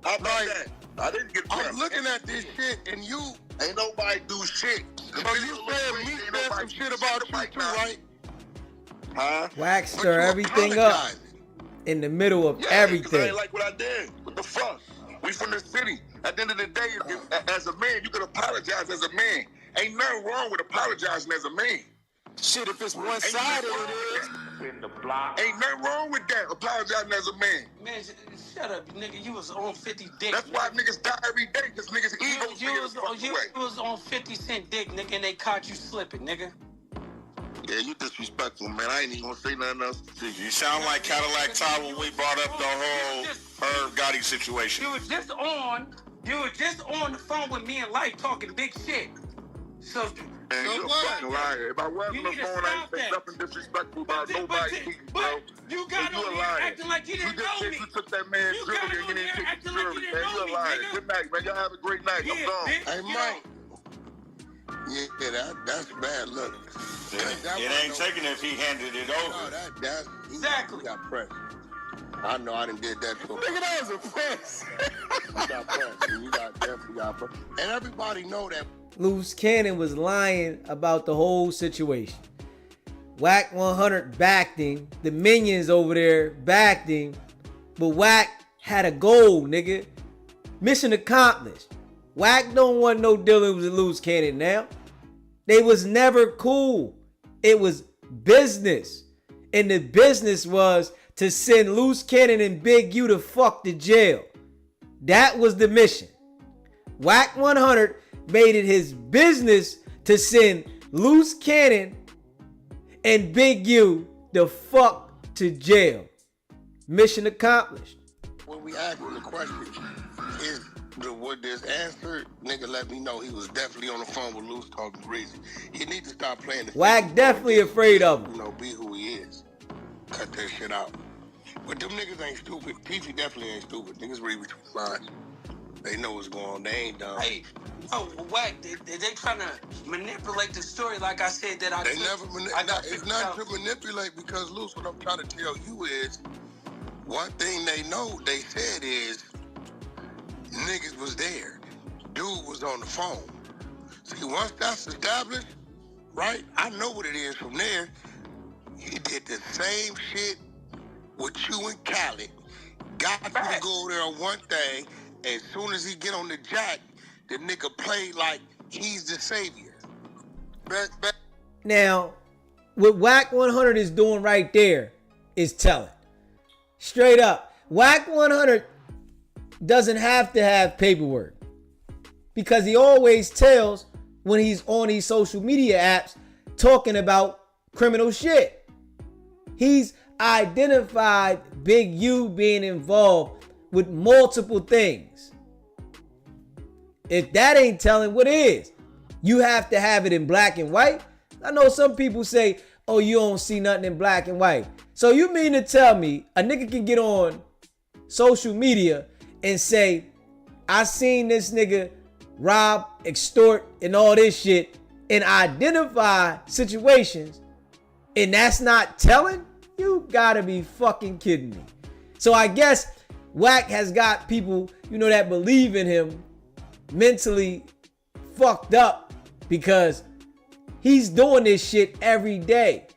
How about that? I didn't get pressed. I'm looking at this shit, and you... Ain't nobody do shit. So you said me said some shit about you too, right? Huh? Wack stir everything up in the middle of everything. I ain't like what I did. What the fuck? We from the city. At the end of the day, as a man, you can apologize as a man. Ain't nothing wrong with apologizing as a man. Shit, if it's one-sided, it is. In the block. Ain't nothing wrong with that, apologizing as a man. Man, shut up, nigga. You was on 50 dick. That's why niggas die every day, because niggas' egos you was on 50 cent dick, nigga, and they caught you slipping, nigga. Yeah, you disrespectful, man. I ain't even gonna say nothing else. You sound like Cadillac Todd when we brought up the whole Herb Gotti situation. You was just on the phone with me and Life talking big shit. So man, you're a fucking liar. If I wasn't on the phone, I ain't say nothing disrespectful about nobody. But you got on here acting like you didn't know me. You took that man's jewelry and you didn't take his jewelry, man. You're a liar. Good night, man. Y'all have a great night. I'm gone. Hey, Mike. Yeah, that's bad. Look. It ain't taking it if he handed it over. No, exactly. He got pressed. I know I didn't get that too. Nigga, that was a press. You got pressed. You definitely got pressed. And everybody know that. Luce Cannon was lying about the whole situation. Wack 100 backed him. The minions over there backed him. But Wack had a goal, nigga. Mission accomplished. Wack don't want no dealings with Luce Cannon now. They was never cool. It was business. And the business was to send Luce Cannon and Big U to fuck to jail. That was the mission. Wack 100 made it his business to send Luce Cannon and Big U the fuck to jail. Mission accomplished. When we asked him the question, would this answer? Nigga let me know he was definitely on the phone with Luce talking crazy. He need to stop playing the Wack definitely afraid of him. You know, be who he is. Cut that shit out. But them niggas ain't stupid. Peachy definitely ain't stupid. Niggas read between the lines. They know what's going on. They ain't dumb. Hey, Wack, they trying to manipulate the story like I said that I They never it's not to manipulate because, Luce, what I'm trying to tell you is one thing they know they said is niggas was there. Dude was on the phone. See, once that's established, right, I know what it is from there. He did the same shit with you and Khaled. Got you to go there on one thing. As soon as he get on the jack, the nigga play like he's the savior. Now, what Wack 100 is doing right there is telling. Straight up. Wack 100 doesn't have to have paperwork because he always tells when he's on these social media apps talking about criminal shit. He's identified Big U being involved with multiple things. If that ain't telling, what is? You have to have it in black and white. I know some people say, oh, you don't see nothing in black and white. So you mean to tell me a nigga can get on social media and say, I seen this nigga rob, extort, and all this shit, and identify situations, and that's not telling? You gotta be fucking kidding me. So I guess Wack has got people, that believe in him mentally fucked up because he's doing this shit every day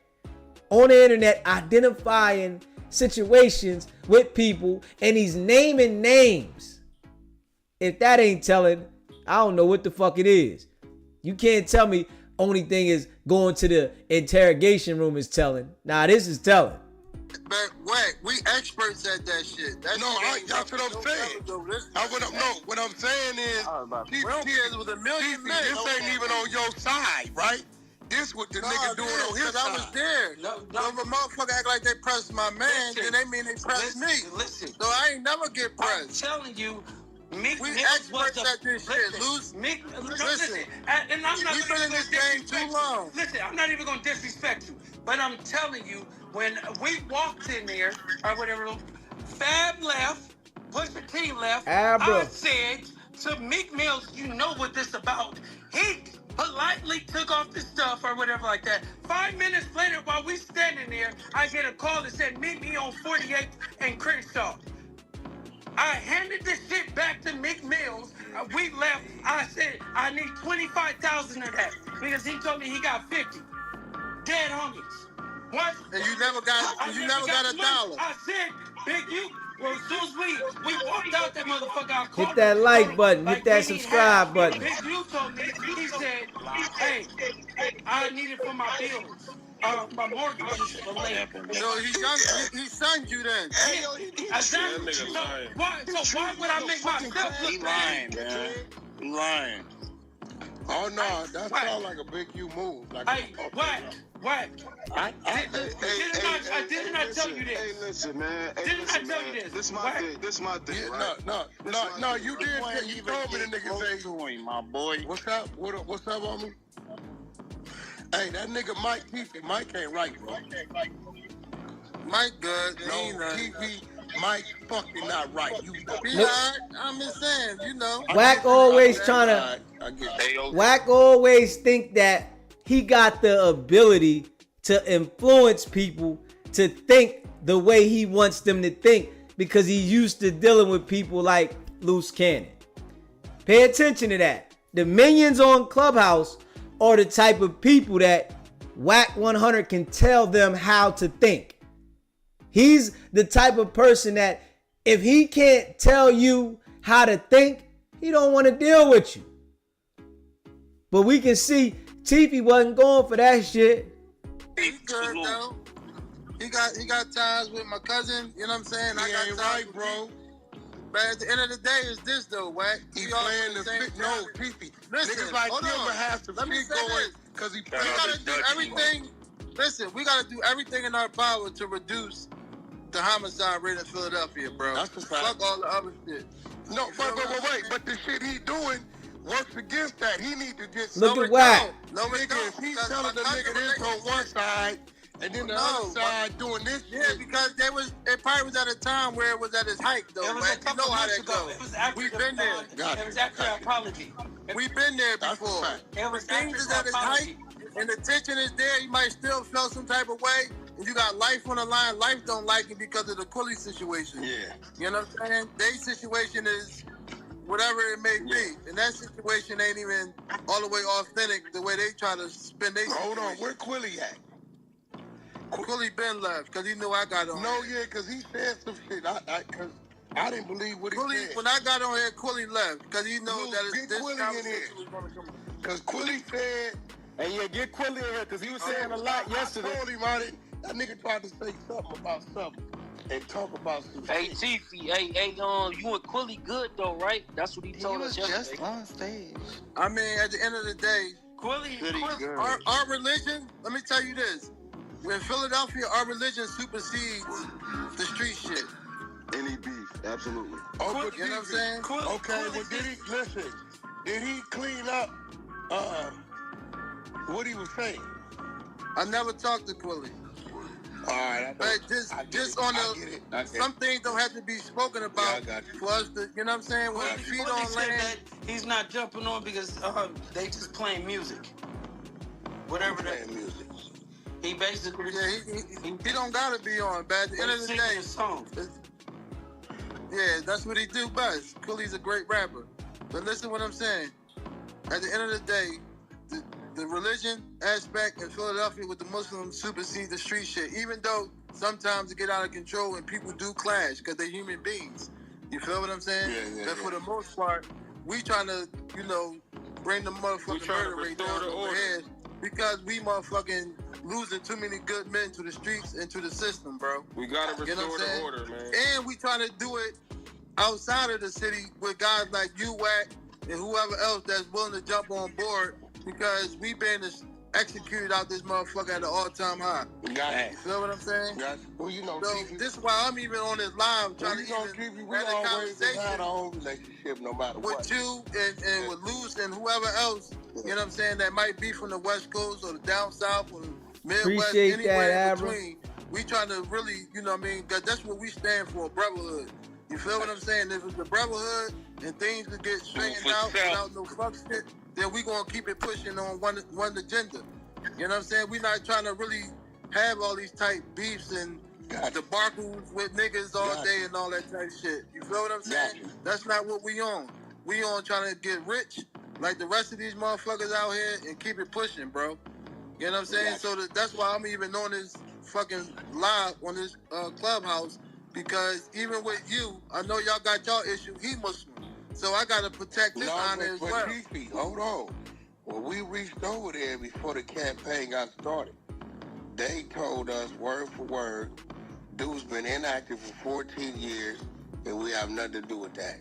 on the internet, identifying situations with people, and he's naming names. If that ain't telling, I don't know what the fuck it is. You can't tell me only thing is going to the interrogation room is telling. Nah, this is telling. But wait, we experts at that shit. That's what I'm saying. What I'm saying is, this ain't even on your side, right? This what the nigga doing on his side. I was there. If a motherfucker act like they pressed my man, then they mean they pressed me. Listen. So I ain't never get pressed. I'm telling you, we experts at this shit, Luce. Listen, and I'm not we've been in this game too long. Listen, I'm not even gonna disrespect you, but I'm telling you, when we walked in there or whatever, Fab left, Pusha T left. I said to Meek Mills, you know what this about? He politely took off the stuff or whatever like that. 5 minutes later, while we standing there, I get a call that said, meet me on 48th and Crenshaw. I handed this shit back to Meek Mills. We left. I said, I need 25,000 of that because he told me he got 50. Dead homies. What? And you never got a dollar. I said, Big U. Well, as soon as we walked out that motherfucker, I called hit that like button, hit that subscribe button. Big U told me, he said, hey, I need it for my bills. My mortgage is delayed. So he sent you then. Exactly. So why would I make myself look lying, man. He lying. Oh no, that sounds like a Big U move. Like Wack. Didn't I tell you this? Hey, listen, man. Didn't I tell you this? This my thing, right? No, you did. You told me the nigga say, my boy. What's up? What's up on me? Hey, that nigga Mike ain't right, bro. Mike good. Mike fucking not right. I'm just saying, Wack always Wack always think that he got the ability to influence people to think the way he wants them to think because he's used to dealing with people like Luce Cannon. Pay attention to that. The minions on Clubhouse are the type of people that Wack 100 can tell them how to think. He's the type of person that if he can't tell you how to think, he don't want to deal with you. But we can see Teefy wasn't going for that shit. He good though. He got ties with my cousin. You know what I'm saying? I got ties, bro. But at the end of the day, it's this though, Wack. He playing the fit. No, Pee-Pee. Niggas like Gilbert has to keep going because he playing. We gotta do everything. Listen, we gotta do everything in our power to reduce the homicide rate in Philadelphia, bro. That's the fact. Fuck all the other shit. No, but wait. But the shit he doing works against that. He need to just Look at Wack. No, nigga, if he's telling the nigga this on one side and then the other side doing this yeah, shit. because it probably was at a time where it was at its height, though. It was Wack. a couple You know how months that ago. goes. It was after We've been there. It was after the apology. We've been there before. It was Things after is the at its height, apology. and the tension is there. You might still feel some type of way, and you got life on the line. Life don't like it because of the Quilly situation. Yeah. You know what I'm saying? Their situation is whatever it may be, and that situation ain't even all the way authentic the way they try to spin their Hold on, where Quilly at? Quilly been left because he knew I got on. No, yeah, because he said some shit. Cause I didn't believe what he Quilly, said. when I got on here, Quilly left because he knows Luce, that it's get this Quilly in conversation here. was gonna come up. Because Quilly said, And yeah, get Quilly in here because he was saying a lot yesterday. I told him on it. That nigga tried to say something about something and talk about some Hey, shit. Tiffy, hey, you and Quilly good though, right? That's what he told us yesterday. Just on stage. I mean, at the end of the day, Quilly, our religion, let me tell you this. In Philadelphia, our religion supersedes the street shit. Any beef, absolutely. Oh, but You know what I'm saying? Okay, well, did he, listen, did he clean up what he was saying? I never talked to Quilly. All right, But just on the, some things don't have to be spoken about for us to, you know what I'm saying? When we feed on said land. that he's not jumping on because they just playing music. Whatever that music. He basically he don't gotta be on, but at the end of the day, yeah, that's what he do best. Quilly's a great rapper. But listen what I'm saying. At the end of the day, the religion aspect in Philadelphia with the Muslims supersedes the street shit. Even though sometimes it get out of control and people do clash because they're human beings. You feel what I'm saying? But for the most part, we trying to, bring the motherfucking murder rate down over here because we motherfucking losing too many good men to the streets and to the system, bro. We gotta restore what I'm the saying? order, man. And we trying to do it outside of the city with guys like you, Wack, and whoever else that's willing to jump on board because we been executed out this motherfucker at an all-time high. You feel what I'm saying? Well, so this is why I'm even on this live trying to even we have a always had conversation our own relationship no matter what. with you and with Luce and whoever else, you know what I'm saying, that might be from the West Coast or the down south or the Midwest, Appreciate anywhere that, in between. We trying to really, you know what I mean, because that's what we stand for, brotherhood. You feel what I'm saying? If it's the brotherhood and things could get straightened out without no fuck shit, then we gonna keep it pushing on one agenda. You know what I'm saying? We not trying to really have all these type beefs and debacles with niggas all day and all that type of shit. You feel what I'm saying? That's not what we on. We on trying to get rich like the rest of these motherfuckers out here and keep it pushing, bro. You know what I'm saying? So that's why I'm even on this fucking live on this clubhouse because even with you, I know y'all got y'all issue. He Muslim. So I got to protect this honor as well. Hold on. When we reached over there before the campaign got started, they told us word for word, dude's been inactive for 14 years, and we have nothing to do with that.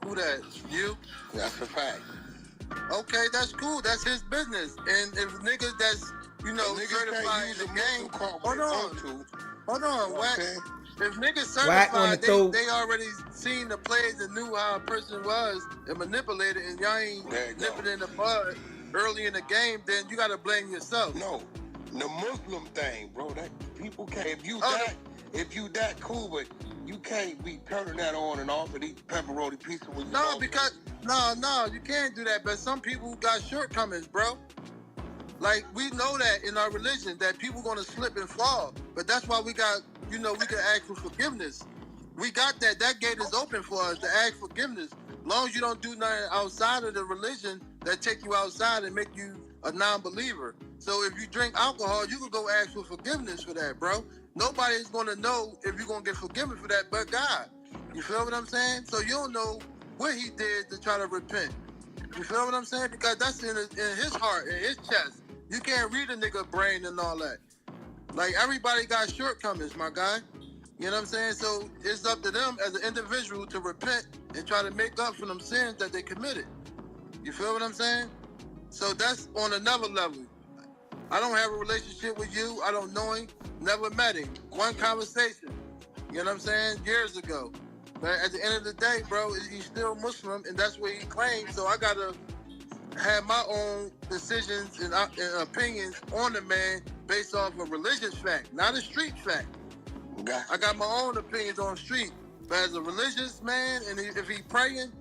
Who that? You? That's a fact. Okay, that's cool. That's his business. And if niggas that's, certified in the game, hold on, Wack. If niggas certified, they already seen the plays and knew how a person was and manipulated, and y'all ain't nipping in the bud early in the game, then you gotta blame yourself. No, the Muslim thing, bro. That people can't. If you that cool, but you can't be turning that on and off and eat pepperoni pizza when you. No, because no, you can't do that. But some people got shortcomings, bro. Like we know that in our religion that people gonna slip and fall, but that's why we got. We can ask for forgiveness. We got that. That gate is open for us to ask forgiveness. As long as you don't do nothing outside of the religion that take you outside and make you a non-believer. So if you drink alcohol, you can go ask for forgiveness for that, bro. Nobody's going to know if you're going to get forgiven for that but God. You feel what I'm saying? So you don't know what he did to try to repent. You feel what I'm saying? Because that's in his heart, in his chest. You can't read a nigga brain and all that. Like, everybody got shortcomings, my guy. You know what I'm saying? So it's up to them as an individual to repent and try to make up for them sins that they committed. You feel what I'm saying? So that's on another level. I don't have a relationship with you. I don't know him. Never met him. One conversation. You know what I'm saying? Years ago. But at the end of the day, bro, he's still Muslim, and that's what he claims. So I got to have my own decisions and opinions on the man based off a religious fact, not a street fact. Okay. I got my own opinions on street. But as a religious man, and if he praying,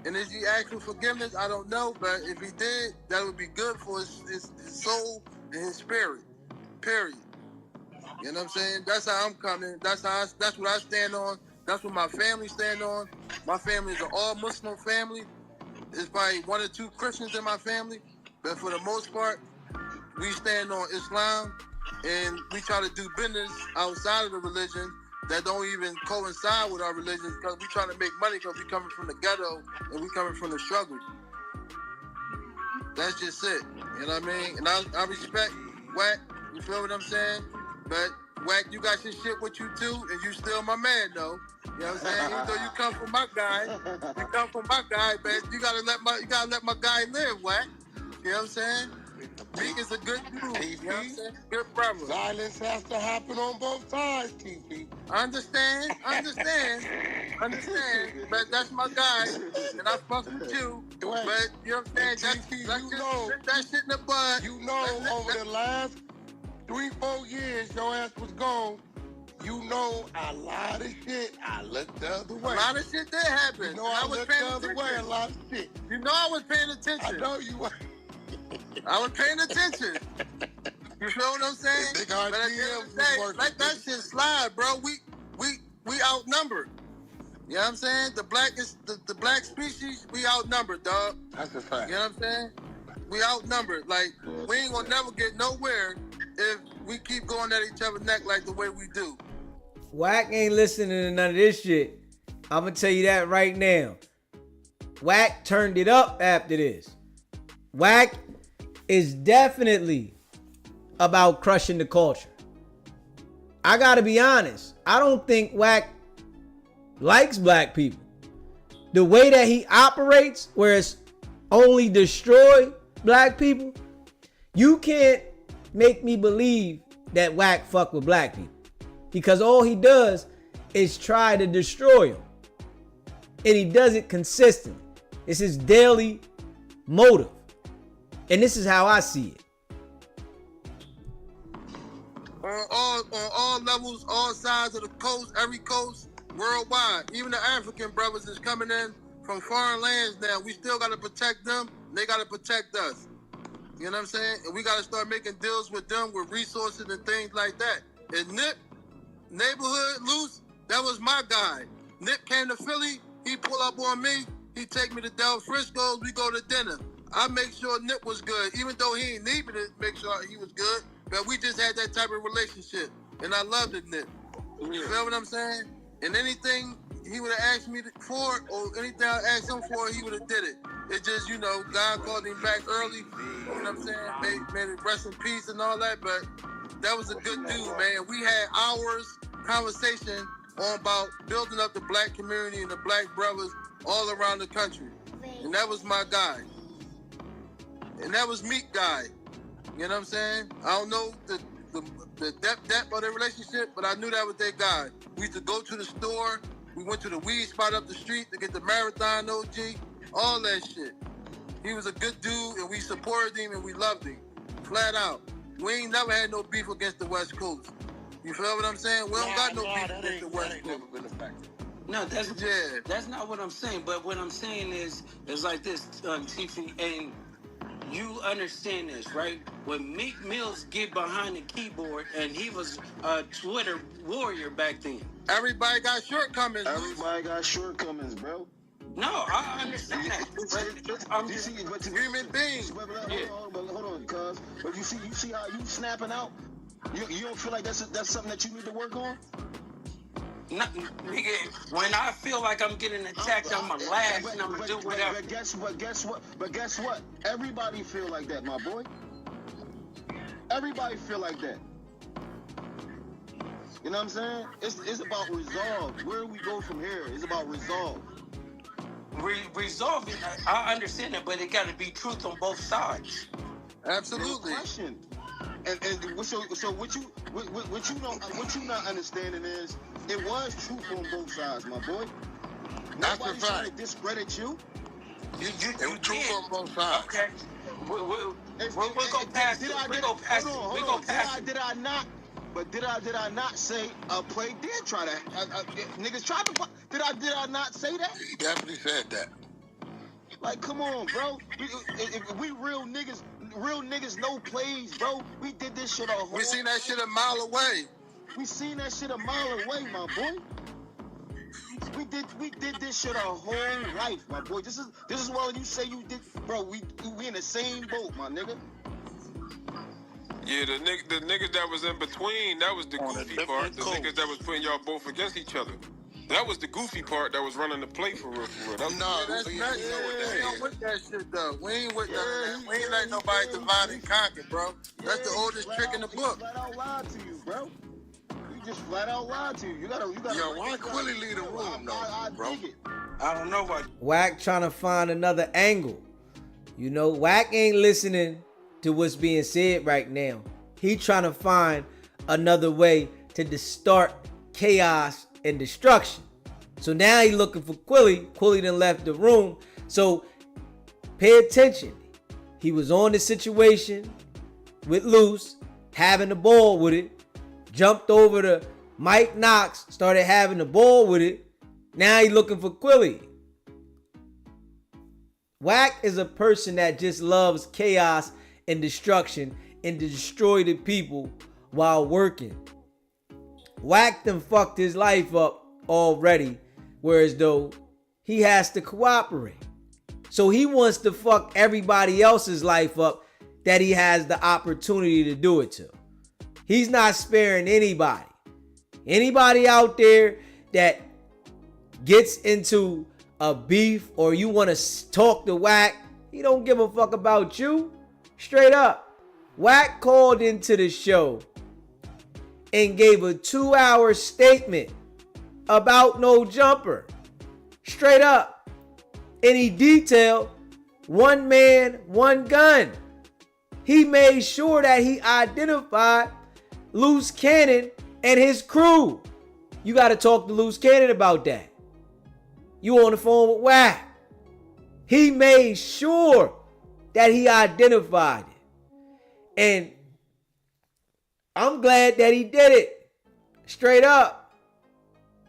and is he asking forgiveness, I don't know. But if he did, that would be good for his soul and his spirit. Period. You know what I'm saying? That's how I'm coming. That's what I stand on. That's what my family stand on. My family is an all Muslim family. There's probably 1 or 2 Christians in my family, but for the most part, we stand on Islam, and we try to do business outside of the religion that don't even coincide with our religion, because we trying to make money, because we coming from the ghetto and we coming from the struggle. That's just it. You know what I mean? And I respect Wack. You feel what I'm saying? But Wack, you got your shit with you too, and you still my man though. You know what I'm saying? Even though you come from my guy, but you gotta let my guy live, Wack. You know what I'm saying? Meek is a good dude. You know what I'm saying? Good brother. Violence has to happen on both sides, TP. Understand. But that's my guy, and I fuck with you. But you know what I'm saying? That shit in the bud. You know, over the last 3-4 years, your ass was gone. You know, a lot of shit, I looked the other way. A lot of shit did happen. You know, I was paying attention. A lot of shit. You know I was paying attention. I know you were. I was paying attention. You feel what I'm saying? But at the end of the day, let that shit slide, bro. We outnumbered. You know what I'm saying? The black species, we outnumbered, dog. That's a fact. You know what I'm saying? We outnumbered. Like, we ain't gonna never get nowhere if we keep going at each other's neck like the way we do. Wack ain't listening to none of this shit. I'm gonna tell you that right now. Wack turned it up after this. Wack is definitely about crushing the culture. I gotta be honest. I don't think Wack likes black people. The way that he operates, where it's only destroy black people, you can't make me believe that Wack fuck with black people, because all he does is try to destroy them, and he does it consistently. It's his daily motive, and this is how I see it. On all levels, all sides of the coast, every coast, worldwide. Even the African brothers is coming in from foreign lands now. We still got to protect them. They got to protect us. You know what I'm saying? And we got to start making deals with them with resources and things like that. And Nip, neighborhood, Luce, that was my guy. Nip came to Philly. He pull up on me. He take me to Del Frisco's. We go to dinner. I make sure Nip was good, even though he ain't need me to make sure he was good. But we just had that type of relationship. And I loved it, Nip. You feel what I'm saying? And anything he would have asked me for, or anything I asked him for, he would have did it. It's just, you know, God called him back early. You know what I'm saying? Made it rest in peace and all that. But that was a good dude, man. We had hours conversation on about building up the black community and the black brothers all around the country. And that was my guy. And that was Meek guy. You know what I'm saying? I don't know the depth of their relationship, but I knew that was their guy. We used to go to the store. We went to the weed spot up the street to get the Marathon OG, all that shit. He was a good dude, and we supported him, and we loved him, flat out. We ain't never had no beef against the West Coast. You feel what I'm saying? We don't got no beef against the West Coast. No, that's not what I'm saying. But what I'm saying is like this, Tiffany, and you understand this, right? When Meek Mills get behind the keyboard, and he was a Twitter warrior back then. Everybody got shortcomings. Everybody got shortcomings, bro. No, I understand that. But I'm just human beings. Hold on, cuz. But you see how you snapping out? You don't feel like that's something that you need to work on? Nigga, when I feel like I'm getting attacked, I'm gonna laugh and I'm gonna do whatever. But guess what? Everybody feel like that, my boy. Everybody feel like that. You know what I'm saying? It's about resolve. Where we go from here is about resolve. Resolving, I understand that, but it got to be truth on both sides. Absolutely. No question. And so what you not understanding is it was truth on both sides, my boy. Nobody's trying to discredit you. You truth on both sides. Okay. We'll go past it. We go past it. Did I not? But did I not say play did try to niggas tried to? Did I not say that? You definitely said that. Like, come on, bro. If we real niggas no plays, bro. We did this shit a whole. We seen that shit a mile away. We seen that shit a mile away, my boy. We did this shit a whole life, my boy. This is what you say you did, bro. We in the same boat, my nigga. Yeah, the niggas that was in between, that was the goofy part. The niggas that was putting y'all both against each other. That was the goofy part that was running the play for real. That's not. We ain't with that shit though. We ain't with that. We ain't letting nobody divide and conquer, bro. That's the oldest trick in the book. Flat out lied to you, bro. You just flat out lied to you. You gotta. Yo, why Quilly leave the room though, bro? I don't know why. Wack trying to find another angle. You know, Wack ain't listening to what's being said right now. He trying to find another way to start chaos and destruction. So now he looking for Quilly. Quilly done left the room. So pay attention. He was on the situation with Luce, having the ball with it. Jumped over to Mike Knox, started having the ball with it. Now he looking for Quilly. Wack is a person that just loves chaos and destruction and to destroy the people while working. Wack done fucked his life up already, whereas though he has to cooperate. So he wants to fuck everybody else's life up that he has the opportunity to do it to. He's not sparing anybody. Anybody out there that gets into a beef or you want to talk to Wack, he don't give a fuck about you. Straight up. Wack called into the show and gave a 2-hour statement about no jumper. Straight up. And he detailed one man, one gun. He made sure that he identified Luce Cannon and his crew. You got to talk to Luce Cannon about that. You on the phone with Wack. He made sure that he identified it. And I'm glad that he did it. Straight up.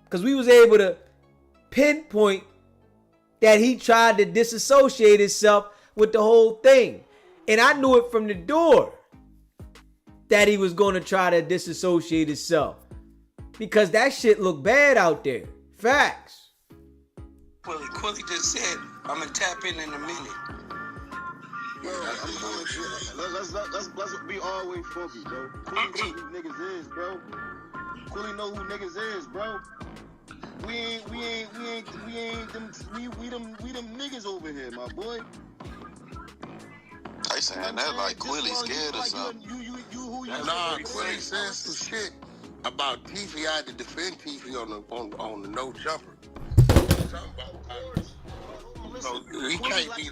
Because we was able to pinpoint that he tried to disassociate himself with the whole thing. And I knew it from the door that he was going to try to disassociate himself. Because that shit looked bad out there. Facts. Quilly just said, I'm going to tap in a minute. Let's be all the way funky, bro. Quilly know who niggas is, bro. Quilly know who niggas is, bro. We them niggas over here, my boy. They saying that like Quilly scared or something. Nah, Quilly said some shit about Teefy. I had to defend Teefy on the no jumper. So he can't be.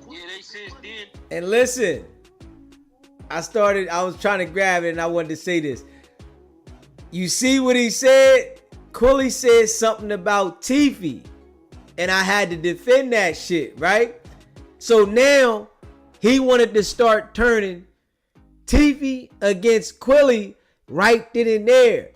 Yeah, they said did. And listen, I was trying to grab it and I wanted to say this. You see what he said? Quilly said something about Teefy. And I had to defend that shit, right? So now he wanted to start turning Teefy against Quilly right then and there.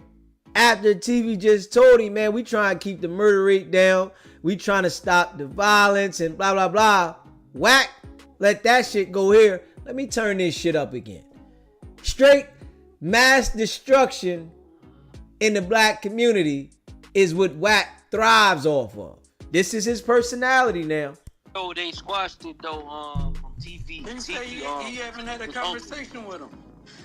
After Teefy just told him, man, we trying to keep the murder rate down. We trying to stop the violence and blah, blah, blah. Wack, let that shit go here. Let me turn this shit up again. Straight mass destruction in the black community is what Wack thrives off of. This is his personality now. Oh, they squashed it though. From TV. Didn't say he haven't had a conversation with him.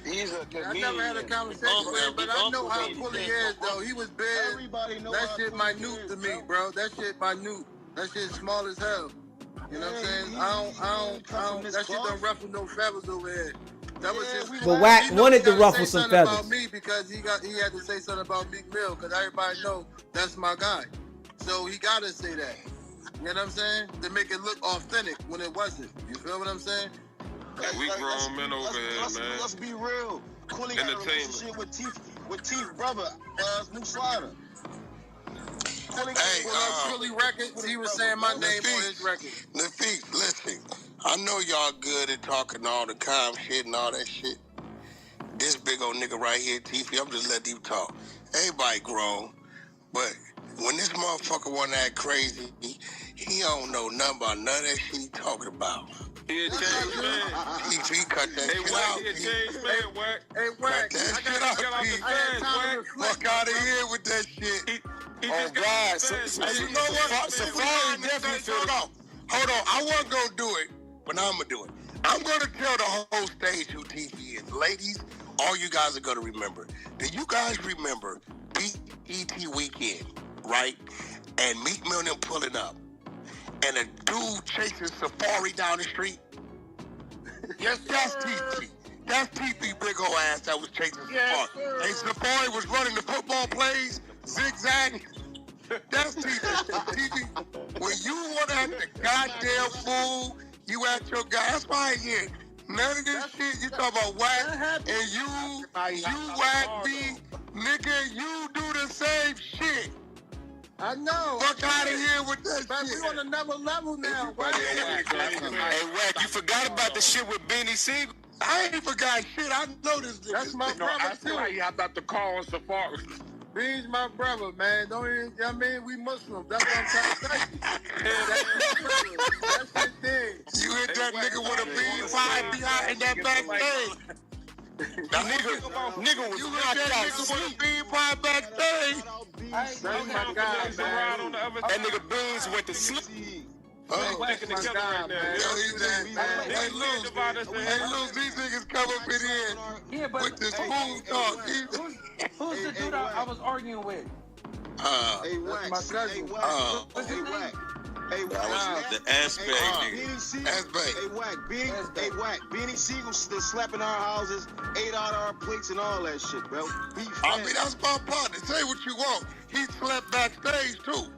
He's a comedian. I never had a conversation with him, but I know how Quilly is though. He was big. Everybody know that shit minute to me, bro. That shit minute. That shit small as hell. You know what I'm saying? I don't. That shit don't ruffle no feathers over here. But Wack wanted to ruffle some feathers. About me because he had to say something about Meek Mill because everybody know that's my guy. So he gotta say that. You know what I'm saying? To make it look authentic when it wasn't. You feel what I'm saying? Hey, we grown men over here, man. Let's be real. Quilly had a relationship with Teeth brother, New Slider. Hey, Quilly records, he was saying my name on his record. Nafis, listen, I know y'all good at talking all the calm shit and all that shit. This big old nigga right here, Tiffy, I'm just letting you talk. Everybody grown, but when this motherfucker wanna act crazy, he don't know nothing about none of that shit he talking about. He a changed man. He cut that shit out. He a changed man, Wack. Hey, Wack, cut that shit out, fuck out of here with that shit. Oh, God. You know what? Safari definitely filled off. Hold on, I wasn't gonna do it, but I'm gonna do it. I'm gonna tell the whole stage who TV is. Ladies, all you guys are gonna remember. Do you guys remember BET Weekend, right? And Meek Mill them pulling up. And a dude chasing Safari down the street. Yes, that's TP. That's TP big old ass that was chasing Safari. And Safari was running the football plays, zigzag. That's TP. When you want to act the goddamn fool, you at your guy. That's why again, none of this shit you talk about Wack and you Wack me, nigga, you do the same shit. I know. Fuck out of here with that but shit. We on another level now. Hey, Wack, you forgot about the shit with Beanie Siegel? I ain't forgot shit. I know this nigga. That's my brother, I feel like you have to call on Safari. Bean's my brother, man. Don't even, I mean, we Muslims. That's what I'm trying to say. That's the thing. You hit that nigga with a bean pie behind in that backstage. Nigga was knocked out. Nigga with a bean pie backstage. That's my guy, man. That nigga Beans went to sleep. Sticking together right now. Hey, Luce, these niggas come up in here with the smooth talk. Who's the dude I was arguing with? Hey, Wack. My cousin. What's his name? Hey, Wack. The aspect nigga. Hey, Wack. Beanie Siegel still slapping our houses, ate out our plates and all that shit, bro. I mean, that's my partner. Say what you want. He slept backstage, too.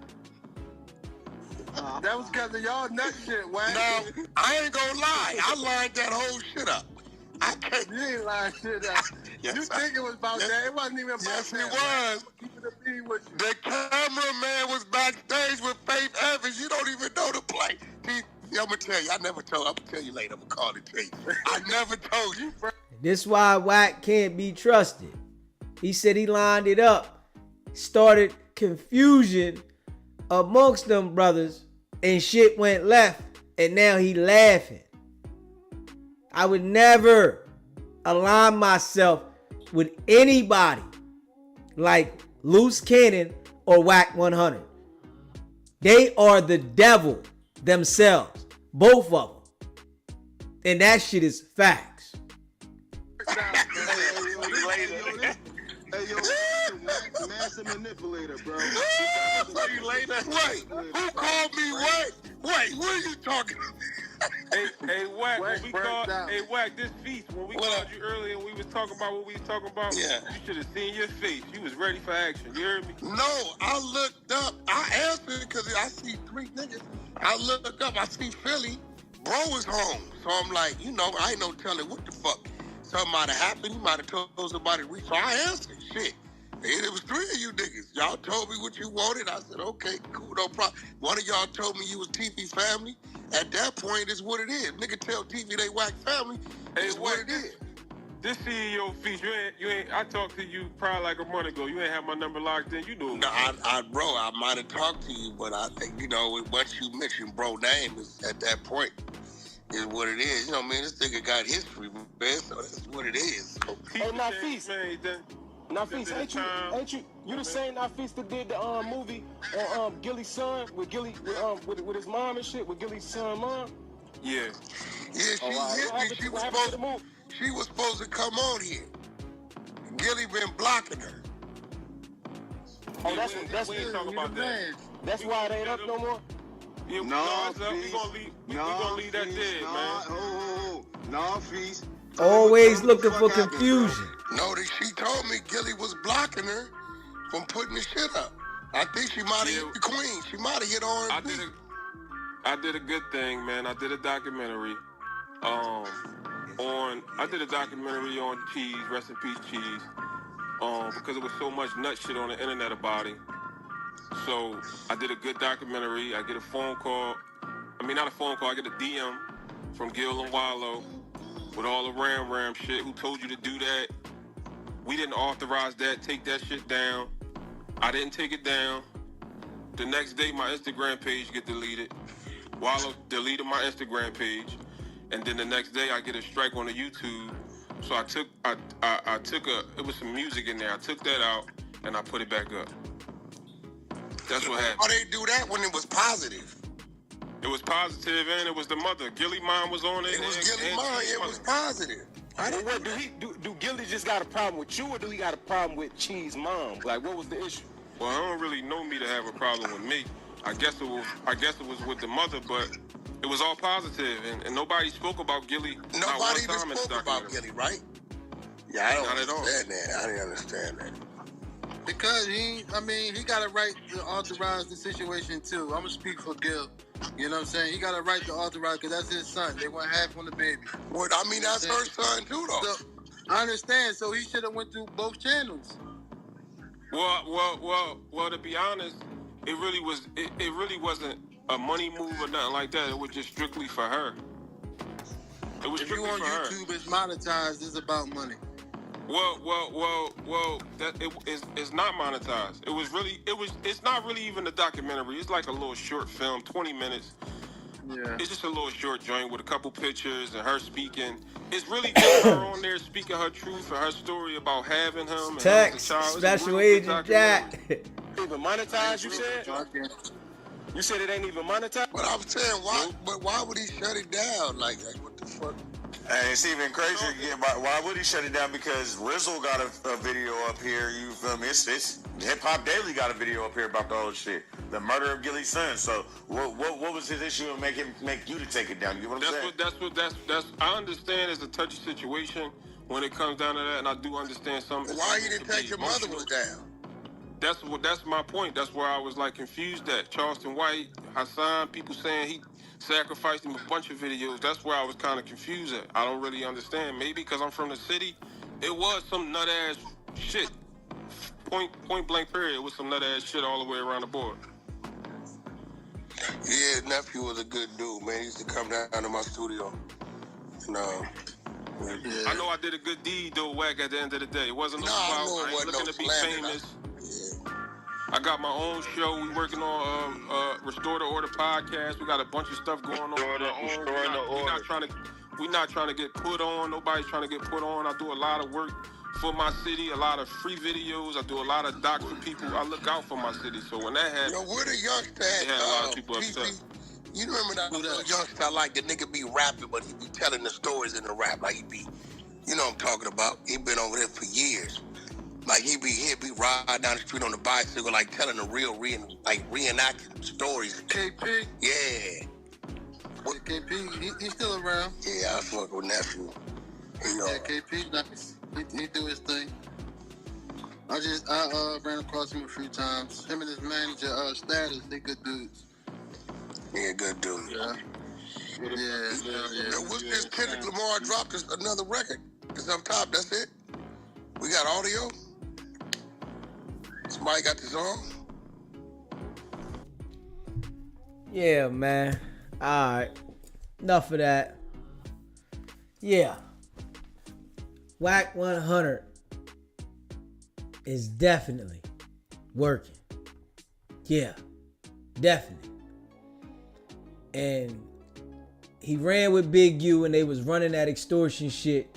That was because of y'all nut shit, Wack. Now, I ain't gonna lie. I lined that whole shit up. I can't. You ain't lying shit up. You think it was about that? It wasn't even about that. Yes, it was. The cameraman was backstage with Faith Evans. You don't even know the play. I'm gonna tell you. I'm gonna tell you later. I'm gonna call it to you. I never told you. This is why Wack can't be trusted. He said he lined it up, started confusion amongst them brothers, and shit went left, and now he laughing. I would never align myself with anybody like Luce Cannon or Wack 100. They are the devil themselves, both of them. And that shit is facts. Hey, yo, master manipulator, bro. See you later. Wait, who called me Wack? Wait, what are you talking about? Hey, Wack, Wack, this feast, when we called you earlier and we was talking about what we was talking about, you should have seen your face. You was ready for action. You heard me? No, I looked up. I answered because I see three niggas. I looked up. I see Philly. Bro is home. So I'm like, I ain't no telling what the fuck. Something might have happened. You might have told somebody. So I answered. Shit. And it was three of you niggas. Y'all told me what you wanted. I said, okay, cool, no problem. One of y'all told me you was TV family. At that point, it's what it is. Nigga tell TV they Wack family. It's what it is. This CEO feast, you ain't. I talked to you probably like a month ago. You ain't have my number locked in. You knew. No, bro, I might have talked to you, but I think once you mention bro name, at that point, is what it is. You know what I mean? This nigga got history, man. So that's what it is. Hey, Nafis. Nafis, ain't you the same Nafis that did the movie on Gilly's son with with his mom and shit with Gilly's son mom? Yeah. Yeah, she hit me. She was supposed to come on here. Gilly been blocking her. Oh, that's why it ain't up no more. Yeah, we gonna leave that dead, man. No, Feast. Always looking for confusion. No, she told me Gilly was blocking her from putting the shit up. I think she might have hit the queen. She might have hit R&B. I did a good thing, man. I did a documentary on Cheese, rest in peace, Cheese. Because there was so much nut shit on the internet about him. So I did a good documentary. I get a phone call. I mean, not a phone call. I get a DM from Gil and Wallow with all the ram shit. Who told you to do that? We didn't authorize that. Take that shit down. I didn't take it down. The next day, my Instagram page get deleted. Wallow deleted my Instagram page, and then the next day I get a strike on the YouTube. So I took it was some music in there. I took that out and I put it back up. That's what happened. Why they do that when it was positive? It was positive, and it was the mother. Gilly mom was on it. It was Gilly mom. It was positive. What do Gilly just got a problem with you, or do he got a problem with Cheese mom? Like, what was the issue? Well, I don't really know me to have a problem with me. I guess it was with the mother, but it was all positive, and nobody spoke about Gilly. Nobody even spoke about Gilly, right? Yeah, I don't understand that. I didn't understand that. Because he got a right to authorize the situation too. I'm gonna speak for Gil. You know what I'm saying? He got a right to authorize because that's his son. They want half on the baby. Well, I mean, that's her son too, though. So, I understand. So he should have went through both channels. Well. To be honest, it really wasn't a money move or nothing like that. It was just strictly for her. It was strictly for her. If you on YouTube, it's monetized. It's about money. Well, that it's not monetized. It's not really even a documentary. It's like a little short film, 20 minutes. Yeah. It's just a little short joint with a couple pictures and her speaking. It's really just her on there speaking her truth and her story about having him. Text, Special Agent Jack. Even monetized, you said? You said it ain't even monetized? But I'm saying, why would he shut it down? Like what the fuck? And it's even crazier again. Why would he shut it down? Because Rizzle got a video up here. You feel me? It's Hip Hop Daily got a video up here about the whole shit, the murder of Gilly's son. So what was his issue and make you to take it down? You know what I'm saying? That's I understand it's a touchy situation when it comes down to that, and I do understand some. Why you didn't take your mother was down? That's my point. That's where I was like confused at. Charleston White, Hassan, people saying he sacrificed him a bunch of videos. That's where I was kind of confused at. I don't really understand. Maybe because I'm from the city, it was some nut ass shit. Point blank period. It was some nut ass shit all the way around the board. Yeah, nephew was a good dude, man. He used to come down to my studio. I know I did a good deed though, Wack, at the end of the day. It wasn't no clout. I ain't looking to be famous. I got my own show. We working on Restore the Order podcast. We got a bunch of stuff going on. We're not trying to get put on. Nobody's trying to get put on. I do a lot of work for my city, a lot of free videos. I do a lot of docs for people. I look out for my city. So when that happened, where the youngster had a lot of people upset. You remember that youngster like the nigga be rapping, but he be telling the stories in the rap. Like he be, you know what I'm talking about. He been over there for years. Like he'd be riding down the street on the bicycle, like telling the real reenacting stories. KP? Yeah. What? KP, he's still around. Yeah, I fuck with nephew. Yeah, KP, nice. He do his thing. I ran across him a few times. Him and his manager, Status, they good dudes. Yeah, good dude. Yeah. What's this? Kendrick Lamar dropped another record. It's up top. That's it. We got audio. Somebody got the song? Yeah, man. Alright. Enough of that. Yeah. Wack 100 is definitely working. Yeah. Definitely. And he ran with Big U and they was running that extortion shit.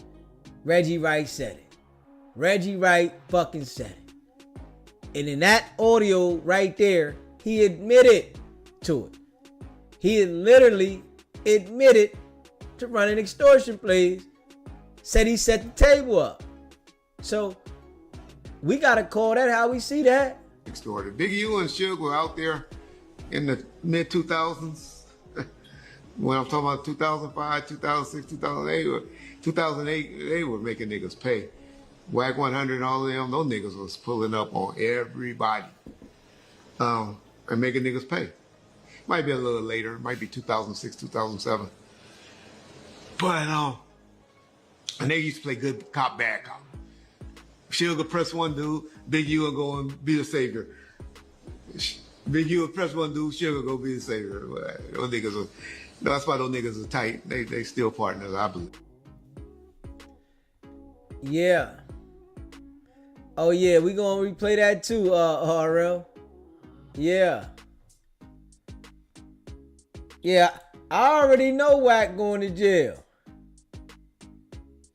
Reggie Wright said it. Reggie Wright fucking said it. And in that audio right there, he admitted to it. He literally admitted to running extortion plays. Said he set the table up. So we gotta call that how we see that. Extorted. Big U and Suge were out there in the mid 2000s When I'm talking about 2005, 2006, 2008, they were making niggas pay. Wack 100 and all of them, those niggas was pulling up on everybody and making niggas pay. Might be a little later, might be 2006, 2007. But, and they used to play good cop, bad cop. She'll go press one dude, Big U will go and be the savior. Big U will press one dude, she'll go be the savior. Those niggas are, that's why those niggas are tight. They still partners, I believe. Yeah. Oh yeah, we gonna replay that too, RL. Yeah. Yeah, I already know Wack going to jail.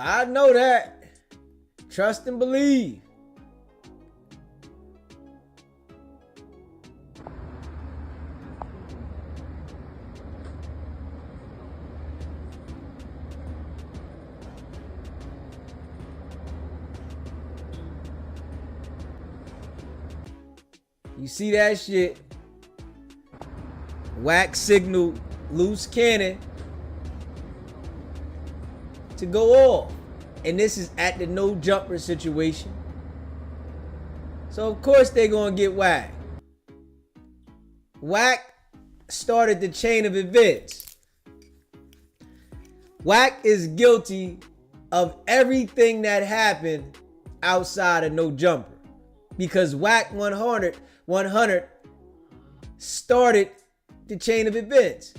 I know that. Trust and believe. You see that shit? Wack signaled Luce cannon to go off. And this is at the no jumper situation. So of course they're gonna get Wack. Wack started the chain of events. Wack is guilty of everything that happened outside of no jumper. Because Wack 100 started the chain of events.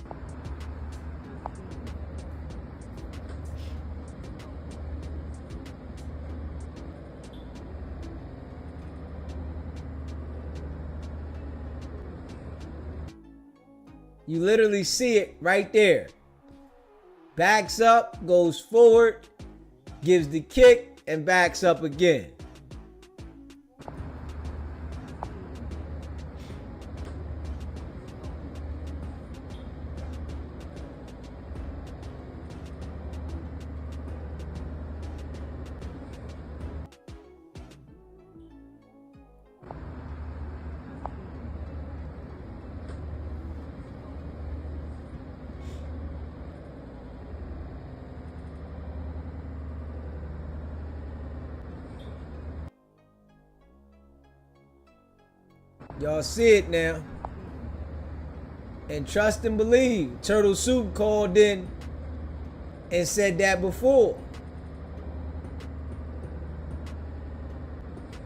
You literally see it right there. Backs up, goes forward, gives the kick, and backs up again. Y'all see it now. And trust and believe. Turtle Soup called in and said that before.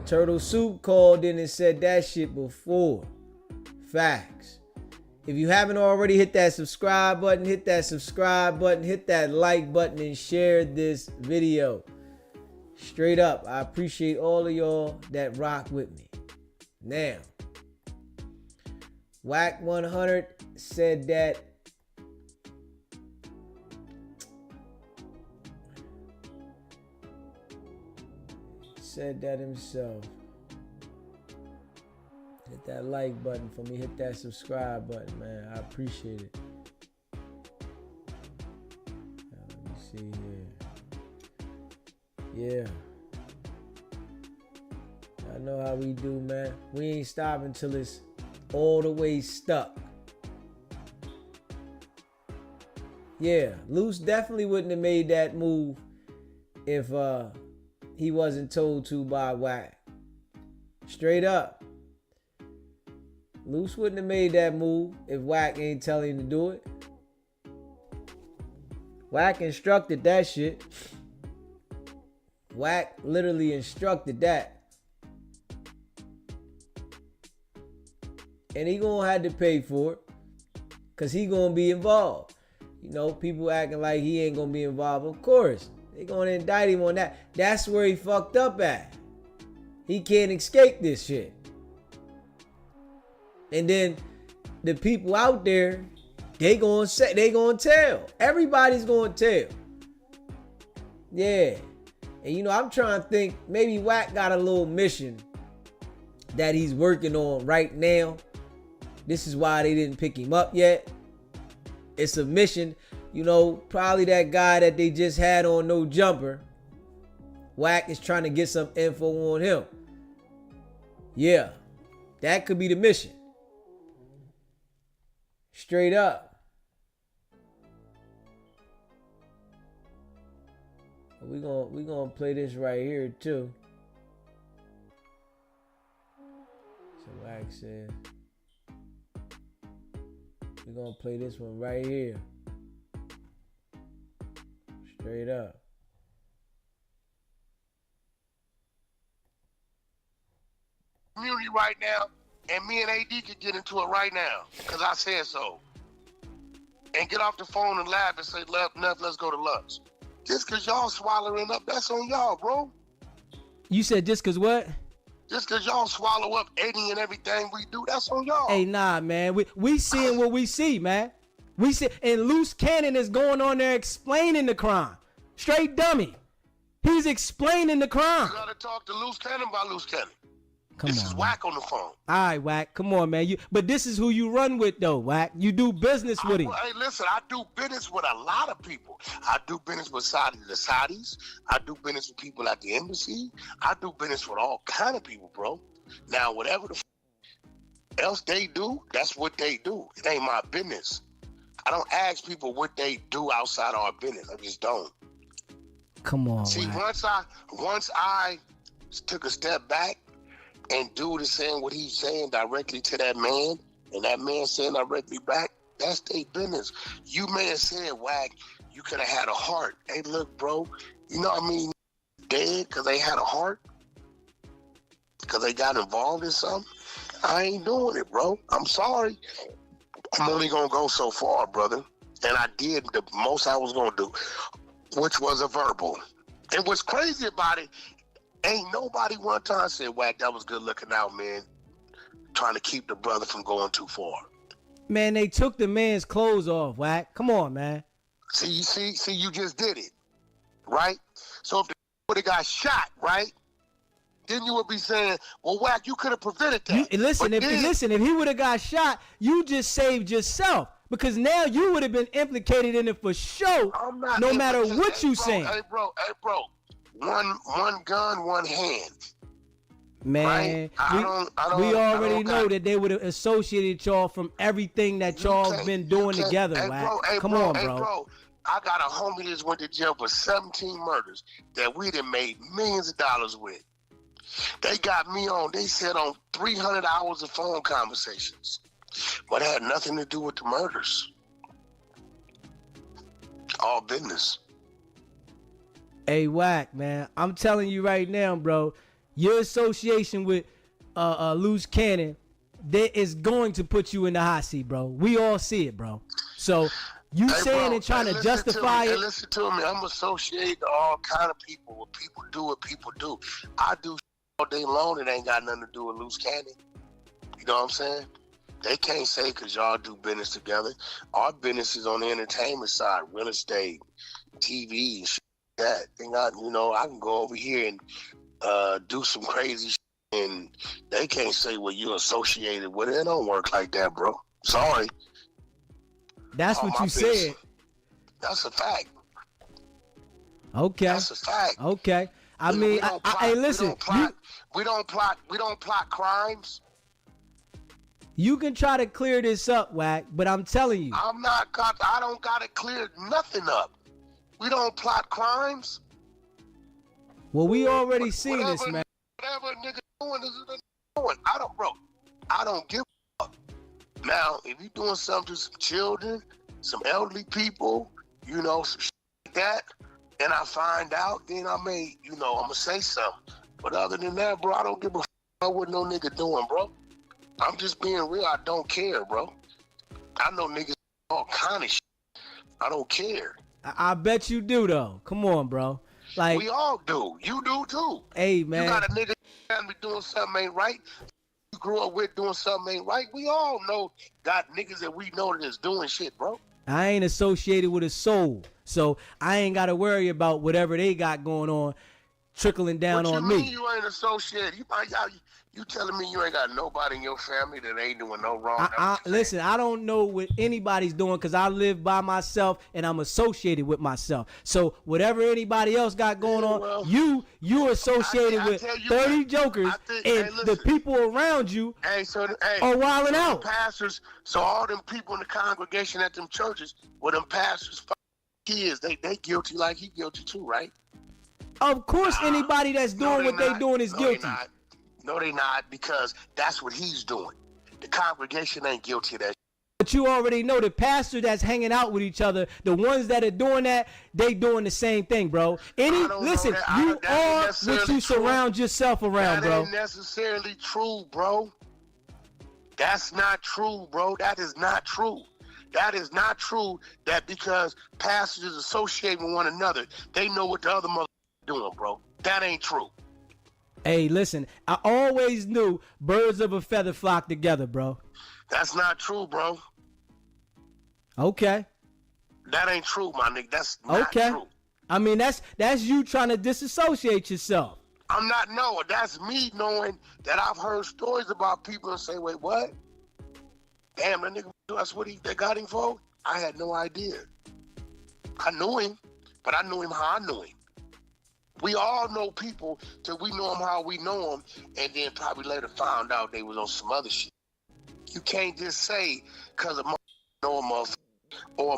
Turtle Soup called in and said that shit before. Facts. If you haven't already, hit that subscribe button, hit that subscribe button, hit that like button, and share this video. Straight up, I appreciate all of y'all that rock with me. Now, Wack 100 said that himself. Hit that like button for me. Hit that subscribe button, man. I appreciate it. Let me see here. Yeah. I know how we do, man. We ain't stopping till it's all the way stuck. Yeah, Luce definitely wouldn't have made that move if he wasn't told to by Wack. Straight up. Luce wouldn't have made that move if Wack ain't telling him to do it. Wack instructed that shit. Wack literally instructed that. And he gonna have to pay for it. Cause he gonna be involved. You know, people acting like he ain't gonna be involved. Of course, they gonna indict him on that. That's where he fucked up at. He can't escape this shit. And then the people out there, they gonna tell. Everybody's gonna tell. Yeah. And you know, I'm trying to think, maybe Wack got a little mission that he's working on right now. This is why they didn't pick him up yet. It's a mission. You know, probably that guy that they just had on No Jumper. Wack is trying to get some info on him. Yeah. That could be the mission. Straight up. gonna play this right here too. So Wack said we're gonna play this one right here. Straight up. Community right now, and me and AD could get into it right now, because I said so. And get off the phone and laugh and say, let's go to lunch. Just because y'all swallowing up, that's on y'all, bro. You said just because what? Just because y'all swallow up any and everything we do, that's on y'all. Hey, nah, man. We seeing what we see, man. We see, and Luce Cannon is going on there explaining the crime. Straight dummy. He's explaining the crime. You gotta talk to Luce Cannon about Luce Cannon. Come this on, is Wack on the phone. All right, Wack. Come on, man. But this is who you run with, though, Wack. You do business with him. Hey, listen, I do business with a lot of people. I do business with the Saudis. I do business with people at the embassy. I do business with all kind of people, bro. Now, whatever the else they do, that's what they do. It ain't my business. I don't ask people what they do outside our business. I just don't. Come on, See, Wack. once I took a step back, and dude is saying what he's saying directly to that man, and that man saying directly back, that's their business. You may have said, Wack, you could have had a heart. Hey, look, bro, you know what I mean? Dead because they had a heart? Because they got involved in something? I ain't doing it, bro. I'm sorry. I'm only going to go so far, brother. And I did the most I was going to do, which was a verbal. And what's crazy about it, ain't nobody one time said, Wack, that was good looking out, man. Trying to keep the brother from going too far. Man, they took the man's clothes off, Wack. Come on, man. See, you just did it, right? So if the would have got shot, right? Then you would be saying, well, Wack, you could have prevented that. Listen, if he would have got shot, you just saved yourself. Because now you would have been implicated in it for sure, no matter what you saying. Hey, bro. One gun, one hand. Man, right? we already know that they would have associated y'all from everything that y'all been doing together, Wack. Come on, bro. I got a homie that went to jail for 17 murders that we done made millions of dollars with. They got me on, they said on 300 hours of phone conversations. But it had nothing to do with the murders. All business. Hey, Wack, man, I'm telling you right now, bro, your association with Luce Cannon, that is going to put you in the hot seat, bro. We all see it, bro. So you saying and trying to justify it. Listen to me. I'm associated to all kind of people. What people do, what people do. I do all day long. It ain't got nothing to do with Luce Cannon. You know what I'm saying? They can't say because y'all do business together. Our business is on the entertainment side, real estate, TV, and shit like that. I can go over here and do some crazy shit, and they can't say, well, you're associated with it. It don't work like that, bro. Sorry. That's what you said. That's a fact. Okay. That's a fact. Okay. I mean, hey, listen. We don't plot crimes. You can try to clear this up, Wack, but I'm telling you. I don't got to clear nothing up. We don't plot crimes. Well, we already seen this, man. Whatever nigga doing is doing. I don't give a fuck. Now, if you doing something to some children, some elderly people, some shit like that, and I find out, then I may, I'm going to say something. But other than that, bro, I don't give a fuck what no nigga doing, bro. I'm just being real. I don't care, bro. I know niggas all kind of shit. I don't care. I bet you do, though. Come on, bro. Like, we all do. You do, too. Hey, man. You got a nigga family doing something ain't right. You grew up with doing something ain't right. We all know got niggas that we know that is doing shit, bro. I ain't associated with a soul, so I ain't got to worry about whatever they got going on trickling down on me. What you mean you ain't associated? You telling me you ain't got nobody in your family that ain't doing no wrong? Listen, I don't know what anybody's doing because I live by myself and I'm associated with myself. So whatever anybody else got going on, you're associated with 30 jokers, and the people around you are wilding out. Pastors, so all them people in the congregation at them churches, them pastors, kids, they guilty like he guilty too, right? Of course, anybody that's doing what they doing is guilty. No, they not, because that's what he's doing. The congregation ain't guilty of that. But you already know the pastor that's hanging out with each other, the ones that are doing that, they doing the same thing, bro. Listen, you are what you surround yourself around, bro. That ain't necessarily true, bro. That's not true, bro. That is not true. That is not true that because pastors associate with one another, they know what the other mother doing, bro. That ain't true. Hey, listen, I always knew birds of a feather flock together, bro. That's not true, bro. Okay. That ain't true, my nigga. That's not true. I mean, that's you trying to disassociate yourself. I'm not knowing. That's me knowing that I've heard stories about people and say, wait, what? Damn, that nigga, that's what they got him for? I had no idea. I knew him, but I knew him how I knew him. We all know people till we know them how we know them, and then probably later found out they was on some other shit. You can't just say because a motherfucker know a motherfucker or a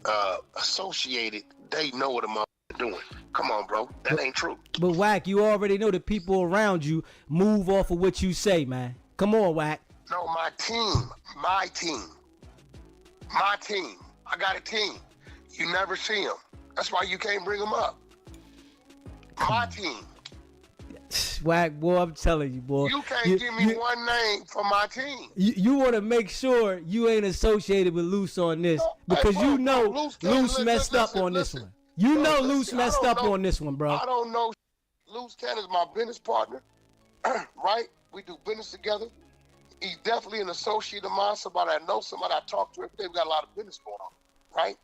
motherfucker associated, they know what a motherfucker doing. Come on, bro. That ain't true. But Wack, you already know the people around you move off of what you say, man. Come on, Wack. No, my team. I got a team. You never see them. That's why you can't bring them up. My team. Wack, boy, I'm telling you, boy. You can't give me one name for my team. You want to make sure you ain't associated with Luce on this, because you know Luce messed up on this one. You know Luce messed up on this one, bro. I don't know. Luce Ken is my business partner, right? We do business together. He's definitely an associate of mine, somebody I know, somebody I talk to every day. We got a lot of business going on, right?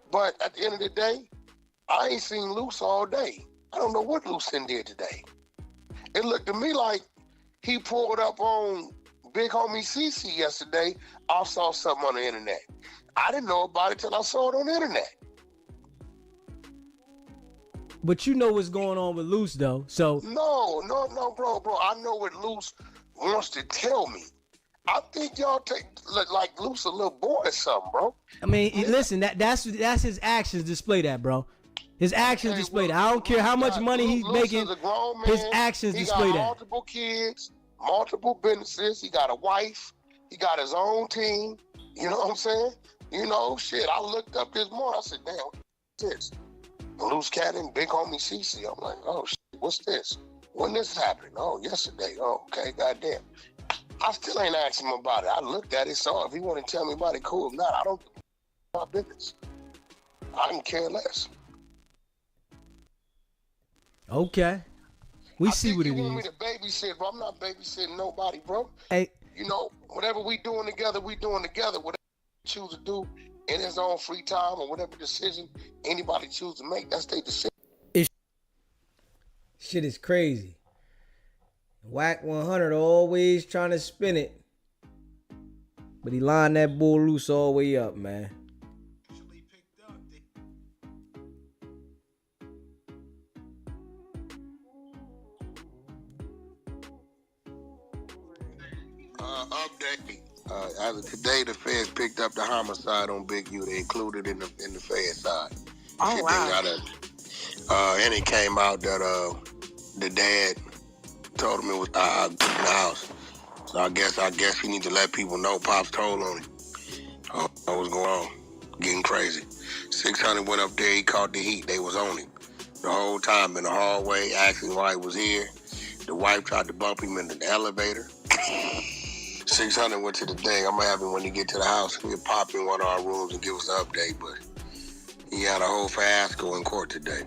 But at the end of the day, I ain't seen Luce all day. I don't know what Luce did today. It looked to me like he pulled up on Big Homie CC yesterday. I saw something on the internet. I didn't know about it till I saw it on the internet. But you know what's going on with Luce, though. So No, bro. I know what Luce wants to tell me. I think y'all take like Luce a little boy or something, bro. I mean, listen, that's his actions display that, bro. His actions display that. I don't care how much money he's making. His actions display that. He got multiple kids, multiple businesses. He got a wife. He got his own team. You know what I'm saying? You know, shit. I looked up this morning. I said, damn, what's this? Luce Cat and Big Homie CC. I'm like, oh, shit, what's this? When this happened? Oh, yesterday. Oh, okay, goddamn. I still ain't asked him about it. I looked at it, saw if he want to tell me about it, cool. If not, I don't my business. I can care less. Okay. We see what it is. You want me to babysit, bro? I'm not babysitting nobody, bro. Hey. You know, whatever we doing together, we doing together. Whatever he choose to do in his own free time or whatever decision anybody choose to make, that's their decision. Shit is crazy. Wack 100 always trying to spin it. But he lined that bull Luce all the way up, man. Update. As of today, the feds picked up the homicide on Big U. They included in the fed side. Oh, wow. And it came out that the dad told him it was in the house. So I guess he need to let people know Pops told on him. What was going on? Getting crazy. 600 went up there. He caught the heat. They was on him the whole time in the hallway, asking why he was here. The wife tried to bump him into the elevator. 600 went to the thing. I'm gonna have him when he get to the house. He'll pop in one of our rooms and give us an update. But he had a whole fiasco in court today.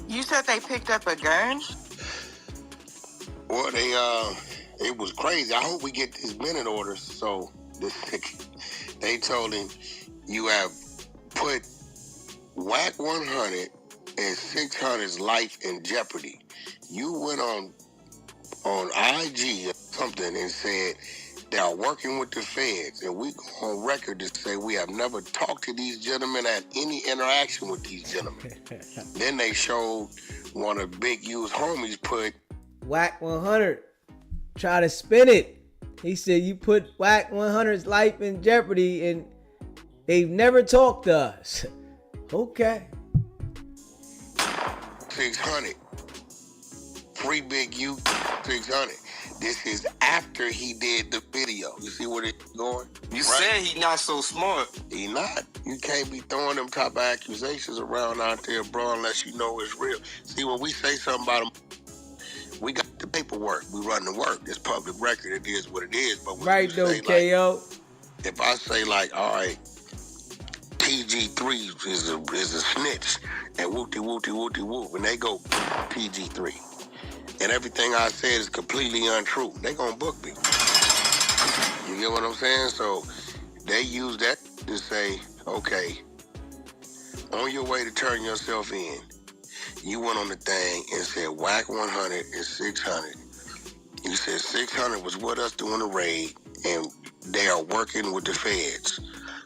You said they picked up a gun? Well, it was crazy. I hope we get these minute orders. So they told him, you have put Wack 100 and 600's life in jeopardy. You went on IG or something and said they are working with the feds, and we go on record to say we have never talked to these gentlemen, had any interaction with these gentlemen. Then they showed one of Big U's homies put Wack 100 try to spin it. He said you put Wack 100's life in jeopardy and they've never talked to us. Okay. 600. Free Big U 600. This is after he did the video. You see where it's going? You said he not so smart. He not. You can't be throwing them type of accusations around out there, bro, unless you know it's real. See, when we say something about him, we got the paperwork. We run the work. It's public record. It is what it is. But when Right though, KO. If I say like, all right, PG3 is a snitch, and whoopty whoop, and they go PG3, and everything I said is completely untrue, they gonna book me. You get what I'm saying? So they use that to say, okay, on your way to turn yourself in, you went on the thing and said Wack 100 is 600. You said 600 was with us doing the raid, and they are working with the feds.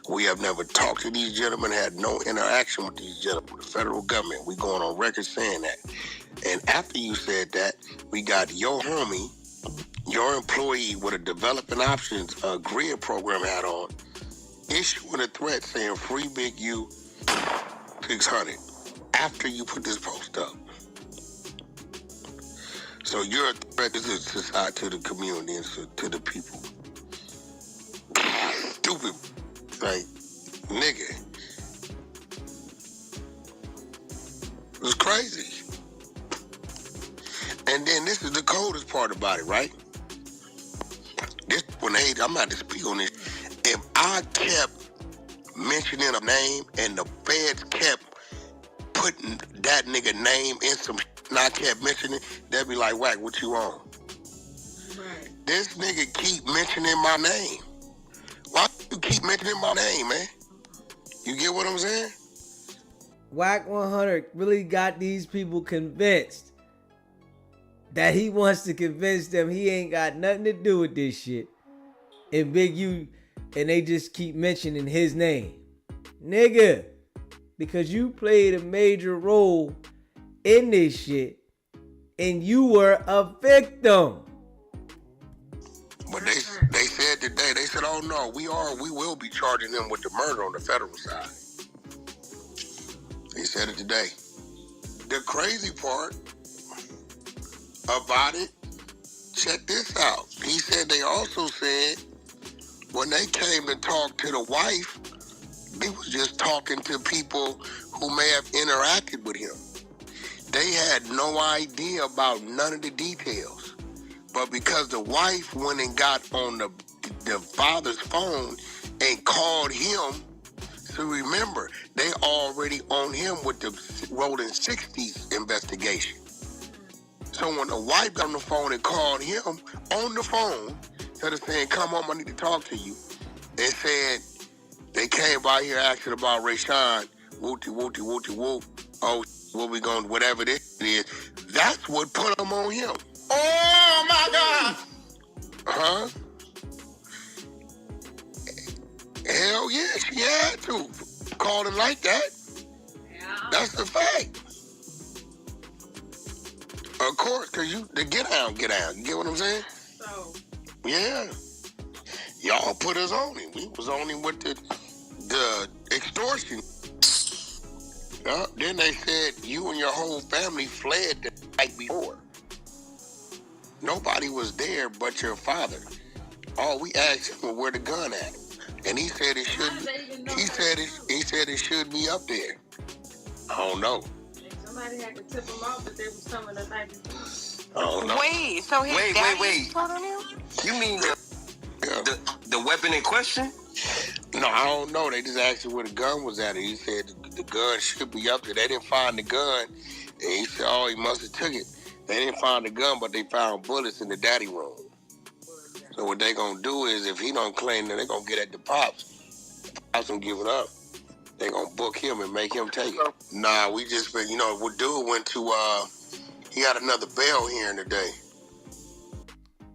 We have never talked to these gentlemen, had no interaction with these gentlemen, the federal government. We going on record saying that. And after you said that, we got your homie, your employee with a developing options grid program hat on, issuing a threat saying free Big U 600 after you put this post up. So you're a threat to the society, to the community, and to the people. Stupid. Like, nigga. It's crazy. And then this is the coldest part about it, right? This when I'm about to speak on this. If I kept mentioning a name and the feds kept putting that nigga name in some and I kept mentioning, they'd be like, Wack, what you on? Right. This nigga keep mentioning my name. Why you keep mentioning my name, man? You get what I'm saying? Wack 100 really got these people convinced that he wants to convince them he ain't got nothing to do with this shit. And Big U, and they just keep mentioning his name. Nigga, because you played a major role in this shit and you were a victim. But they said today, they said, oh no, we will be charging them with the murder on the federal side. They said it today. The crazy part about it, check this out. He said they also said when they came to talk to the wife, they was just talking to people who may have interacted with him. They had no idea about none of the details. But because the wife went and got on the father's phone and called him, so remember, they already on him with the Rolling 60s investigation. So when the wife got on the phone and called him on the phone, instead of saying, come home, I need to talk to you, they said, they came by here asking about Rayshawn, wooty, oh, what we going, whatever this is. That's what put them on him. Oh my God! Huh? Hell yeah, she had to. Call it like that. Yeah. That's the fact. Of course, because the get down. You get what I'm saying? So. Yeah. Y'all put us on him. We was on him with the extortion. Then they said you and your whole family fled the night before. Nobody was there but your father. All we asked him was where the gun at, and he said it should. He said it should be up there. I don't know. Somebody had to tip him off that they was coming the night before. I don't know. Wait. So his daddy told on him? You mean the weapon in question? No, I don't know. They just asked him where the gun was at, and he said the gun should be up there. They didn't find the gun, and he said, "Oh, he must have took it." They didn't find the gun, but they found bullets in the daddy room. So what they gonna do is, if he don't claim that, they gonna get at the pops. Pops don't give it up. They gonna book him and make him take it. Nah, we just been, what dude went to, he got another bail hearing today.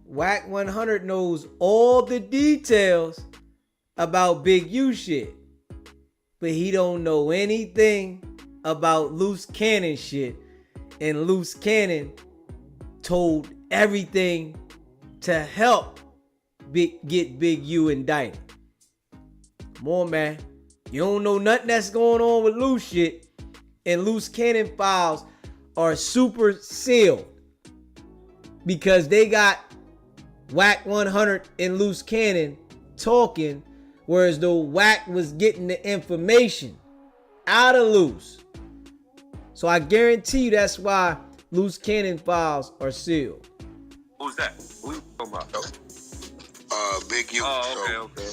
Wack 100 knows all the details about Big U shit, but he don't know anything about Luce Cannon shit. And Luce Cannon told everything to help get Big U indicted. Come on, man. You don't know nothing that's going on with Luce shit. And Luce Cannon files are super sealed because they got Wack 100 and Luce Cannon talking, whereas though Wack was getting the information out of Luce. So I guarantee you that's why Luce Cannon files are sealed. Who's that? Who you talking about? Big U. Oh, okay.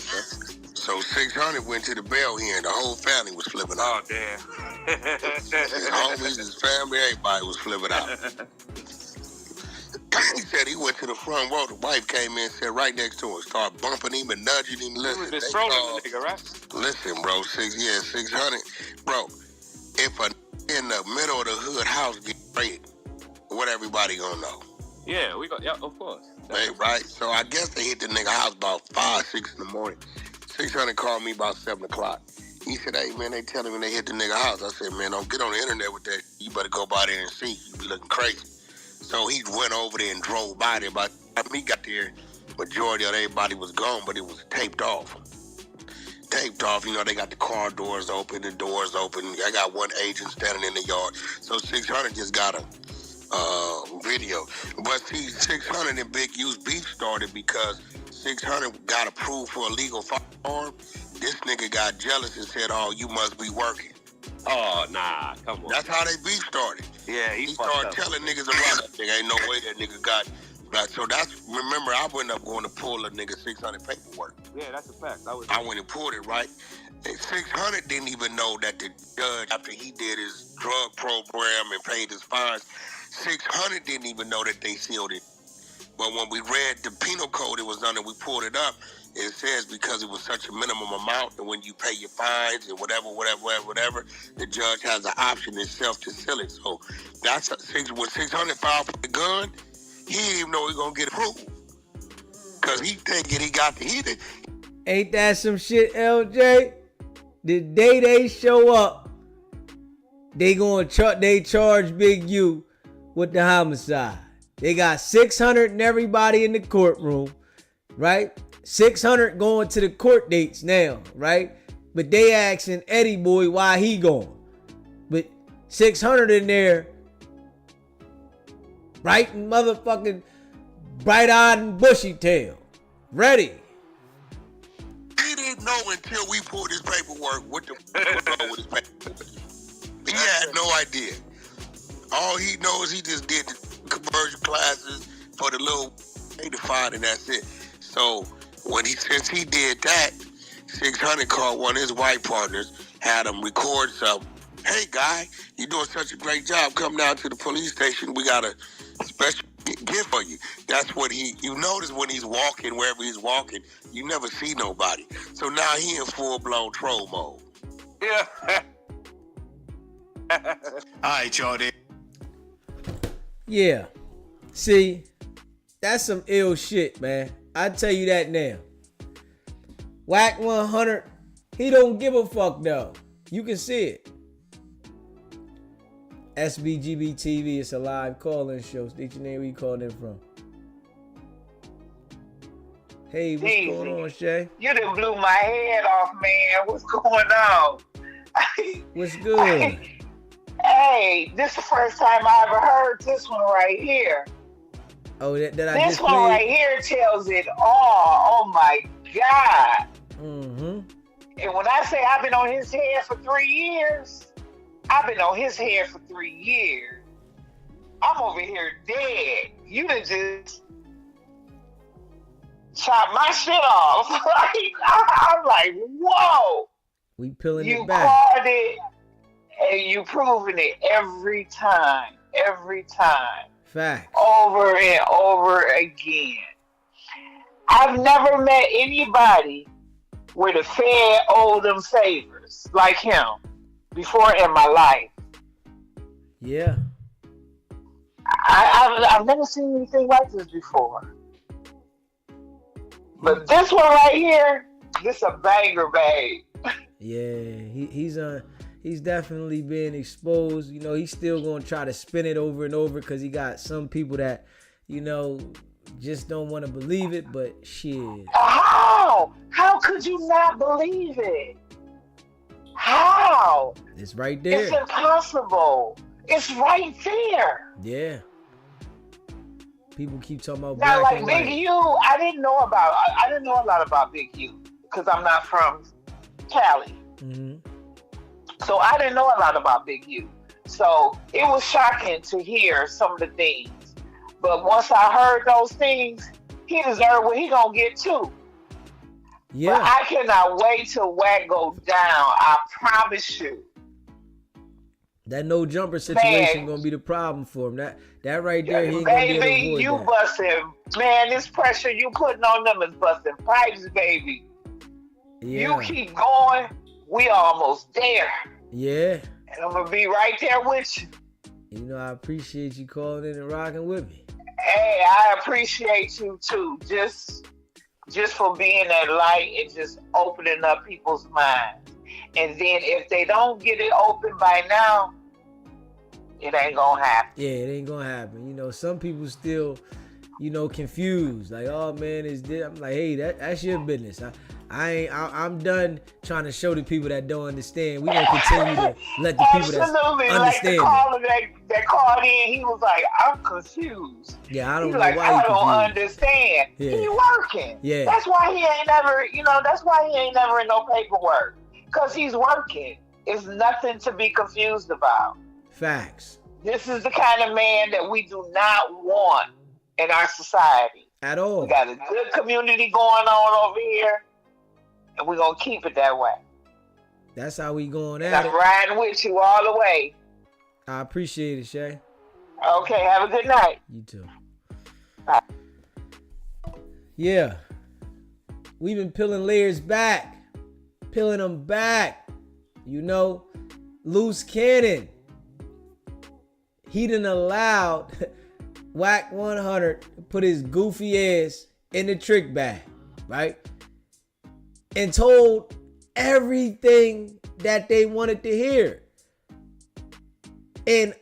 So 600 went to the bail hearing. The whole family was flipping out. Oh, damn. His homies, his family, everybody was flipping out. He said he went to the front row. The wife came in and sat right next to him, started bumping him and nudging him. Listen, He was controlling the nigga, right? Listen, bro, 600. Bro, if a in the middle of the hood house get raided, what everybody gonna know? Yeah, of course. Right? So I guess they hit the nigga house about 5, 6 in the morning. 600 called me about 7 o'clock. He said, hey, man, they telling me they hit the nigga house. I said, man, don't get on the internet with that. You better go by there and see. You be looking crazy. So he went over there and drove by there. By the time he got there, majority of everybody was gone, but it was taped off. You know, they got the car doors open, the doors open. I got one agent standing in the yard. So 600 just got a video. But see, 600 and Big U's beef started because 600 got approved for a legal firearm. This nigga got jealous and said, oh, you must be working. Oh, nah, come on. That's how they beef started. Yeah, he started telling niggas around that nigga, ain't no way that nigga got. So remember, I went up going to pull a nigga 600 paperwork. Yeah, that's a fact. I went and pulled it, right? And 600 didn't even know that the judge, after he did his drug program and paid his fines, 600 didn't even know that they sealed it. But when we read the penal code it was under, we pulled it up. It says because it was such a minimum amount, and when you pay your fines and whatever, the judge has the option itself to seal it. So that's when 600 filed for the gun, he didn't even know he was gonna get approved because he thinking he got the heat. Ain't that some shit, LJ? The day they show up, they charge Big U with the homicide. They got 600 and everybody in the courtroom, right? 600 going to the court dates now, right? But they asking Eddie Boy why he going. But 600 in there, bright and motherfucking bright-eyed and bushy-tailed, ready. He didn't know until we pulled his paperwork what the fuck was wrong with his paperwork. He had no idea. All he knows, he just did the conversion classes for the little 8 to 5, and that's it. So since he did that, 600 called one of his white partners, had him record something. Hey, guy, you're doing such a great job. Come down to the police station. We got a special gift for you. That's what you notice when he's walking, wherever he's walking, you never see nobody. So now he in full-blown troll mode. Yeah. All right, y'all. Yeah. See, that's some ill shit, man. I tell you that now. Wack 100, he don't give a fuck though. You can see it. SBGB TV, it's a live call-in show. State your name, where you calling in from. Hey, what's going on, Shay? You done blew my head off, man. What's going on? What's good? Hey, this is the first time I ever heard this one right here. Oh, that I this just one played? right here tells it all. Oh my God. Mm-hmm. And when I say I've been on his head for 3 years, I've been on his head for 3 years. I'm over here dead. You done just chop my shit off. I'm like, whoa. We peeling You it back. called it and you proving it every time. Fact. Over and over again. I've never met anybody where the Fed owed them favors like him before in my life. Yeah. I've never seen anything like this before. But this one right here, this a banger, babe. Yeah, he's definitely being exposed. You know, he's still gonna try to spin it over and over because he got some people that, you know, just don't want to believe it. But shit. How? How could you not believe it? How? It's right there. It's impossible. It's right there. Yeah. People keep talking about Now, black like and Big white. U, I didn't know a lot about Big U because I'm not from Cali. Mm-hmm. So I didn't know a lot about Big U. So it was shocking to hear some of the things. But once I heard those things, he deserved what he gonna get too. Yeah. But I cannot wait till Wack goes down. I promise you. That no jumper situation gonna be the problem for him. That right there, he ain't gonna be able to Baby, avoid you that. busting. Man, this pressure you putting on them is busting pipes, baby. Yeah. You keep going, we almost there. Yeah. And I'm gonna be right there with you. You know, I appreciate you calling in and rocking with me. Hey, I appreciate you too. Just for being that light and just opening up people's minds. And then if they don't get it open by now, it ain't gonna happen. Yeah, it ain't gonna happen. You know, some people still, you know, confused. Like, oh man, is this? I'm like, hey, that's your business. I'm done trying to show the people that don't understand. We gonna continue to let the people that understand. Like the caller that called in, he was like, I'm confused. Yeah, I don't He's know like, why I you don't confused. understand. Yeah. He working. Yeah. That's why he ain't never, that's why he ain't never in no paperwork. Because he's working. It's nothing to be confused about. Facts. This is the kind of man that we do not want in our society. At all. We got a good community going on over here, and we're going to keep it that way. That's how we going And at I'm it. riding with you all the way. I appreciate it, Shay. Okay, have a good night. You too. Bye. Yeah. We've been peeling layers back. Peeling them back. You know, Luce Cannon. He done allowed Wack 100 to put his goofy ass in the trick bag, right? And told everything that they wanted to hear. And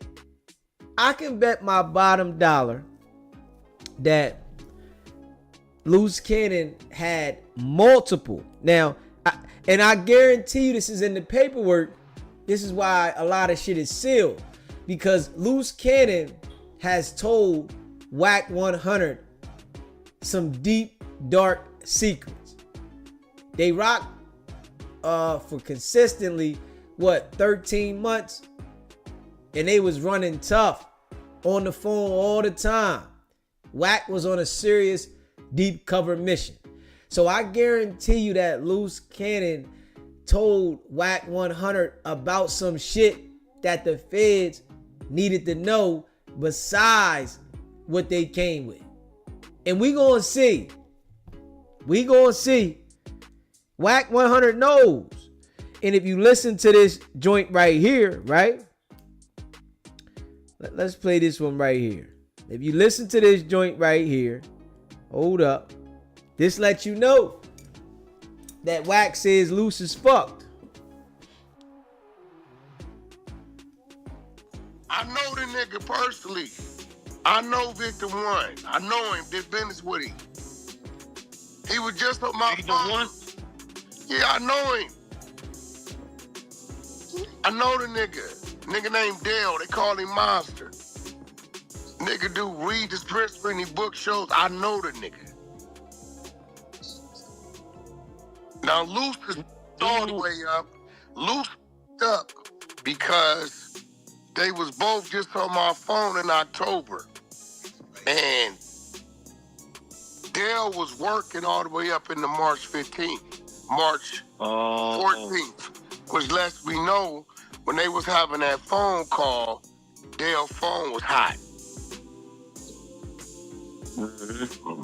I can bet my bottom dollar that Luce Cannon had multiple. Now, I guarantee you this is in the paperwork. This is why a lot of shit is sealed. Because Luce Cannon has told Wack 100 some deep, dark secrets. They rock for consistently, 13 months? And they was running tough on the phone all the time. Wack was on a serious deep cover mission. So I guarantee you that Luce Cannon told Wack 100 about some shit that the feds needed to know besides what they came with. And we gonna see. We gonna see. Wack 100 knows. And if you listen to this joint right here, right? Let's play this one right here. If you listen to this joint right here, hold up. This lets you know that Wack says Luce is fucked. I know the nigga personally. I know Victim 1. I know him, did business with him. He was just on my phone. Yeah, I know him. I know the nigga. Nigga named Dale. They call him Monster. Nigga do read the scripts when he book shows. I know the nigga. Now Luce is all the way up. Luce up because they was both just on my phone in October. And Dale was working all the way up into March 15th. March 14th. Which lets me know when they was having that phone call, Dale's phone was hot.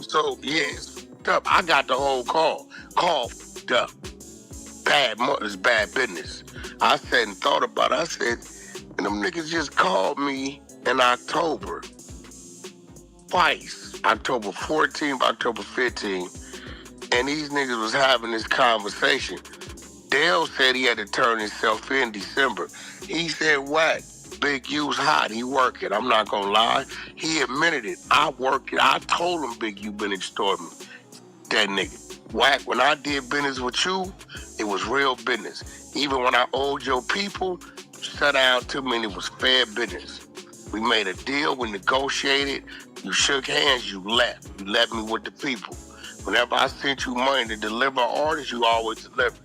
So, yeah, it's fucked up. I got the whole call. Call fucked up. It's bad business. I said and thought about it. I said, and them niggas just called me in October. Twice. October 14th, October 15th. And these niggas was having this conversation. Dale said he had to turn himself in December. He said, what? Big U's hot. He working. I'm not gonna lie. He admitted it. I work it. I told him Big U been extorting me. That nigga. Wack, when I did business with you, it was real business. Even when I owed your people, sat down too many was fair business. We made a deal, we negotiated, you shook hands, you left. You left me with the people. Whenever I sent you money to deliver orders, you always deliver.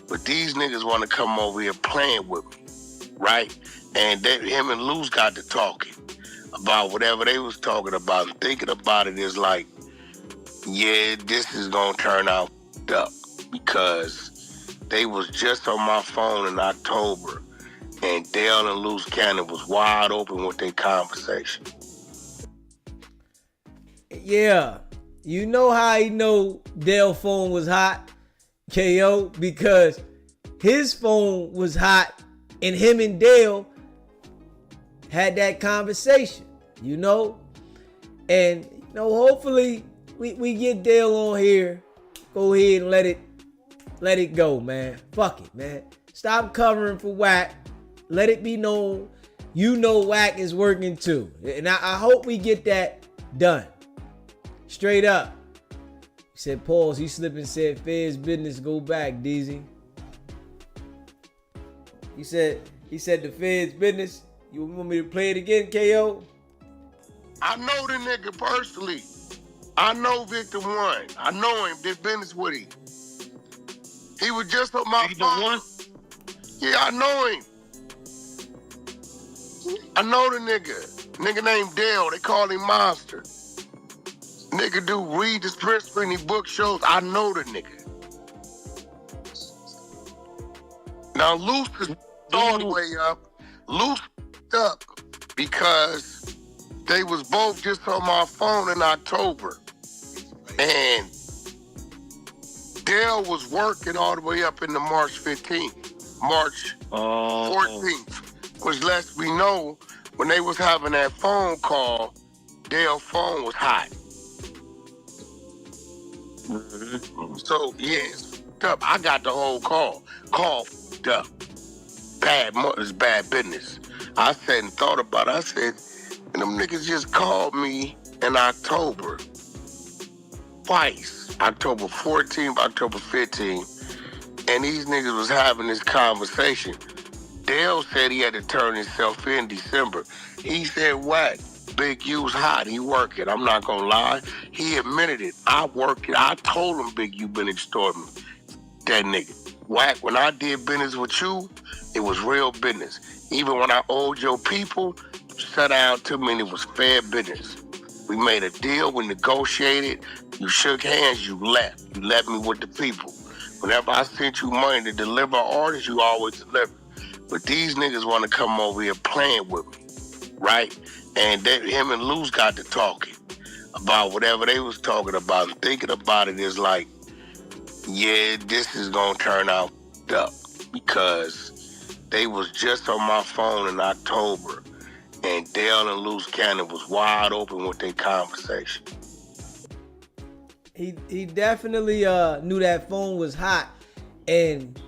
But these niggas want to come over here playing with me, right? And him and Luce got to talking about whatever they was talking about. And thinking about it is like, yeah, this is going to turn out up. Because they was just on my phone in October. And Dale and Luce Cannon was wide open with their conversation. Yeah. You know how he know Dale's phone was hot, KO? Because his phone was hot and him and Dale had that conversation, you know? And, you know, hopefully we get Dale on here. Go ahead and let it go, man. Fuck it, man. Stop covering for Wack. Let it be known, you know Wack is working too. And I hope we get that done. Straight up. He said, pause. He slipped and said, Fed's business, go back, DZ. He said the Fed's business. You want me to play it again, KO? I know the nigga personally. I know Victim 1. I know him. Did business with him. He was just on my phone. Yeah, I know him. I know the nigga. Nigga named Dale. They call him Monster. Nigga do read the scripts for any book shows. I know the nigga. Now Luce is all the way up. Luce up because they was both just on my phone in October. And Dale was working all the way up into March 15th. March 14th. Which lets me know when they was having that phone call, Dale's phone was hot. So, yes, I got the whole call. Call f***ed up. It's bad business. I said and thought about it. I said, and them niggas just called me in October. Twice. October 14th, October 15th. And these niggas was having this conversation. Dale said he had to turn himself in December. He said, what? Big U's hot. He working. I'm not gonna lie. He admitted it. I work it. I told him Big U been extorting me. That nigga. Wack, when I did business with you, it was real business. Even when I owed your people, sat down too many was fair business. We made a deal. We negotiated. You shook hands. You left. You left me with the people. Whenever I sent you money to deliver orders, you always deliver. But these niggas want to come over here playing with me, right? And him and Luce got to talking about whatever they was talking about. And thinking about it is like, yeah, this is going to turn out up. Because they was just on my phone in October. And Dale and Luce Cannon was wide open with their conversation. He definitely knew that phone was hot. And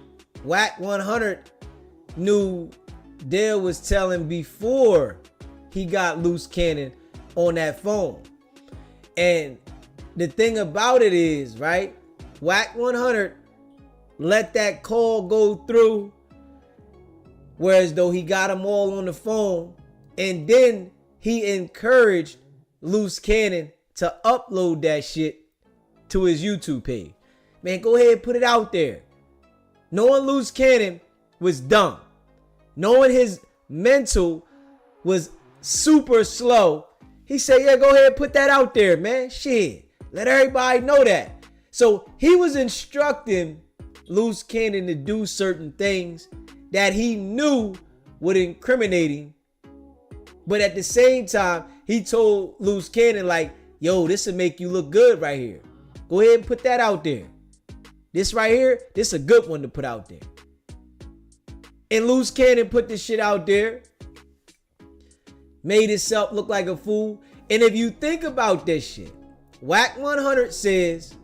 Wack 100 knew Dale was telling before he got Luce Cannon on that phone. And the thing about it is, right, Wack 100 let that call go through, whereas though he got them all on the phone, and then he encouraged Luce Cannon to upload that shit to his YouTube page. Man, go ahead and put it out there. Knowing Luce Cannon was dumb. Knowing his mental was super slow. He said, yeah, go ahead and put that out there, man. Shit. Let everybody know that. So he was instructing Luce Cannon to do certain things that he knew would incriminate him. But at the same time, he told Luce Cannon, like, yo, this will make you look good right here. Go ahead and put that out there. This right here, this is a good one to put out there. And Luce Cannon put this shit out there. Made himself look like a fool. And if you think about this shit, Wack 100 says,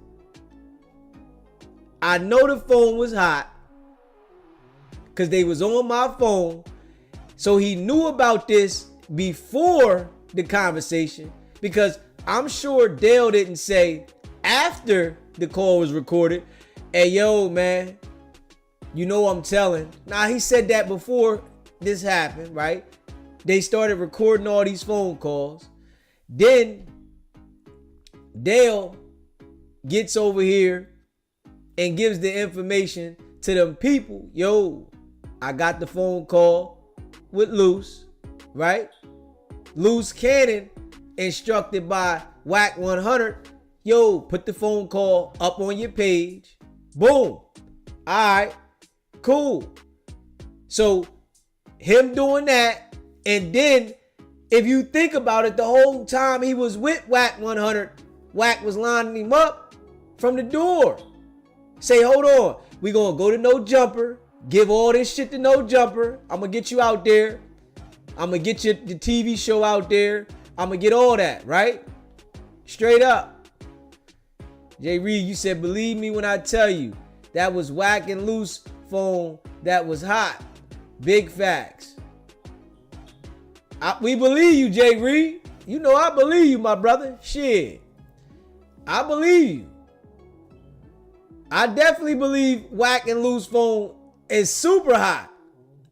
I know the phone was hot because they was on my phone. So he knew about this before the conversation, because I'm sure Dale didn't say after the call was recorded, hey, yo, man, you know I'm telling. Nah, he said that before this happened, right? They started recording all these phone calls. Then Dale gets over here and gives the information to them people. Yo, I got the phone call with Luce, right? Luce Cannon, instructed by Wack 100. Yo, put the phone call up on your page. Boom. All right, cool. So him doing that, and then if you think about it, the whole time he was with Wack 100, Wack was lining him up from the door. Say, hold on, we gonna go to No Jumper, give all this shit to No Jumper. I'm gonna get you out there. I'm gonna get you the TV show out there. I'm gonna get all that, right? Straight up. Jreed, you said, believe me when I tell you, that was Wack and Luce phone that was hot. Big facts. We believe you, Jreed. You know I believe you, my brother. Shit. I believe you. I definitely believe Wack and Luce phone is super hot.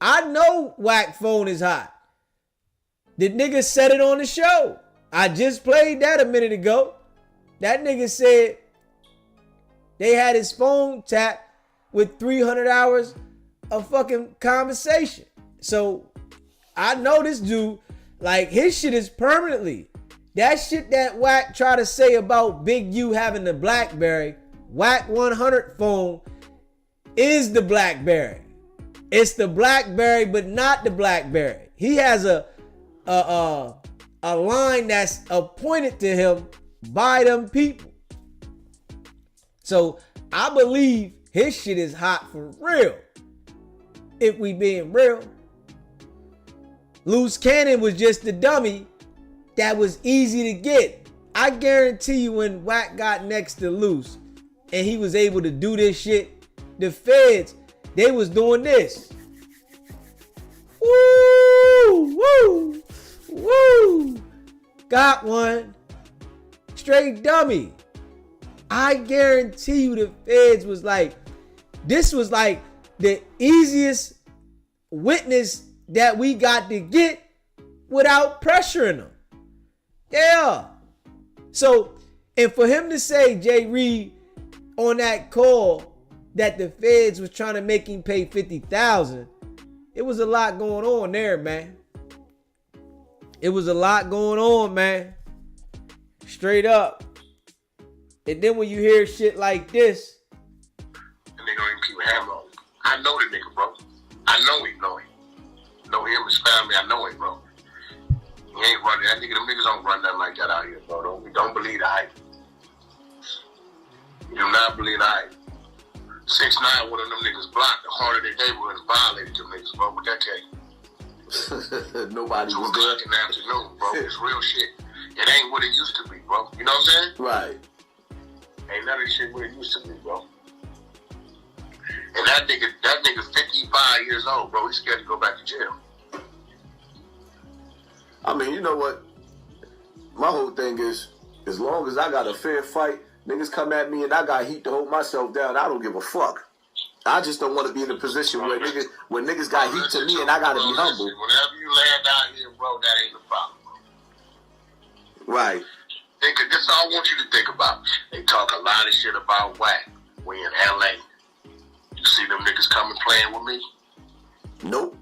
I know Wack phone is hot. The nigga said it on the show. I just played that a minute ago. That nigga said they had his phone tapped with 300 hours of fucking conversation. So I know this dude, like, his shit is permanently. That shit that Wack try to say about Big U having the BlackBerry, Wack 100 phone is the BlackBerry. It's the BlackBerry, but not the BlackBerry. He has a line that's appointed to him by them people. So I believe his shit is hot for real. If we being real. Luce Cannon was just the dummy that was easy to get. I guarantee you when Wack got next to Luce and he was able to do this shit, the feds, they was doing this. Woo! Woo! Woo! Got one. Straight dummy. I guarantee you the feds was like, this was like the easiest witness that we got to get without pressuring them. Yeah. So, and for him to say, Jreed, on that call that the feds was trying to make him pay $50,000, it was a lot going on there, man. It was a lot going on, man. Straight up. And then when you hear shit like this, and they don't even keep a hammer on him. I know the nigga, bro. I know him. Know him, his family. I know him, bro. He ain't running. That nigga, them niggas don't run nothing like that out here, bro. Don't believe the hype. You do not believe the hype. 6ix9ine, one of them niggas blocked. The harder they were and violated them niggas, bro. What that tell you? Nobody was 2 o'clock in the afternoon, bro. It's real shit. It ain't what it used to be, bro. You know what I'm saying? Right. Ain't none of this shit what it used to be, bro. And that nigga 55 years old, bro. He's scared to go back to jail. I mean, you know what? My whole thing is, as long as I got a fair fight, niggas come at me and I got heat to hold myself down, I don't give a fuck. I just don't want to be in a position where niggas got heat to me and I gotta be humble. Whenever you land out here, bro, that ain't the problem, bro. Right. This is all I want you to think about. They talk a lot of shit about Wack. We in LA. You see them niggas coming playing with me? Nope.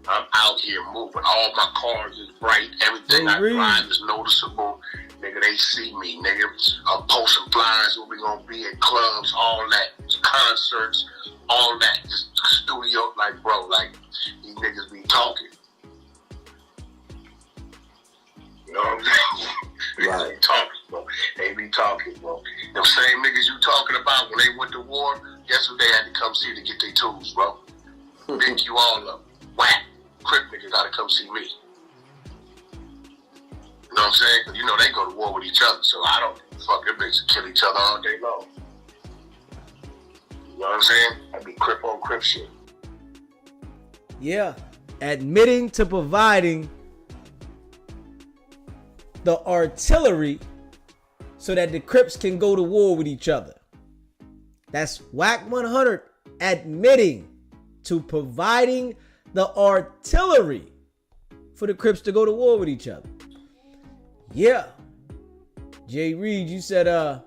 I'm out here moving. All my cars is bright. Everything I drive is noticeable. Nigga, they see me, nigga. I'm posting flyers where we gonna be at clubs, all that. Concerts, all that. Just studio, like, bro, like, these niggas be talking. You know what I'm saying? Niggas be talking, bro. They be talking, bro. Them same niggas you talking about when they went to war, guess what they had to come see to get their tools, bro? Pick you all up. Wack. Crip niggas gotta come see me. You know what I'm saying? Cause you know they go to war with each other, so I don't fuck them niggas kill each other all day long. You know what I'm saying? That'd be Crip on Crip shit. Yeah. Admitting to providing the artillery so that the Crips can go to war with each other. That's Wack 100 admitting to providing the artillery for the Crips to go to war with each other. Yeah. Jreed, you said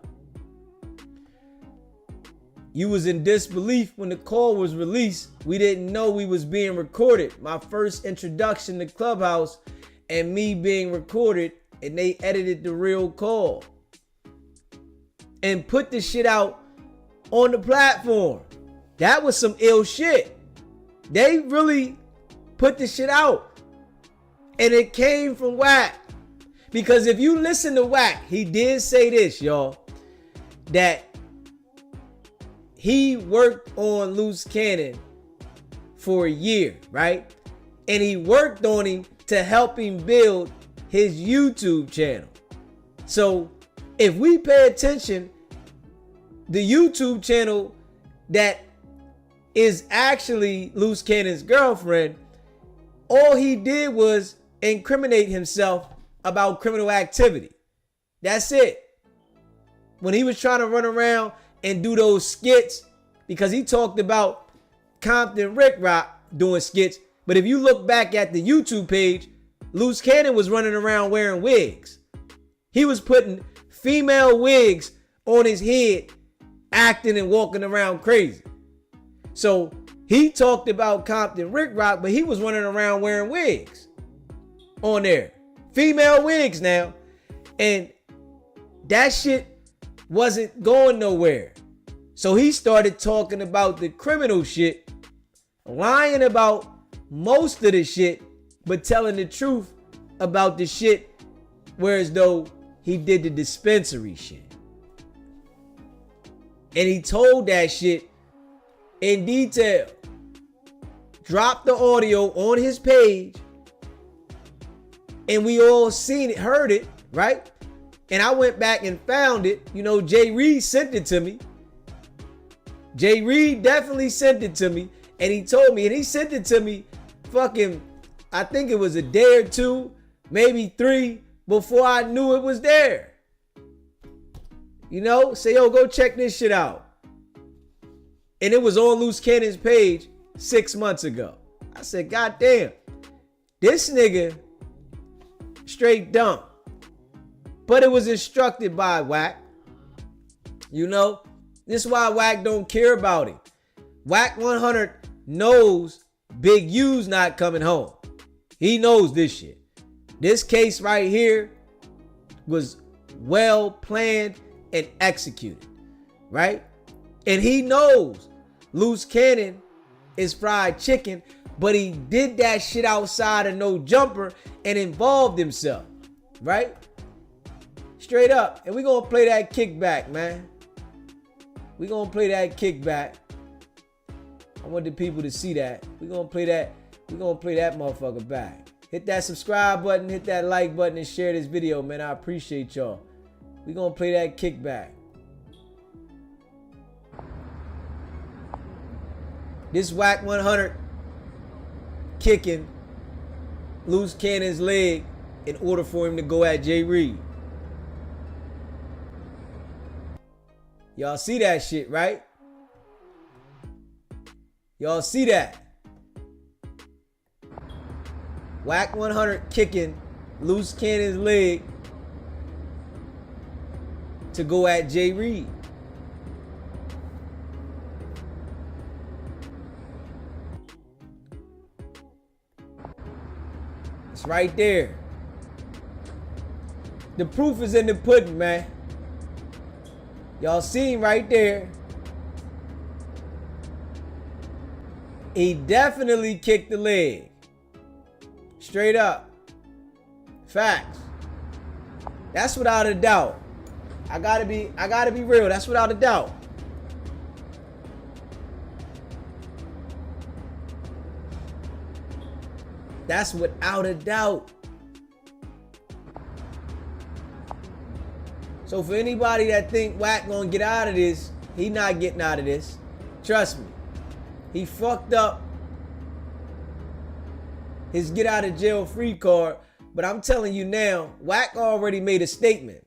you was in disbelief when the call was released. We didn't know we was being recorded. My first introduction to Clubhouse and me being recorded, and they edited the real call and put the shit out on the platform. That was some ill shit. They really put the shit out. And it came from Wack. Because if you listen to Wack, he did say this, y'all, that he worked on Luce Cannon for a year, right? And he worked on him to help him build his YouTube channel. So if we pay attention, the YouTube channel that is actually Luce Cannon's girlfriend, all he did was incriminate himself about criminal activity. That's it. When he was trying to run around and do those skits, because he talked about Compton Rick Rock doing skits, but if you look back at the YouTube page, Luce Cannon was running around wearing wigs. He was putting female wigs on his head, acting and walking around crazy. So he talked about Compton Rick Rock, but he was running around wearing wigs on there. Female wigs now. And that shit wasn't going nowhere. So he started talking about the criminal shit, lying about most of the shit, but telling the truth about the shit, whereas though he did the dispensary shit. And he told that shit in detail. Dropped the audio on his page, and we all seen it, heard it, right? And I went back and found it. You know, Jreed sent it to me. Jreed definitely sent it to me, and he told me, and he sent it to me fucking, I think it was a day or two, maybe 3 before I knew it was there. You know, say, yo, go check this shit out. And it was on Luce Cannon's page 6 months ago. I said, God damn, this nigga straight dumb. But it was instructed by Wack. You know, this is why Wack don't care about him. Wack 100 knows Big U's not coming home. He knows this shit. This case right here was well planned and executed, right? And he knows Luce Cannon is fried chicken, but he did that shit outside of no jumper and involved himself, right? Straight up. And we gonna play that kickback, man. We gonna play that kickback. I want the people to see that. We gonna play that. We gonna play that motherfucker back. Hit that subscribe button, hit that like button, and share this video, man. I appreciate y'all. We gonna play that kickback. This Wack 100 kicking Luce Cannon's leg in order for him to go at Jreed. Y'all see that shit, right? Y'all see that? Wack 100 kicking Luce Cannon's leg to go at Jreed. It's right there. The proof is in the pudding, man. Y'all seen right there. He definitely kicked the leg. Straight up. Facts. That's without a doubt. I gotta be real. That's without a doubt. That's without a doubt. So for anybody that think Wack gonna get out of this, he not getting out of this. Trust me. He fucked up his get out of jail free card. But I'm telling you now, Wack already made a statement.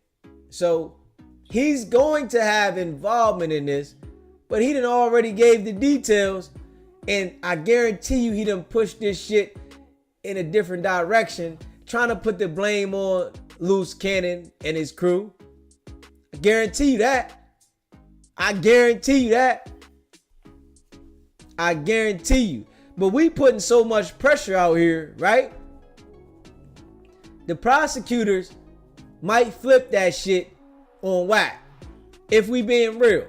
So he's going to have involvement in this, but he done already gave the details. And I guarantee you he done pushed this shit in a different direction, trying to put the blame on Luce Cannon and his crew. I guarantee you that. I guarantee you that. I guarantee you. But we putting so much pressure out here, right? The prosecutors might flip that shit on Wack. If we being real.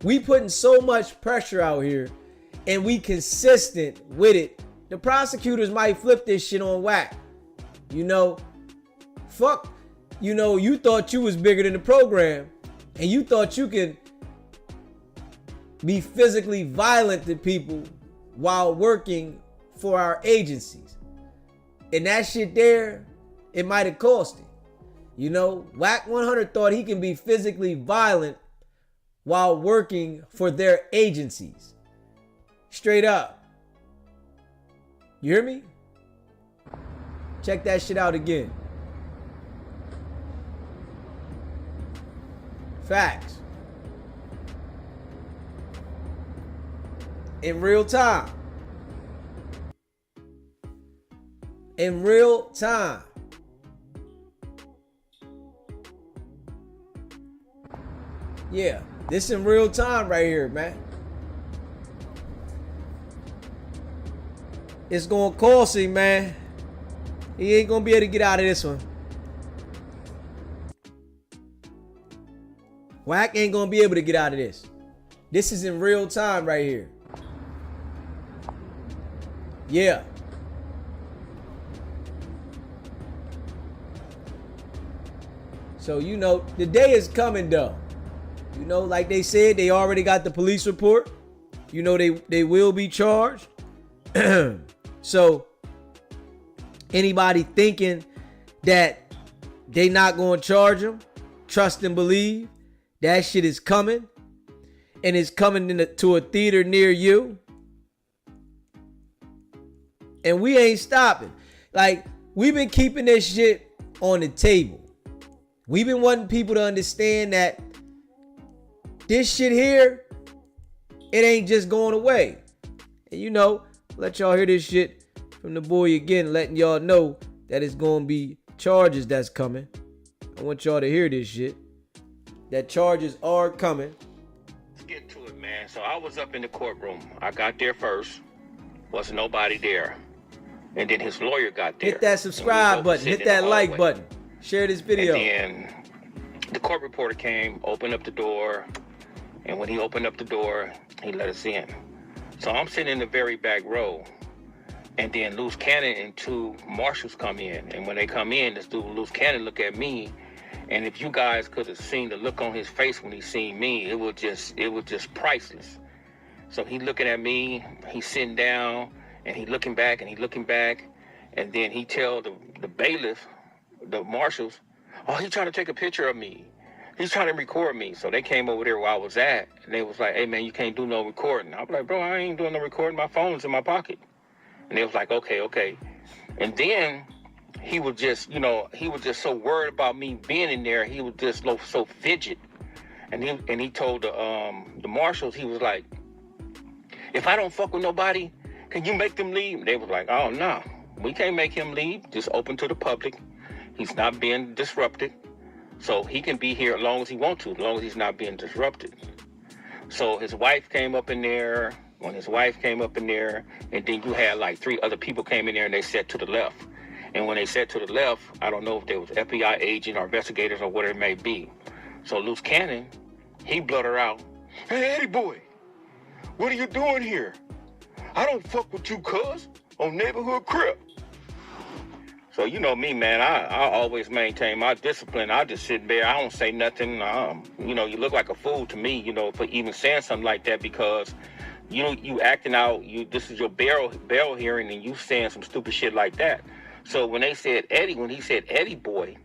We putting so much pressure out here and we consistent with it. The prosecutors might flip this shit on Wack. You know, fuck. You know, you thought you was bigger than the program and you thought you could be physically violent to people while working for our agencies. And that shit there, it might have cost him. You know, Wack 100 thought he can be physically violent while working for their agencies. Straight up. You hear me? Check that shit out again. Facts. In real time. In real time. Yeah, this in real time right here, man. It's gonna cost him, man. He ain't gonna be able to get out of this one. Wack ain't gonna be able to get out of this. This is in real time right here. Yeah. So, you know, the day is coming though. You know, like they said, they already got the police report. You know, they will be charged. So, anybody thinking that they not going to charge them, trust and believe. That shit is coming. And it's coming to a theater near you. And we ain't stopping. Like, we've been keeping this shit on the table. We've been wanting people to understand that this shit here, it ain't just going away. And you know, let y'all hear this shit from the boy again, letting y'all know that it's going to be charges that's coming. I want y'all to hear this shit. That charges are coming. Let's get to it, man. So I was up in the courtroom. I got there first. Wasn't nobody there. And then his lawyer got there. Hit that subscribe button. Hit that like button. Share this video. And then the court reporter came, opened up the door. And when he opened up the door, he let us in. So I'm sitting in the very back row. And then Luce Cannon and two marshals come in. And when they come in, this dude, Luce Cannon, look at me. And if you guys could have seen the look on his face when he seen me, it was just priceless. So he looking at me, he's sitting down, and he looking back, and he looking back. And then he tell the bailiff, the marshals, oh, he trying to take a picture of me. He's trying to record me. So they came over there where I was at, and they was like, hey, man, you can't do no recording. I was like, bro, I ain't doing no recording. My phone's in my pocket. And they was like, okay. And then he was just, he was just so worried about me being in there. He was just so fidget. And he told the marshals, he was like, if I don't fuck with nobody, can you make them leave? And they was like, oh, no, we can't make him leave. Just open to the public. He's not being disrupted. So he can be here as long as he wants to, as long as he's not being disrupted. So his wife came up in there. When his wife came up in there, and then you had like 3 other people came in there and they sat to the left. And when they sat to the left, I don't know if they was FBI agent or investigators or whatever it may be. So Luce Cannon, he blurted out, hey, Eddie boy, what are you doing here? I don't fuck with you, cuz, on Neighborhood Crip. So you know me, man, I always maintain my discipline. I just sit there, I don't say nothing. You look like a fool to me, for even saying something like that, because you acting out, this is your bail hearing, and you saying some stupid shit like that. So when he said Eddie boy,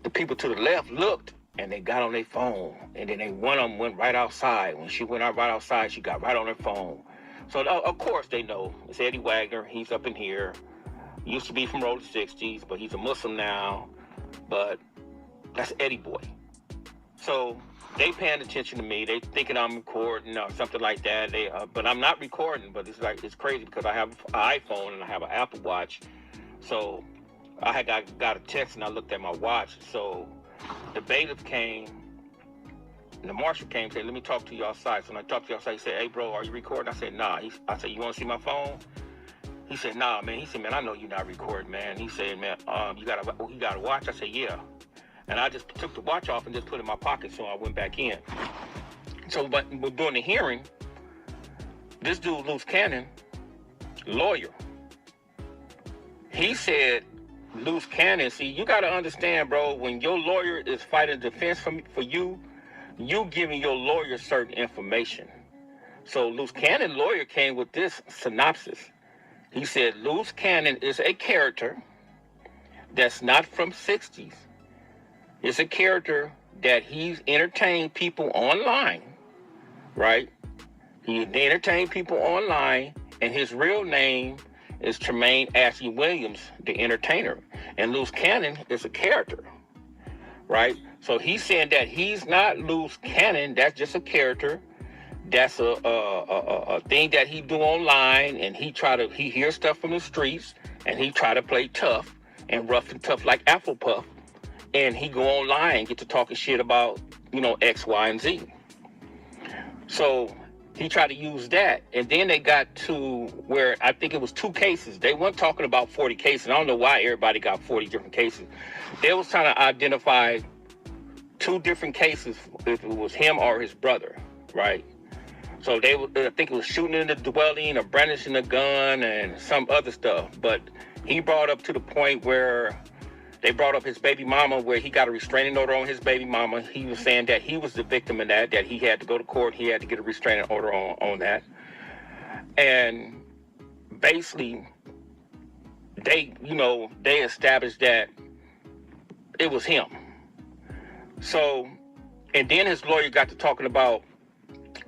the people to the left looked and they got on their phone, and then one of them went right outside. When she went out right outside, she got right on her phone. So of course they know it's Eddie Wagner. He's up in here. Used to be from Roller 60s, but he's a Muslim now. But that's Eddie boy. So they paying attention to me. They thinking I'm recording or something like that. But I'm not recording. But it's crazy because I have an iPhone and I have an Apple Watch. So I got a text and I looked at my watch. So the bailiff came, and the marshal came and said, "Let me talk to you outside." So when I talked to you outside, he said, "Hey, bro, are you recording?" I said, "Nah." I said, "You want to see my phone?" He said, "Nah, man." He said, "Man, I know you're not recording, man." He said, "Man, you got a watch?" I said, "Yeah." And I just took the watch off and just put it in my pocket, so I went back in. So, but during the hearing, this dude, Luce Cannon, lawyer, he said, Luce Cannon, see, you got to understand, bro, when your lawyer is fighting defense for you, you giving your lawyer certain information. So Luce Cannon lawyer came with this synopsis. He said, Luce Cannon is a character that's not from 60s. It's a character that he's entertained people online, right? He entertained people online, and his real name is Tremaine Ashley Williams, the entertainer. And Luce Cannon is a character, right? So he's saying that he's not Luce Cannon. That's just a character. That's a thing that he do online, and he hears stuff from the streets, and he try to play tough and rough and tough like Apple Puff. And he go online and get to talking shit about, X, Y, and Z. So he tried to use that. And then they got to where I think it was 2 cases. They weren't talking about 40 cases. I don't know why everybody got 40 different cases. They was trying to identify 2 different cases if it was him or his brother, right? So I think it was shooting in the dwelling or brandishing a gun and some other stuff. But he brought up to the point where they brought up his baby mama, where he got a restraining order on his baby mama. He was saying that he was the victim in that he had to go to court. He had to get a restraining order on that. And basically, they established that it was him. So, and then his lawyer got to talking about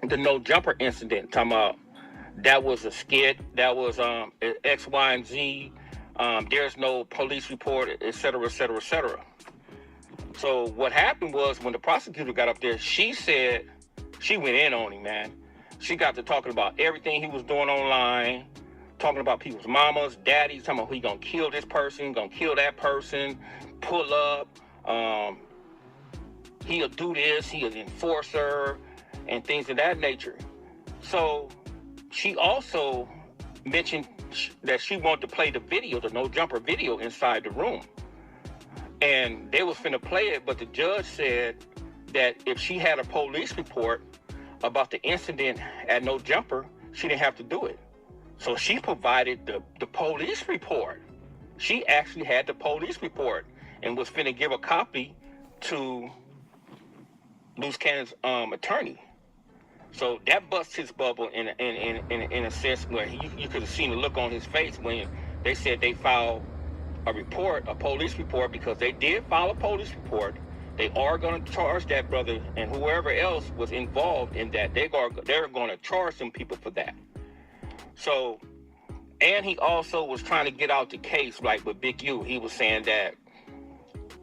the no jumper incident, talking about that was a skit, that was X, Y, and Z. There's no police report, et cetera, et cetera, et cetera. So what happened was when the prosecutor got up there, she said, she went in on him, man. She got to talking about everything he was doing online, talking about people's mamas, daddies, talking about he gonna kill this person, gonna kill that person, pull up, he'll do this, he'll enforce her, and things of that nature. So she also mentioned that she wanted to play the video, the no jumper video, inside the room. And they was finna play it, but the judge said that if she had a police report about the incident at no jumper, she didn't have to do it. So she provided the police report. She actually had the police report and was finna give a copy to Luce Cannon's attorney. So that busts his bubble in a sense where you could have seen the look on his face when they said they filed a police report, because they did file a police report. They are going to charge that brother and whoever else was involved in that. They're going to charge some people for that. So, and he also was trying to get out the case, like with Big U. He was saying that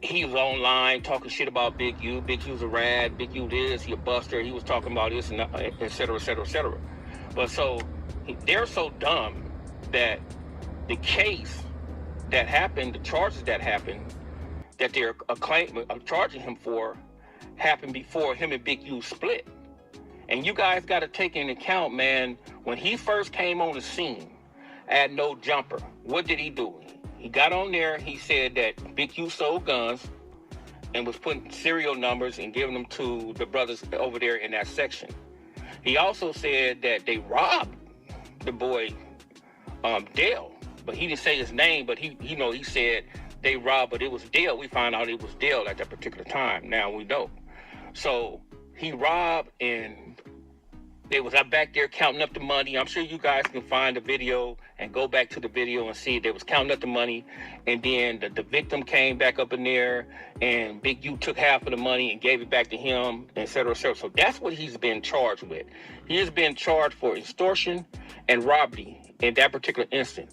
he was online talking shit about Big U. Big U's a rat. Big U this, he a buster. He was talking about this, and et cetera, et cetera, et cetera. But so they're so dumb that the case that happened, the charges that happened, that they're charging him for, happened before him and Big U split. And you guys got to take into account, man, when he first came on the scene at No Jumper, what did he do? He got on there, he said that Big U sold guns and was putting serial numbers and giving them to the brothers over there in that section. He also said that they robbed the boy, Dale, but he didn't say his name, but he said they robbed, but it was Dale. We found out it was Dale at that particular time. Now we know. So he robbed, and they was up back there counting up the money. I'm sure you guys can find the video and go back to the video and see they was counting up the money. And then the victim came back up in there, and Big U took half of the money and gave it back to him, et cetera, et cetera. So that's what he's been charged with. He has been charged for extortion and robbery in that particular instant.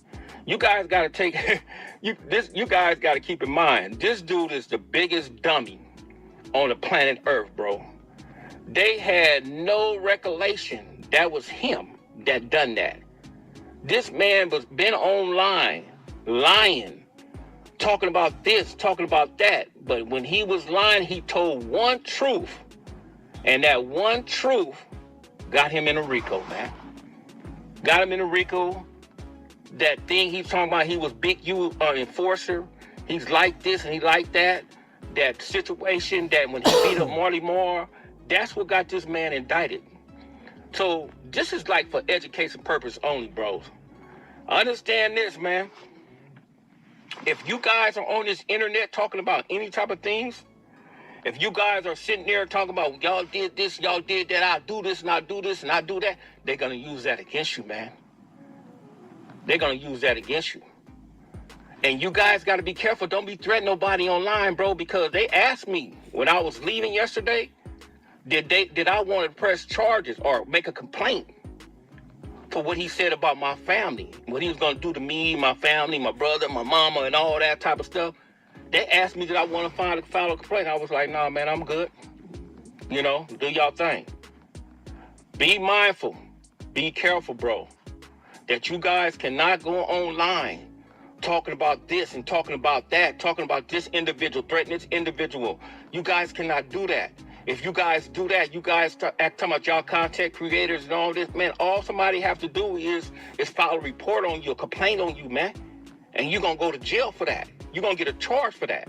You guys got to take, you guys got to keep in mind, this dude is the biggest dummy on the planet Earth, bro. They had no recollection that was him that done that. This man was been online, lying, talking about this, talking about that. But when he was lying, he told one truth. And that one truth got him in a RICO, man. Got him in a RICO. That thing he's talking about, he was big U enforcer. He's like this and he like that. That situation that when he beat up Marley Moore, that's what got this man indicted. So this is like for education purpose only, bros. Understand this, man. If you guys are on this internet talking about any type of things, if you guys are sitting there talking about y'all did this, y'all did that, I do this and I do this and I do that, they're gonna use that against you, man. They're gonna use that against you. And you guys gotta be careful. Don't be threatening nobody online, bro, because they asked me when I was leaving yesterday, did I want to press charges or make a complaint for what he said about my family, what he was gonna do to me, my family, my brother, my mama, and all that type of stuff. They asked me did I want to file a complaint. I was like, nah, man, I'm good. You know, do y'all thing. Be mindful. Be careful, bro. That you guys cannot go online talking about this and talking about that, talking about this individual, threatening this individual. You guys cannot do that. If you guys do that, you guys start talking about y'all content creators and all this, man, all somebody have to do is file a report on you, a complaint on you, man. And you're going to go to jail for that. You're going to get a charge for that.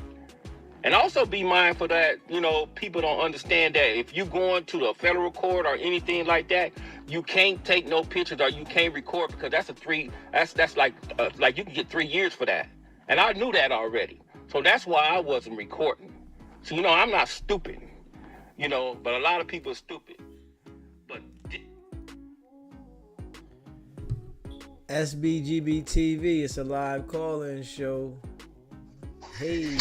And also be mindful that, you know, people don't understand that if you go into the federal court or anything like that, you can't take no pictures or you can't record because that's like you can get 3 years for that. And I knew that already. So that's why I wasn't recording. So, you know, I'm not stupid, you know, but a lot of people are stupid. SBGB TV, it's a live call-in show. Hey.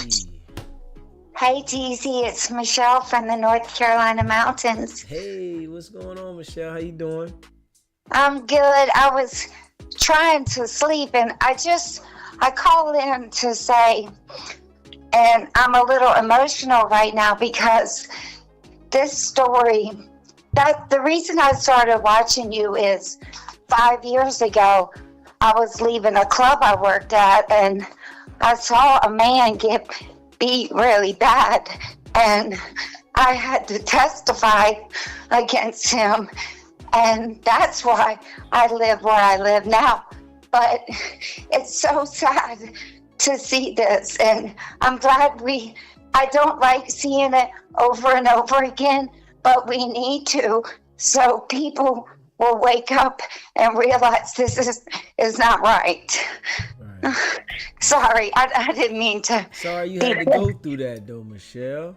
Hey, TZ, it's Michelle from the North Carolina mountains. Hey, what's going on, Michelle? How you doing? I'm good. I was trying to sleep, and I called in to say, and I'm a little emotional right now because this story, the reason I started watching you is 5 years ago, I was leaving a club I worked at, and I saw a man get beat really bad, and I had to testify against him, and that's why I live where I live now. But it's so sad to see this, and I'm glad I don't like seeing it over and over again, but we need to, so people will wake up and realize this is not right. Sorry, I didn't mean to. Sorry you had to go through that though, Michelle.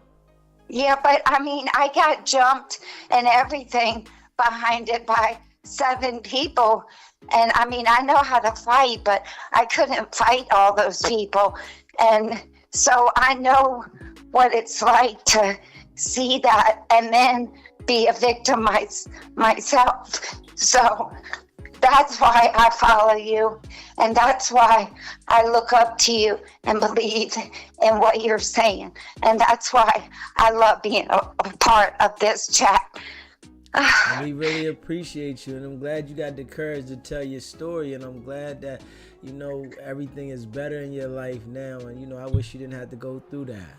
Yeah, but I mean, I got jumped and everything behind it by 7 people. And I mean, I know how to fight, but I couldn't fight all those people. And so I know what it's like to see that and then be a victim myself. So that's why I follow you, and that's why I look up to you and believe in what you're saying. And that's why I love being a part of this chat. And we really appreciate you, and I'm glad you got the courage to tell your story, and I'm glad that, you know, everything is better in your life now, and, you know, I wish you didn't have to go through that.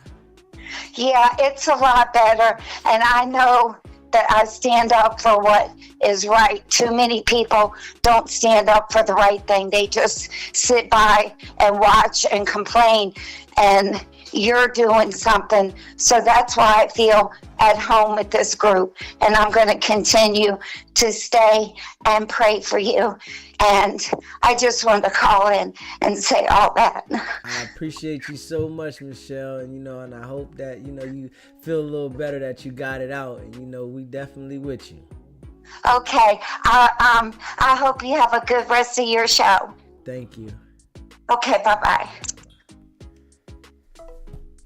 Yeah, it's a lot better, and I know that I stand up for what is right. Too many people don't stand up for the right thing. They just sit by and watch and complain, and you're doing something. So that's why I feel at home with this group, and I'm going to continue to stay and pray for you. And I just wanted to call in and say all that. I appreciate you so much, Michelle, and, you know, and I hope that, you know, you feel a little better that you got it out, and, you know, we definitely with you. Okay. I hope you have a good rest of your show. Thank you. Okay, bye-bye.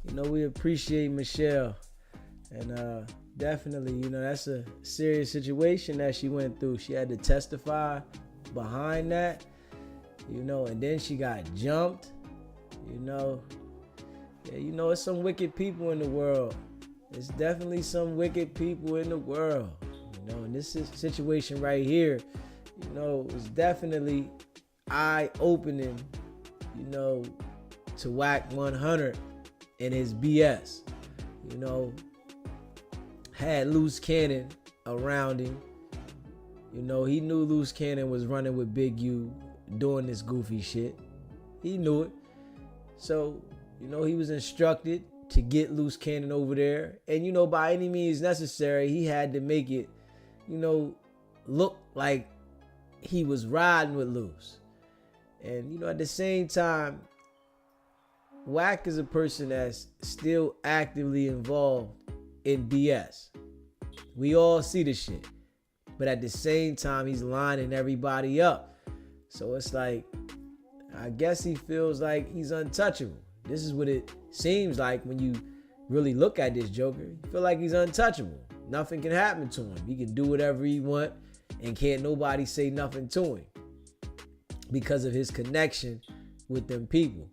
You know, we appreciate Michelle, and definitely, you know, that's a serious situation that she went through. She had to testify behind that, you know, and then she got jumped, you know. Yeah, you know, it's some wicked people in the world, There's definitely some wicked people in the world. You know, and this situation right here, you know, is definitely eye-opening, you know, to Wack 100 and his BS. You know, had Luce Cannon around him. You know, he knew Luce Cannon was running with Big U doing this goofy shit. He knew it. So, you know, he was instructed to get Luce Cannon over there. And, you know, by any means necessary, he had to make it, you know, look like he was riding with Luce. And, you know, at the same time, Wack is a person that's still actively involved in BS. We all see the shit. But at the same time, he's lining everybody up. So it's like, I guess he feels like he's untouchable. This is what it seems like when you really look at this Joker. You feel like he's untouchable. Nothing can happen to him. He can do whatever he want and can't nobody say nothing to him because of his connection with them people.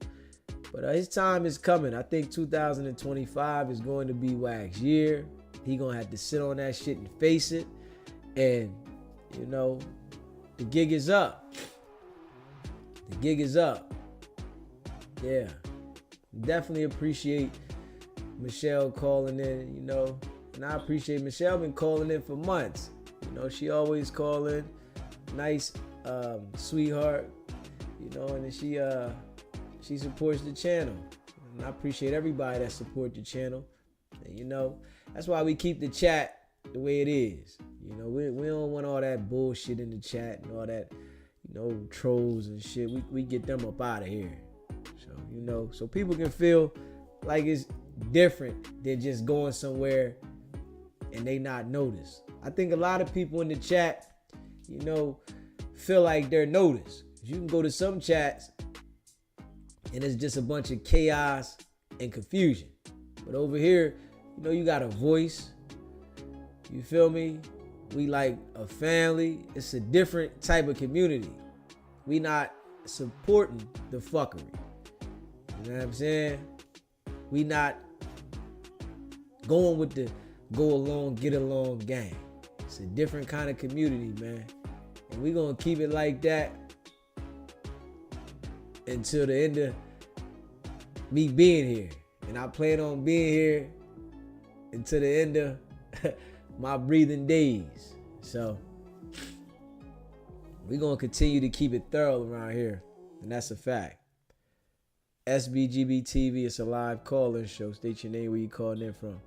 But his time is coming. I think 2025 is going to be Wack's year. He gonna have to sit on that shit and face it. And, you know, the gig is up. The gig is up. Yeah. Definitely appreciate Michelle calling in, you know. And I appreciate Michelle been calling in for months. You know, she always call in. Nice sweetheart. You know, and then she supports the channel. And I appreciate everybody that support the channel. And, you know, that's why we keep the chat the way it is. You know, we don't want all that bullshit in the chat and all that, you know, trolls and shit. We get them up out of here. So, you know, so people can feel like it's different than just going somewhere and they not noticed. I think a lot of people in the chat, you know, feel like they're noticed. You can go to some chats and it's just a bunch of chaos and confusion. But over here, you know, you got a voice. You feel me? We like a family. It's a different type of community. We not supporting the fuckery. You know what I'm saying? We not going with the go along, get along gang. It's a different kind of community, man. And we gonna keep it like that until the end of me being here. And I plan on being here until the end of my breathing days. So we're going to continue to keep it thorough around here. And that's a fact. SBGB TV, it's a live call-in show. State your name, where you calling in from.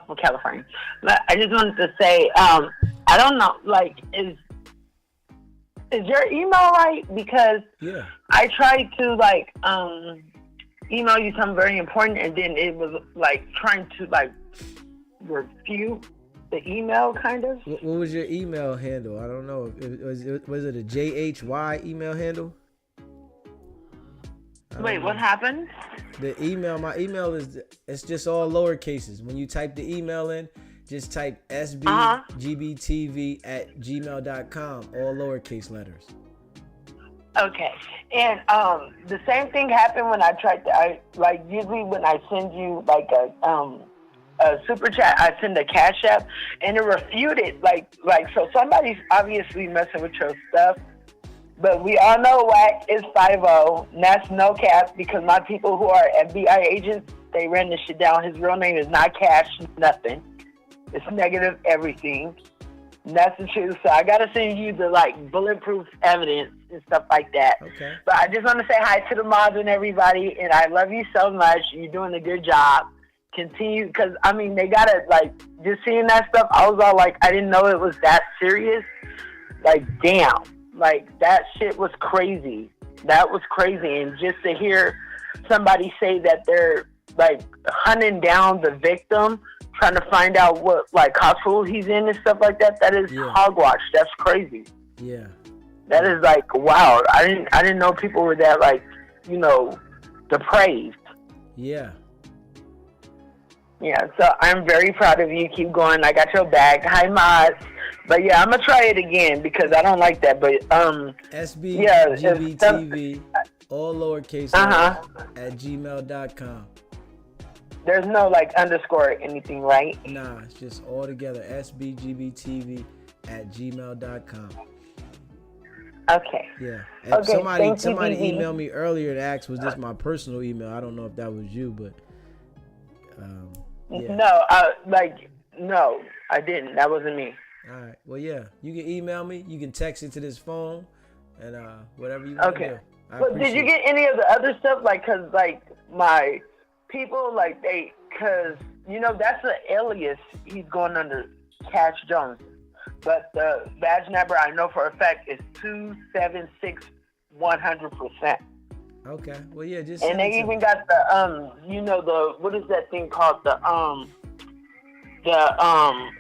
From California. But I just wanted to say, I don't know, like, is your email right? Because yeah, I tried to, like, email you something very important, and then it was like trying to like refute the email, kind of. What was your email handle? I don't know. Was it a JHY email handle? Wait, what happened? The email, my email it's just all lower cases. When you type the email in, just type sbgbtv@gmail.com, all lowercase letters. Okay, and the same thing happened when I tried to. Usually when I send you like a super chat, I send a Cash App, and it refuted like so somebody's obviously messing with your stuff. But we all know Wack is 5-0, and that's no cap, because my people who are FBI agents, they ran this shit down. His real name is not Cash, nothing. It's negative everything. And that's the truth. So I gotta send you the like bulletproof evidence and stuff like that. Okay. But I just want to say hi to the mods and everybody, and I love you so much. You're doing a good job. Continue, because I mean they gotta like just seeing that stuff. I was all like, I didn't know it was that serious. Like damn, like that shit was crazy. That was crazy, and just to hear somebody say that they're like hunting down the victim, trying to find out what like hospital he's in and stuff like that. That is hogwash. That's crazy. Yeah. That is like wow. I didn't know people were that like, you know, depraved. Yeah. Yeah. So I'm very proud of you. Keep going. I got your back. Hi, mods. But yeah, I'm gonna try it again because I don't like that. But SBGBTV, all lowercase at gmail.com. There's no like underscore or anything, right? Nah, it's just all together. sbgbtv@gmail.com. Okay. Yeah. And Okay, somebody thank you, DD. emailed me earlier and asked, was this my personal email? I don't know if that was you, but yeah. No, no, I didn't. That wasn't me. All right. Well, yeah. You can email me. You can text it to this phone, and whatever you want to do. But did you get any of the other stuff? Like, cause like my people, like cause you know that's an alias. He's going under Cash Jones, but the badge number I know for a fact is 276-100%. Okay. Well, yeah. Just and they even got the you know the what is that thing called the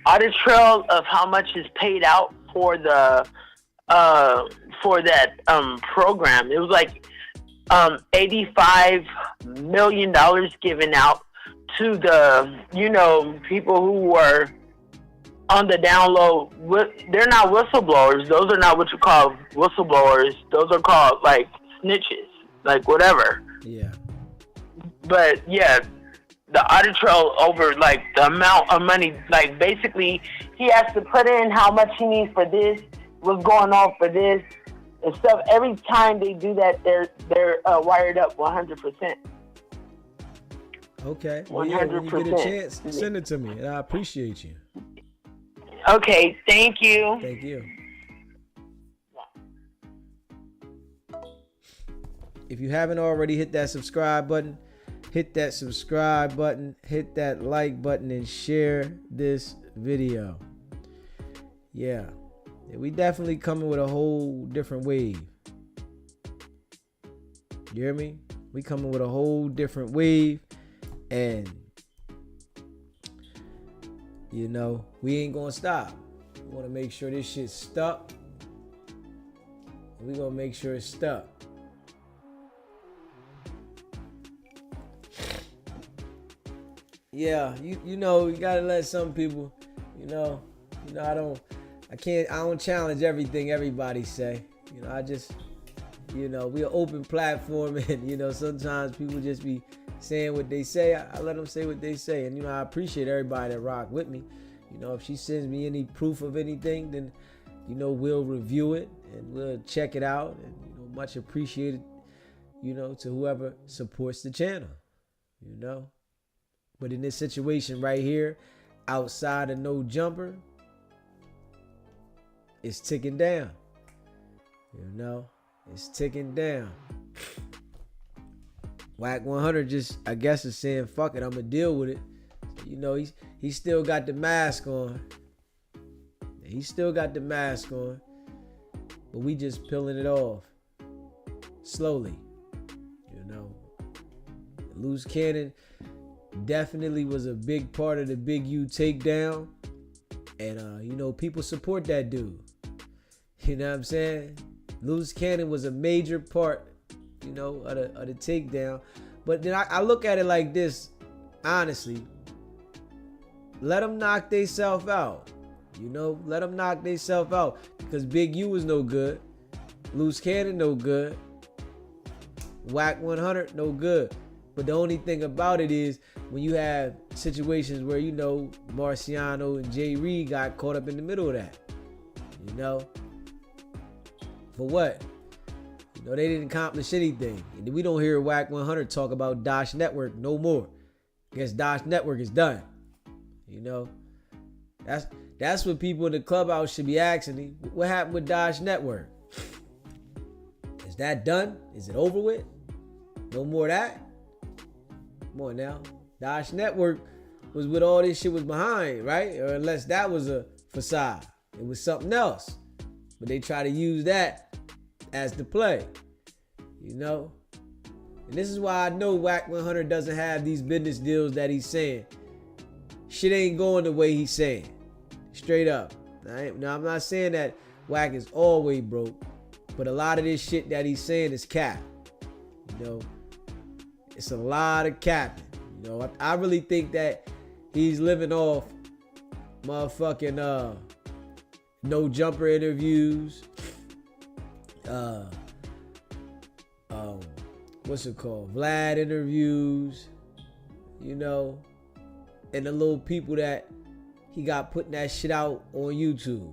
audit trail of how much is paid out for the for that program. It was like $85 million given out to the people who were on the down low. They're not whistleblowers. Those are not what you call whistleblowers. Those are called like snitches, like whatever. Yeah. But yeah, the audit trail over like the amount of money, like basically he has to put in how much he needs for this, what's going on for this and stuff. Every time they do that, they're wired up 100%. Okay. Well, yeah, when you get a chance, send it to me, and I appreciate you. Okay, thank you. Thank you. If you haven't already, hit that subscribe button. Hit that subscribe button. Hit that like button and share this video. Yeah, we definitely coming with a whole different wave. You hear me? We coming with a whole different wave, and we ain't gonna stop. We want to make sure this shit's stuck. We gonna make sure it's stuck. Yeah, you gotta let some people, I don't challenge everything everybody say. I just, we're an open platform, and sometimes people just be saying what they say. I let them say what they say, and I appreciate everybody that rock with me. If she sends me any proof of anything, then we'll review it and we'll check it out, and much appreciated, to whoever supports the channel, But in this situation right here, outside of no jumper, it's ticking down. It's ticking down. Wack 100 just, I guess, is saying, fuck it, I'm going to deal with it. He still got the mask on. He still got the mask on. But we just peeling it off. Slowly. Luce Cannon definitely was a big part of the Big U takedown. And, people support that dude. You know what I'm saying? Luce Cannon was a major part, of the takedown. But then I look at it like this, honestly. Let them knock theyself out. Let them knock theyself out. Because Big U was no good. Luce Cannon no good. Wack 100 no good. But the only thing about it is when you have situations where, Marciano and Jreed got caught up in the middle of that. For what? They didn't accomplish anything. And we don't hear Wack 100 talk about Dosh Network no more. I guess Dosh Network is done. That's what people in the clubhouse should be asking me. What happened with Dosh Network? Is that done? Is it over with? No more of that? Come on now. Dosh Network was what all this shit was behind, right? Or unless that was a facade. It was something else. But they try to use that as the play. And this is why I know Wack 100 doesn't have these business deals that he's saying. Shit ain't going the way he's saying. Straight up. Now, I'm not saying that Wack is always broke. But a lot of this shit that he's saying is cap. It's a lot of capping. I really think that he's living off motherfucking no jumper interviews. What's it called? Vlad interviews. you know, and the little people that he got putting that shit out on YouTube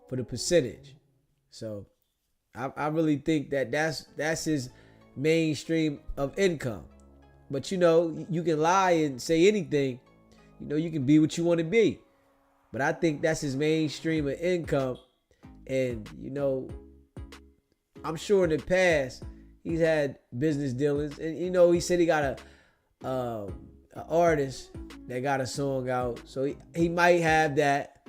for the percentage. So I really think that that's his mainstream of income. But you know, you can lie and say anything. You know, you can be what you want to be. But I think that's his mainstream of income. And, you know, I'm sure in the past he's had business dealings. And, you know, he said he got a artist that got a song out. So he might have that.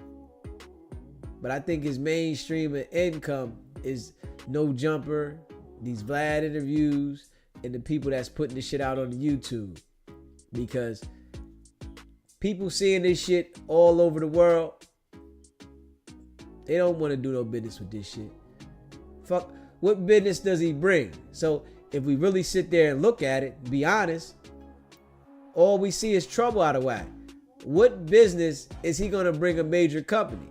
But I think his mainstream of income is No Jumper, these Vlad interviews, and the people that's putting this shit out on the YouTube. Because people seeing this shit all over the world, they don't want to do no business with this shit. Fuck, what business does he bring? So if we really sit there and look at it, be honest, all we see is trouble out of Wack. What business is he gonna bring a major company?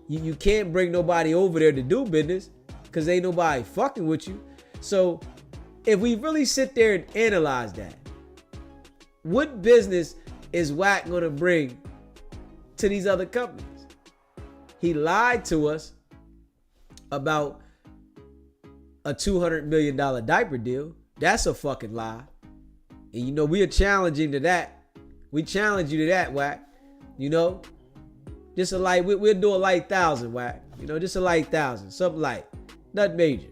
You can't bring nobody over there to do business because ain't nobody fucking with you. So if we really sit there and analyze that, what business is Wack gonna bring to these other companies? He lied to us about a $200 million diaper deal. That's a fucking lie. And you know, we are challenging to that. We challenge you to that, Wack. You know, just a light, we'll do a light 1,000, Wack. You know, just a light 1,000, something light, nothing major.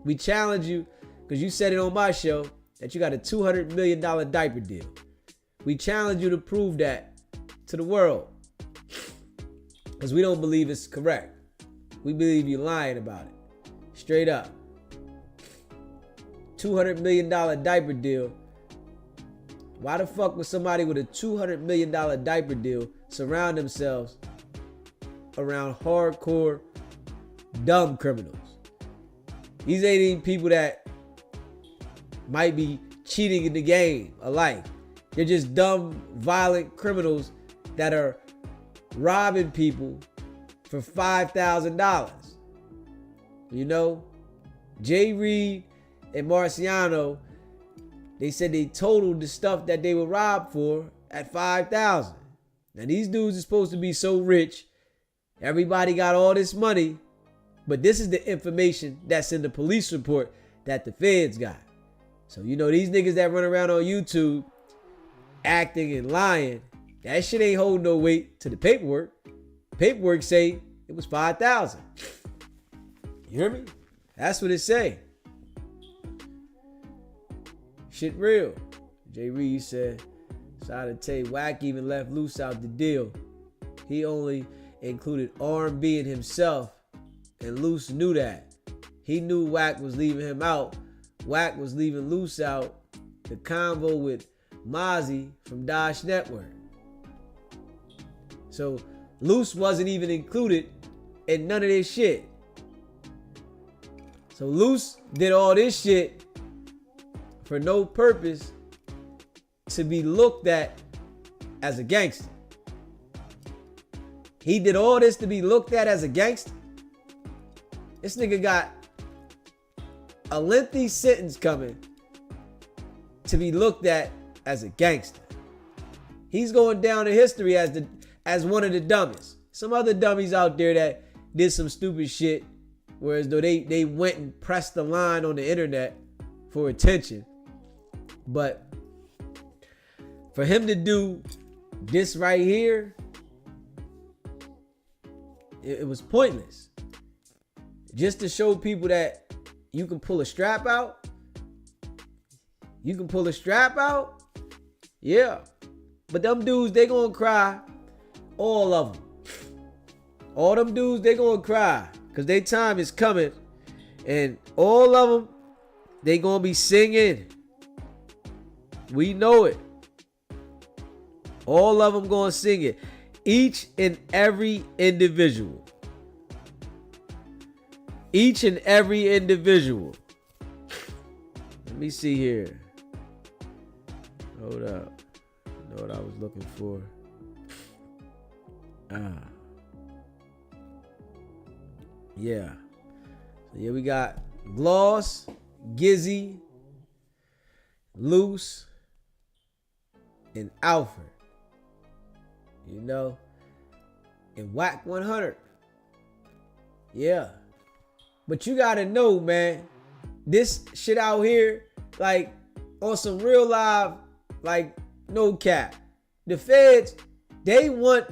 We challenge you because you said it on my show that you got a $200 million diaper deal. We challenge you to prove that to the world because we don't believe it's correct. We believe you're lying about it. Straight up. $200 million diaper deal. Why the fuck would somebody with a $200 million diaper deal surround themselves around hardcore, dumb criminals? These ain't even people that might be cheating in the game of life. They're just dumb, violent criminals that are robbing people for $5,000. You know, Jreed and Marciano, they said they totaled the stuff that they were robbed for at $5,000. Now these dudes are supposed to be so rich. Everybody got all this money, but this is the information that's in the police report that the feds got. So, you know, these niggas that run around on YouTube acting and lying, that shit ain't holding no weight to the paperwork. Paperwork say it was $5,000. You hear me? That's what it say. Shit real. Jreed said, sorry to tell you, Wack even left Luce out the deal. He only included R&B and himself, and Luce knew that. He knew Wack was leaving him out. Wack was leaving Luce out. The convo with Mozzie from Dash Network. So Luce wasn't even included in none of this shit. So Luce did all this shit for no purpose to be looked at as a gangster. He did all this to be looked at as a gangster. This nigga got a lengthy sentence coming to be looked at as a gangster. He's going down in history as one of the dumbest. Some other dummies out there that did some stupid shit, whereas though they went and pressed the line on the internet for attention. But for him to do this right here, it was pointless. Just to show people that you can pull a strap out. You can pull a strap out. Yeah. But them dudes, they gonna cry. All of them. All them dudes, they gonna cry. Because their time is coming. And all of them, they gonna be singing. We know it. All of them gonna sing it. Each and every individual. Each and every individual. Let me see here. Hold up. I know what I was looking for. Yeah. So yeah, we got Gloss, Gizzy, Luce, in Alfred. You know, in Wack 100. Yeah. But you gotta know, man, this shit out here, like on some real live, like no cap. The feds, they want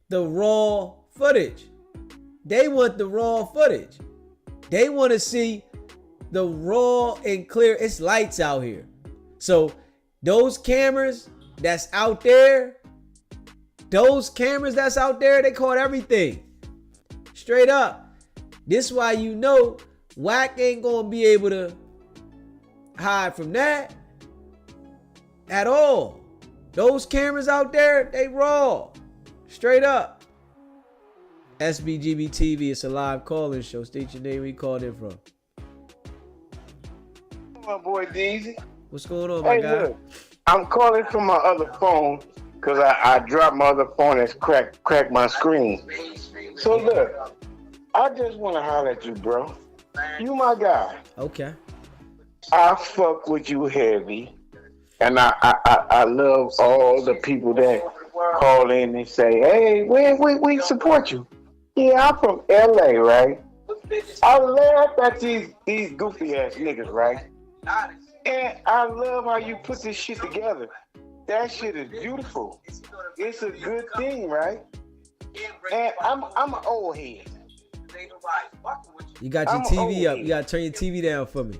the raw footage. They want the raw footage. They want to see the raw and clear. It's lights out here. So those cameras that's out there, they caught everything. Straight up. This why you know Wack ain't gonna be able to hide from that at all. Those cameras out there, they raw. Straight up. SBGB TV, it's a live call-in show. State your name, where you called in from. My boy Deezy. What's going on, my guy? Look, I'm calling from my other phone because I dropped my other phone that's cracked my screen. So look, I just want to holler at you, bro. You my guy. Okay. I fuck with you heavy. And I love all the people that call in and say, hey, we support you. Yeah, I'm from LA, right? I laugh at these goofy ass niggas, right? And I love how you put this shit together. That shit is beautiful. It's a good thing, right? And I'm an old head. You got your TV up. You gotta turn your TV down for me.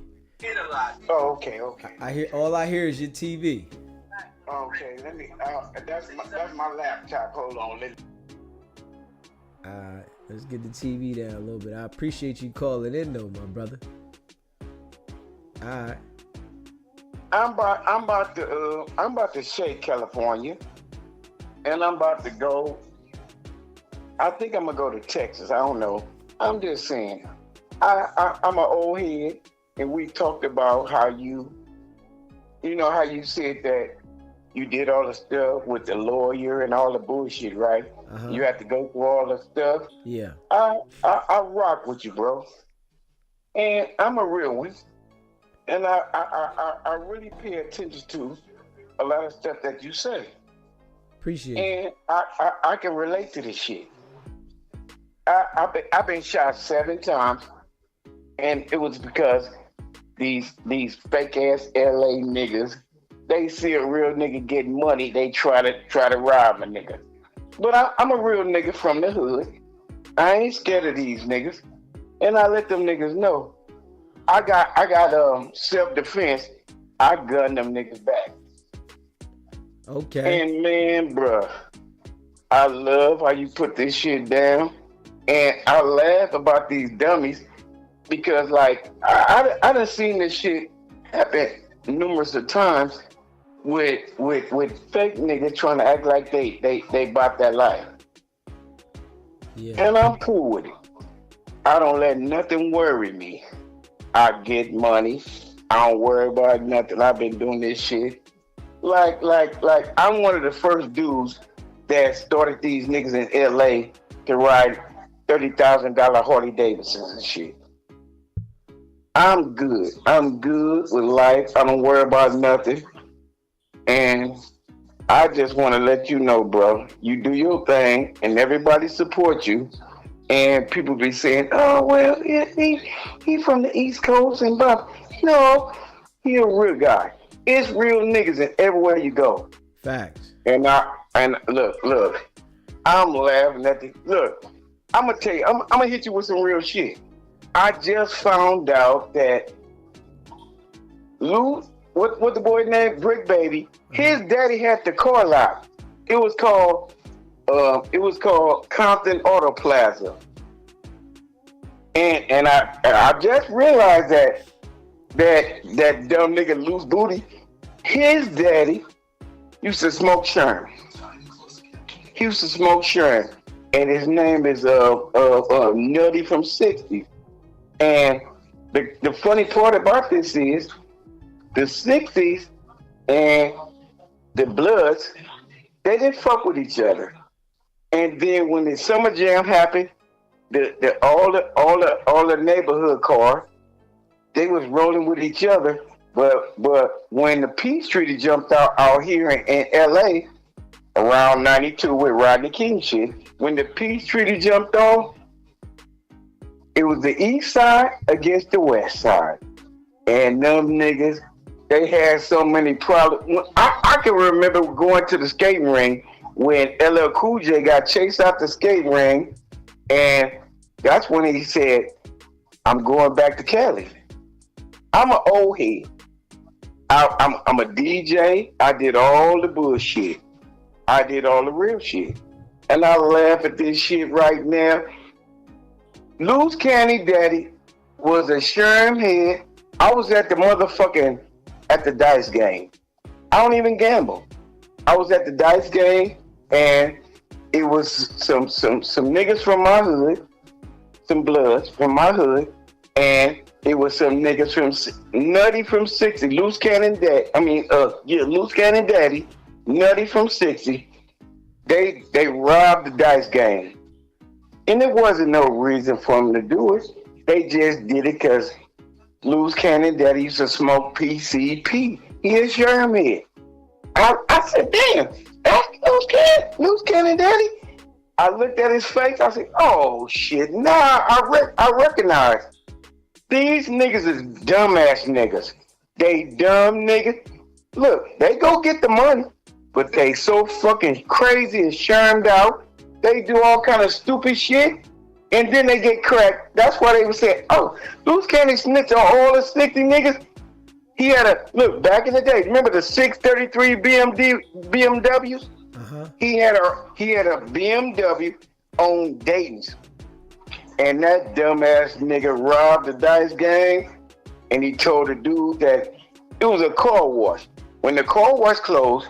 Oh, okay. All I hear is your TV. Okay, let me. That's my laptop. Hold on. Alright, let's get the TV down a little bit. I appreciate you calling in though, my brother. Alright. I'm about to shake California, and I'm about to go. I think I'm gonna go to Texas. I don't know. I'm just saying. I'm an old head, and we talked about how you said that you did all the stuff with the lawyer and all the bullshit, right? Uh-huh. You have to go through all the stuff. Yeah. I rock with you, bro. And I'm a real one. And I really pay attention to a lot of stuff that you say. Appreciate it. And I can relate to this shit. I've been shot 7 times, and it was because these fake ass LA niggas, they see a real nigga getting money, they try to rob a nigga. But I'm a real nigga from the hood. I ain't scared of these niggas, and I let them niggas know. I got self-defense. I gun them niggas back. Okay. And man, bruh, I love how you put this shit down. And I laugh about these dummies because, like, I done seen this shit happen numerous of times with fake niggas trying to act like they bought that life. Yeah. And I'm cool with it. I don't let nothing worry me. I get money. I don't worry about nothing. I've been doing this shit. Like I'm one of the first dudes that started these niggas in LA to ride $30,000 Harley Davidsons and shit. I'm good. I'm good with life. I don't worry about nothing. And I just want to let you know, bro, you do your thing and everybody supports you. And people be saying, oh, well, he from the East Coast and blah. No, he a real guy. It's real niggas in everywhere you go. Facts. And look, I'm laughing at the, look, I'm gonna tell you, I'm gonna hit you with some real shit. I just found out that Luce, what the boy named Brick Baby, his daddy had the car lot. It was called Confronting Auto Plaza. And I just realized that dumb nigga Luce Booty, his daddy used to smoke Sherm. He used to smoke Sherm. And his name is Nutty from 60. And the funny part about this is the 60s and the Bloods, they didn't fuck with each other. And then when the Summer Jam happened, all the neighborhood cars, they was rolling with each other, But when the peace treaty jumped out here in LA around 92 with Rodney King shit, when the peace treaty jumped off, it was the east side against the west side. And them niggas, they had so many problems. I can remember going to the skating ring when LL Cool J got chased out the skating ring, and that's when he said, I'm going back to Cali. I'm an old head. I'm a DJ. I did all the bullshit. I did all the real shit. And I laugh at this shit right now. Luce Canny Daddy was a Sherm head. I was at the dice game. I don't even gamble. I was at the dice game, and it was some niggas from my hood, some bloods from my hood, and it was some niggas from Nutty from 60, Luce Cannon Daddy. Luce Cannon Daddy, Nutty from 60. They robbed the dice game. And there wasn't no reason for them to do it. They just did it because Luce Cannon Daddy used to smoke PCP. He is Sherm head. I said, damn, that's Luce Cannon Daddy. I looked at his face. I said, oh shit, nah, I recognize. These niggas is dumbass niggas. They dumb niggas. Look, they go get the money, but they so fucking crazy and shermed out. They do all kind of stupid shit, and then they get cracked. That's why they would say, oh, Luce Cannon snitched on all the 60 niggas. He had look, back in the day, remember the 633 BMWs? Uh-huh. He had a BMW on Dayton's. And that dumbass nigga robbed the dice game, and he told the dude that it was a car wash. When the car wash closed,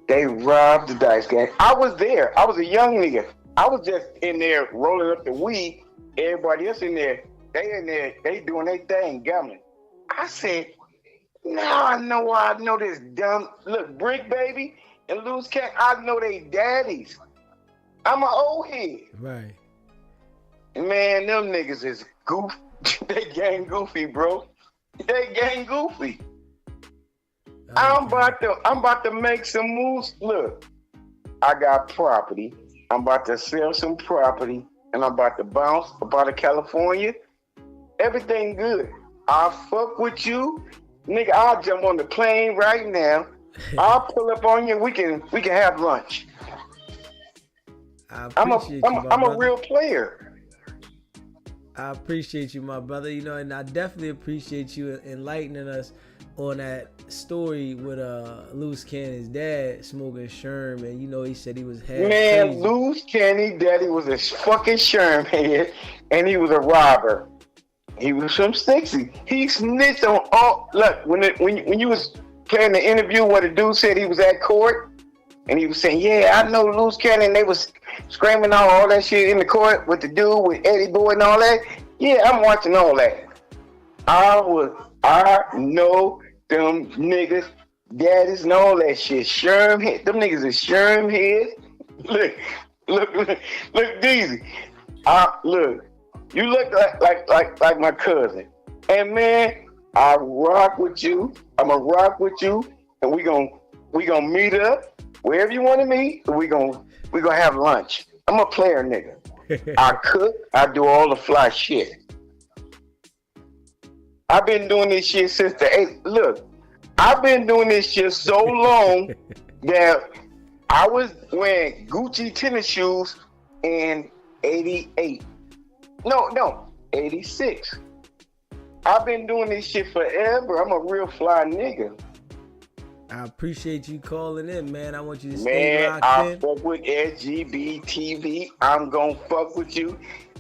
they robbed the dice game. I was there. I was a young nigga. I was just in there rolling up the weed. Everybody else in there, they doing their thing, gambling. I said, now I know why I know this dumb, look, Brick Baby and Luce Cat, I know they daddies. I'm an old head. Right. Man, them niggas is goofy. They gang goofy, bro. They gang goofy. Okay. I'm about to make some moves. Look, I got property. I'm about to sell some property, and I'm about to bounce up out of California. Everything good. I'll fuck with you. Nigga, I'll jump on the plane right now. I'll pull up on you. We can have lunch. I'm a real player. I appreciate you, my brother. You know, and I definitely appreciate you enlightening us on that story with Luce Cannon's dad smoking Sherm, and you know he said he was half crazy. Luce Cannon Daddy was a fucking Sherm head, and he was a robber. He was from 60. He snitched on all. Look, when you was playing the interview where the dude said he was at court, and he was saying, yeah, I know Luce Cannon. They was screaming all that shit in the court with the dude with Eddie Boy and all that. Yeah, I'm watching all that. I know them niggas, daddies and all that shit. Sherm head. Them niggas is Sherm head. Look, Deezy. Look, you look like my cousin. And man, I rock with you. I'ma rock with you, and we gonna meet up wherever you want to meet. We gonna have lunch. I'm a player, nigga. I cook. I do all the fly shit. I've been doing this shit since the 8th. Look, I've been doing this shit so long that I was wearing Gucci tennis shoes in 88. No, 86. I've been doing this shit forever. I'm a real fly nigga. I appreciate you calling in, man. I want you to stay locked in. Man, I fuck with SGB TV. I'm gonna fuck with you.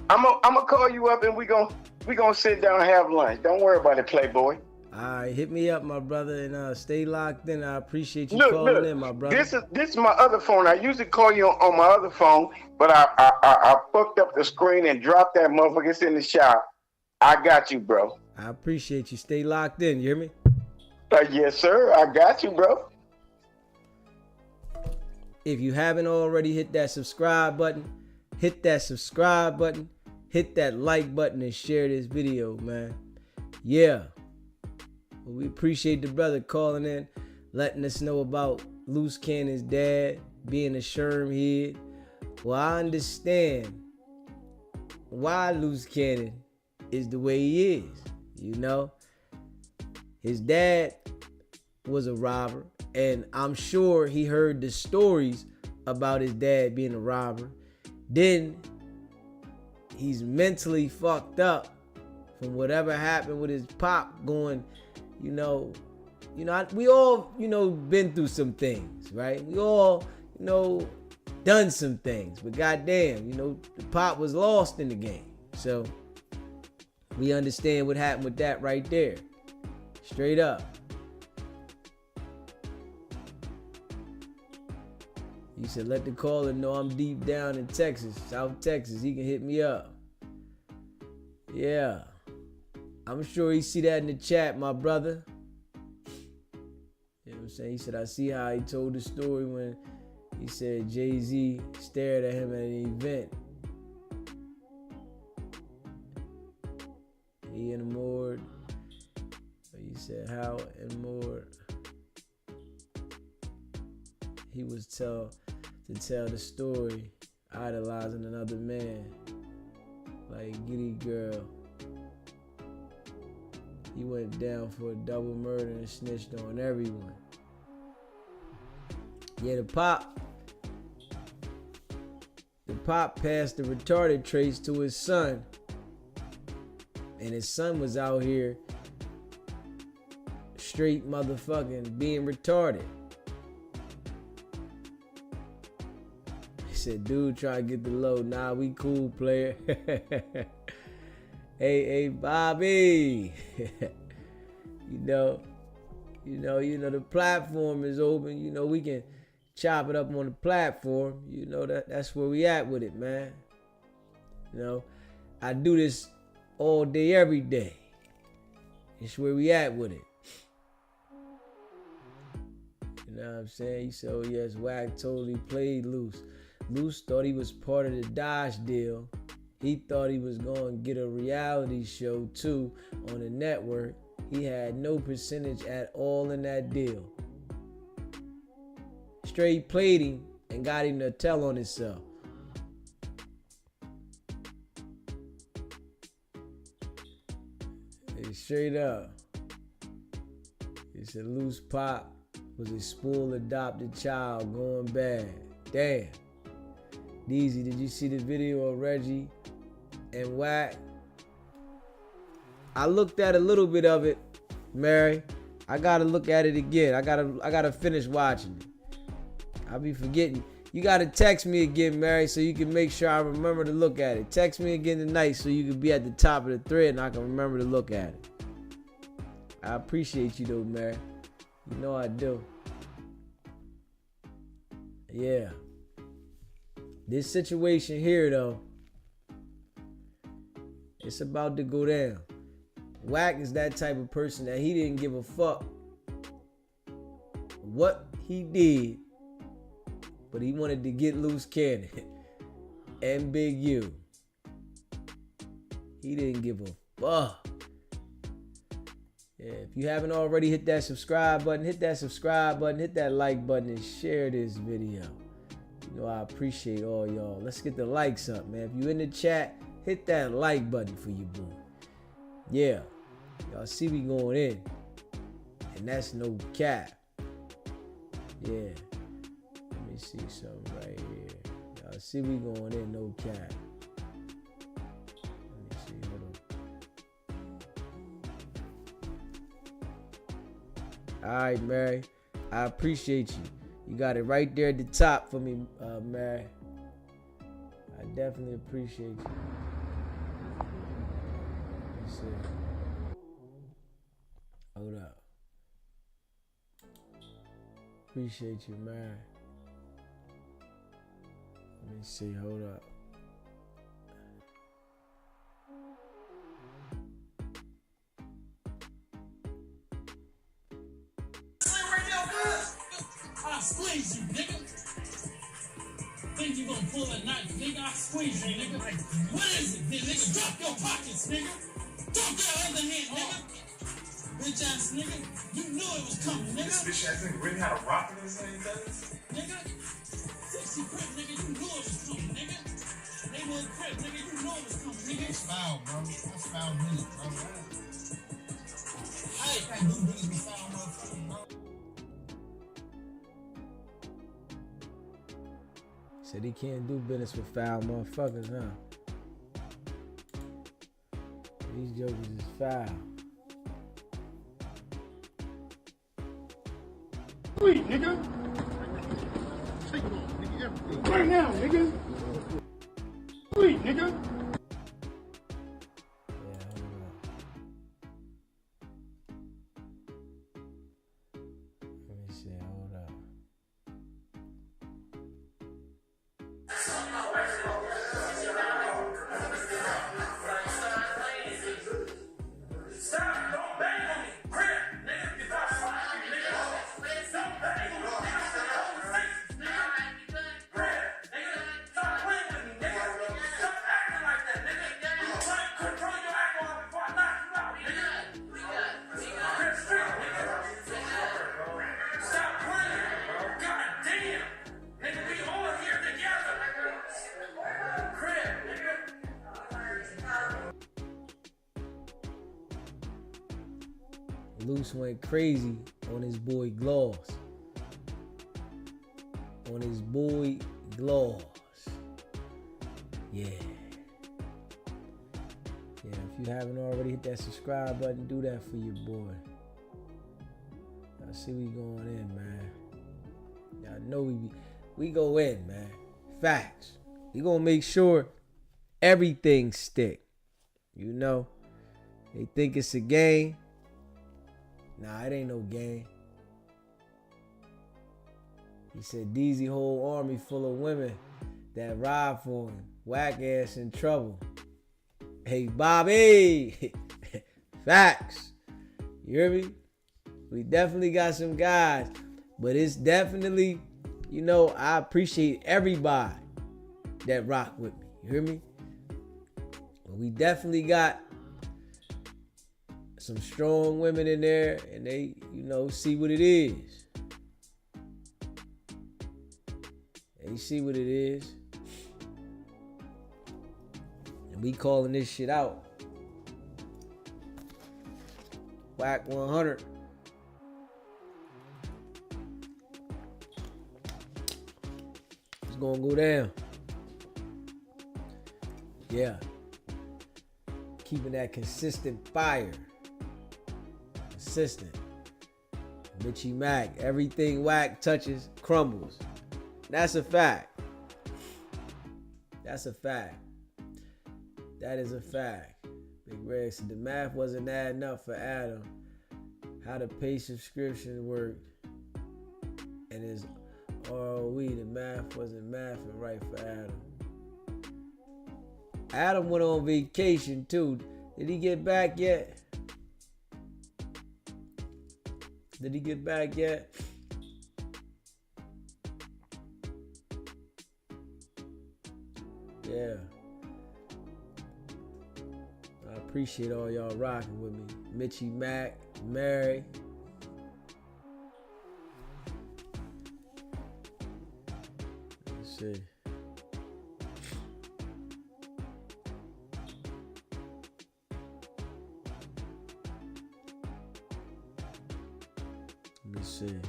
I'm gonna call you up, and we gonna sit down and have lunch. Don't worry about it, Playboy. All right, hit me up, my brother, and stay locked in. I appreciate you calling in, my brother. This is my other phone. I usually call you on my other phone, but I fucked up the screen and dropped that motherfucker. It's in the shower. I got you, bro. I appreciate you. Stay locked in. You hear me? Yes, sir. I got you, bro. If you haven't already, hit that subscribe button. Hit that subscribe button. Hit that like button and share this video, man. Yeah. Well, we appreciate the brother calling in, letting us know about Luce Cannon's dad being a Sherm head. Well, I understand why Luce Cannon is the way he is. You know, his dad was a robber, and I'm sure he heard the stories about his dad being a robber. Then he's mentally fucked up from whatever happened with his pop going, we all, been through some things, right? We all, done some things, but goddamn, the pop was lost in the game. So we understand what happened with that right there. Straight up. He said, let the caller know I'm deep down in Texas, South Texas. He can hit me up. Yeah. I'm sure he see that in the chat, my brother. You know what I'm saying? He said, I see how he told the story when he said Jay-Z stared at him at an event. He and Mord. He said how and Mord. He was to tell the story, idolizing another man, like Giddy Girl. He went down for a double murder and snitched on everyone. Yeah, the pop passed the retarded traits to his son, and his son was out here straight motherfucking being retarded. He said, dude, try to get the low. Nah, we cool, player. Hey, Bobby. The platform is open. We can chop it up on the platform. That's where we at with it, man. I do this all day, every day. It's where we at with it. You know what I'm saying? So yes, Wack totally played Luce. Luce thought he was part of the Dodge deal. He thought he was going to get a reality show too on the network. He had no percentage at all in that deal. Straight played him and got him to tell on himself. Hey, straight up. He said Luce Pop was a spoiled adopted child going bad. Damn. Deezy, did you see the video of Reggie and Wack? I looked at a little bit of it, Mary. I gotta look at it again. I gotta finish watching it. I'll be forgetting. You gotta text me again, Mary, so you can make sure I remember to look at it. Text me again tonight so you can be at the top of the thread and I can remember to look at it. I appreciate you though, Mary. You know I do. Yeah. This situation here though, it's about to go down. Wack is that type of person that he didn't give a fuck what he did, but he wanted to get Luce Cannon and Big U. He didn't give a fuck. Yeah, if you haven't already, hit that subscribe button, hit that like button, and share this video. I appreciate all y'all. Let's get the likes up, man. If you in the chat, hit that like button for you, boo. Yeah. Y'all see we going in. And that's no cap. Yeah. Let me see something right here. Y'all see we going in, no cap. Let me see. Hold on. All right, Mary. I appreciate you. You got it right there at the top for me, Mary. I definitely appreciate you. Let's see. Hold up. Appreciate you, Mary. Let me see. Hold up. I'll squeeze you, nigga. Think you gonna pull a knife, nigga? I'll squeeze you, nigga. Like, what is it, nigga? Drop your pockets, nigga. Drop that other hand, nigga. Bitch ass nigga, you knew it was coming, nigga. This bitch ass nigga really had a rock in his hand, nigga. 60 crib, nigga, you knew it was coming, nigga. Neighborhood crib, nigga, you knew it was coming, nigga. That's foul, bro. That's foul business, bro. I can't do business with foul motherfuckers, bro. Said he can't do business with foul motherfuckers, huh? These jokers is foul. Sweet, nigga. Take it off, nigga. Everything. Right now, nigga. Sweet, nigga. Let me see, hold up. Luce went crazy on his boy Gloss. On his boy Gloss. Yeah. Yeah, if you haven't already hit that subscribe button, do that for your boy. Y'all see we going in, man. Y'all know we go in, man. Facts. We gonna make sure everything stick. You know? They think it's a game. Nah, it ain't no game. He said DZ whole army full of women that ride for him. Whack ass in trouble. Hey, Bobby. Facts. You hear me? We definitely got some guys. But it's definitely, you know, I appreciate everybody that rock with me. You hear me? But we definitely got some strong women in there, and they, you know, see what it is. They see what it is. And we calling this shit out. Wack 100. It's gonna go down. Yeah. Keeping that consistent fire. Consistent. Mitchie Mac. Everything Wack touches crumbles. That's a fact. That's a fact. That is a fact. Big Red said the math wasn't adding up for Adam. How the pay subscription worked and his ROE, the math wasn't mathing right for Adam. Adam went on vacation too. Did he get back yet? Did he get back yet? Yeah. I appreciate all y'all rocking with me. Mitchie Mac, Mary. Let's see. Let me see.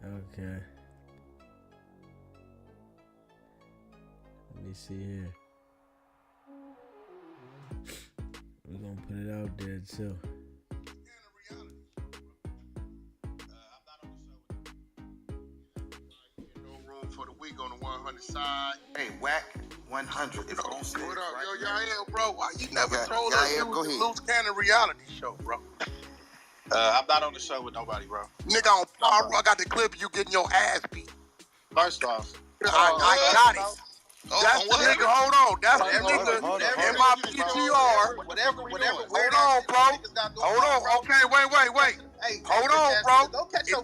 Okay. Let me see here. We're gonna put it out there too. No room for the weak on the 100 side. Hey, Wack 100 is on stage. What up, right yo, now. Yael, bro? Why you never Yeah, told Yael, us you go was ahead. the Luce Cannon reality show, bro? I'm not on the show with nobody, bro. Nigga on Power, I got the clip of you getting your ass beat. First off, I got it. That's the nigga. Hold on. That's the nigga in my PTR. Whatever. Hold on, bro. Hold on. Okay, wait. Hold on, bro.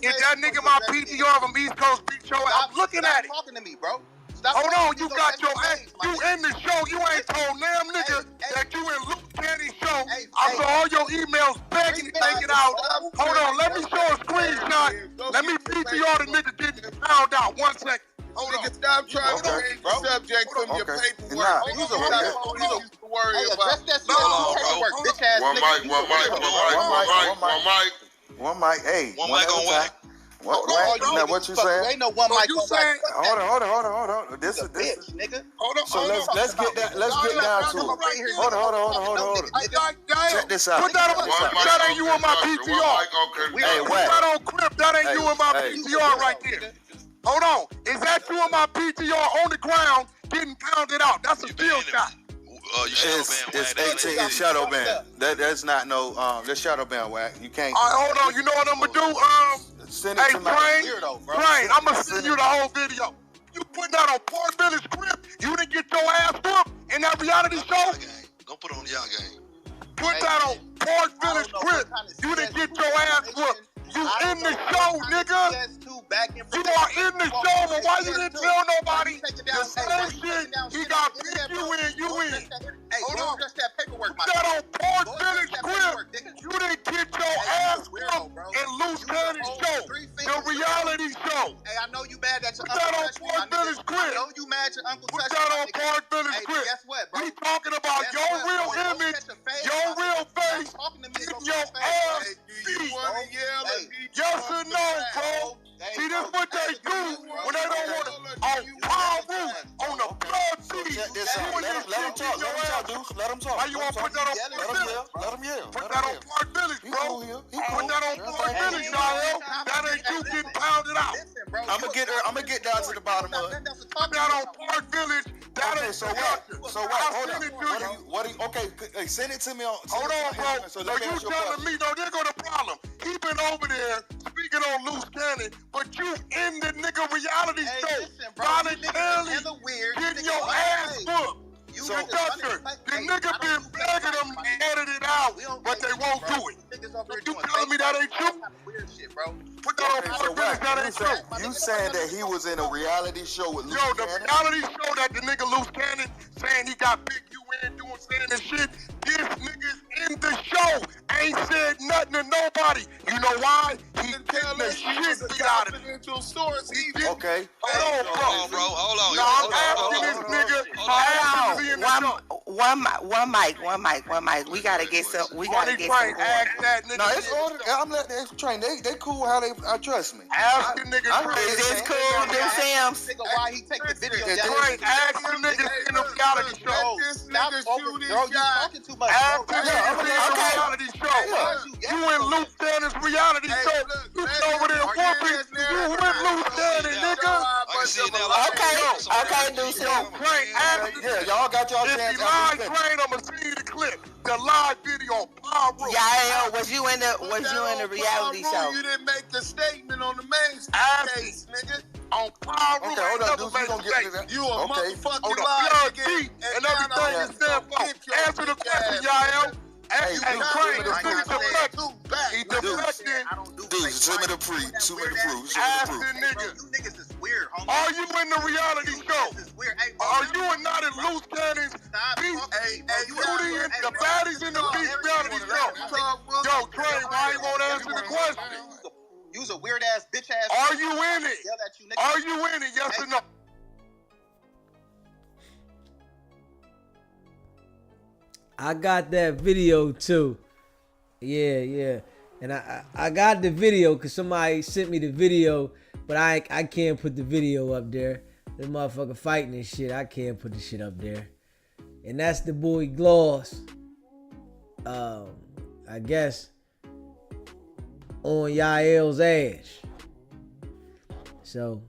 Is that nigga my PTR from East Coast Beat Show? I'm looking at it. Talking to me, bro. Hold on, you got your ass. You in the show. You ain't told damn nigga that you in Luke Candy's show. I saw all your emails begging to take it out. Hold on, let me show a screenshot. Let me PTR the nigga getting found out. 1 second. Hold on. Stop trying to change the subject from your paperwork. You don't worry about that. One mic. Hey, one mic on Wack. Now what you saying? Ain't no one mic on Wack. Hold on. This is nigga. So let's get down to it. Hold on. Check this out. Put that on. That ain't you in my PTR. Hey, Put that on clip. That ain't you in my PTR right there. Hold on. Is that you in my PTR on the ground getting pounded out? That's a field shot. It's 18 in shadow band. That's not no that's shadow band, Wack. You can't. All right, hold on. You know what I'm gonna do? Send it to me. Train, I'm gonna send you the whole video. You put that on Park Village script. You didn't get your ass whooped in that reality show. Don't put it on y'all game. Put that on Park Village script. You didn't get your ass whooped. You in the show, nigga. You are in the show, but why you didn't tell nobody the same shit? He got picked you in. Hold on. Put that on Park Village script. You didn't get your ass whooped in Luce Candy's show, the reality show. Hey, I know you mad that your Put that on Park Village script. I know you mad your uncle touched me. Put that on Park Village script. Guess what, bro? We talking about your real image, your real face, getting your ass beat. Yes or no, bro? See, this what they do when they don't want to power roof on the blood feed. Let him talk, Deuce. Let him talk. Why you want to put that on Park Village? Let him yell. Put that on Park Village, bro. Put that on Park Village, y'all. That ain't you getting pounded out. I'm gonna get down to the bottom of it. Put that on Park Village. That ain't so what? Hold on. Okay, send it to me on. Hold on, bro. So you telling me, no, there go the problem. He been over there speaking on Luce Candy, but you in the nigga reality show, voluntarily getting your ass whooped. So, the nigga been begging them to edit it out, but they won't do it. You telling me that ain't true? Put that on Park Village, that ain't true. You saying that he was in a reality show with Luce Cannon? Yo, the reality show that the nigga Luce Cannon saying he got big UN doing saying this shit, this nigga's in the show. Ain't said nothing to nobody. You know why? He getting the shit beat out of him. Okay. Hold on, bro. Hold on. No, I'm asking this nigga. One mic. We gotta get some. We gotta get some. No, it's order. I'm letting it train. They cool how they trust me. Ask the nigga. Is this cool, them Sims? Nigga, why he take the video down? Ask the nigga in the reality show. Stop over, bro. You talking too much. Ask the nigga in the reality show. You in Luce Candy's reality show. You over there whooping. You with Luce Candy, nigga. Okay, Luce. Yeah, y'all got y'all chance. If he live train, I'ma send you the clip. The live video on Power Room. Yeah, was you in the reality show? You didn't make a statement on the main stage, nigga. On Power Room. Okay, hold on, Deuce. We gonna get to that. You a motherfucking liar. And everything is there for. Answer the question, y'all. He deflecting. Dude, send me the proof. Ask the nigga. You niggas is weird, homie. Are you in the reality show? Are you not in Luce Candy's Beauty and the baddies in the beach reality show? Yo, Trey, why you won't answer the question? You's a weird ass bitch ass. Are you in it? Are you in it? Yes or no? I got that video too. Yeah. And I got the video because somebody sent me the video, but I can't put the video up there. This motherfucker fighting and shit. I can't put the shit up there. And that's the boy Gloss. I guess on Yael's ass. So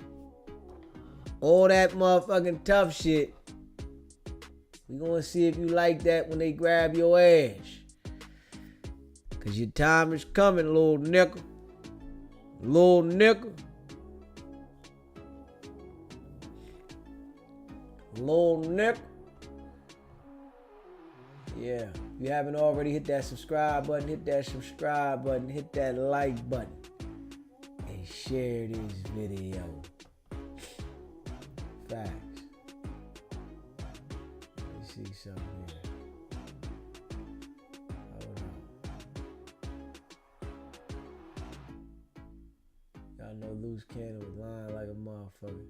all that motherfucking tough shit. We gonna see if you like that when they grab your ass. Cause your time is coming, little nickel. Lil Nick. Yeah, if you haven't already, hit that subscribe button, hit that like button, and share this video. Facts. Let me see something here. Hold on. Y'all know Luce Cannon was lying like a motherfucker.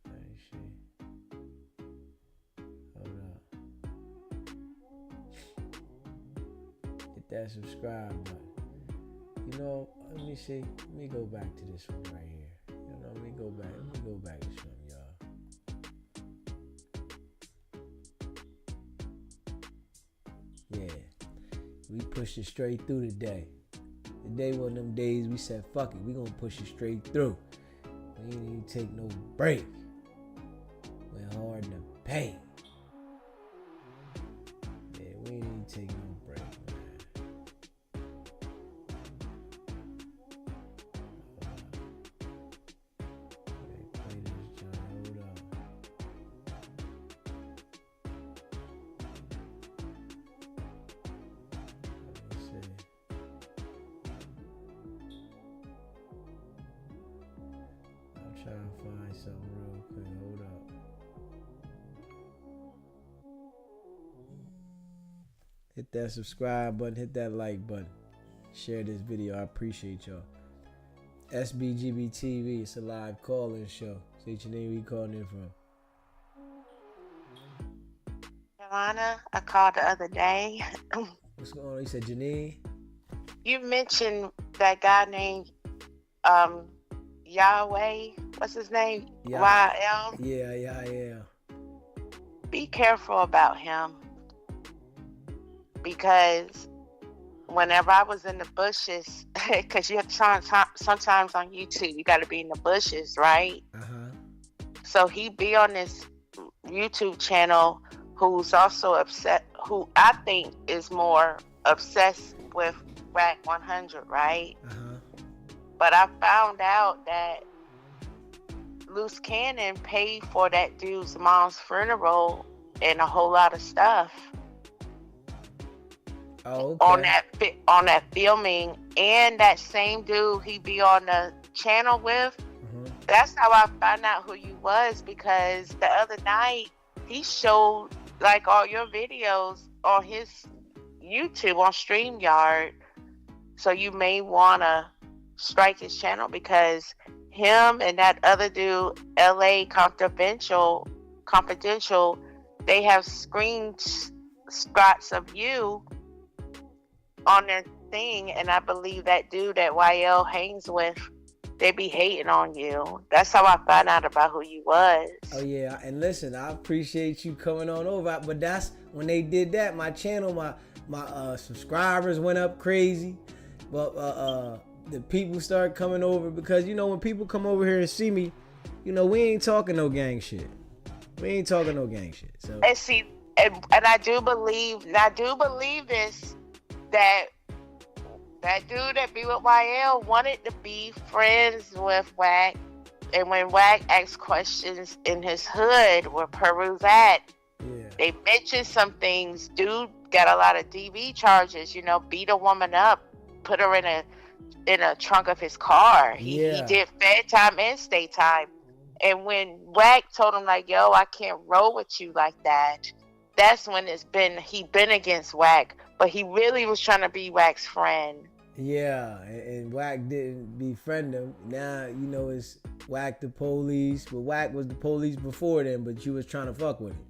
Let me see. Hold up. Hit that subscribe button. You know, let me see. Let me go back to this one right here. You know, let me go back to something, y'all. Yeah. We pushed it straight through today. Today one of them days we said, fuck it, we gonna push it straight through. We ain't even take no break. We're hard to pay. Yeah, we ain't even take no break, man. Play this joint, hold up. Let me see. I'm trying to find something real quick. Hold up. Hit that subscribe button. Hit that like button. Share this video. I appreciate y'all. SBGB TV. It's a live call-in show. Say your name. Where you calling in from? Joanna, I called the other day. What's going on? You said Janine? You mentioned that guy named Yahweh. What's his name? YL. Yeah. Be careful about him. Because whenever I was in the bushes, because you have to sometimes on YouTube, you got to be in the bushes, right? So he be on this YouTube channel who's also upset, who I think is more obsessed with Wack 100, right? But I found out that Luce Cannon paid for that dude's mom's funeral and a whole lot of stuff. Oh, okay. on that filming, and that same dude he be on the channel with. That's how I found out who you was, because the other night he showed like all your videos on his YouTube on StreamYard. So you may wanna strike his channel, because him and that other dude, LA Confidential, they have screenshots of you on their thing, and I believe that dude that YL hangs with, they be hating on you. That's how I found out about who you was. Oh yeah, and listen, I appreciate you coming on over, but that's when they did that, my channel, my subscribers went up crazy. But the people start coming over, because you know when people come over here and see me, you know we ain't talking no gang shit. So and see, and I do believe this, that dude that be with YL wanted to be friends with Wack, and when Wack asked questions in his hood where Peru's at, they mentioned some things. Dude got a lot of DV charges, you know, beat a woman up, put her in a trunk of his car. He did fed time and state time. And when Wack told him like, yo, I can't roll with you like that, that's when he been against Wack. But he really was trying to be Wack's friend. Yeah, and Wack didn't befriend him. Now, you know, it's Wack the police. But Wack was the police before then, but you was trying to fuck with him.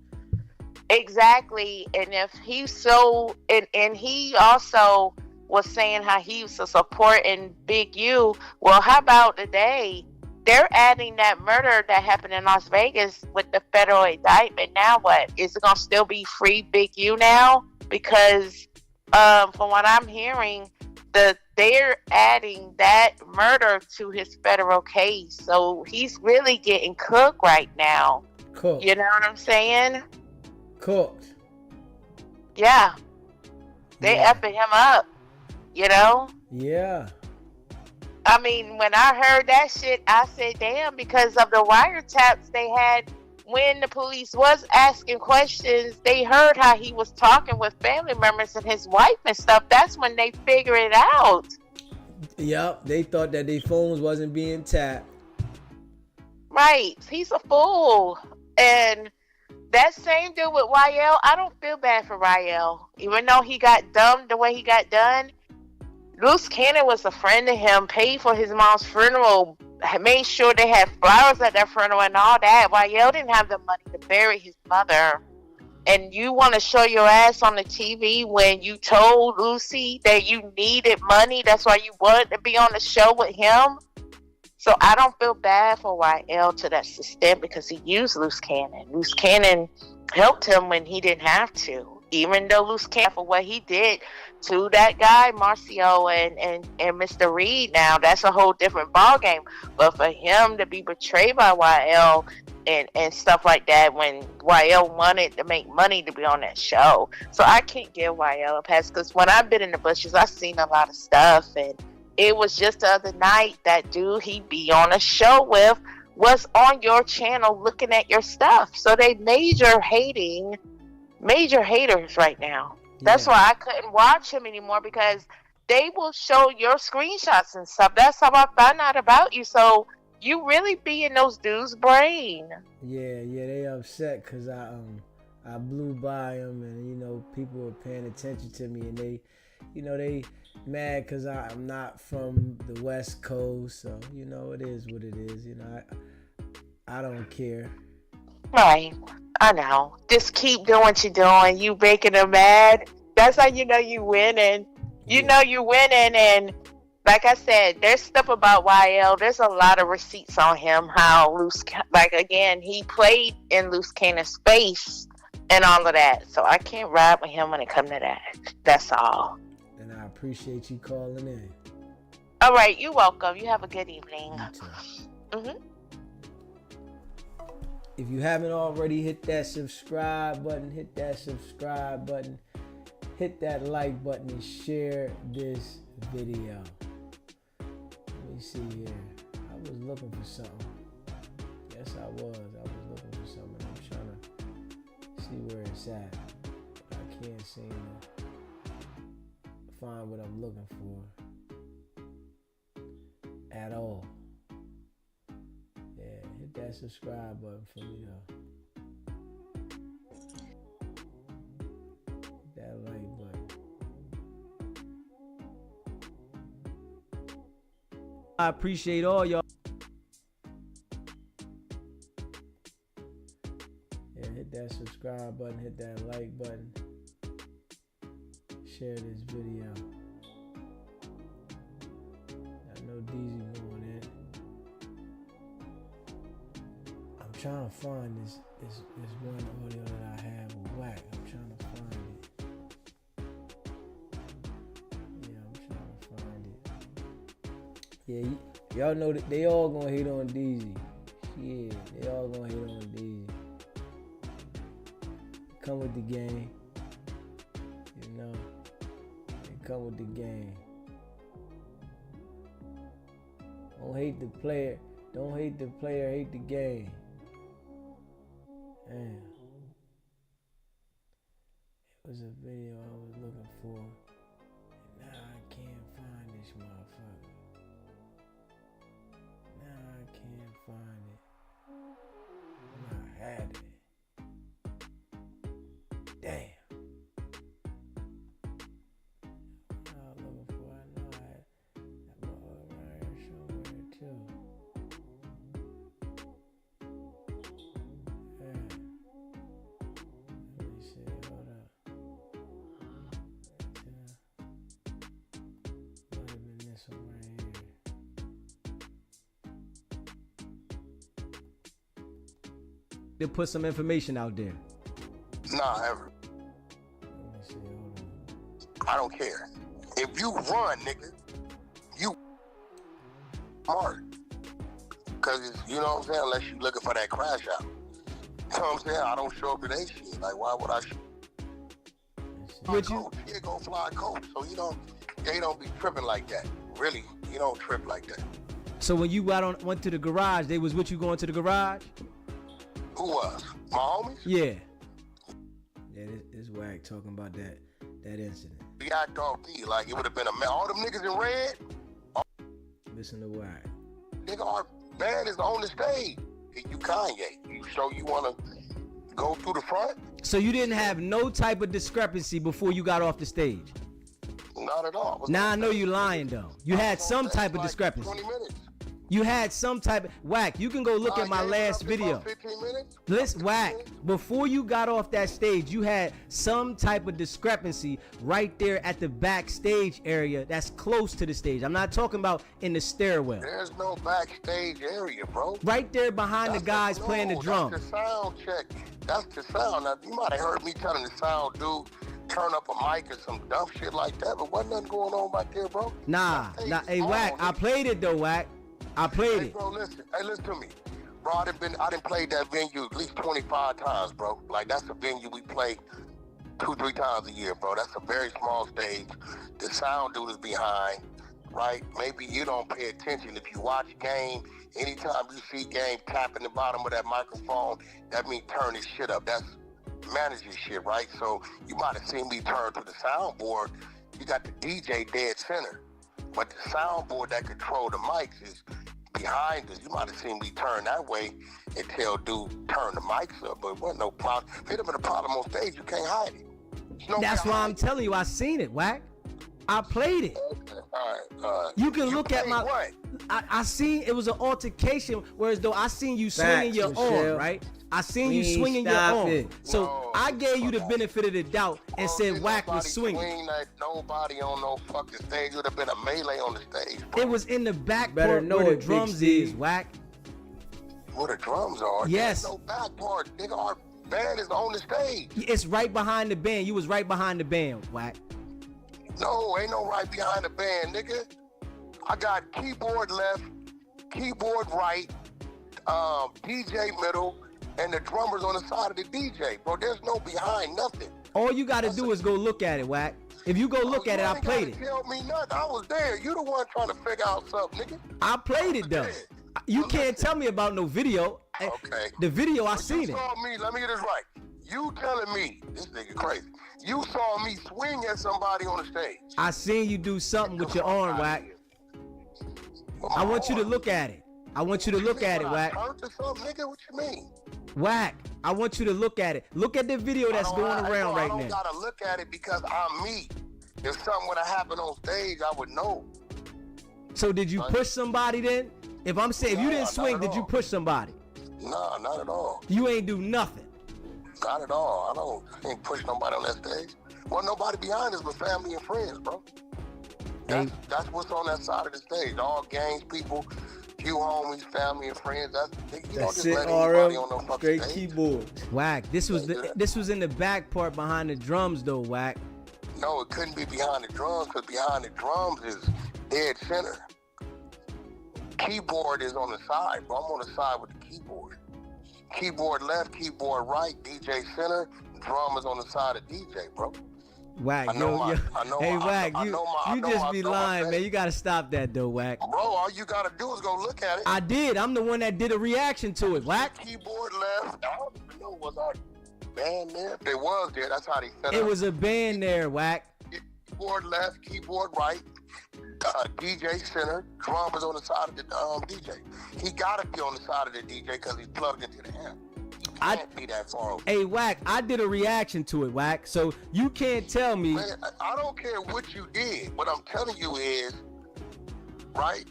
Exactly. And if he's so, and he also was saying how he was supporting Big U. Well, how about today? They're adding that murder that happened in Las Vegas with the federal indictment. Now what? Is it going to still be free Big U now? Because from what I'm hearing, they're adding that murder to his federal case. So he's really getting cooked right now. Cooked. You know what I'm saying? Cooked. Yeah. They effing him up, you know? Yeah. I mean, when I heard that shit, I said, damn, because of the wiretaps they had when the police was asking questions, they heard how he was talking with family members and his wife and stuff. That's when they figured it out. Yep, they thought that their phones wasn't being tapped. Right. He's a fool. And that same dude with YL, I don't feel bad for YL. Even though he got dumbed the way he got done, Luce Cannon was a friend to him, paid for his mom's funeral, made sure they had flowers at their funeral and all that. YL didn't have the money to bury his mother. And you want to show your ass on the TV when you told Lucy that you needed money. That's why you wanted to be on the show with him. So I don't feel bad for YL to that extent because he used Luce Cannon. Luce Cannon helped him when he didn't have to. Even though Luce Cannon, for what he did to that guy, Marcio and Mr. Reed, now that's a whole different ballgame. But for him to be betrayed by YL and stuff like that when YL wanted to make money to be on that show. So I can't give YL a pass because when I've been in the bushes, I've seen a lot of stuff. And it was just the other night that dude he be on a show with was on your channel looking at your stuff. So they major haters right now. That's why I couldn't watch him anymore because they will show your screenshots and stuff. That's how I found out about you. So you really be in those dudes' brain. Yeah, they upset because I blew by them and people were paying attention to me and they mad because I'm not from the West Coast. So it is what it is. I don't care. Right. I know. Just keep doing what you're doing. You making them mad. That's how you know you winning. You know you're winning. And like I said, there's stuff about YL. There's a lot of receipts on him. How he played in Luce Cannon's space and all of that. So I can't ride with him when it comes to that. That's all. And I appreciate you calling in. All right. You're welcome. You have a good evening. You too. Mm-hmm. If you haven't already, hit that subscribe button, hit that like button, and share this video. Let me see here. I was looking for something. Yes, I was looking for something. I'm trying to see where it's at. I can't seem to find what I'm looking for at all. Hit that subscribe button for me though. Hit that like button. I appreciate all y'all. Hit that subscribe button, hit that like button. Share this video. I know DZ going in. I'm trying to find this one audio that I have with Wack. I'm trying to find it. Yeah, I'm trying to find it. Yeah, y'all know that they all gonna hate on DZ. Yeah, they all gonna hate on DZ. Come with the game. They come with the game. Don't hate the player. Don't hate the player, hate the game. Damn. It was a video I was looking for. And now I can't find this motherfucker. Now I can't find it. I had it. Damn. I was looking for. I know I had that motherfucker right here somewhere too. They put some information out there. Nah, ever. I don't care. If you run, nigga, you smart. Because, you know what I'm saying, unless you looking for that crash out. You know what I'm saying? I don't show up to that shit. Like, why would I show up? Coach, here go fly coach. So, they don't be tripping like that. Really. You don't trip like that. So when you went to the garage, they was with you going to the garage? Who was? My homies? Yeah. Yeah, this Wack talking about that incident. We act off D like it would have been all them niggas in red. Listen to Wack. Nigga, our band is on the stage. You Kanye. You sure you wanna go through the front? So you didn't have no type of discrepancy before you got off the stage? Not at all. Now I know you lying though. You had some type of discrepancy. 20 minutes. You had some type of Wack. You can go look at my last video. 15 minutes? Listen, Wack. Before you got off that stage, you had some type of discrepancy right there at the backstage area that's close to the stage. I'm not talking about in the stairwell. There's no backstage area, bro. Right there behind the guys playing the drums. That's the sound check. That's the sound. Now, you might have heard me telling the sound dude turn up a mic or some dumb shit like that, but wasn't nothing going on back there, bro. Nah. Hey, Wack. I played it though, Wack. I played it. Bro, listen. Hey, listen to me. Bro, I done played that venue at least 25 times, bro. Like, that's a venue we play 2-3 times a year, bro. That's a very small stage. The sound dude is behind, right? Maybe you don't pay attention. If you watch game, anytime you see game tapping the bottom of that microphone, that means turn this shit up. That's manager shit, right? So you might have seen me turn to the soundboard. You got the DJ dead center. But the soundboard that control the mics is behind us. You might have seen me turn that way and tell dude turn the mics up, but it wasn't no problem. If it had been a problem on stage, you can't hide it. That's why I'm telling you, I seen it, Wack. I played it. Okay. All right. You can look at my. What? I seen it was an altercation, whereas though I seen you swinging your arm, right? I seen you swinging your arm. So I gave you the benefit of the doubt and said Wack was swinging. Nobody on no fucking stage. Would have been a melee on the stage. Bro. It was in the back part where the drums is, Wack. Where the drums are? Yes. There's no back part, nigga. Our band is on the stage. It's right behind the band. You was right behind the band, Wack. No, ain't no right behind the band, nigga. I got keyboard left, keyboard right, DJ middle, and the drummers on the side of the DJ, bro. There's no behind nothing. All you got to do is go look at it, Wack. If you go look at it, I played it. Tell me nothing. I was there. You the one trying to figure out something, nigga. I played it though. You can't tell me about no video. Okay. The video, I seen it. You saw me. Let me get this right. You telling me this nigga crazy? You saw me swing at somebody on the stage. I seen you do something with your arm, Wack. I want you to look at it. I want you to look at it, Wack. Nigga, what you mean? Wack, I want you to look at it. Look at the video that's going around right now. I don't gotta look at it because I'm me. If something would have happened on stage, I would know. So did you push somebody then? If I'm saying, if you didn't swing, did you push somebody? Nah, not at all. You ain't do nothing. Not at all. I ain't push nobody on that stage. Well, nobody behind us but family and friends, bro. That's what's on that side of the stage. All gangs, people, few homies, family and friends. That's it, RM. On no straight stage. keyboard. Wack, this was in the back part behind the drums though, Wack. No, it couldn't be behind the drums because behind the drums is dead center. Keyboard is on the side, bro. I'm on the side with the keyboard. Keyboard left, keyboard right, DJ center, drum is on the side of DJ, bro. Wack, hey Wack, you just be lying, man. You gotta stop that though, Wack. Bro, all you gotta do is go look at it. I did. I'm the one that did a reaction to it, Wack. Keyboard left. I don't even know was our band there. If they was there, that's how they set up. It was a band there, Wack. Keyboard left, keyboard right. DJ center, drum is on the side of the DJ. He gotta be on the side of the DJ because he's plugged into the amp. Can't be that far over. Hey Wack, I did a reaction to it, Wack. So you can't tell me. Man, I don't care what you did. What I'm telling you is, right?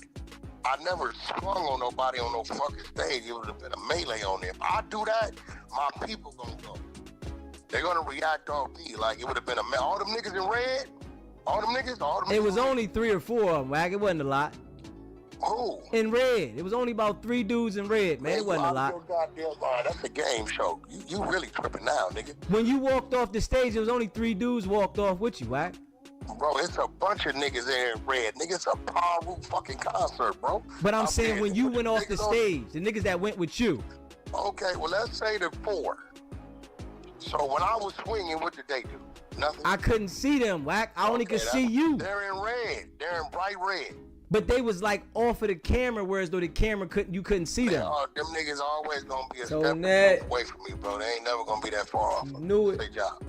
I never swung on nobody on no fucking stage. It would have been a melee on there. If I do that, my people gonna go. They're gonna react on me like it would have been all them niggas in red. All them niggas. It was only 3 or 4 of them, Wack. It wasn't a lot. Who? In red. It was only about 3 dudes in red, man. It wasn't a lot. That's a game show. You really tripping now, nigga. When you walked off the stage, there was only 3 dudes walked off with you, Wack. Bro, it's a bunch of niggas there in red. Nigga, it's a power root fucking concert, bro. But I'm saying when you went off the stage, the niggas that went with you. Okay, well, let's say the 4. So when I was swinging, what did they do? Nothing. I couldn't see them, Wack. I only could see you. They're in red. They're in bright red. But they was like off of the camera, whereas though the camera you couldn't see them. Them niggas always gonna be a So step Ned, away from me, bro. They ain't never gonna be that far off. Knew it. Good job.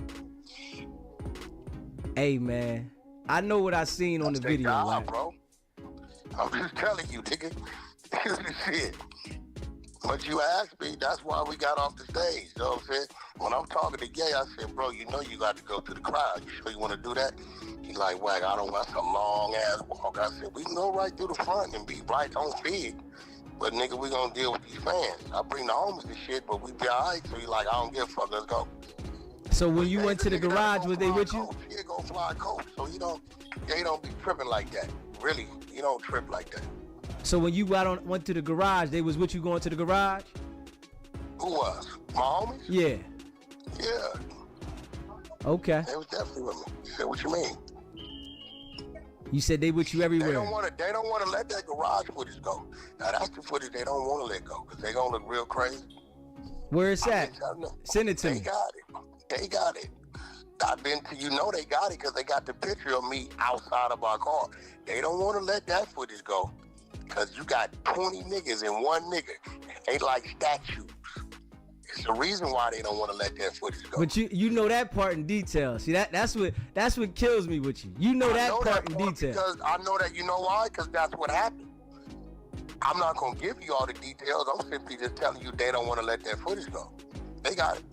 Hey man, I know what I seen on the video, job, right? bro. I'm just telling you, nigga. Shit. But you asked me, that's why we got off the stage. You know what I'm saying? When I'm talking to Gay, I said, bro, you know you got to go to the crowd. You sure you want to do that? He's like, Wack, I don't want some long-ass walk. I said, we can go right through the front and be right on feed. But, nigga, we going to deal with these fans. I bring the homies and shit, but we be all right. So he's like, I don't give a fuck. Let's go. So when you went to the garage, was they with you? He go fly coach. So they don't be tripping like that. Really, you don't trip like that. So when you went to the garage, they was with you going to the garage? Who was? My homies? Yeah. Yeah. Okay. They was definitely with me. You said, what you mean? You said they with you everywhere. They don't want to let that garage footage go. Now that's the footage they don't want to let go because they gonna look real crazy. Where it's at? Send it to me. They got it. They got it. I've been to, you know they got it because they got the picture of me outside of our car. They don't want to let that footage go because you got 20 niggas and one nigga. They like statues. It's the reason why they don't want to let that footage go. But you know that part in detail. See that's what kills me with you. You know that part in detail. Because I know that, you know why? Because that's what happened. I'm not gonna give you all the details. I'm simply just telling you they don't want to let that footage go. They got it.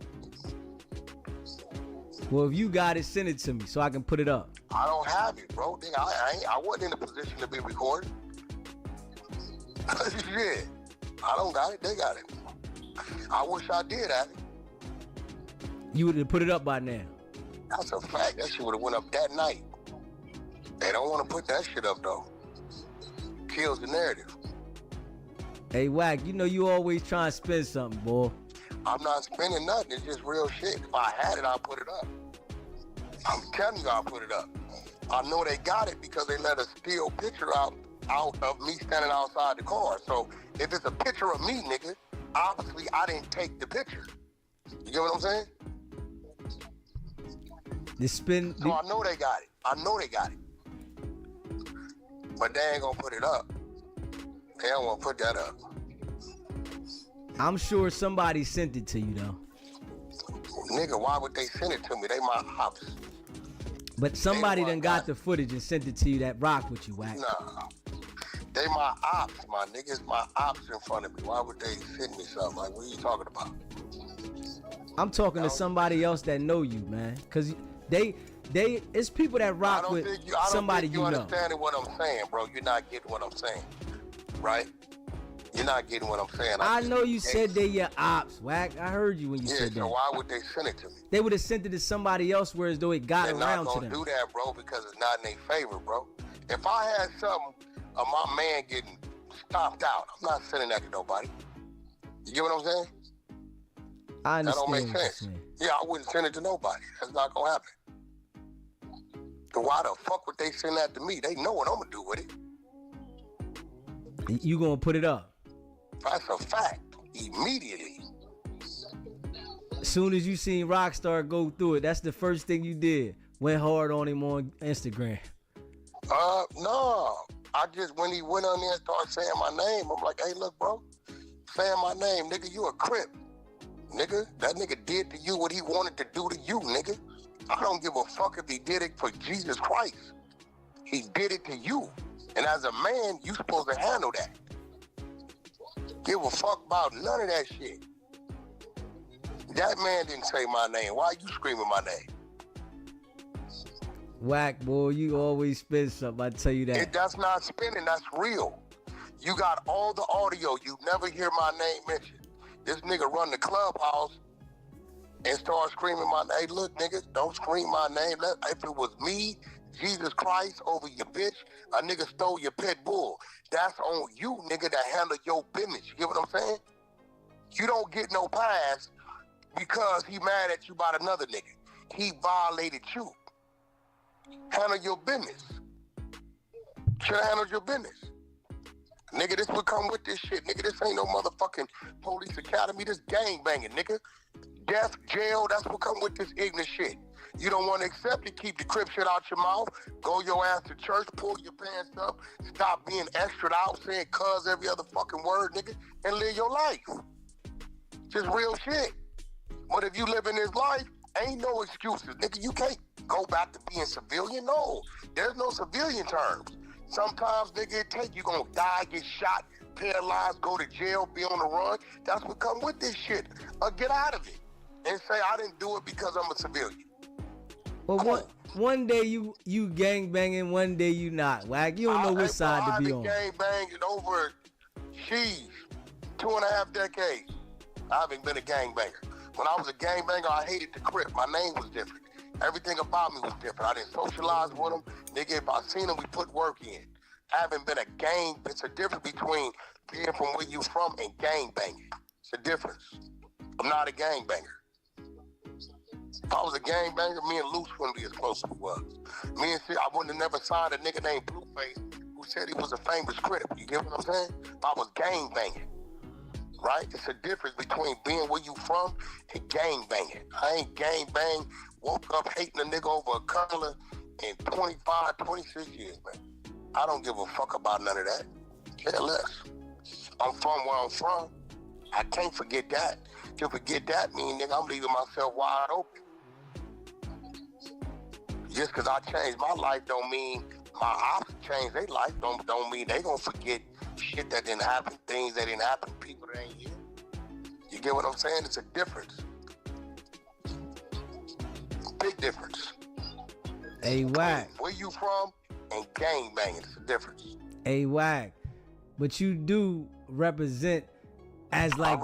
Well, if you got it, send it to me so I can put it up. I don't have it, bro. I wasn't in a position to be recorded. Shit. I don't got it. They got it. I wish I did have it. You would have put it up by now. That's a fact. That shit would have went up that night. They don't want to put that shit up, though. Kills the narrative. Hey, Wack, you know you always trying to spin something, boy. I'm not spending nothing. It's just real shit. If I had it, I'll put it up. I'm telling you, I'll put it up. I know they got it because they let a still picture out of me standing outside the car. So if it's a picture of me, nigga, obviously I didn't take the picture. You get what I'm saying? So I know they got it. I know they got it. But they ain't gonna put it up. They don't want to put that up. I'm sure somebody sent it to you, though. Nigga, why would they send it to me? They my ops. But somebody done got the footage and sent it to you that rocked with you, Wack. Nah. They my ops, my niggas, my ops in front of me. Why would they send me something? Like, what are you talking about? I'm talking to somebody else that know you, man. Cause it's people that rock with somebody you know. You're understanding what I'm saying, bro. You're not getting what I'm saying, right? You're not getting what I'm saying. I know you said they your ops, Wack. I heard you when you said that. So why would they send it to me? They would have sent it to somebody else, whereas though it got around to them. They're not gonna do that, bro, because it's not in their favor, bro. If I had something of my man getting stomped out, I'm not sending that to nobody. You get what I'm saying? I understand. That don't make sense. Yeah, I wouldn't send it to nobody. That's not gonna happen. So why the fuck would they send that to me? They know what I'm gonna do with it. You gonna put it up? That's a fact. Immediately. As soon as you seen Rockstar go through it, that's the first thing you did. Went hard on him on Instagram. No. When he went on there and started saying my name, I'm like, hey, look, bro. Saying my name, nigga, you a Crip. Nigga, that nigga did to you what he wanted to do to you, nigga. I don't give a fuck if he did it for Jesus Christ. He did it to you. And as a man, you supposed to handle that. Give a fuck about none of that shit. That man didn't say my name. Why are you screaming my name? Wack, boy, you always spin something, I tell you that. That's not spinning, that's real. You got all the audio, you never hear my name mentioned. This nigga run the clubhouse and start screaming my name. Hey, look, nigga, don't scream my name. If it was me, Jesus Christ, over your bitch, a nigga stole your pit bull. That's on you, nigga, to handle your business. You get what I'm saying? You don't get no pass because he mad at you about another nigga. He violated you. Handle your business. Should have handled your business. Nigga, this would come with this shit. Nigga, this ain't no motherfucking police academy. This gang banging, nigga. death, jail. That's what come with this ignorant shit. You don't want to accept it, keep the crip shit out your mouth. Go your ass to church, pull your pants up, stop being extra out, saying cuz every other fucking word, nigga, and live your life. Just real shit. But if you live in this life, ain't no excuses, nigga. You can't go back to being civilian. No, there's no civilian terms. Sometimes, nigga, it take you gonna die, get shot, paralyzed, go to jail, be on the run. That's what come with this shit. Get out of it and say I didn't do it because I'm a civilian. Well, one day you gang banging, one day you not. Wack, you don't know which side to be on. I've been gang banging over 2.5 decades. I haven't been a gang banger. When I was a gang banger, I hated the Crip. My name was different. Everything about me was different. I didn't socialize with them. Nigga, if I seen them, we put work in. I haven't been a gang. It's a difference between being from where you from and gang banging. It's a difference. I'm not a gang banger. If I was a gang banger, me and Luce wouldn't be as close as we was. Me and I wouldn't have never signed a nigga named Blueface who said he was a famous Crip. You get what I'm saying? If I was gang banging. Right? It's a difference between being where you from and gang banging. I ain't gang bang, woke up hating a nigga over a color in 25, 26 years, man. I don't give a fuck about none of that. Care less. I'm from where I'm from. I can't forget that. To forget that mean, nigga, I'm leaving myself wide open. Just because I changed my life don't mean my ops changed their life. Don't mean they gonna forget shit that didn't happen, things that didn't happen, people that ain't here. You get what I'm saying? It's a difference. Big difference. Hey, Wack. Where you from and gang banging, it's a difference. Hey, Wack. But you do represent as like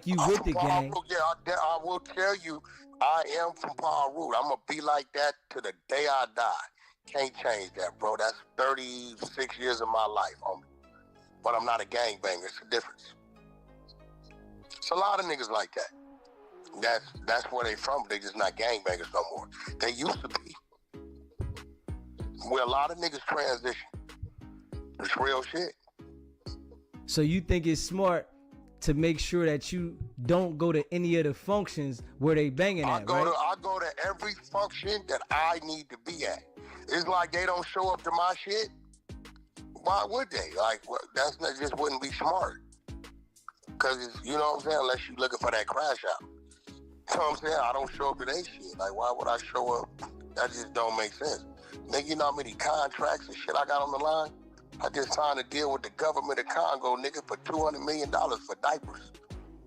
you with the gang. Yeah, I will tell you, I am from Paul Root. I'm gonna be like that to the day I die. Can't change that, bro. That's 36 years of my life, homie. But I'm not a gangbanger. It's a difference. It's a lot of niggas like that. That's where they from. They just not gangbangers no more. They used to be. Where a lot of niggas transition. It's real shit. So you think it's smart to make sure that you don't go to any of the functions where they banging at, right? I go to every function that I need to be at. It's like they don't show up to my shit. Why would they? Like, that's not, just wouldn't be smart. Because, you know what I'm saying, unless you're looking for that crash out. You know what I'm saying? I don't show up to their shit. Like, why would I show up? That just don't make sense. Nigga, you know how many contracts and shit I got on the line? I just signed a deal with the government of Congo, nigga, for $200 million for diapers.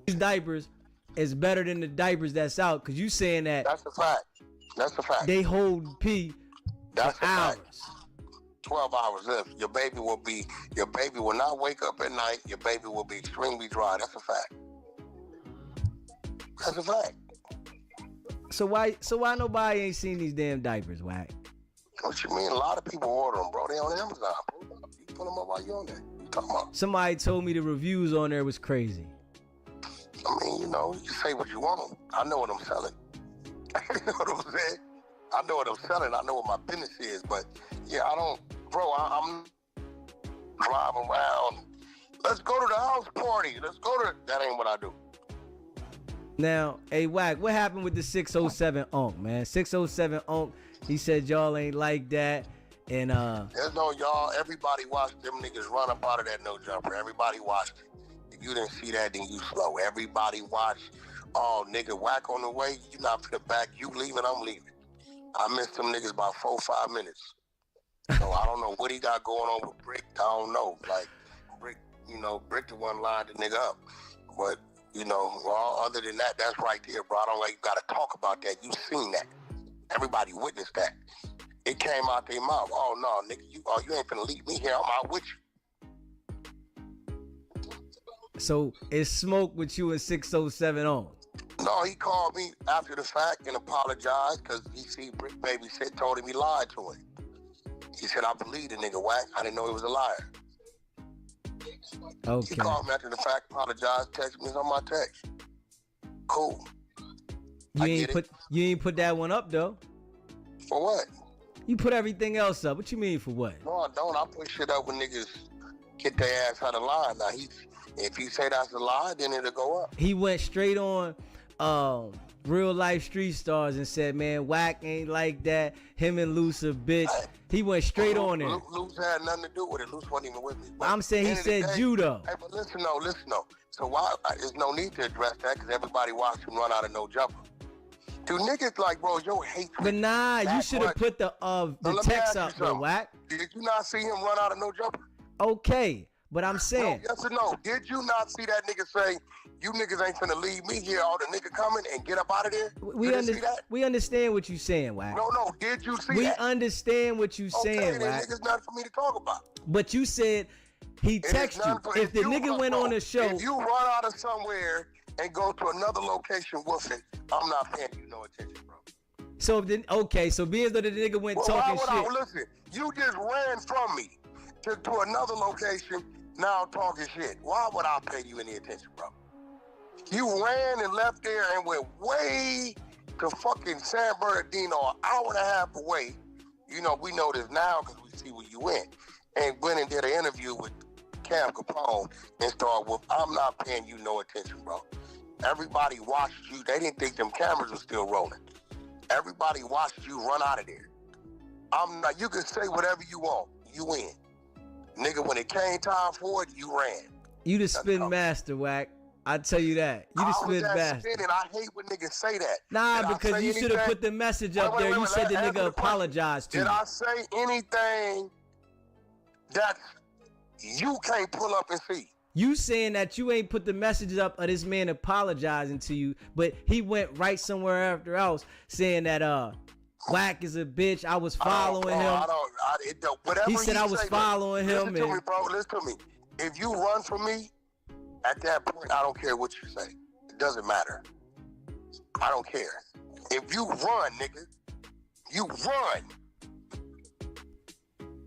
These diapers is better than the diapers that's out, because you saying that. That's a fact. That's a fact. They hold pee that's for hours. Fact. 12 hours left. Your baby will not wake up at night. Your baby will be extremely dry. That's a fact. That's a fact. So why nobody ain't seen these damn diapers, Wack? What you mean? A lot of people order them, bro. They on Amazon, bro. You put them up while you on there. What you talking about? Somebody told me the reviews on there was crazy. I mean, you know, you say what you want. I know what I'm selling. You know what I'm saying? I know what I'm selling. I know what my business is. But, yeah, I don't... Bro, I'm driving around. Let's go to the house party. Let's go to... That ain't what I do. Now, hey, Wack, what happened with the 607 Unk, man? 607 Unk, he said y'all ain't like that. And, There's no y'all. Everybody watched them niggas run up out of that no jumper. Everybody watched it. If you didn't see that, then you slow. Everybody watched. Oh, nigga, Wack on the way. You not for the back. You leaving, I'm leaving. I missed them niggas about 4-5 minutes. So I don't know what he got going on with Brick. I don't know. Like, Brick, you know, Brick the one lined the nigga up. But, you know, well, other than that, that's right there, bro. I don't like you got to talk about that. You seen that. Everybody witnessed that. It came out their mouth. Oh, no, nigga, you ain't finna leave me here. I'm out with you. So it's smoke with you and 607 on. No, he called me after the fact and apologized because he see Brick Baby said, told him he lied to him. He said, I believe the nigga, Wack. I didn't know he was a liar. Okay. He called me after the fact, apologized, texted me on my text. Cool. You ain't put that one up though. For what? You put everything else up. What you mean for what? No, I don't. I put shit up when niggas get their ass out of line. Now if he say that's a lie, then it'll go up. He went straight on real life street stars and said, man, Wack ain't like that. Him and Luce a bitch. He went straight on there. Luce had nothing to do with it. Luce wasn't even with me. But I'm saying he said judo. Hey, but listen though. So why? There's no need to address that because everybody watched him run out of no jumper. Do niggas like, bro, your hatred? But nah, you should have put the text up, bro, Wack. Did you not see him run out of no jumper? Okay, but I'm saying. No, yes or no? Did you not see that nigga say, you niggas ain't finna leave me here, all the nigga coming and get up out of there? We understand what you saying, Wack. No, did you see that? We understand what you saying, then Wack. niggas nothing for me to talk about. But you said he texted you. If the nigga went on the show. If you run out of somewhere and go to another location woofing, I'm not paying you no attention, bro. So then, okay, so being as though the nigga went talking shit. Listen, you just ran from me to another location, now talking shit. Why would I pay you any attention, bro? You ran and left there and went way to fucking San Bernardino, an hour and a half away. You know, we know this now because we see where you went. And went and did an interview with Cam Capone and started with, I'm not paying you no attention, bro. Everybody watched you. They didn't think them cameras were still rolling. Everybody watched you run out of there. You can say whatever you want. You win. Nigga, when it came time for it, you ran. You the spin master, Wack. I tell you that. You the spin master. And I hate when niggas say that. Nah, because you should have put the message up there. You said the nigga apologized to you. Did I say anything that you can't pull up and see? You saying that you ain't put the messages up of this man apologizing to you, but he went right somewhere after else saying that Wack is a bitch. I was following him. He said I was following him. Listen to me, bro. Listen to me. If you run from me, at that point, I don't care what you say. It doesn't matter. I don't care. If you run, nigga, you run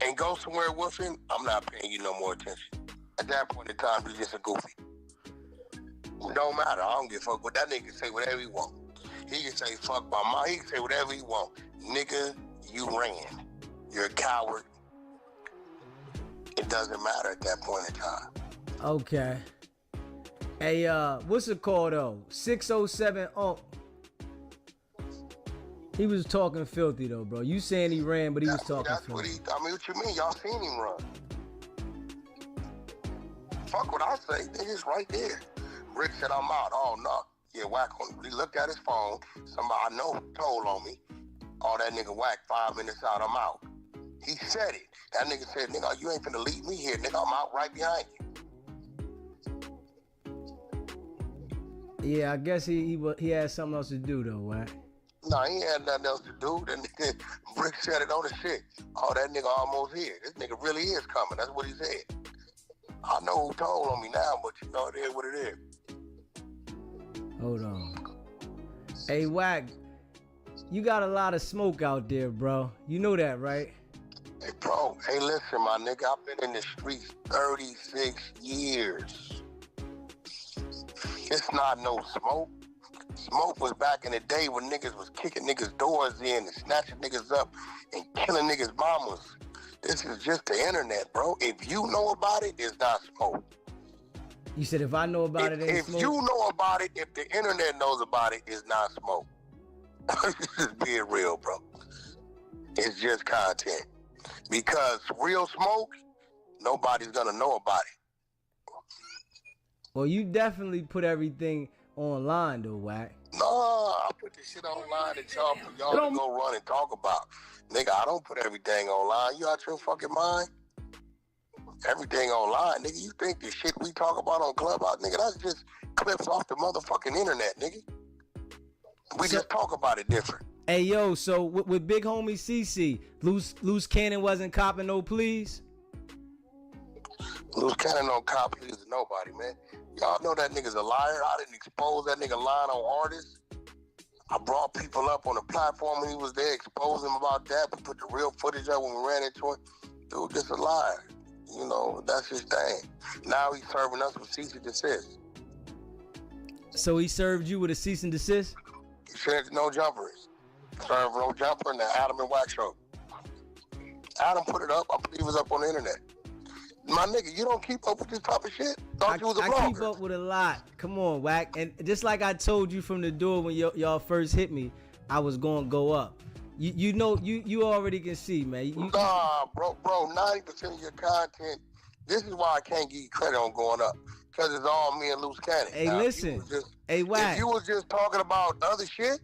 and go somewhere with him, I'm not paying you no more attention. At that point in time, you're just a goofy. It don't matter. I don't give a fuck. But that nigga can say whatever he want. He can say fuck my mom. He can say whatever he want. Nigga, you ran. You're a coward. It doesn't matter at that point in time. Okay. Hey, what's it called though? 607 He was talking filthy though, bro. You saying he ran, but he was talking filthy. What you mean? Y'all seen him run. Fuck what I say. Nigga's right there. Rick said I'm out. Oh no. Yeah, Wack on. He looked at his phone. Somebody I know told on me. Oh, that nigga Wack 5 minutes out, I'm out. He said it. That nigga said, nigga, you ain't finna leave me here, nigga. I'm out right behind you. Yeah, I guess he had something else to do though, Wack. No, he had nothing else to do. That nigga Rick said it on the shit. Oh, that nigga almost here. This nigga really is coming. That's what he said. I know who told on me now, but you know it is what it is. Hold on. Hey, Wack, you got a lot of smoke out there, bro. You know that, right? Hey, bro. Hey, listen, my nigga. I've been in the streets 36 years. It's not no smoke. Smoke was back in the day when niggas was kicking niggas' doors in and snatching niggas up and killing niggas' mamas. This is just the internet, bro. If you know about it, it's not smoke. You said if I know about it, ain't smoke? If you know about it, if the internet knows about it, it's not smoke. Just being real, bro. It's just content. Because real smoke, nobody's gonna know about it. Well, you definitely put everything online though, Wack. No, I put this shit online that y'all to go run and talk about. Nigga, I don't put everything online. You out your fucking mind? Everything online, nigga. You think the shit we talk about on Clubhouse, nigga, that's just clips off the motherfucking internet, nigga. We just talk about it different. Hey, yo, so with big homie CC, Luce Cannon wasn't copping no pleas? Luce Cannon don't cop pleas to nobody, man. Y'all know that nigga's a liar. I didn't expose that nigga lying on artists. I brought people up on the platform when he was there, exposed him about that. We put the real footage up when we ran into it. Dude, just a liar. You know, that's his thing. Now he's serving us with cease and desist. So he served you with a cease and desist? He said no jumpers. Served no jumper in the Adam and Wack show. Adam put it up. I believe it was up on the internet. My nigga, you don't keep up with this type of shit? Thought you was a blogger. I keep up with a lot. Come on, Wack. And just like I told you from the door when y'all first hit me, I was going to go up. You know, you already can see, man. Nah, bro, 90% of your content, this is why I can't give you credit on going up. Because it's all me and Luce Cannon. Hey, now, listen. Hey, Wack. If you was just talking about other shit,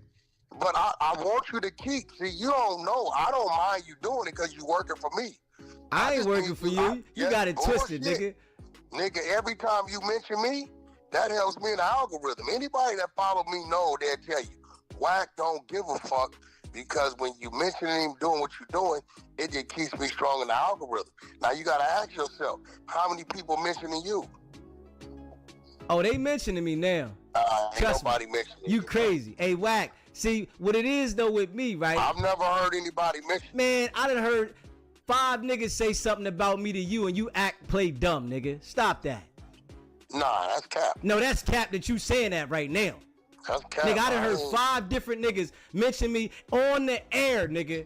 but I want you to keep. See, you don't know. I don't mind you doing it because you working for me. I ain't working for you. You got it twisted, nigga. Nigga, every time you mention me, that helps me in the algorithm. Anybody that follow me know they'll tell you, Wack don't give a fuck, because when you mention him doing what you're doing, it just keeps me strong in the algorithm. Now you gotta ask yourself, how many people mentioning you? Oh, they mentioning me now. Trust nobody me. Mentioning you crazy. Hey, Wack. See, what it is though with me, right? I've never heard anybody mention. Man, I done heard 5 niggas say something about me to you and you play dumb, nigga. Stop that. Nah, that's cap. No, that's cap that you saying that right now. That's cap. Nigga, I done heard 5 different niggas mention me on the air, nigga.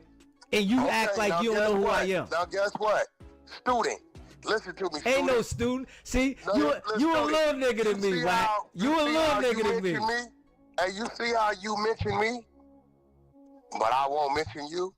And you act like you don't know who I am. Now guess what? Student. Listen to me, student. Ain't no student. See, you a little nigga to me, right? You a little nigga to me. Hey, you see how you mention me, but I won't mention you?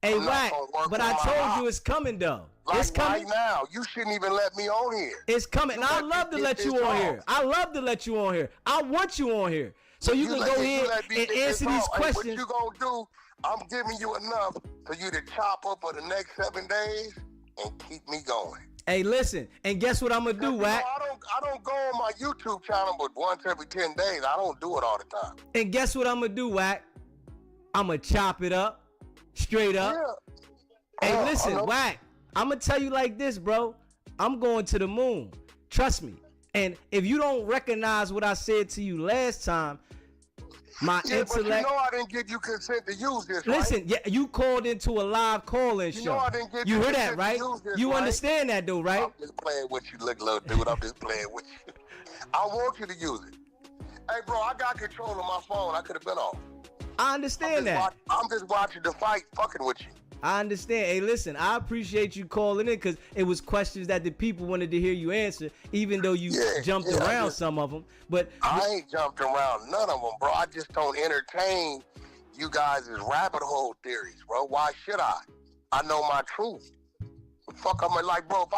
Hey, Wack, but I told you it's coming, though. Like it's coming. Right now. You shouldn't even let me on here. It's coming. Now, I love to let you on here. I love to let you on here. I want you on here. So you can go ahead and answer these questions. What you gonna do, I'm giving you enough for you to chop up for the next 7 days and keep me going. Hey, listen, and guess what I'm gonna do, Wack? I don't go on my YouTube channel but once every 10 days. I don't do it all the time. And guess what I'm gonna do, Wack? I'm gonna chop it up, straight up. Yeah. Hey, listen, Wack, I'm gonna tell you like this, bro. I'm going to the moon. Trust me. And if you don't recognize what I said to you last time, my intellect. But you know I didn't give you consent to use this. Listen, right? yeah, you called into a live call-in show. You know I didn't give you heard that, right? You understand that, though, right? I'm just playing with you, little dude. I'm just playing with you. I want you to use it. Hey, bro, I got control of my phone. I could have been off. I understand that. I'm just watching the fight, fucking with you. I understand. Hey, listen, I appreciate you calling in because it was questions that the people wanted to hear you answer, even though you jumped around some of them. But I ain't jumped around none of them, bro. I just don't entertain you guys' rabbit hole theories, bro. Why should I? I know my truth. Fuck, I'm like, bro,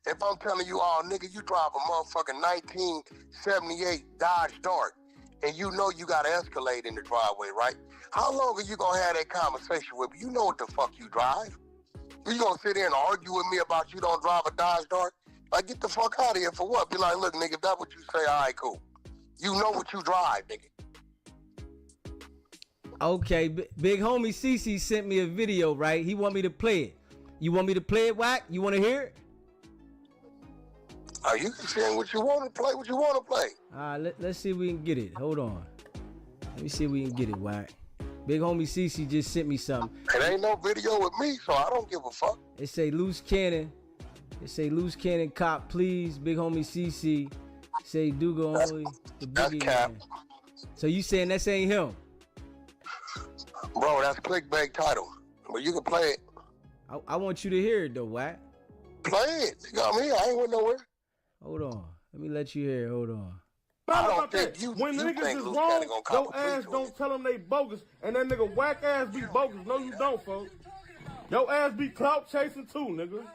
if I'm telling you, oh, nigga, you drive a motherfucking 1978 Dodge Dart, and you know you got to escalate in the driveway, right? How long are you going to have that conversation with me? You know what the fuck you drive. You going to sit there and argue with me about you don't drive a Dodge Dart? Like, get the fuck out of here for what? Be like, look, nigga, if that's what you say, all right, cool. You know what you drive, nigga. Okay, big homie CC sent me a video, right? He want me to play it. You want me to play it, Wack? You want to hear it? Oh, you can say what you want to play, what you want to play. All right, let's see if we can get it. Hold on. Let me see if we can get it, Wack. Big homie CC just sent me something. It ain't no video with me, so I don't give a fuck. It say Luce Cannon. It say Luce Cannon cop, please. Big homie CC. It say Duga only. The biggie cap. Man. So you saying that ain't him? Bro, that's clickbait title. But you can play it. I want you to hear it though, Wack. Play it. You got me. I ain't went nowhere. Hold on. Let me let you hear it. Hold on. I don't think you, when you niggas think is Luce wrong, gonna cop your a ass plea don't tell them they bogus, and that nigga whack ass be bogus. No, you don't, folks. Your ass be clout chasing too, nigga.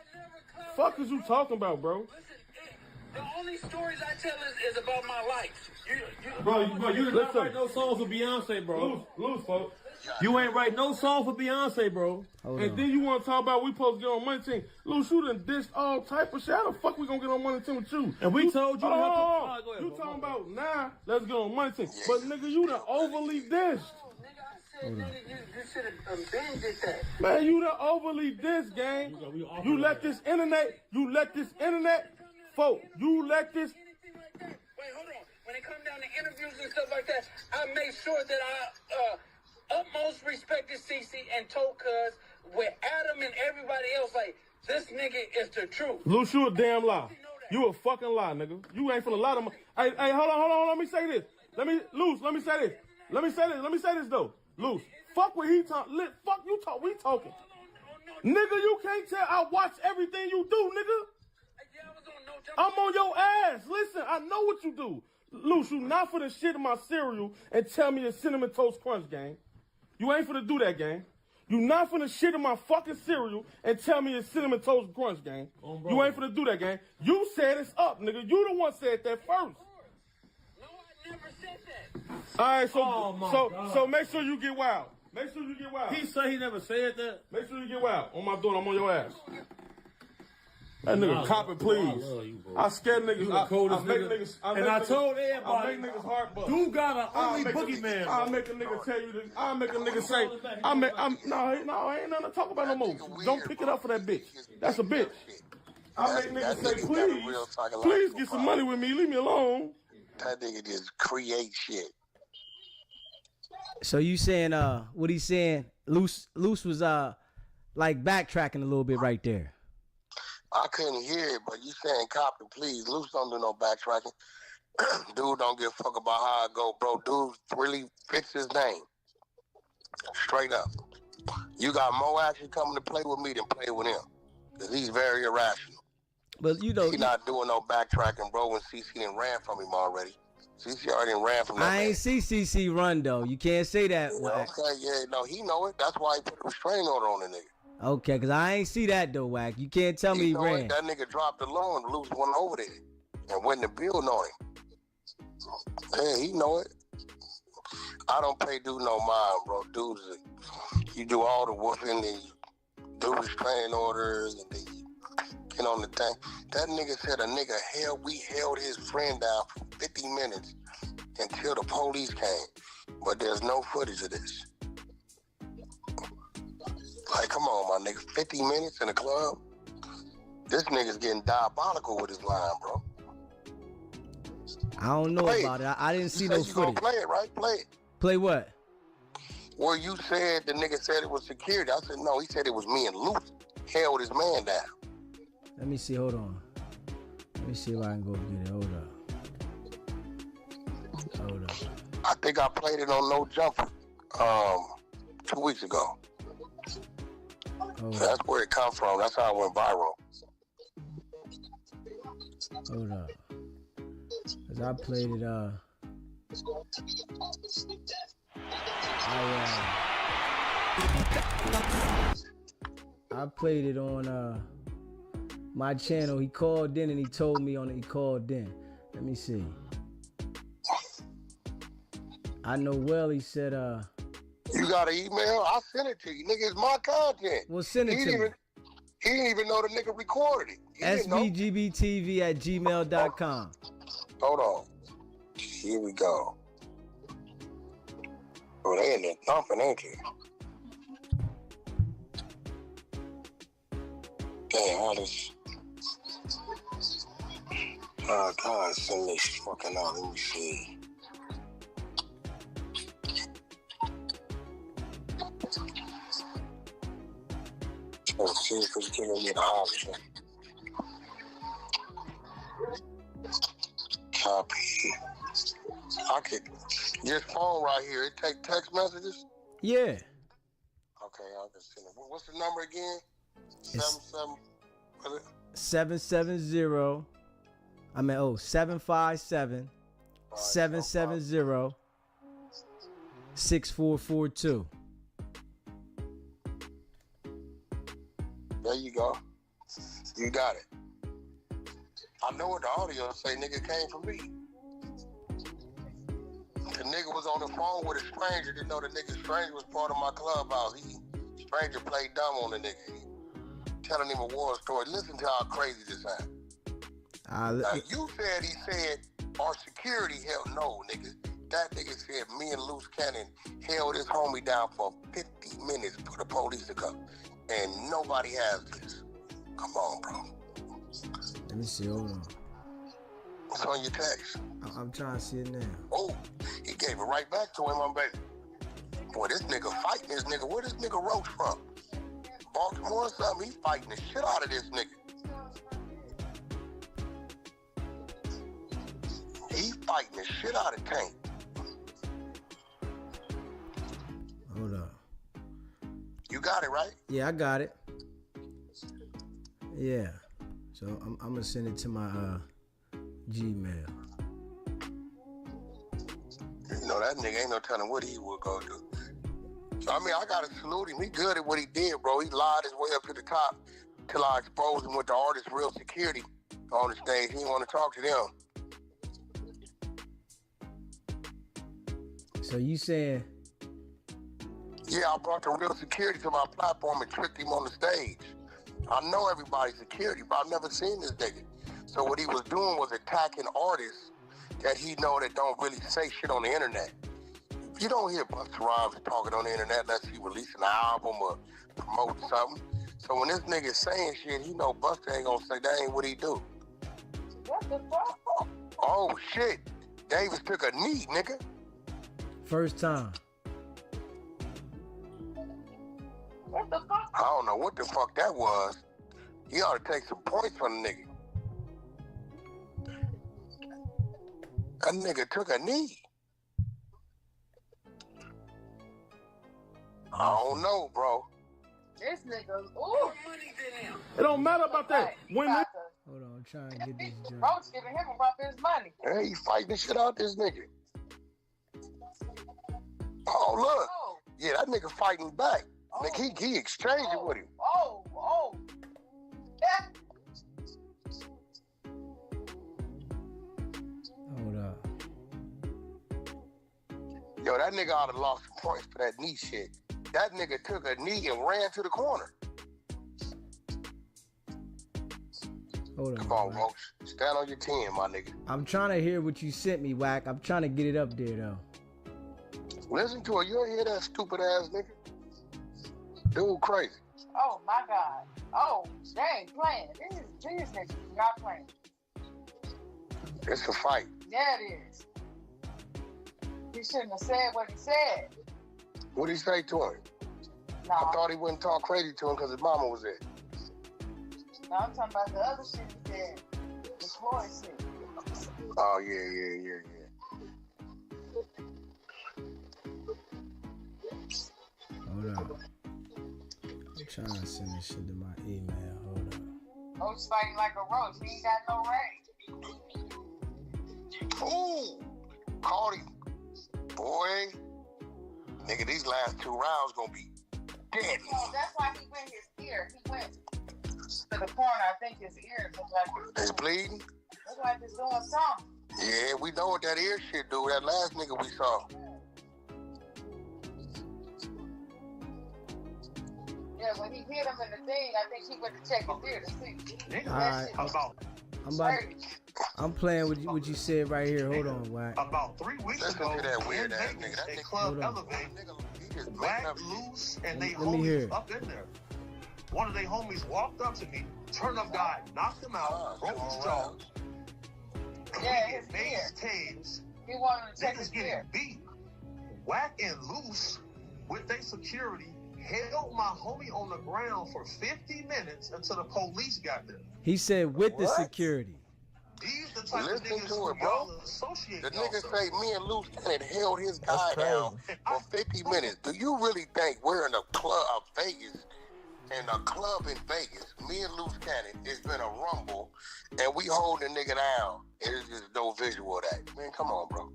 Fuck is you talking about, bro? The only stories I tell is about my life. Bro, you did not write no songs for Beyonce, bro. Luce, folks. You ain't write no song for Beyonce, bro. And then you want to talk about we supposed to get on money team. Luce, you done dished all type of shit. How the fuck we gonna get on money team with you? And we told you you talking about nah, let's get on money team. But nigga, you done overly dished. You should have been did that. Man, you done overly dissed, gang. You let this internet, folk, you let this. Wait, hold on. When it comes down to interviews and stuff like that, I make sure that I utmost respected CC and told Cuz with Adam and everybody else, like, this nigga is the truth. Luce, you a damn lie. You a fucking lie, nigga. You ain't finna lie to me. Hey, hold on. Let me say this. Let me say this though. Luce, fuck what he talk. Fuck you talk. We talking. Nigga, you can't tell. I watch everything you do, nigga. I'm on your ass. Listen, I know what you do. Luce, you not for the shit in my cereal and tell me it's Cinnamon Toast Crunch, gang. You ain't finna do that, gang. You not finna shit in my fucking cereal and tell me it's Cinnamon Toast Crunch, gang. You ain't finna do that, gang. You said it's up, nigga. You the one said that first. No, I never said that. All right, so make sure you get wild. Make sure you get wild. He said he never said that. Make sure you get wild. On my door, I'm on your ass. That nigga cop it, please. I scared niggas. You the coldest I make nigga. niggas. And I told everybody. I make niggas heart bust. You got an ugly boogeyman. I'll make a nigga tell you this. I'll make a nigga say. No, ain't nothing to talk about no more. Don't pick it up for that bitch. That's a bitch. I make niggas say, please get some money with me. Leave me alone. That nigga just create shit. So you saying what he's saying? Luce was like backtracking a little bit right there. I couldn't hear it, but you saying cop it, please. Luce don't do no backtracking. Dude don't give a fuck about how I go, bro. Dude really fits his name. Straight up. You got more action coming to play with me than play with him. Because he's very irrational. But you know, he's not doing no backtracking, bro, when CC done ran from him already. CC already ran from that I man. ain't see CC run though. You can't say that. Yeah, okay, yeah, no, he know it. That's why he put a restraining order on the nigga. Okay, because I ain't see that though, Wack. You can't tell me he ran. That nigga dropped the loan. Luce went over there and went to build on him. Yeah, he know it. I don't pay dude no mind, bro. Dudes, you do all the whooping and you do restraining orders and then you get on the thing. That nigga said we held his friend down for 50 minutes until the police came. But there's no footage of this. Like, come on, my nigga. 50 minutes in a club? This nigga's getting diabolical with his line, bro. I don't know about it. I didn't see no footage. You gonna play it, right? Play it. Play what? Well, you said the nigga said it was security. I said, no, he said it was me and Luce held his man down. Let me see. Hold on. Let me see if I can go get it. Hold up. I think I played it on No Jumper 2 weeks ago. That's where it come from. That's how it went viral. Hold up. Cause I played it I played it on my channel. He called in and he told me he called in. Let me see. I know well he said you got an email? I'll send it to you. Nigga, it's my content. Well, send it to me. He didn't even know the nigga recorded it. svgbtv@gmail.com. Hold on. Here we go. Oh, they in there thumping, ain't you? Damn, all this. Oh, God, send this fucking out. Let me see. Let's see if it's giving me the option. Copy. I could. This phone right here, it take text messages? Yeah. Okay, I'll just send it. What's the number again? 757 770 6442. There you go. You got it. I know what the audio say, nigga came from me. The nigga was on the phone with a stranger, didn't know the nigga stranger was part of my clubhouse. Stranger played dumb on the nigga. Telling him a war story. Listen to how crazy this happened. Now, you said he said our security held no, nigga. That nigga said me and Luce Cannon held his homie down for 50 minutes for the police to come. And nobody has this. Come on, bro. Let me see. Hold on. It's on your text. I'm trying to see it now. Oh, he gave it right back to him, baby. Boy, this nigga fighting this nigga. Where this nigga Roach from? Baltimore or something? He fighting the shit out of this nigga. He fighting the shit out of Tank. Hold up. You got it, right? Yeah, I got it. Yeah. So I'm gonna send it to my Gmail. You know, that nigga ain't no telling what he would go do. So, I mean, I gotta salute him. He good at what he did, bro. He lied his way up to the top till I exposed him with the artist real security on the stage. He didn't want to talk to them. So you saying? Yeah, I brought the real security to my platform and tricked him on the stage. I know everybody's security, but I've never seen this nigga. So what he was doing was attacking artists that he know that don't really say shit on the internet. You don't hear Busta Rhymes talking on the internet unless he releasing an album or promoting something. So when this nigga saying shit, he know Busta ain't gonna say that ain't what he do. What the fuck? Oh shit, Davis took a knee, nigga. First time. What the fuck? I don't know what the fuck that was. He ought to take some points from the nigga. That nigga took a knee. I don't know, bro. This nigga, ooh. It don't matter about that. When Hold on, I'm trying to get this joint. Roach giving him about his money. Hey, he fighting the shit out this nigga. Oh, look. Yeah, that nigga fighting back. Nigga, he exchanging with him. Oh. Yeah. Hold up. Yo, that nigga ought to lost some points for that knee shit. That nigga took a knee and ran to the corner. Hold on. Come on, Roach. Stand on your 10, my nigga. I'm trying to hear what you sent me, Wack. I'm trying to get it up there, though. Listen to it. You don't hear that stupid ass nigga? Dude crazy. Oh my God. Oh, they ain't playing. These niggas not playing. It's a fight. Yeah, it is. He shouldn't have said what he said. What'd he say to him? No. I thought he wouldn't talk crazy to him because his mama was there. No, I'm talking about the other shit he said. The Floyd shit. Oh, yeah. Hold on. I'm trying to send this shit to my email. Hold on. Roach fighting like a roach. He ain't got no range. Ooh, caught him. Boy. Nigga, these last 2 rounds gonna be deadly. No, that's why he went his ear. He went to the corner. I think his ear looked like It's bleeding? Looks like it's doing something. Yeah, we know what that ear shit do. That last nigga we saw. Yeah, when he hit him in the thing, I think he went to check his ear to see. I'm playing with what you said right here. Hold on, Wack. About 3 weeks ago, that weird ass nigga. That club Elevate, Wack, Luce, and they homies up in there. One of their homies walked up to me, turned up guy, knocked him out, broke his jaw. Yeah, his ear. Tased. He wanted to check his ear. Beat. Wack and Luce, with their security, held my homie on the ground for 50 minutes until the police got there. He said with the security. These the type Listen of niggas to it, who y'all bro. associate The y'all nigga so. say me and Luce Cannon held his guy down for 50 minutes. Do you really think we're in a club of Vegas? In a club in Vegas, me and Luce Cannon, it's been a rumble, and we hold the nigga down. There's just no visual of that. Man, come on, bro.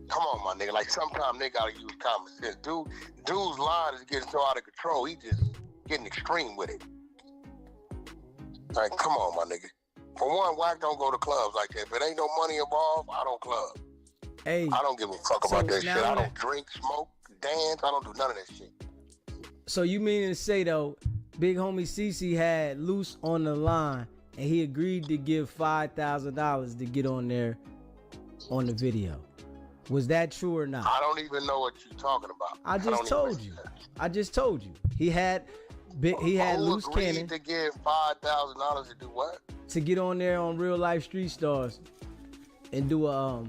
Come on, my nigga. Like, sometimes they gotta use common sense. Dude's line is getting so out of control, he just getting extreme with it. Like, come on, my nigga. For one, Wack don't go to clubs like that. If it ain't no money involved, I don't club. Hey, I don't give a fuck about that shit. I don't drink, smoke, dance. I don't do none of that shit. So you mean to say though, big homie CC had Luce on the line and he agreed to give $5,000 to get on there on the video. Was that true or not? I don't even know what you're talking about. I just told you. He had Luce Cannon to give $5,000 to do what? To get on there on Real Life Street Stars and do a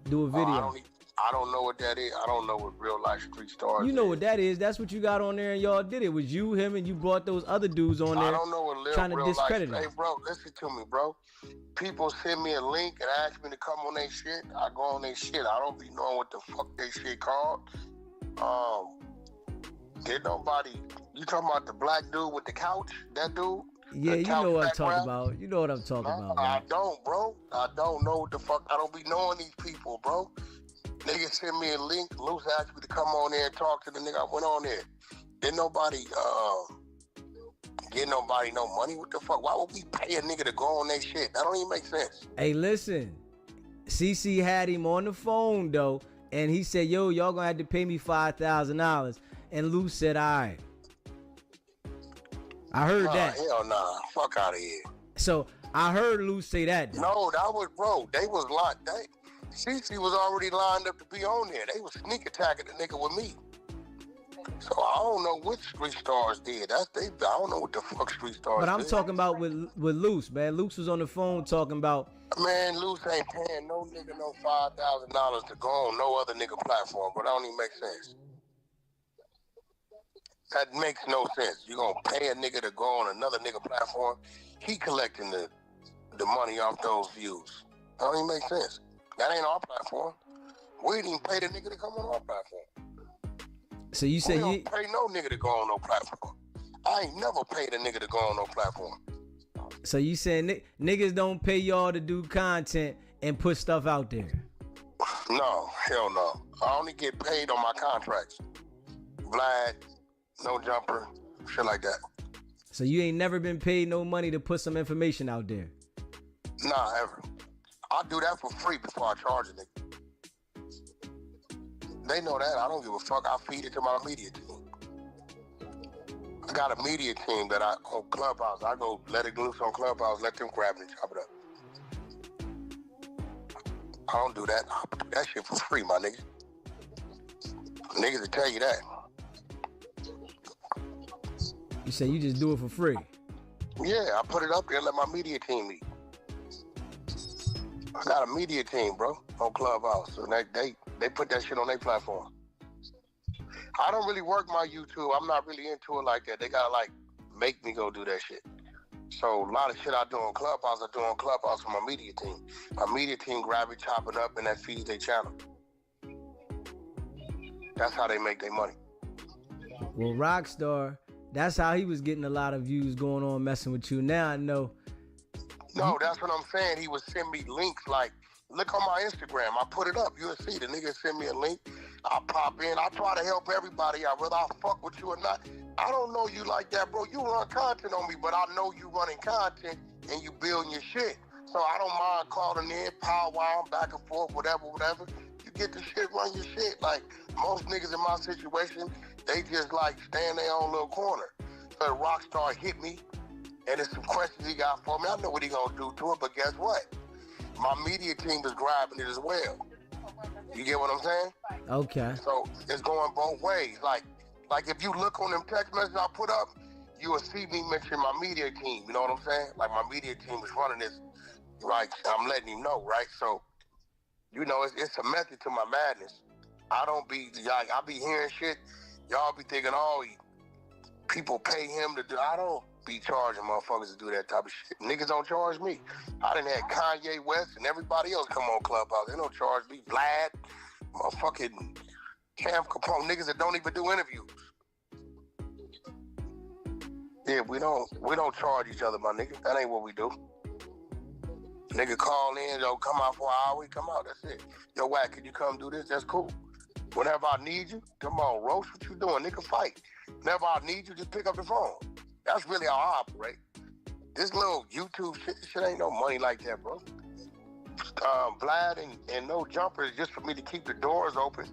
video. I don't know what that is. I don't know what Real Life Street Stars You know what that is. That's what you got on there and y'all did it. Was you, him, and you brought those other dudes on there I don't know what trying to discredit life. him. Hey, bro, listen to me, bro. People send me a link and ask me to come on their shit. I go on their shit. I don't be knowing what the fuck they shit called. Did nobody... You talking about the black dude with the couch? That dude? Yeah, you know what I'm talking about. You know what I'm talking about, man. I don't, bro. I don't know what the fuck. I don't be knowing these people, bro. Nigga send me a link. Luce asked me to come on there and talk to the nigga. I went on there. Didn't nobody get nobody no money. What the fuck? Why would we pay a nigga to go on that shit? That don't even make sense. Hey, listen. CC had him on the phone, though, and he said, yo, y'all gonna have to pay me $5,000. And Luce said, all right. I heard that. Hell nah. Fuck out of here. So I heard Luce say that. Though. No, that was, bro. They was like, CC was already lined up to be on there. They was sneak attacking the nigga with me. So I don't know what Street Stars did. I don't know what the fuck Street Stars did. But I'm talking about with Luce, man. Luce was on the phone talking about. Man, Luce ain't paying no nigga no $5,000 to go on no other nigga platform. But that don't even make sense. That makes no sense. You gonna pay a nigga to go on another nigga platform? He collecting the money off those views. That don't even make sense. That ain't our platform. We didn't even pay the nigga to come on our platform. So you say you don't pay no nigga to go on no platform. I ain't never paid a nigga to go on no platform. So you saying niggas don't pay y'all to do content and put stuff out there? No, hell no. I only get paid on my contracts. Vlad, no jumper, shit like that. So you ain't never been paid no money to put some information out there? Nah, ever. I do that for free before I charge a nigga. They know that. I don't give a fuck. I feed it to my media team. I got a media team that on Clubhouse. I go let it loose on Clubhouse, let them grab it and chop it up. I don't do that. I do that shit for free, my nigga. Niggas will tell you that. You say you just do it for free? Yeah, I put it up there and let my media team eat. I got a media team, bro, on Clubhouse. So they put that shit on their platform. I don't really work my YouTube. I'm not really into it like that. They gotta like make me go do that shit. So a lot of shit I do on Clubhouse, I do on Clubhouse for my media team. My media team grab it, chop it up, and that feeds their channel. That's how they make their money. Well, Rockstar, that's how he was getting a lot of views going on messing with you. Now I know. No, that's what I'm saying. He would send me links like, look on my Instagram. I put it up. You'll see. The nigga send me a link. I pop in. I try to help everybody out, whether I fuck with you or not. I don't know you like that, bro. You run content on me, but I know you running content and you building your shit. So I don't mind calling in, powwowing, back and forth, whatever. You get the shit, run your shit. Like, most niggas in my situation, they just like stay in their own little corner. So the Rockstar hit me, and there's some questions he got for me. I know what he gonna do to it, but guess what? My media team is grabbing it as well. You get what I'm saying? Okay. So it's going both ways. Like if you look on them text messages I put up, you will see me mention my media team. You know what I'm saying? Like my media team is running this. Like I'm letting him know, right? So, you know, it's a method to my madness. I don't be like I be hearing shit. Y'all be thinking, oh, people pay him to do. I don't be charging motherfuckers to do that type of shit. Niggas don't charge me. I done had Kanye West and everybody else come on Clubhouse. They don't charge me. Vlad, motherfucking Cam Capone, niggas that don't even do interviews. Yeah, we don't charge each other, my nigga. That ain't what we do. Nigga call in, yo, come out for an hour, we come out, that's it. Yo, Wack, can you come do this? That's cool. Whenever I need you, come on, roast, what you doing? Nigga, fight. Whenever I need you, just pick up the phone. That's really how I operate. This little YouTube shit ain't no money like that, bro. Vlad and no jumper is just for me to keep the doors open,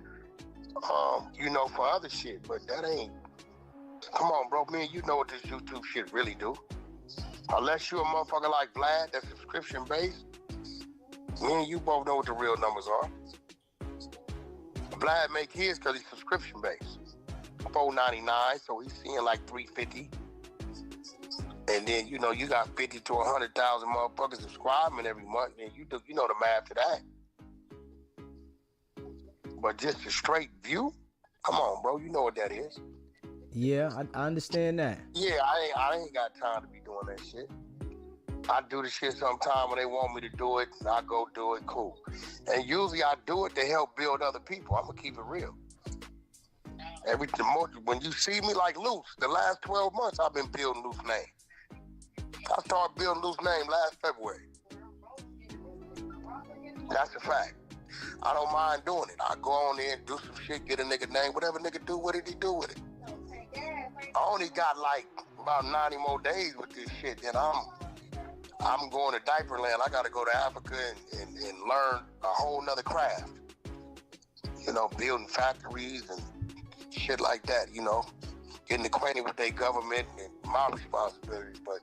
you know, for other shit, but that ain't, come on, bro, me and you know what this YouTube shit really do. Unless you a motherfucker like Vlad that's subscription based, me and you both know what the real numbers are. Vlad make his because he's subscription based. $4.99, so he's seeing like $3.50. And then, you know, you got 50 to 100,000 motherfuckers subscribing every month, and you know the math to that. But just a straight view, come on, bro, you know what that is. Yeah, I understand that. Yeah, I ain't got time to be doing that shit. I do the shit sometime when they want me to do it, and I go do it, cool. And usually I do it to help build other people. I'm gonna keep it real. When you see me like Luce, the last 12 months I've been building Luce name. I started building Luce's name last February. That's a fact. I don't mind doing it. I go on there and do some shit, get a nigga name, whatever nigga do with it, he do with it. I only got like about 90 more days with this shit, then I'm going to diaper land. I gotta go to Africa and learn a whole nother craft. You know, building factories and shit like that, you know. Getting acquainted with their government and my responsibilities, but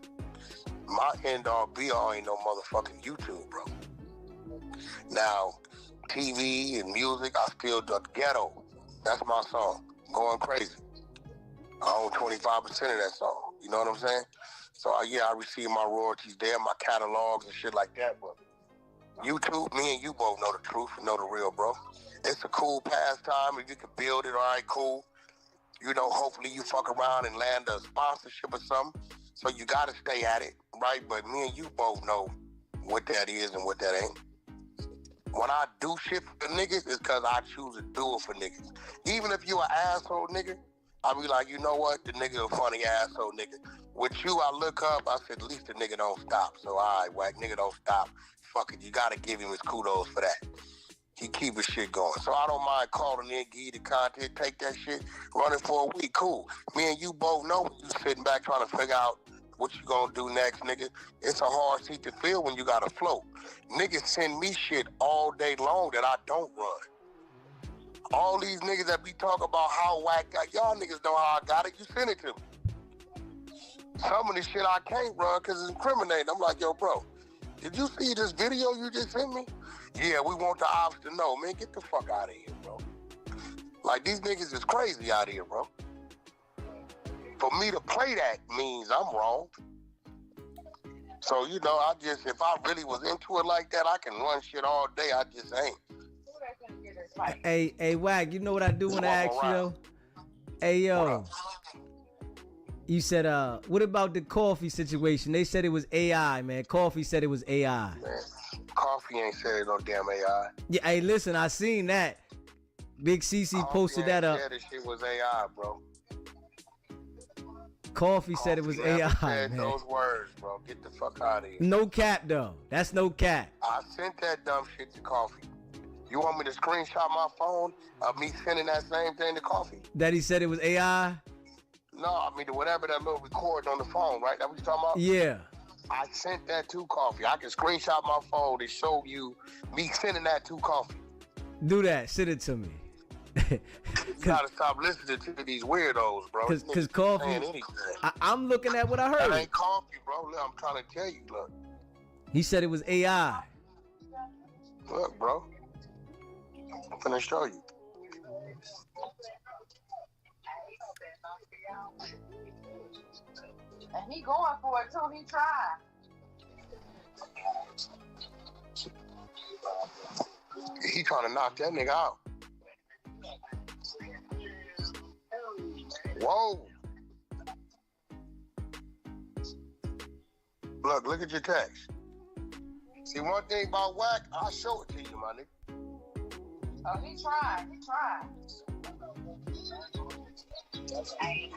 my end all be all ain't no motherfucking YouTube, bro. Now, TV and music, I still do the ghetto. That's my song. Going crazy. I own 25% of that song. You know what I'm saying? So I receive my royalties there, my catalogs and shit like that. But YouTube, me and you both know the truth and know the real, bro. It's a cool pastime. If you can build it, all right, cool. You know, hopefully you fuck around and land a sponsorship or something. So you gotta stay at it, right? But me and you both know what that is and what that ain't. When I do shit for niggas, it's because I choose to do it for niggas. Even if you an asshole nigga, I be like, you know what? The nigga a funny asshole nigga. With you, I look up, I said, at least the nigga don't stop. So, all right, Wack, nigga don't stop. Fuck it, you gotta give him his kudos for that. He keep his shit going. So I don't mind calling in, give you the content, take that shit, run it for a week, cool. Me and you both know when you sitting back trying to figure out what you gonna do next, nigga. It's a hard seat to fill when you gotta float. Niggas send me shit all day long that I don't run. All these niggas that be talking about how Wack got, y'all niggas know how I got it, you send it to me. Some of this shit I can't run because it's incriminating. I'm like, yo, bro, did you see this video you just sent me? Yeah, we want the ops to know. Man, get the fuck out of here, bro. Like, these niggas is crazy out here, bro. For me to play that means I'm wrong. So, you know, if I really was into it like that, I can run shit all day. I just ain't. Hey, Wack, you know what I do want to ask you, though? Hey, yo. You said, what about the coffee situation? They said it was AI, man. Coffee said it was AI. Man, Coffee ain't said it no damn AI. Yeah, hey, listen, I seen that. Big CC posted that up. Said this shit was AI, bro. Coffee said it was AI, said man. Those words, bro. Get the fuck out of here. No cap, though. That's no cap. I sent that dumb shit to Coffee. You want me to screenshot my phone of me sending that same thing to Coffee? That he said it was AI? No, I mean, whatever that little recording on the phone, right? That what you talking about? Yeah. I sent that to Coffee. I can screenshot my phone to show you me sending that to Coffee. Do that. Send it to me. You gotta stop listening to these weirdos, bro. Because Coffee, I'm looking at what I heard. That ain't Coffee, bro. Look, I'm trying to tell you, look. He said it was AI. Look, bro. I'm finna show you. And he going for it too. He tried. He trying to knock that nigga out. Whoa. Look at your text. See, one thing about Wack, I'll show it to you, my nigga. Oh, he tried.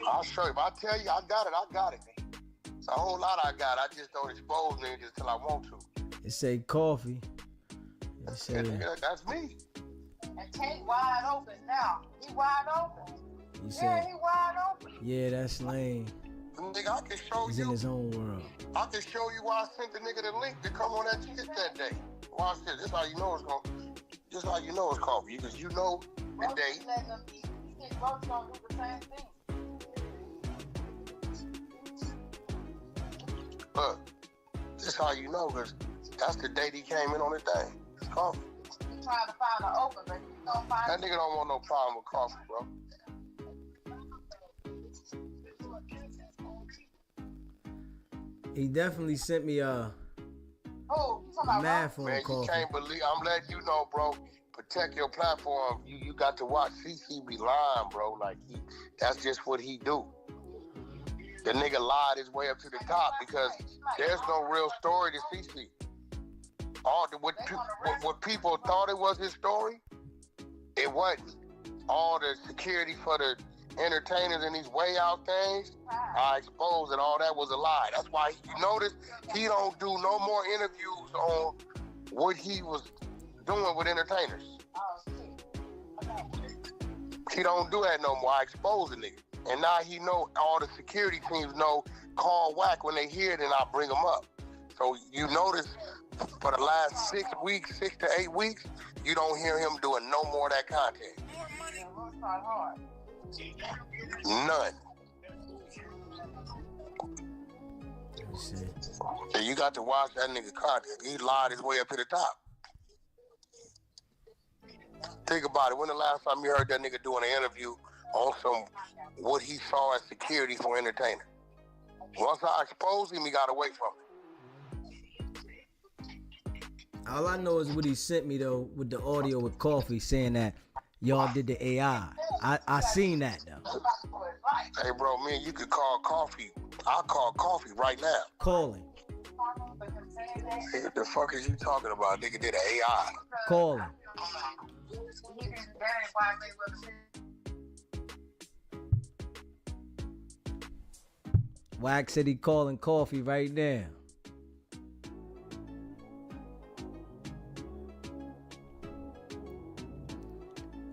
I'll show you. If I tell you I got it. It's a whole lot I got. I just don't expose niggas till I want to. It say Coffee. It say, nigga, that's me. And Tate wide open now. He wide open. He wide open. Yeah, that's lame. Nigga, I can show He's you. in his own world. I can show you why I sent the nigga the link to come on that shit that day. Watch this. This how you know it's going. Just how you know it's Coffee, because you know the day. He think both gonna do the same thing. Look, this how you know, because that's the date he came in on the thing. It's Coffee. He trying to find an open, but he don't find that nigga don't want no problem with Coffee, bro. He definitely sent me a math on Man, Coffee. you can't believe. I'm letting you know, bro. Protect your platform. You got to watch CC be lying, bro. Like that's just what he do. The nigga lied his way up to the top because there's no real story to CC. What people thought it was his story, it wasn't. All the security for the entertainers and these way out things, I exposed that all that was a lie. That's why you notice he don't do no more interviews on what he was doing with entertainers. He don't do that no more. I exposed the nigga. And now he know, all the security teams know, call Wack when they hear it and I bring them up. So you notice for the last 6 weeks, 6 to 8 weeks, you don't hear him doing no more of that content. None. So you got to watch that nigga content. He lied his way up to the top. Think about it. When the last time you heard that nigga doing an interview on some what he saw as security for entertainer? Once I exposed him, he got away from it. All I know is what he sent me though with the audio with Coffee saying that y'all did the AI. I seen that though. Hey bro, me and you could call Coffee. I'll call Coffee right now. Calling. Hey, what the fuck is you talking about? Nigga did an AI. Calling. Wack said he calling Coffee right now.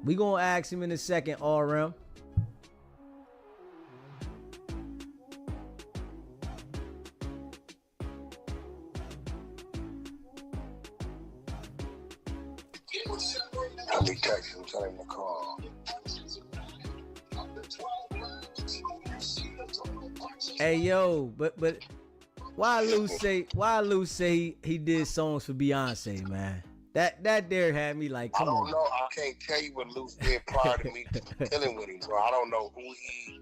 We gonna ask him in a second, RM. Let me text him, tell him to call. Hey yo, but why Luce say he did songs for Beyonce, man? That there had me like, come on. I don't know. I can't tell you what Luce did prior to me dealing with him, bro. I don't know who he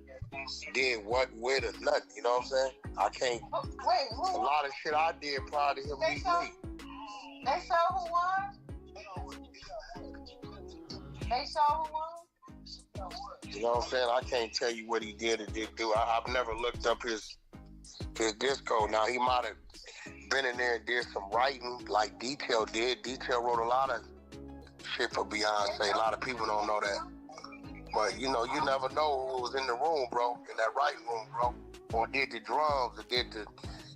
did what with or nothing. You know what I'm saying? I can't. A lot of shit I did prior to him meeting me. They saw who won? They saw who won? You know what I'm saying? I can't tell you what he did or didn't do. I've never looked up his disco. Now, he might have been in there and did some writing like Detail did. Detail wrote a lot of shit for Beyonce. A lot of people don't know that. But, you know, you never know who was in the room, bro, in that writing room, bro. Or did the drums, or did the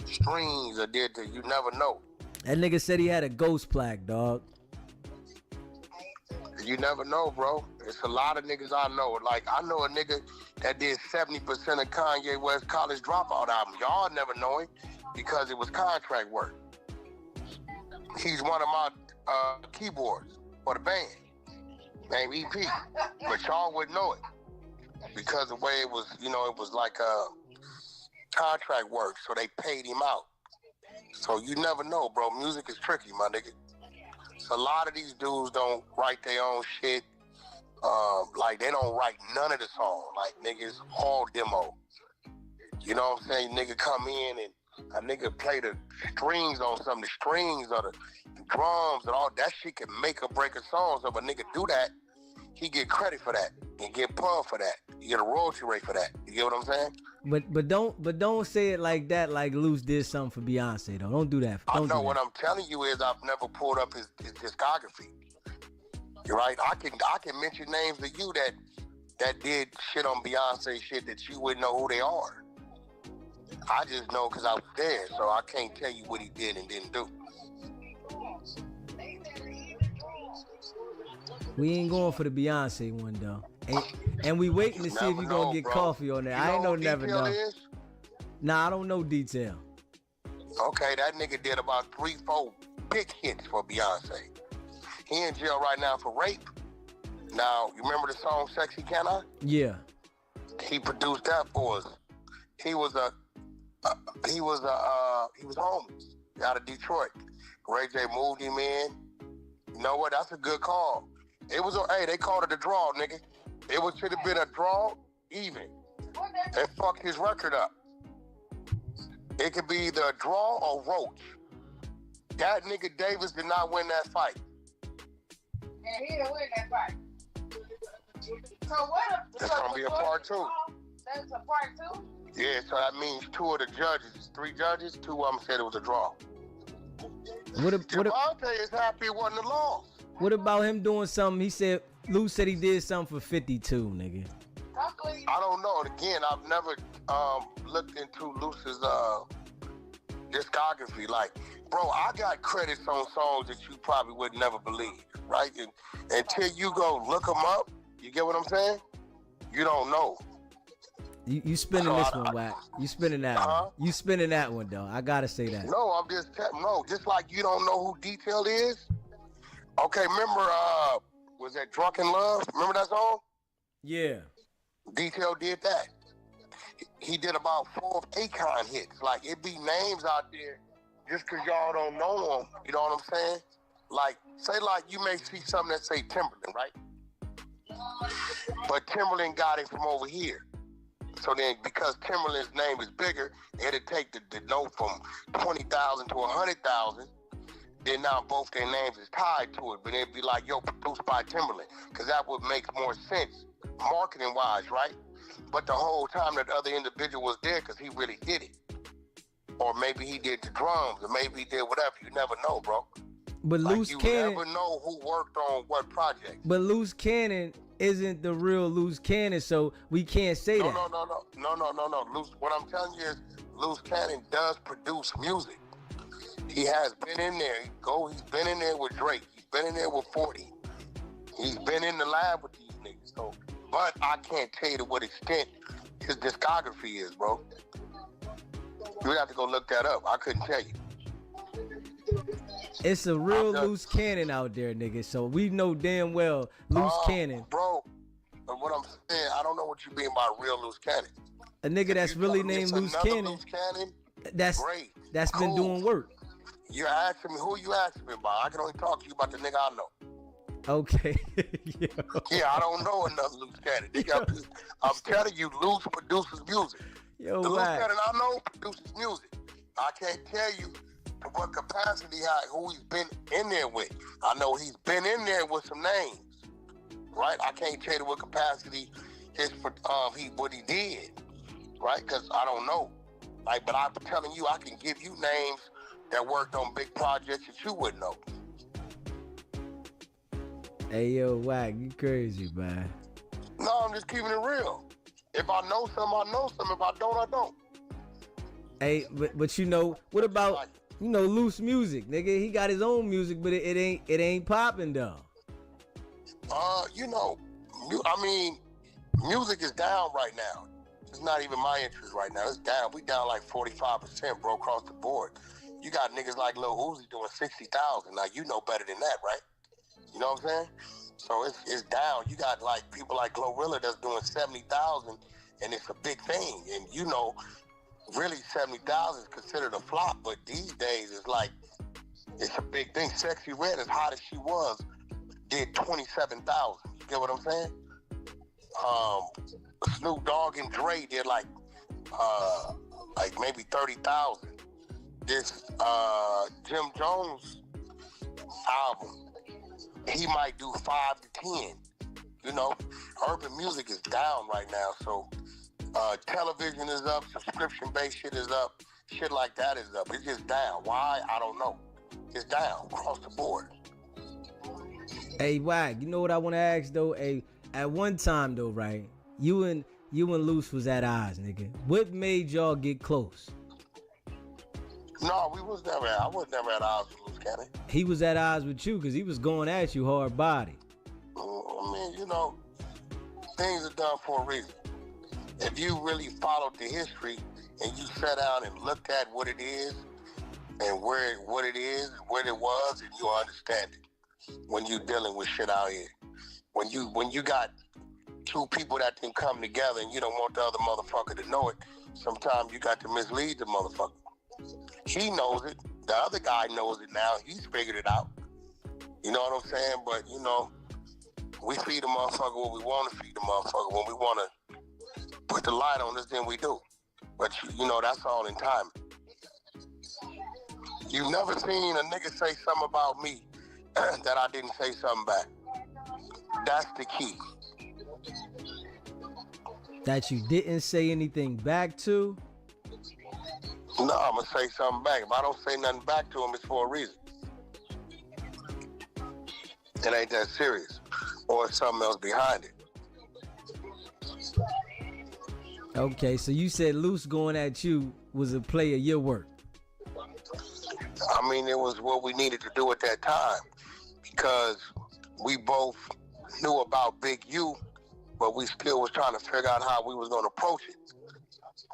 strings, or did the, you never know. That nigga said he had a ghost plaque, dog. You never know, bro. It's a lot of niggas I know. Like, I know a nigga that did 70% of Kanye West's College Dropout album. Y'all never know him because it was contract work. He's one of my keyboards for the band, named EP. But y'all wouldn't know it because the way it was, you know, it was like contract work, so they paid him out. So you never know, bro. Music is tricky, my nigga. So a lot of these dudes don't write their own shit. Like, they don't write none of the song. Like, niggas all demo. You know what I'm saying? Nigga come in and a nigga play the strings on something. The strings or the drums and all that shit can make or break a song. So if a nigga do that, he get credit for that and get pumped for that. You get a royalty rate for that. You get what I'm saying? But don't say it like that. Like Luce did something for Beyonce though. Don't do that. I know what I'm telling you is I've never pulled up his discography. You're right. I can mention names of you that did shit on Beyonce shit that you wouldn't know who they are. I just know because I was there, so I can't tell you what he did and didn't do. We ain't going for the Beyonce one though. And we waiting to see if you gonna get Coffee on there. I ain't no never know. Nah, I don't know Detail. Okay, that nigga did about 3-4 big hits for Beyonce. He in jail right now for rape. Now, you remember the song Sexy Can I? Yeah. He produced that for us. He was homeless out of Detroit. Ray J moved him in. You know what? That's a good call. It was they called it a draw, nigga. It should have been a draw, even. They fucked his record up. It could be either a draw or roach. That nigga Davis did not win that fight. Yeah, he didn't win that fight. So what? That's gonna be a part 2. That's a part 2? Yeah, so that means 2 of the judges, 3 judges, 2 of them said it was a draw. Javante is happy it wasn't a loss. What about him doing something? He said Luce said he did something for 52, nigga. Don't I don't know. And again, I've never looked into Luce's discography. Like, bro, I got credits on songs that you probably would never believe, right? And until you go look them up, you get what I'm saying? You don't know. You spinning this one, Wack. You spinning that one. You spinning that one, though. I gotta say that. No, I'm just just like you don't know who Detailed is. Okay, remember was that Drunken Love? Remember that song? Yeah. Detailed did that. He did about 4 of Akon hits. Like, it be names out there just because y'all don't know them. You know what I'm saying? Like, say like you may see something that say Timberland, right? But Timberland got it from over here. So then, because Timberland's name is bigger, it'd take the note from 20,000 to 100,000. Then now both their names is tied to it, but it'd be like, yo, produced by Timberland, because that would make more sense marketing-wise, right? But the whole time that other individual was there because he really did it. Or maybe he did the drums, or maybe he did whatever. You never know, bro. But like, Luce you Cannon, never know who worked on what project. But Luce Cannon isn't the real Luce Cannon, so we can't say that. No. Luce, what I'm telling you is Luce Cannon does produce music. He has been in there. He's been in there with Drake. He's been in there with 40. He's been in the lab with these niggas. So, but I can't tell you to what extent his discography is, bro. You'd have to go look that up. I couldn't tell you. It's a real Luce Cannon out there, nigga. So we know damn well Luce Cannon. Bro, but what I'm saying, I don't know what you mean by real Luce Cannon. A nigga that's really named Luce Cannon. That's great. That's cool. Been doing work. You're asking me, who you asking me about? I can only talk to you about the nigga I know. Okay. Yeah, I don't know another Luce Cannon. I'm telling you, Luce produces music. Yo, the Luce Cannon I know produces music. I can't tell you to what capacity, who he's been in there with. I know he's been in there with some names, right? I can't tell you what capacity what he did, right? Because I don't know. Like, but I'm telling you, I can give you names that worked on big projects that you wouldn't know. Hey, yo, Wack, you crazy, man. No, I'm just keeping it real. If I know some, I know some. If I don't, I don't. Hey, but you know, what about, Luce music, nigga? He got his own music, but it ain't popping, though. Music is down right now. It's not even my interest right now. It's down. We down like 45%, bro, across the board. You got niggas like Lil Uzi doing 60,000. Now, you know better than that, right? You know what I'm saying? So it's down. You got like people like Glorilla that's doing 70,000, and it's a big thing. And really 70,000 is considered a flop, but these days it's like, it's a big thing. Sexy Red, as hot as she was, did 27,000. You get what I'm saying? Snoop Dogg and Jreed did like maybe 30,000. This Jim Jones album, he might do 5 to 10. Urban music is down right now, so television is up, subscription-based shit is up, shit like that is up. It's just down. Why? I don't know. It's down across the board. Hey, Wack, you know what I want to ask though? Hey, at one time though, right? You and Luce was at odds, nigga. What made y'all get close? No, I was never at odds with Luce Cannon. He was at odds with you because he was going at you hard body. Things are done for a reason. If you really followed the history and you sat down and looked at what it is and what it is, what it was, and you understand it when you're dealing with shit out here. When you got two people that can come together and you don't want the other motherfucker to know it, sometimes you got to mislead the motherfucker. He knows it. The other guy knows it now. He's figured it out. You know what I'm saying? But, we feed the motherfucker what we want to feed the motherfucker. When we want to put the light on us, then we do. But, that's all in time. You've never seen a nigga say something about me that I didn't say something back. That's the key. That you didn't say anything back to? No, I'm going to say something back. If I don't say nothing back to him, it's for a reason. It ain't that serious. Or something else behind it. Okay, so you said Luce going at you was a play of your work. I mean, it was what we needed to do at that time because we both knew about Big U, but we still was trying to figure out how we was going to approach it.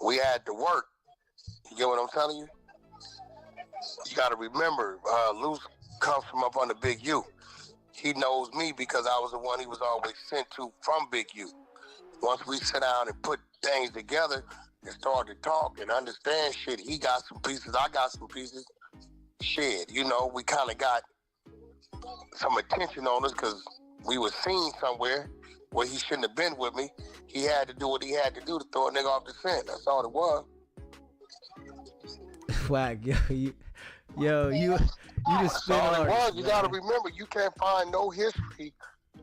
We had to work. You get what I'm telling you? You got to remember, Luce comes from up under Big U. He knows me because I was the one he was always sent to from Big U. Once we sit down and put things together and start to talk and understand shit, he got some pieces, I got some pieces. Shit, you know, we kind of got some attention on us because we were seen somewhere where he shouldn't have been with me. He had to do what he had to do to throw a nigga off the scent. That's all it was. Wack, you just spit all it hard, was. You man. got to remember, you can't find no history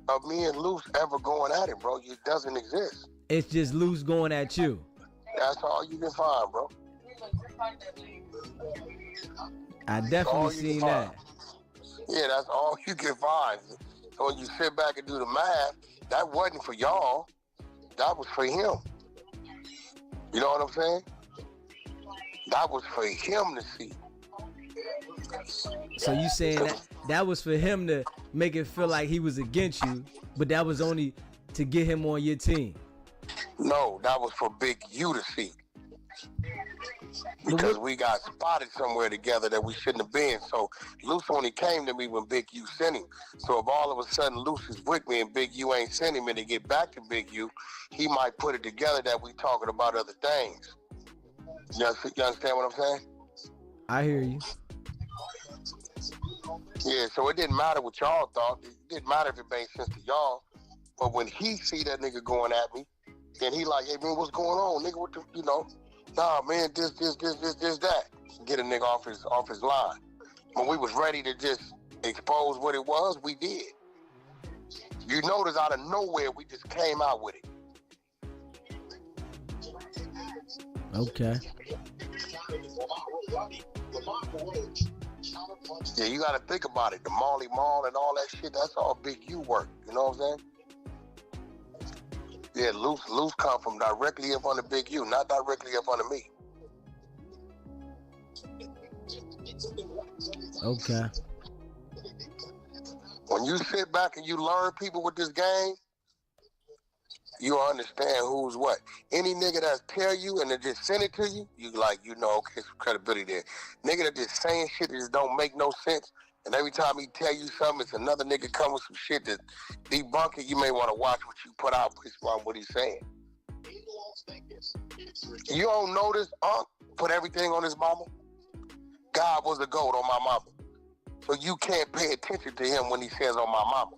of me and Luce ever going at it, bro. It doesn't exist. It's just Luce going at you. That's all you can find, bro. I definitely seen that. Yeah, that's all you can find. So when you sit back and do the math, that wasn't for y'all. That was for him. You know what I'm saying? That was for him to see. So you saying that was for him to make it feel like he was against you, but that was only to get him on your team? No, that was for Big U to see. Because we got spotted somewhere together that we shouldn't have been. So Luce only came to me when Big U sent him. So if all of a sudden Luce is with me and Big U ain't sent him and to get back to Big U, he might put it together that we talking about other things. You understand what I'm saying? I hear you. Yeah, so it didn't matter what y'all thought. It didn't matter if it made sense to y'all. But when he see that nigga going at me, then he like, hey man, what's going on, nigga? What the, you know? Nah, man, this, that. Get a nigga off his line. When we was ready to just expose what it was, we did. You notice out of nowhere, we just came out with it. Okay. Yeah, you gotta think about it. The Molly Mall and all that shit, that's all Big U work. You know what I'm saying? Yeah, Luce come from directly up under Big U, not directly up under me. Okay. When you sit back and you learn people with this game, you'll understand who's what. Any nigga that tell you and they just send it to you, you like, you know, okay, some credibility there. Nigga that just saying shit that just don't make no sense, and every time he tell you something, it's another nigga come with some shit that debunk it. You may want to watch what you put out based on what he's saying. You don't notice Unc put everything on his mama? God was a goat on my mama. So you can't pay attention to him when he says on my mama.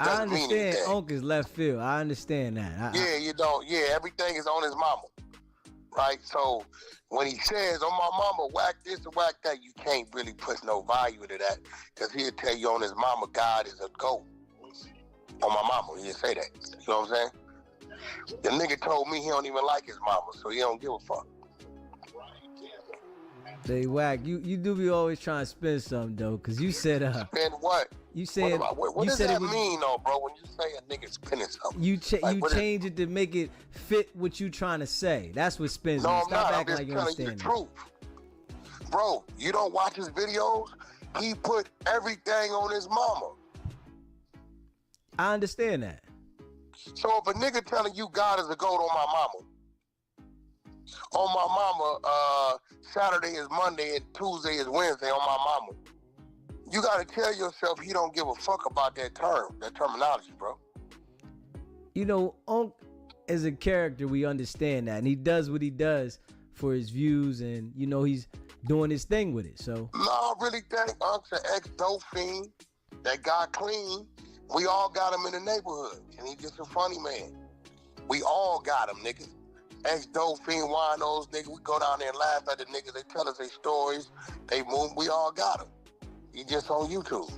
I understand Unc is left field. I understand that. Yeah, you don't. Yeah, everything is on his mama. Right? So when he says, on my mama, whack this and whack that, you can't really put no value to that because he'll tell you on his mama, God is a goat. On my mama, he'll say that. You know what I'm saying? The nigga told me he don't even like his mama, so he don't give a fuck. Say, Wack, you do be always trying to spin something, though, because you said... Spin what? You said... What does that mean, though, bro, when you say a nigga spinning something? You change it to make it fit what you trying to say. That's what spins. No, I'm not. I'm acting just like you telling you the understand truth. Bro, you don't watch his videos? He put everything on his mama. I understand that. So if a nigga telling you God is a goat on my mama, Saturday is Monday and Tuesday is Wednesday on my mama, you gotta tell yourself he don't give a fuck about that terminology, bro. You know, Unc as a character, we understand that, and he does what he does for his views, and you know he's doing his thing with it. So no, I really think Unc's an ex-dope fiend that got clean. We all got him in the neighborhood, and he's just a funny man. We all got him, niggas. Ex-dope fiend, winos, niggas. We go down there and laugh at the niggas. They tell us their stories. They move. We all got him. He just on YouTube.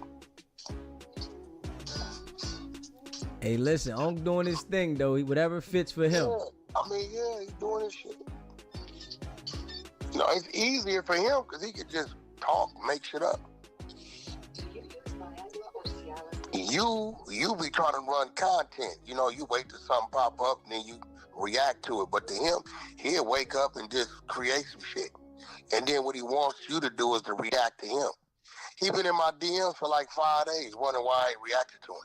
hey, listen, Unc doing his thing though. Whatever fits for him. Yeah, I mean, yeah, he's doing his shit. You know, it's easier for him because he could just talk, make shit up. You be trying to run content. You know, you wait till something pop up and then you react to it. But to him, he'll wake up and just create some shit. And then what he wants you to do is to react to him. He been in my DMs for like 5 days, wondering why I ain't reacted to him.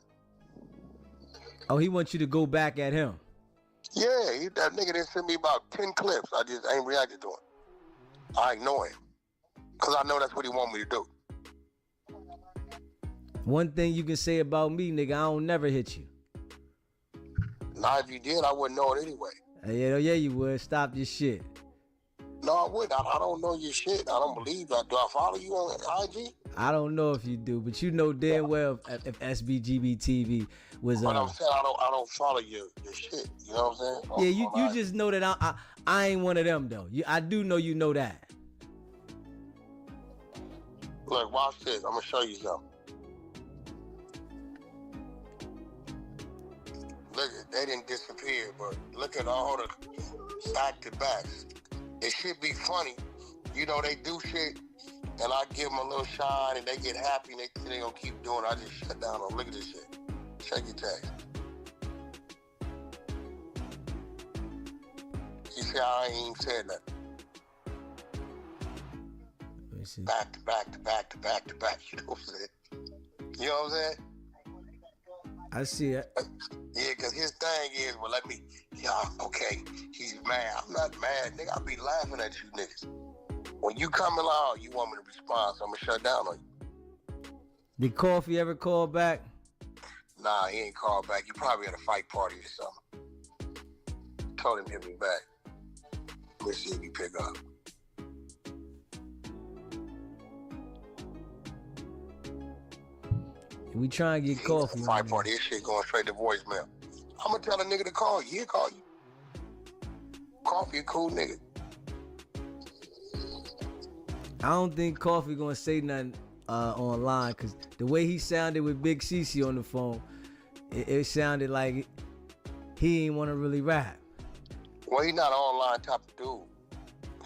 Oh, he wants you to go back at him. Yeah, that nigga done sent me about 10 clips. I just ain't reacted to him. I ignore him. Because I know that's what he want me to do. One thing you can say about me, nigga, I don't never hit you. Now, if you did, I wouldn't know it anyway. Yeah, you would. Stop your shit. No, I wouldn't. I don't know your shit. I don't believe that. Do I follow you on IG? I don't know if you do, but you know damn well if SBGB TV was But I'm saying I don't follow your shit. You know what I'm saying? Yeah, you just know that I ain't one of them though. I do know you know that. Look, watch this. I'm gonna show you something. Look, they didn't disappear, but look at all the back to backs. It should be funny. You know, they do shit, and I give them a little shine, and they get happy, and they gonna keep doing it. I just shut down on look at this shit. Check your text. You see how I ain't even said nothing. Let me see. Back to back to back to back to back. You know what I'm saying? You know what I'm saying? I see it. Yeah, because his thing is, well, okay, he's mad. I'm not mad, nigga. I be laughing at you niggas. When you come along, you want me to respond, so I'm going to shut down on you. Did Coffee ever call back? Nah, he ain't called back. He probably at a fight party or something. Told him to hit me back. Let's see if he pick up. We try and get Coffee. Fight party, this shit going straight to voicemail. I'm gonna tell a nigga to call you. He'll call you. Coffee a cool nigga. I don't think Coffee gonna say nothing online because the way he sounded with Big CC on the phone, it sounded like he ain't want to really rap. Well, he not an online type of dude.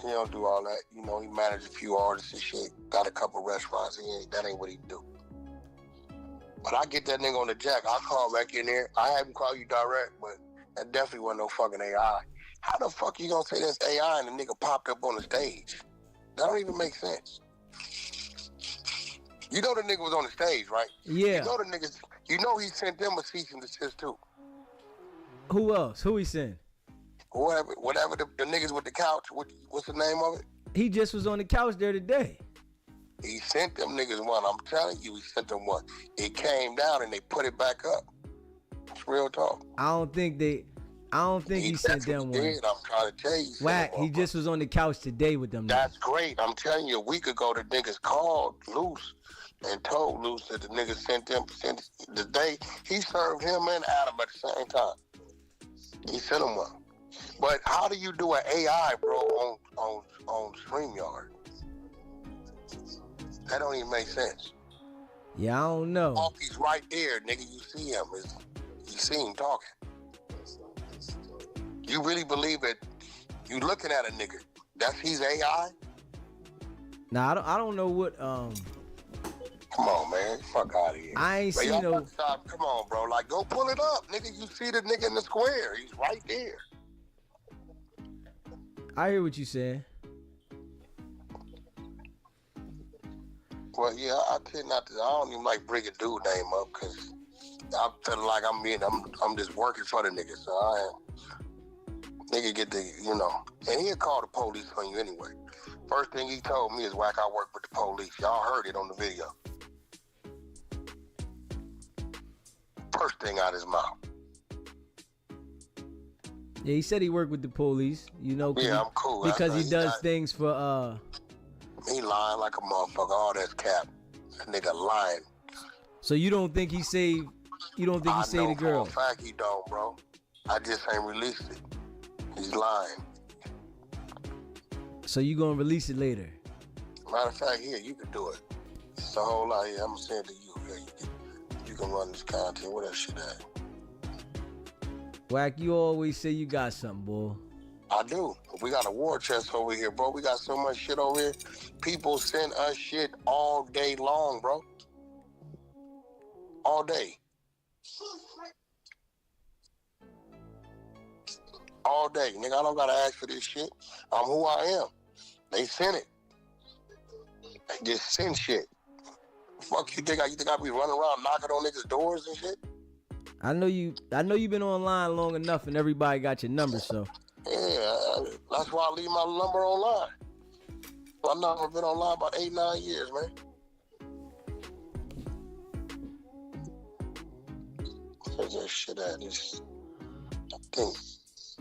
He don't do all that. You know, he managed a few artists and shit. Got a couple restaurants. That ain't what he do. But I get that nigga on the jack. I'll call back in there. I haven't called you direct, but that definitely wasn't no fucking AI. How the fuck you gonna say that's AI and the nigga popped up on the stage? That don't even make sense. You know the nigga was on the stage, right? Yeah. You know the niggas. You know he sent them a cease and desist too. Who else? Who he sent? Whatever the niggas with the couch. What's the name of it? He just was on the couch there today. He sent them niggas one. I'm telling you, he sent them one. It came down and they put it back up. It's real talk. I don't think he sent them one. Did. I'm trying to tell you. Wack, he just was on the couch today with them. That's great. I'm telling you, a week ago the niggas called Luce and told Luce that the niggas sent the day he served him and Adam at the same time. He sent them one. But how do you do an AI, bro, on StreamYard? That don't even make sense. Yeah, I don't know. He's right there, nigga. You see him. You see him talking. You really believe that you looking at a nigga? He's AI? Nah, I don't know what. Come on, man. Fuck out of here. I ain't seen no. Come on, bro. Like, go pull it up, nigga. You see the nigga in the square. He's right there. I hear what you saying. Well, yeah, I tend not to. I don't even like bring a dude name up because I feel like I'm just working for the nigga. So I am. Nigga get the, and he'll call the police on you anyway. First thing he told me is, Wack, I work with the police. Y'all heard it on the video. First thing out his mouth. Yeah, he said he worked with the police. Yeah, I'm cool. Because he does things for. He lying like a motherfucker. All that's cap. That nigga lying. So you don't think he saved? You don't think he saved the girl? For a fact he don't, bro. I just ain't released it. He's lying. So you gonna release it later? Matter of fact, here you can do it. It's a whole lot here. I'm gonna send it to you. Here, you can run this content. Where that shit at? Wack, you always say you got something, boy. I do. We got a war chest over here, bro. We got so much shit over here. People send us shit all day long, bro. All day. all day. Nigga, I don't gotta ask for this shit. I'm who I am. They send it. They just send shit. Fuck you think I be running around knocking on niggas' doors and shit? I know you've been online long enough and everybody got your number, so. Yeah, that's why I leave my number online. My number been online about 8-9 years, man. Where's that shit at? This, I think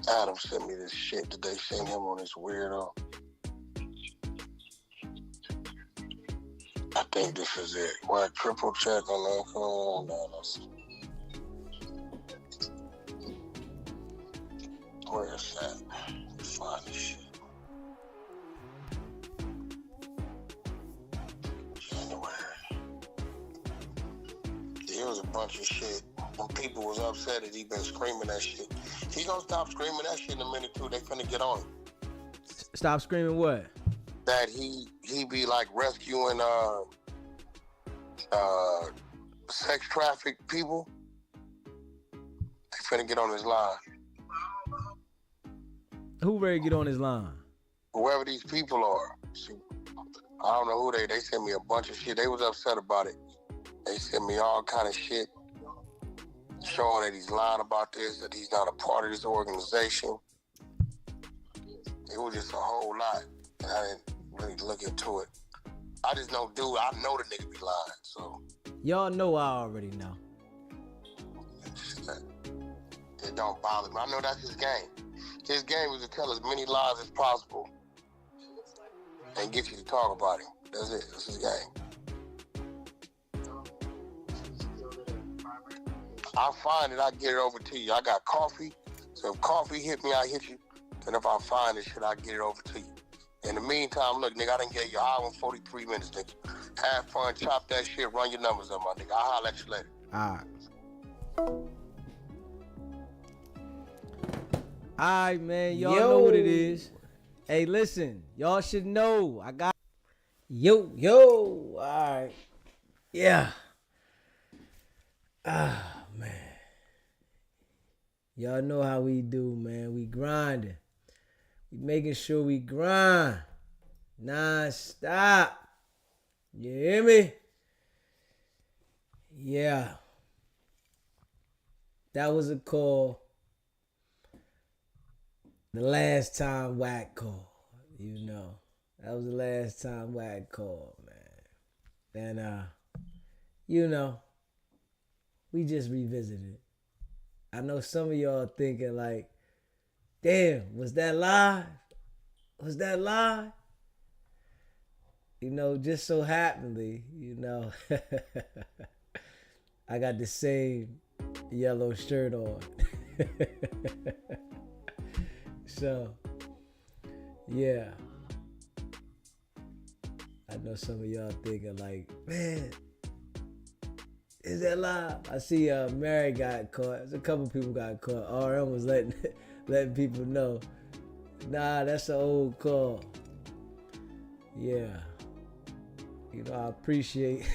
Adam sent me this shit that they sent him on this weirdo. I think this is it. Well, triple check on that. Come on, man. Where is that? Let's find this shit. January. There was a bunch of shit. When people was upset that he been screaming that shit. He gonna stop screaming that shit in a minute too. They finna get on him. Stop screaming what? That he be like rescuing sex trafficked people. They finna get on his line. Who ready to get on his line? Whoever these people are. See, I don't know who they sent me a bunch of shit. They was upset about it. They sent me all kind of shit showing that he's lying about this, that he's not a part of this organization. It was just a whole lot. And I didn't really look into it. I just know, dude, I know the nigga be lying, so. Y'all know I already know. It don't bother me. I know that's his game. His game is to tell as many lies as possible and get you to talk about him. That's it. That's his game. I find it, I get it over to you. I got coffee, so if coffee hit me, I hit you. And if I find this shit, I get it over to you. In the meantime, look, nigga, I done gave you an hour and 43 minutes, nigga. Have fun, chop that shit, run your numbers up, my nigga. I'll holler at you later. All right, man. Y'all know what it is. Hey, listen. Y'all should know. I got... Yo. All right. Yeah. Ah, man. Y'all know how we do, man. We grinding. We making sure we grind. Non-stop. You hear me? Yeah. That was a call. The last time Wack called, you know. That was the last time Wack called, man. And, you know, we just revisited. I know some of y'all thinking like, damn, was that live? Was that live? You know, just so happenly, you know, I got the same yellow shirt on. So, yeah. I know some of y'all thinking like, man, is that live? I see Mary got caught. There's a couple people got caught. RM was letting people know. Nah, that's an old call. Yeah. You know, I appreciate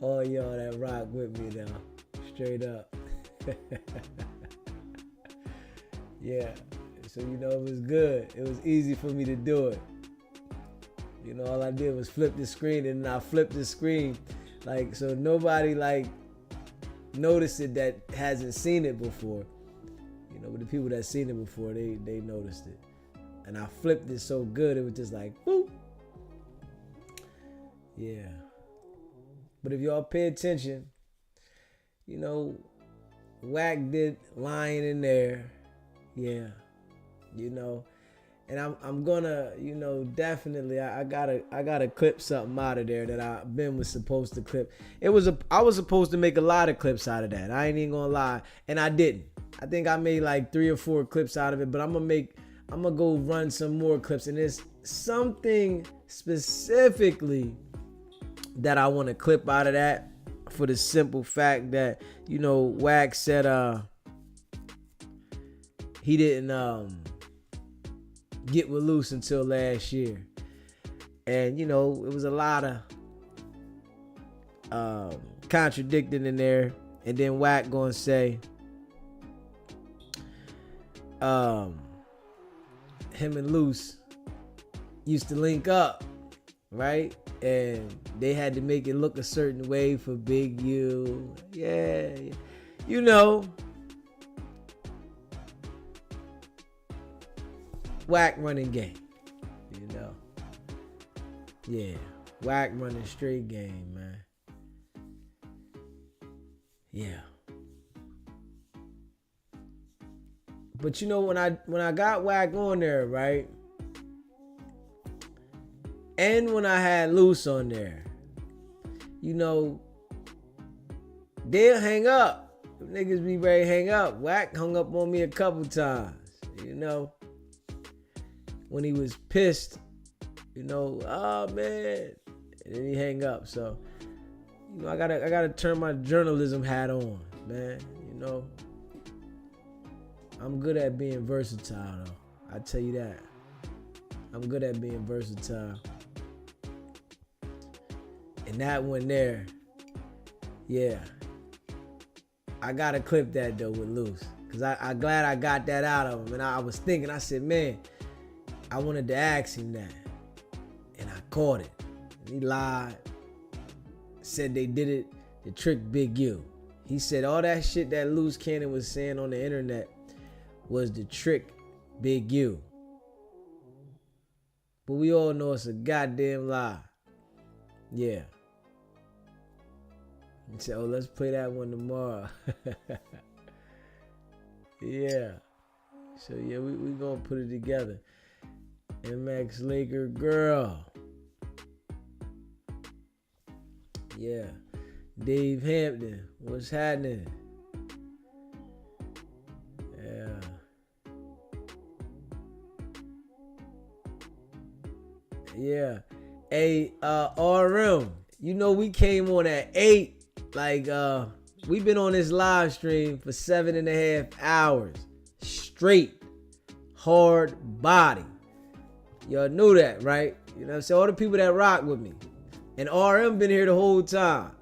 all y'all that rock with me now. Straight up. Yeah. So, you know, it was good. It was easy for me to do it. You know, all I did was flip the screen, and I flipped the screen. Like, so nobody, like, noticed it that hasn't seen it before. You know, but the people that seen it before, they noticed it. And I flipped it so good, it was just like, boop. Yeah. But if y'all pay attention, you know, Wack did lying in there. Yeah. You know. And I'm gonna, you know, definitely I gotta clip something out of there that Ben was supposed to clip. I was supposed to make a lot of clips out of that. I ain't even gonna lie. And I didn't. I think I made like 3 or 4 clips out of it, but I'm gonna go run some more clips. And there's something specifically that I want to clip out of that for the simple fact that, you know, Wack said he didn't get with Luce until last year. And, you know, it was a lot of contradicting in there. And then Wack gonna say him and Luce used to link up, right? And they had to make it look a certain way for Big U. Yeah. You know. Wack running game. You know. Yeah. Wack running straight game, man. Yeah. But you know, when I got Wack on there, right? And when I had Luce on there, you know, they'll hang up. Niggas be ready to hang up. Wack hung up on me a couple times, you know. When he was pissed, you know, oh man. And then he hang up. So, you know, I gotta turn my journalism hat on, man. You know. I'm good at being versatile, though. I tell you that. I'm good at being versatile. And that one there, yeah. I gotta clip that though with Luce. Cause I glad I got that out of him. And I was thinking, I said, man, I wanted to ask him that. And I caught it. And he lied. Said they did it to trick Big U. He said all that shit that Luce Cannon was saying on the internet was to trick Big U. But we all know it's a goddamn lie. Yeah. He said, oh, let's play that one tomorrow. Yeah. So, yeah, we gonna put it together. MX Laker girl. Yeah. Dave Hampton. What's happening? Yeah. Yeah. Hey, RM. You know we came on at 8. Like, we've been on this live stream for 7.5 hours. Straight. Hard body. Y'all knew that, right? You know what I'm saying? All the people that rock with me. And RM been here the whole time.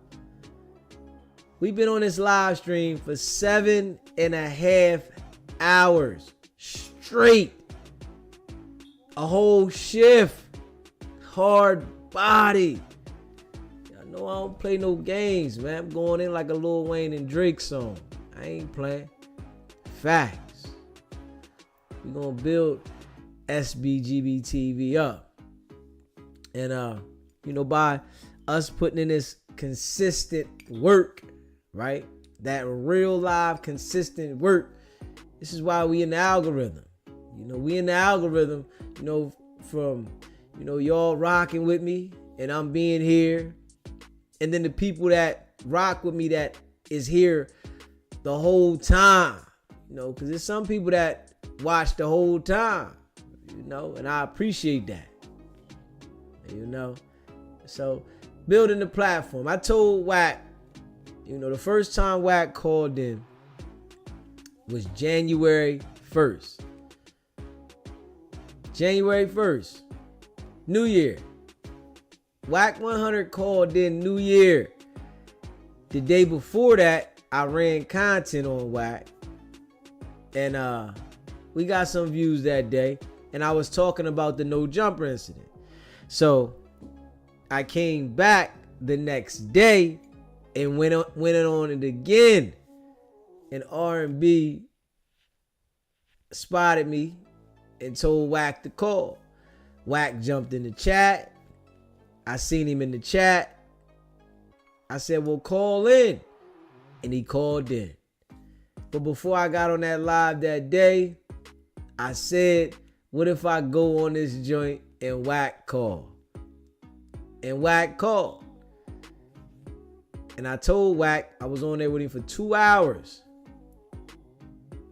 We've been on this live stream for 7.5 hours. Straight. A whole shift. Hard body. Y'all know I don't play no games, man. I'm going in like a Lil Wayne and Drake song. I ain't playing. Facts. We gonna build SBGB-TV up. And, you know, by us putting in this consistent work, right? That real live consistent work. This is why we in the algorithm. You know, we in the algorithm, you know, from, you know, y'all rocking with me and I'm being here. And then the people that rock with me that is here the whole time, you know, because there's some people that watch the whole time, you know, and I appreciate that, you know. So building the platform. I told Wack, you know, the first time Wack called in was January 1st. January 1st. New Year. Wack 100 called in New Year. The day before that, I ran content on Wack. And we got some views that day. And I was talking about the no jumper incident. So I came back the next day and went on it again. And R&B spotted me and told Wack to call. Wack jumped in the chat. I seen him in the chat. I said, well, call in. And he called in. But before I got on that live that day, I said, what if I go on this joint and Wack call? And Wack called. And I told Wack I was on there with him for 2 hours.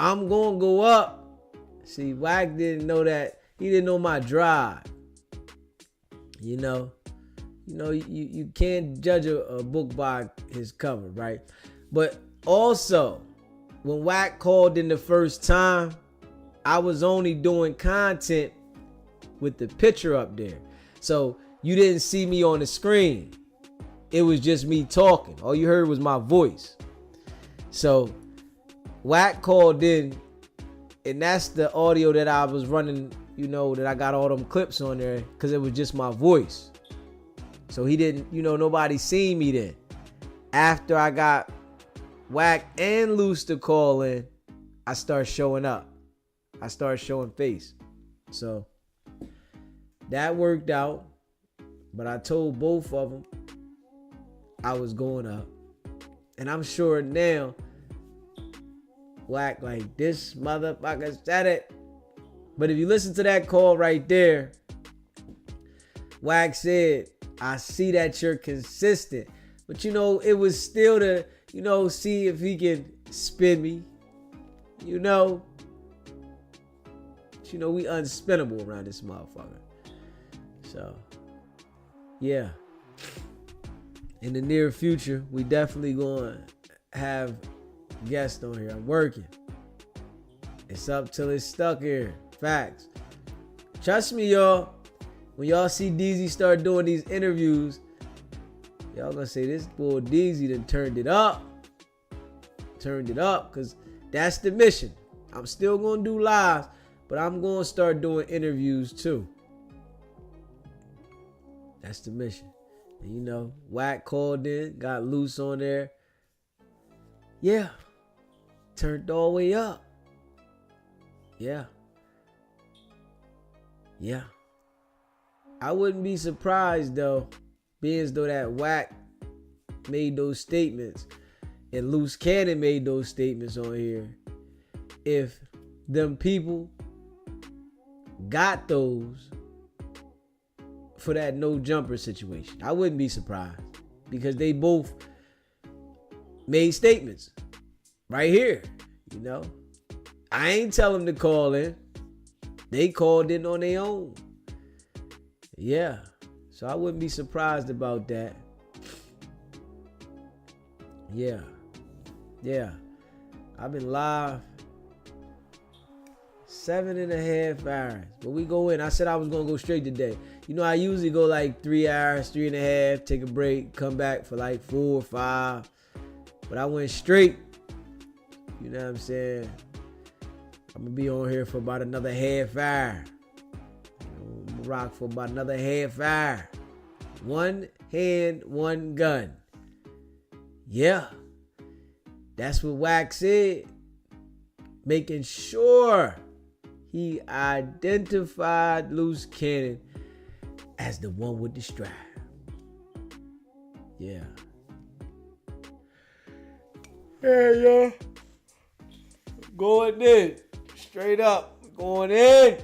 I'm going to go up. See, Wack didn't know that. He didn't know my drive. You know, you can't judge a book by his cover, right? But also, when Wack called in the first time, I was only doing content with the picture up there. So you didn't see me on the screen. It was just me talking. All you heard was my voice. So Wack called in And that's the audio that I was running, you know, that I got all them clips on there because it was just my voice. So he didn't, you know, nobody seen me then. After I got Wack and Luce to call in, I start showing up. I started showing face. So that worked out. But I told both of them I was going up. And I'm sure now, Wack like, this motherfucker said it. But if you listen to that call right there, Wack said, I see that you're consistent. But you know, it was still to, you know, see if he can spin me. You know. But you know, we unspinnable around this motherfucker. So, yeah. In the near future, we definitely gonna have guests on here. I'm working. It's up till it's stuck here. Facts. Trust me, y'all. When y'all see DZ start doing these interviews, y'all gonna say this boy DZ done turned it up. Turned it up, because that's the mission. I'm still gonna do lives, but I'm gonna start doing interviews too. That's the mission. And you know, Wack called in, got Luce on there. Yeah. Turned all the way up. Yeah. Yeah. I wouldn't be surprised though, being as though that Wack made those statements and Luce Cannon made those statements on here, if them people got those for that no jumper situation. I wouldn't be surprised because they both made statements right here. You know, I ain't tell them to call in. They called in on their own. Yeah. So I wouldn't be surprised about that. Yeah. Yeah. I've been live 7.5 hours. But we go in. I said I was going to go straight today. You know, I usually go like 3 hours, 3.5, take a break, come back for like 4 or 5. But I went straight. You know what I'm saying? I'm going to be on here for about another half hour. I'm going to rock for about another half hour. One hand, one gun. Yeah. That's what Wack said. Making sure he identified Luce Cannon as the one with the strap. Yeah. Yeah, y'all. Going in. Straight up. Going in.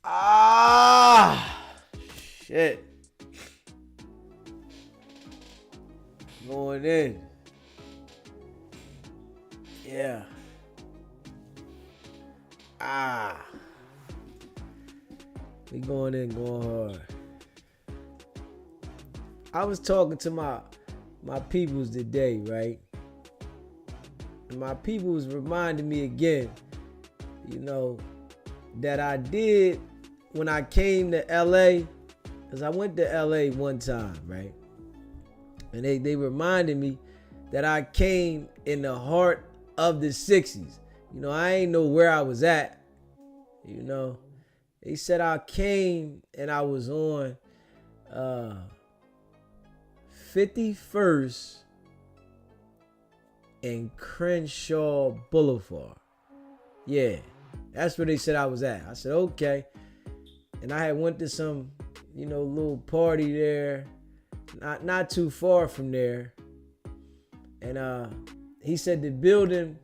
Ah. Shit. Going in. Yeah. Ah. We going in, going hard. I was talking to my peoples today, right? And my peoples reminded me again, you know, that I did when I came to LA, because I went to LA one time, right? And they reminded me that I came in the heart of the 60s. You know, I ain't know where I was at. You know, they said I came and I was on 51st and Crenshaw Boulevard. Yeah, that's where they said I was at. I said, okay. And I had went to some, you know, little party there, not too far from there. And he said the building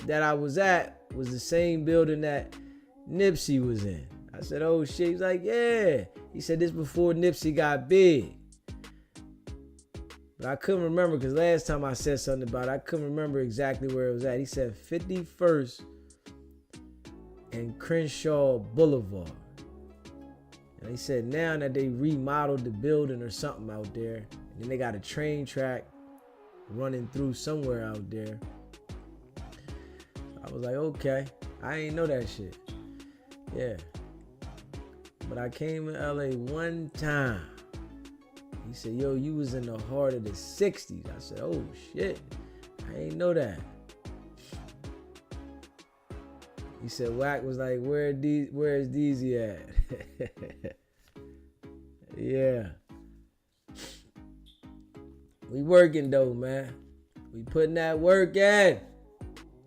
that I was at was the same building that Nipsey was in. I said, oh shit. He's like, yeah. He said this before Nipsey got big. But I couldn't remember because last time I said something about it, I couldn't remember exactly where it was at. He said 51st and Crenshaw Boulevard. And he said now that they remodeled the building or something out there, and then they got a train track running through somewhere out there. I was like, okay. I ain't know that shit. Yeah. But I came to LA one time. He said, yo, you was in the heart of the 60s. I said, oh shit. I ain't know that. He said Wack was like, where is DZ at? Yeah. We working though, man. We putting that work in.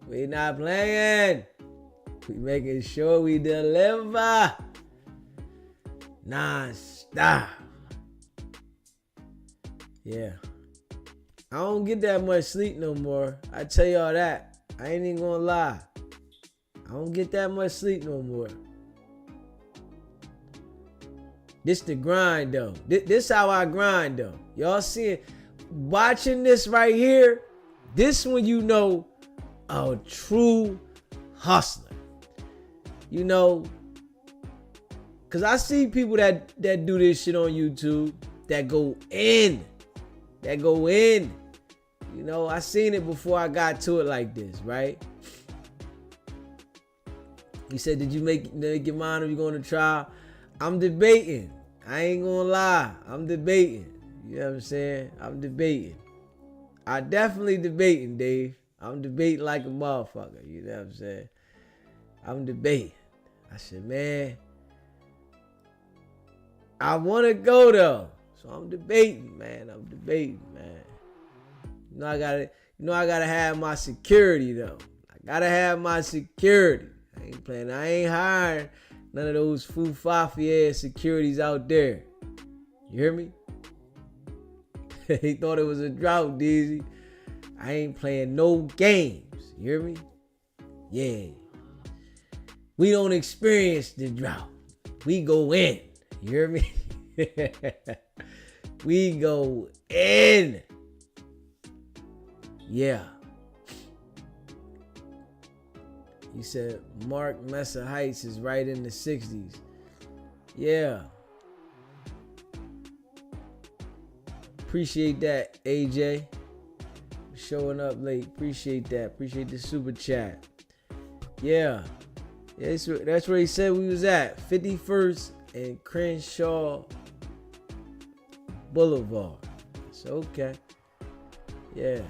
We not playing. We making sure we deliver. Non-stop. Yeah. I don't get that much sleep no more. I tell y'all that. I ain't even gonna lie. I don't get that much sleep no more. This the grind though. This how I grind though. Y'all see it? Watching this right here, this when you know a true hustler. You know, cause I see people that do this shit on YouTube that go in. You know, I seen it before I got to it like this, right? He said, did you make your mind if you're going to trial? I'm debating. I ain't gonna lie. I'm debating. You know what I'm saying? I'm debating. I definitely debating, Dave. I'm debating like a motherfucker. You know what I'm saying? I'm debating. I said, man, I want to go though. So I'm debating, man. You know I gotta have my security though. I gotta have my security. I ain't playing. I ain't hiring none of those foo-faffy ass securities out there. You hear me? He thought it was a drought, Deezy. I ain't playing no games. You hear me? Yeah. We don't experience the drought. We go in. You hear me? We go in. Yeah. He said Mark Mesa Heights is right in the 60s. Yeah. Appreciate that, AJ. Showing up late. Appreciate that. Appreciate the super chat. Yeah. That's where he said we was at. 51st and Crenshaw Boulevard. It's okay. Yeah.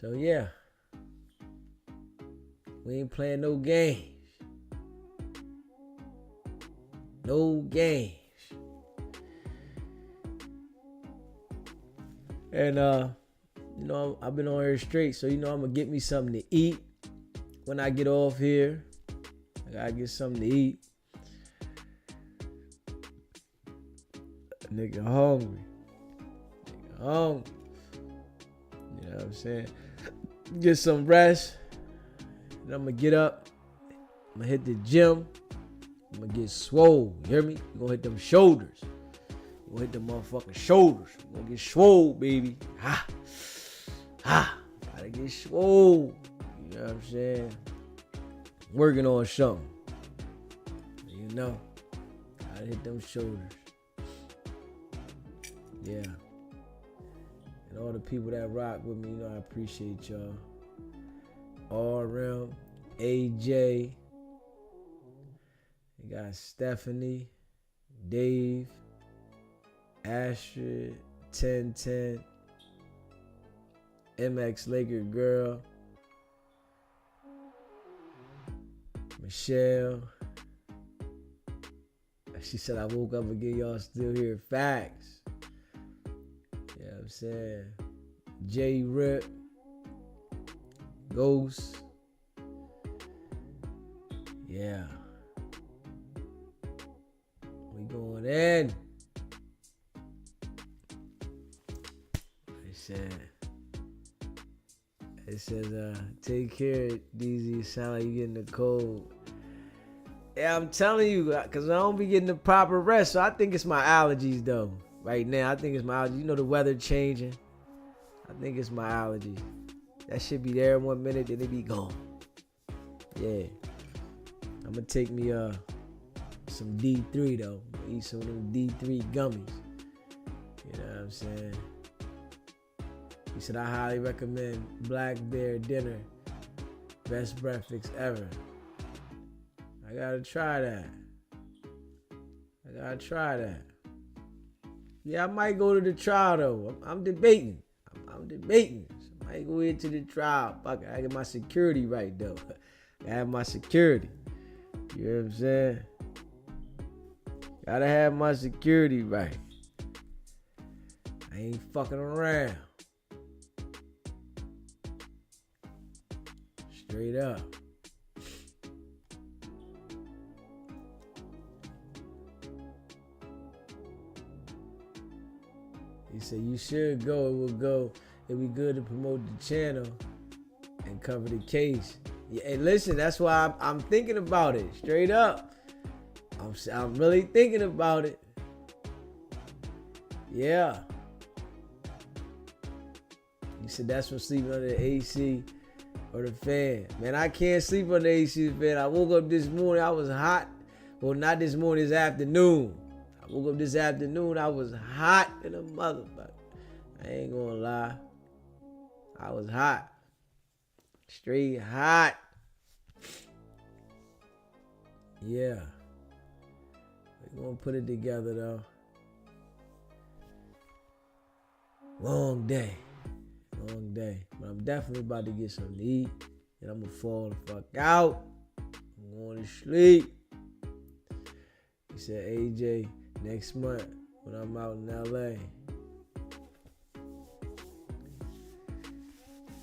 So yeah. We ain't playing no games. No games. And you know, I've been on here straight, so you know I'm gonna get me something to eat when I get off here. I gotta get something to eat. Nigga hungry. You know what I'm saying? Get some rest. And I'm gonna get up. I'm gonna hit the gym. I'm gonna get swole. You hear me? I'm gonna hit them shoulders. I'm gonna hit them motherfucking shoulders. I'm gonna get swole, baby. Gotta get swole. You know what I'm saying? Working on something. You know? Gotta hit them shoulders. Yeah. And all the people that rock with me, you know, I appreciate y'all. RM, AJ, you got Stephanie, Dave, Astrid, 1010, MX Laker Girl, Michelle. She said, I woke up again, y'all still hear facts. You know what I'm saying? J Rip, Ghost. Yeah. We going in. It says, take care, DZ. It sound like you getting the cold. Yeah, I'm telling you, because I don't be getting the proper rest. So I think it's my allergies, though. Right now, I think it's my allergies. You know the weather changing. I think it's my allergies. That shit be there 1 minute, then it be gone. Yeah. I'm going to take me some D3, though. Eat some of them D3 gummies. You know what I'm saying? He said, I highly recommend Black Bear Dinner. Best breakfast ever. I gotta try that. Yeah, I might go to the trial though. I'm debating. I'm debating. I ain't go into the trial. Fuck it. I get my security right, though. I have my security. You know what I'm saying? Gotta have my security right. I ain't fucking around. Straight up. He said you should go. It will go. It'd be good to promote the channel and cover the case. Yeah, and listen, that's why I'm thinking about it. Straight up. I'm really thinking about it. Yeah. He said that's from sleeping under the AC or the fan. Man, I can't sleep under the AC or the fan. I woke up this morning, I was hot. Well, not this morning, this afternoon. I woke up this afternoon, I was hot in a motherfucker. I ain't gonna lie. I was hot. Straight hot. Yeah. We're gonna put it together though. Long day. Long day. But I'm definitely about to get something to eat. And I'm gonna fall the fuck out. I'm going to sleep. He said, AJ, next month when I'm out in LA.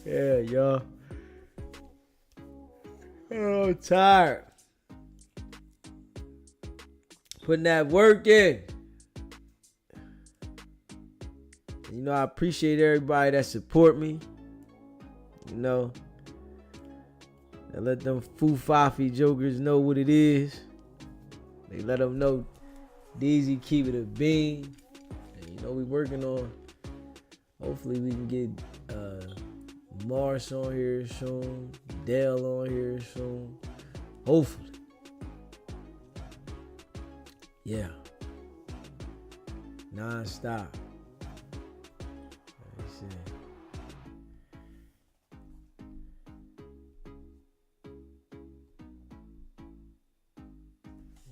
Yeah, y'all. Oh, I'm tired. Putting that work in. You know, I appreciate everybody that support me. You know, and let them foo-faffy jokers know what it is. They let them know Deezy keep it a bean. And you know, we working on, hopefully we can get Mars on here soon, Dale on here soon. Hopefully. Yeah. Non-stop.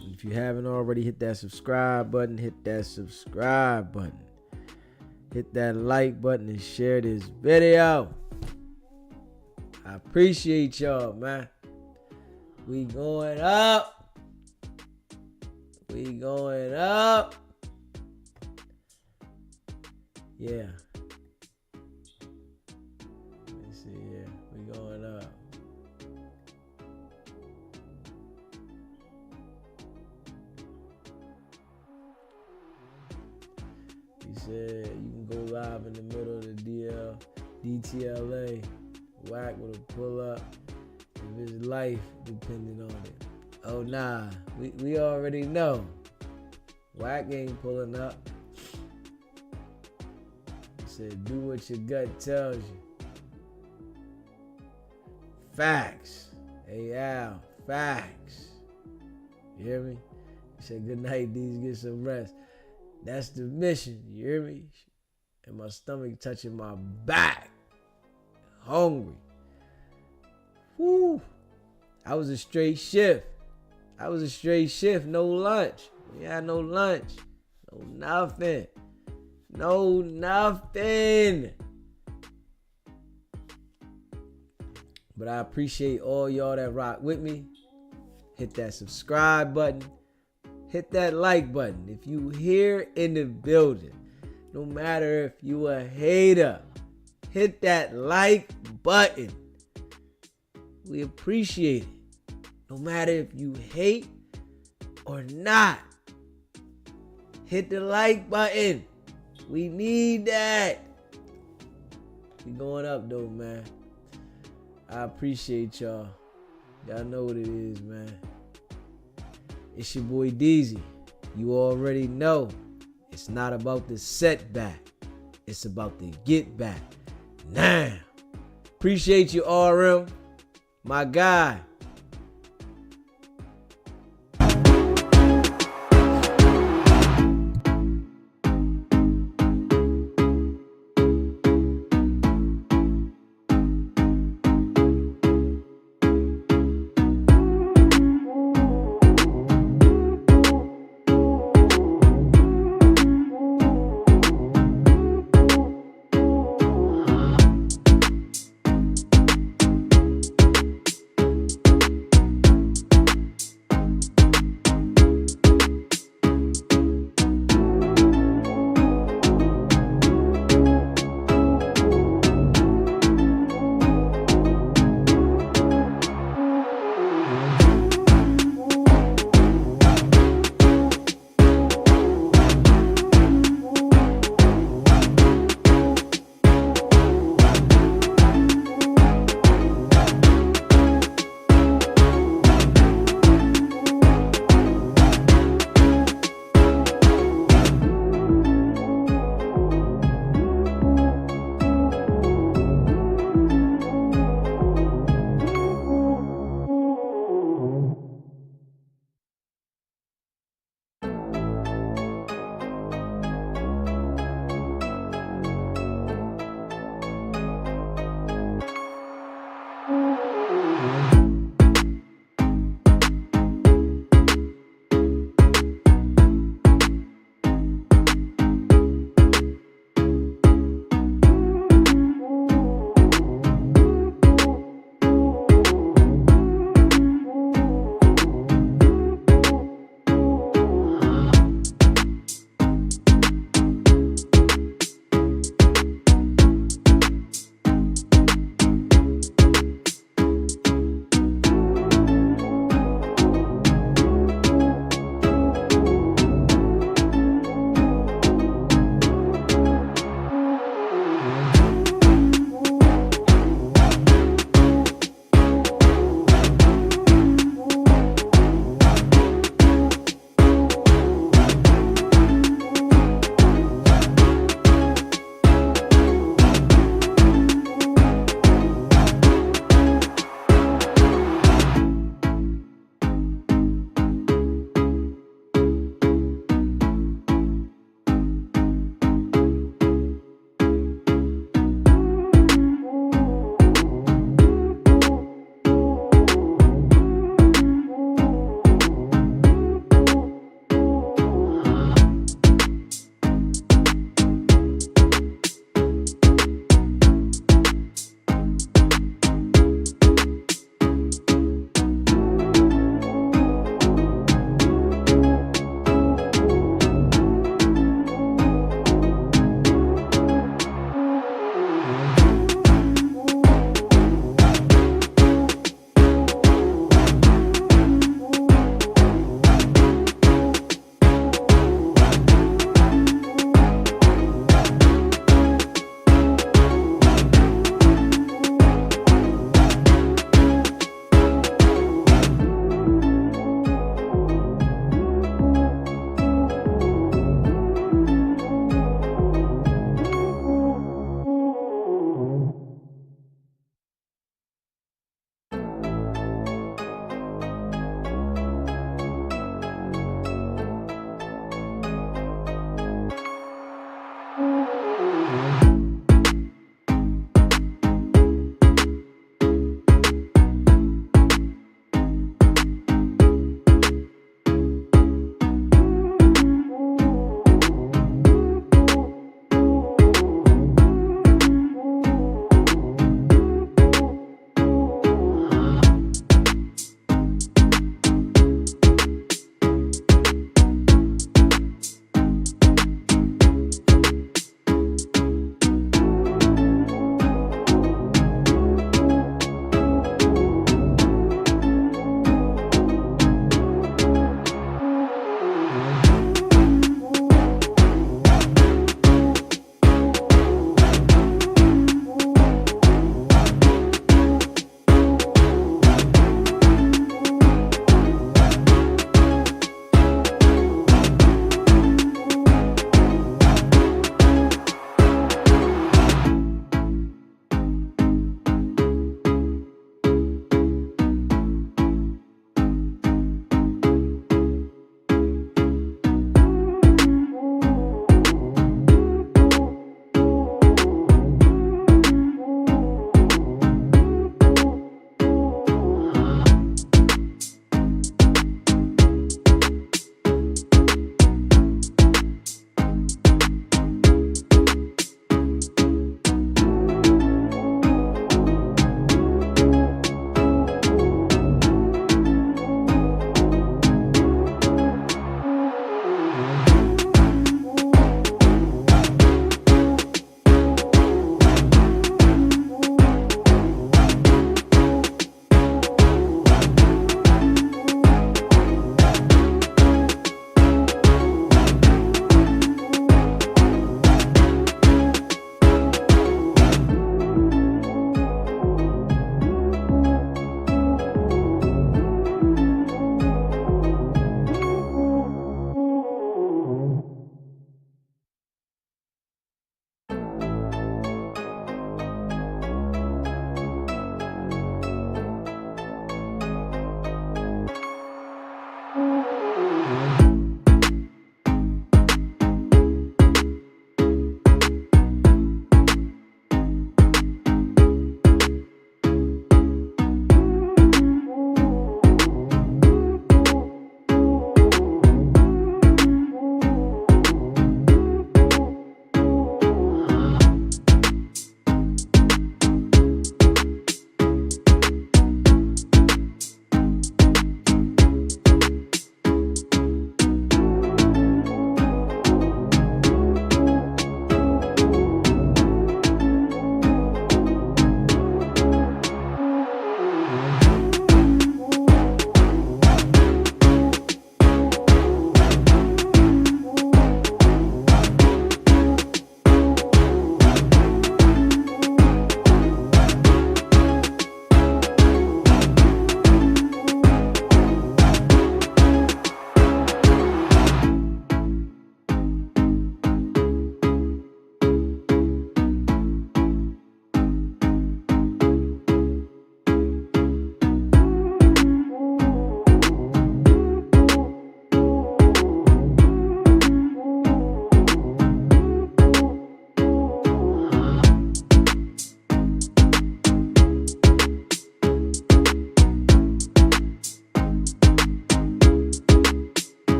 If you haven't already, hit that subscribe button. Hit that subscribe button. Hit that like button and share this video. I appreciate y'all, man. We going up. We going up. Yeah. Let's see here. We going up. He said you can go live in the middle of the DTLA. Wack with a pull up if his life depended on it. Oh nah, we already know. Wack ain't pulling up. He said do what your gut tells you. Facts. Hey Al, facts. You hear me? He said good night, D's, get some rest. That's the mission, you hear me? And my stomach touching my back. Hungry. Woo. I was a straight shift. No lunch. We had no lunch. No nothing. No nothing. But I appreciate all y'all that rock with me. Hit that subscribe button. Hit that like button. If you here in the building, no matter if you a hater, hit that like button. We appreciate it. No matter if you hate or not, hit the like button. We need that. We going up though, man. I appreciate y'all. Y'all know what it is, man. It's your boy Deezy. You already know. It's not about the setback. It's about the get back. Now. Appreciate you, RM. My guy.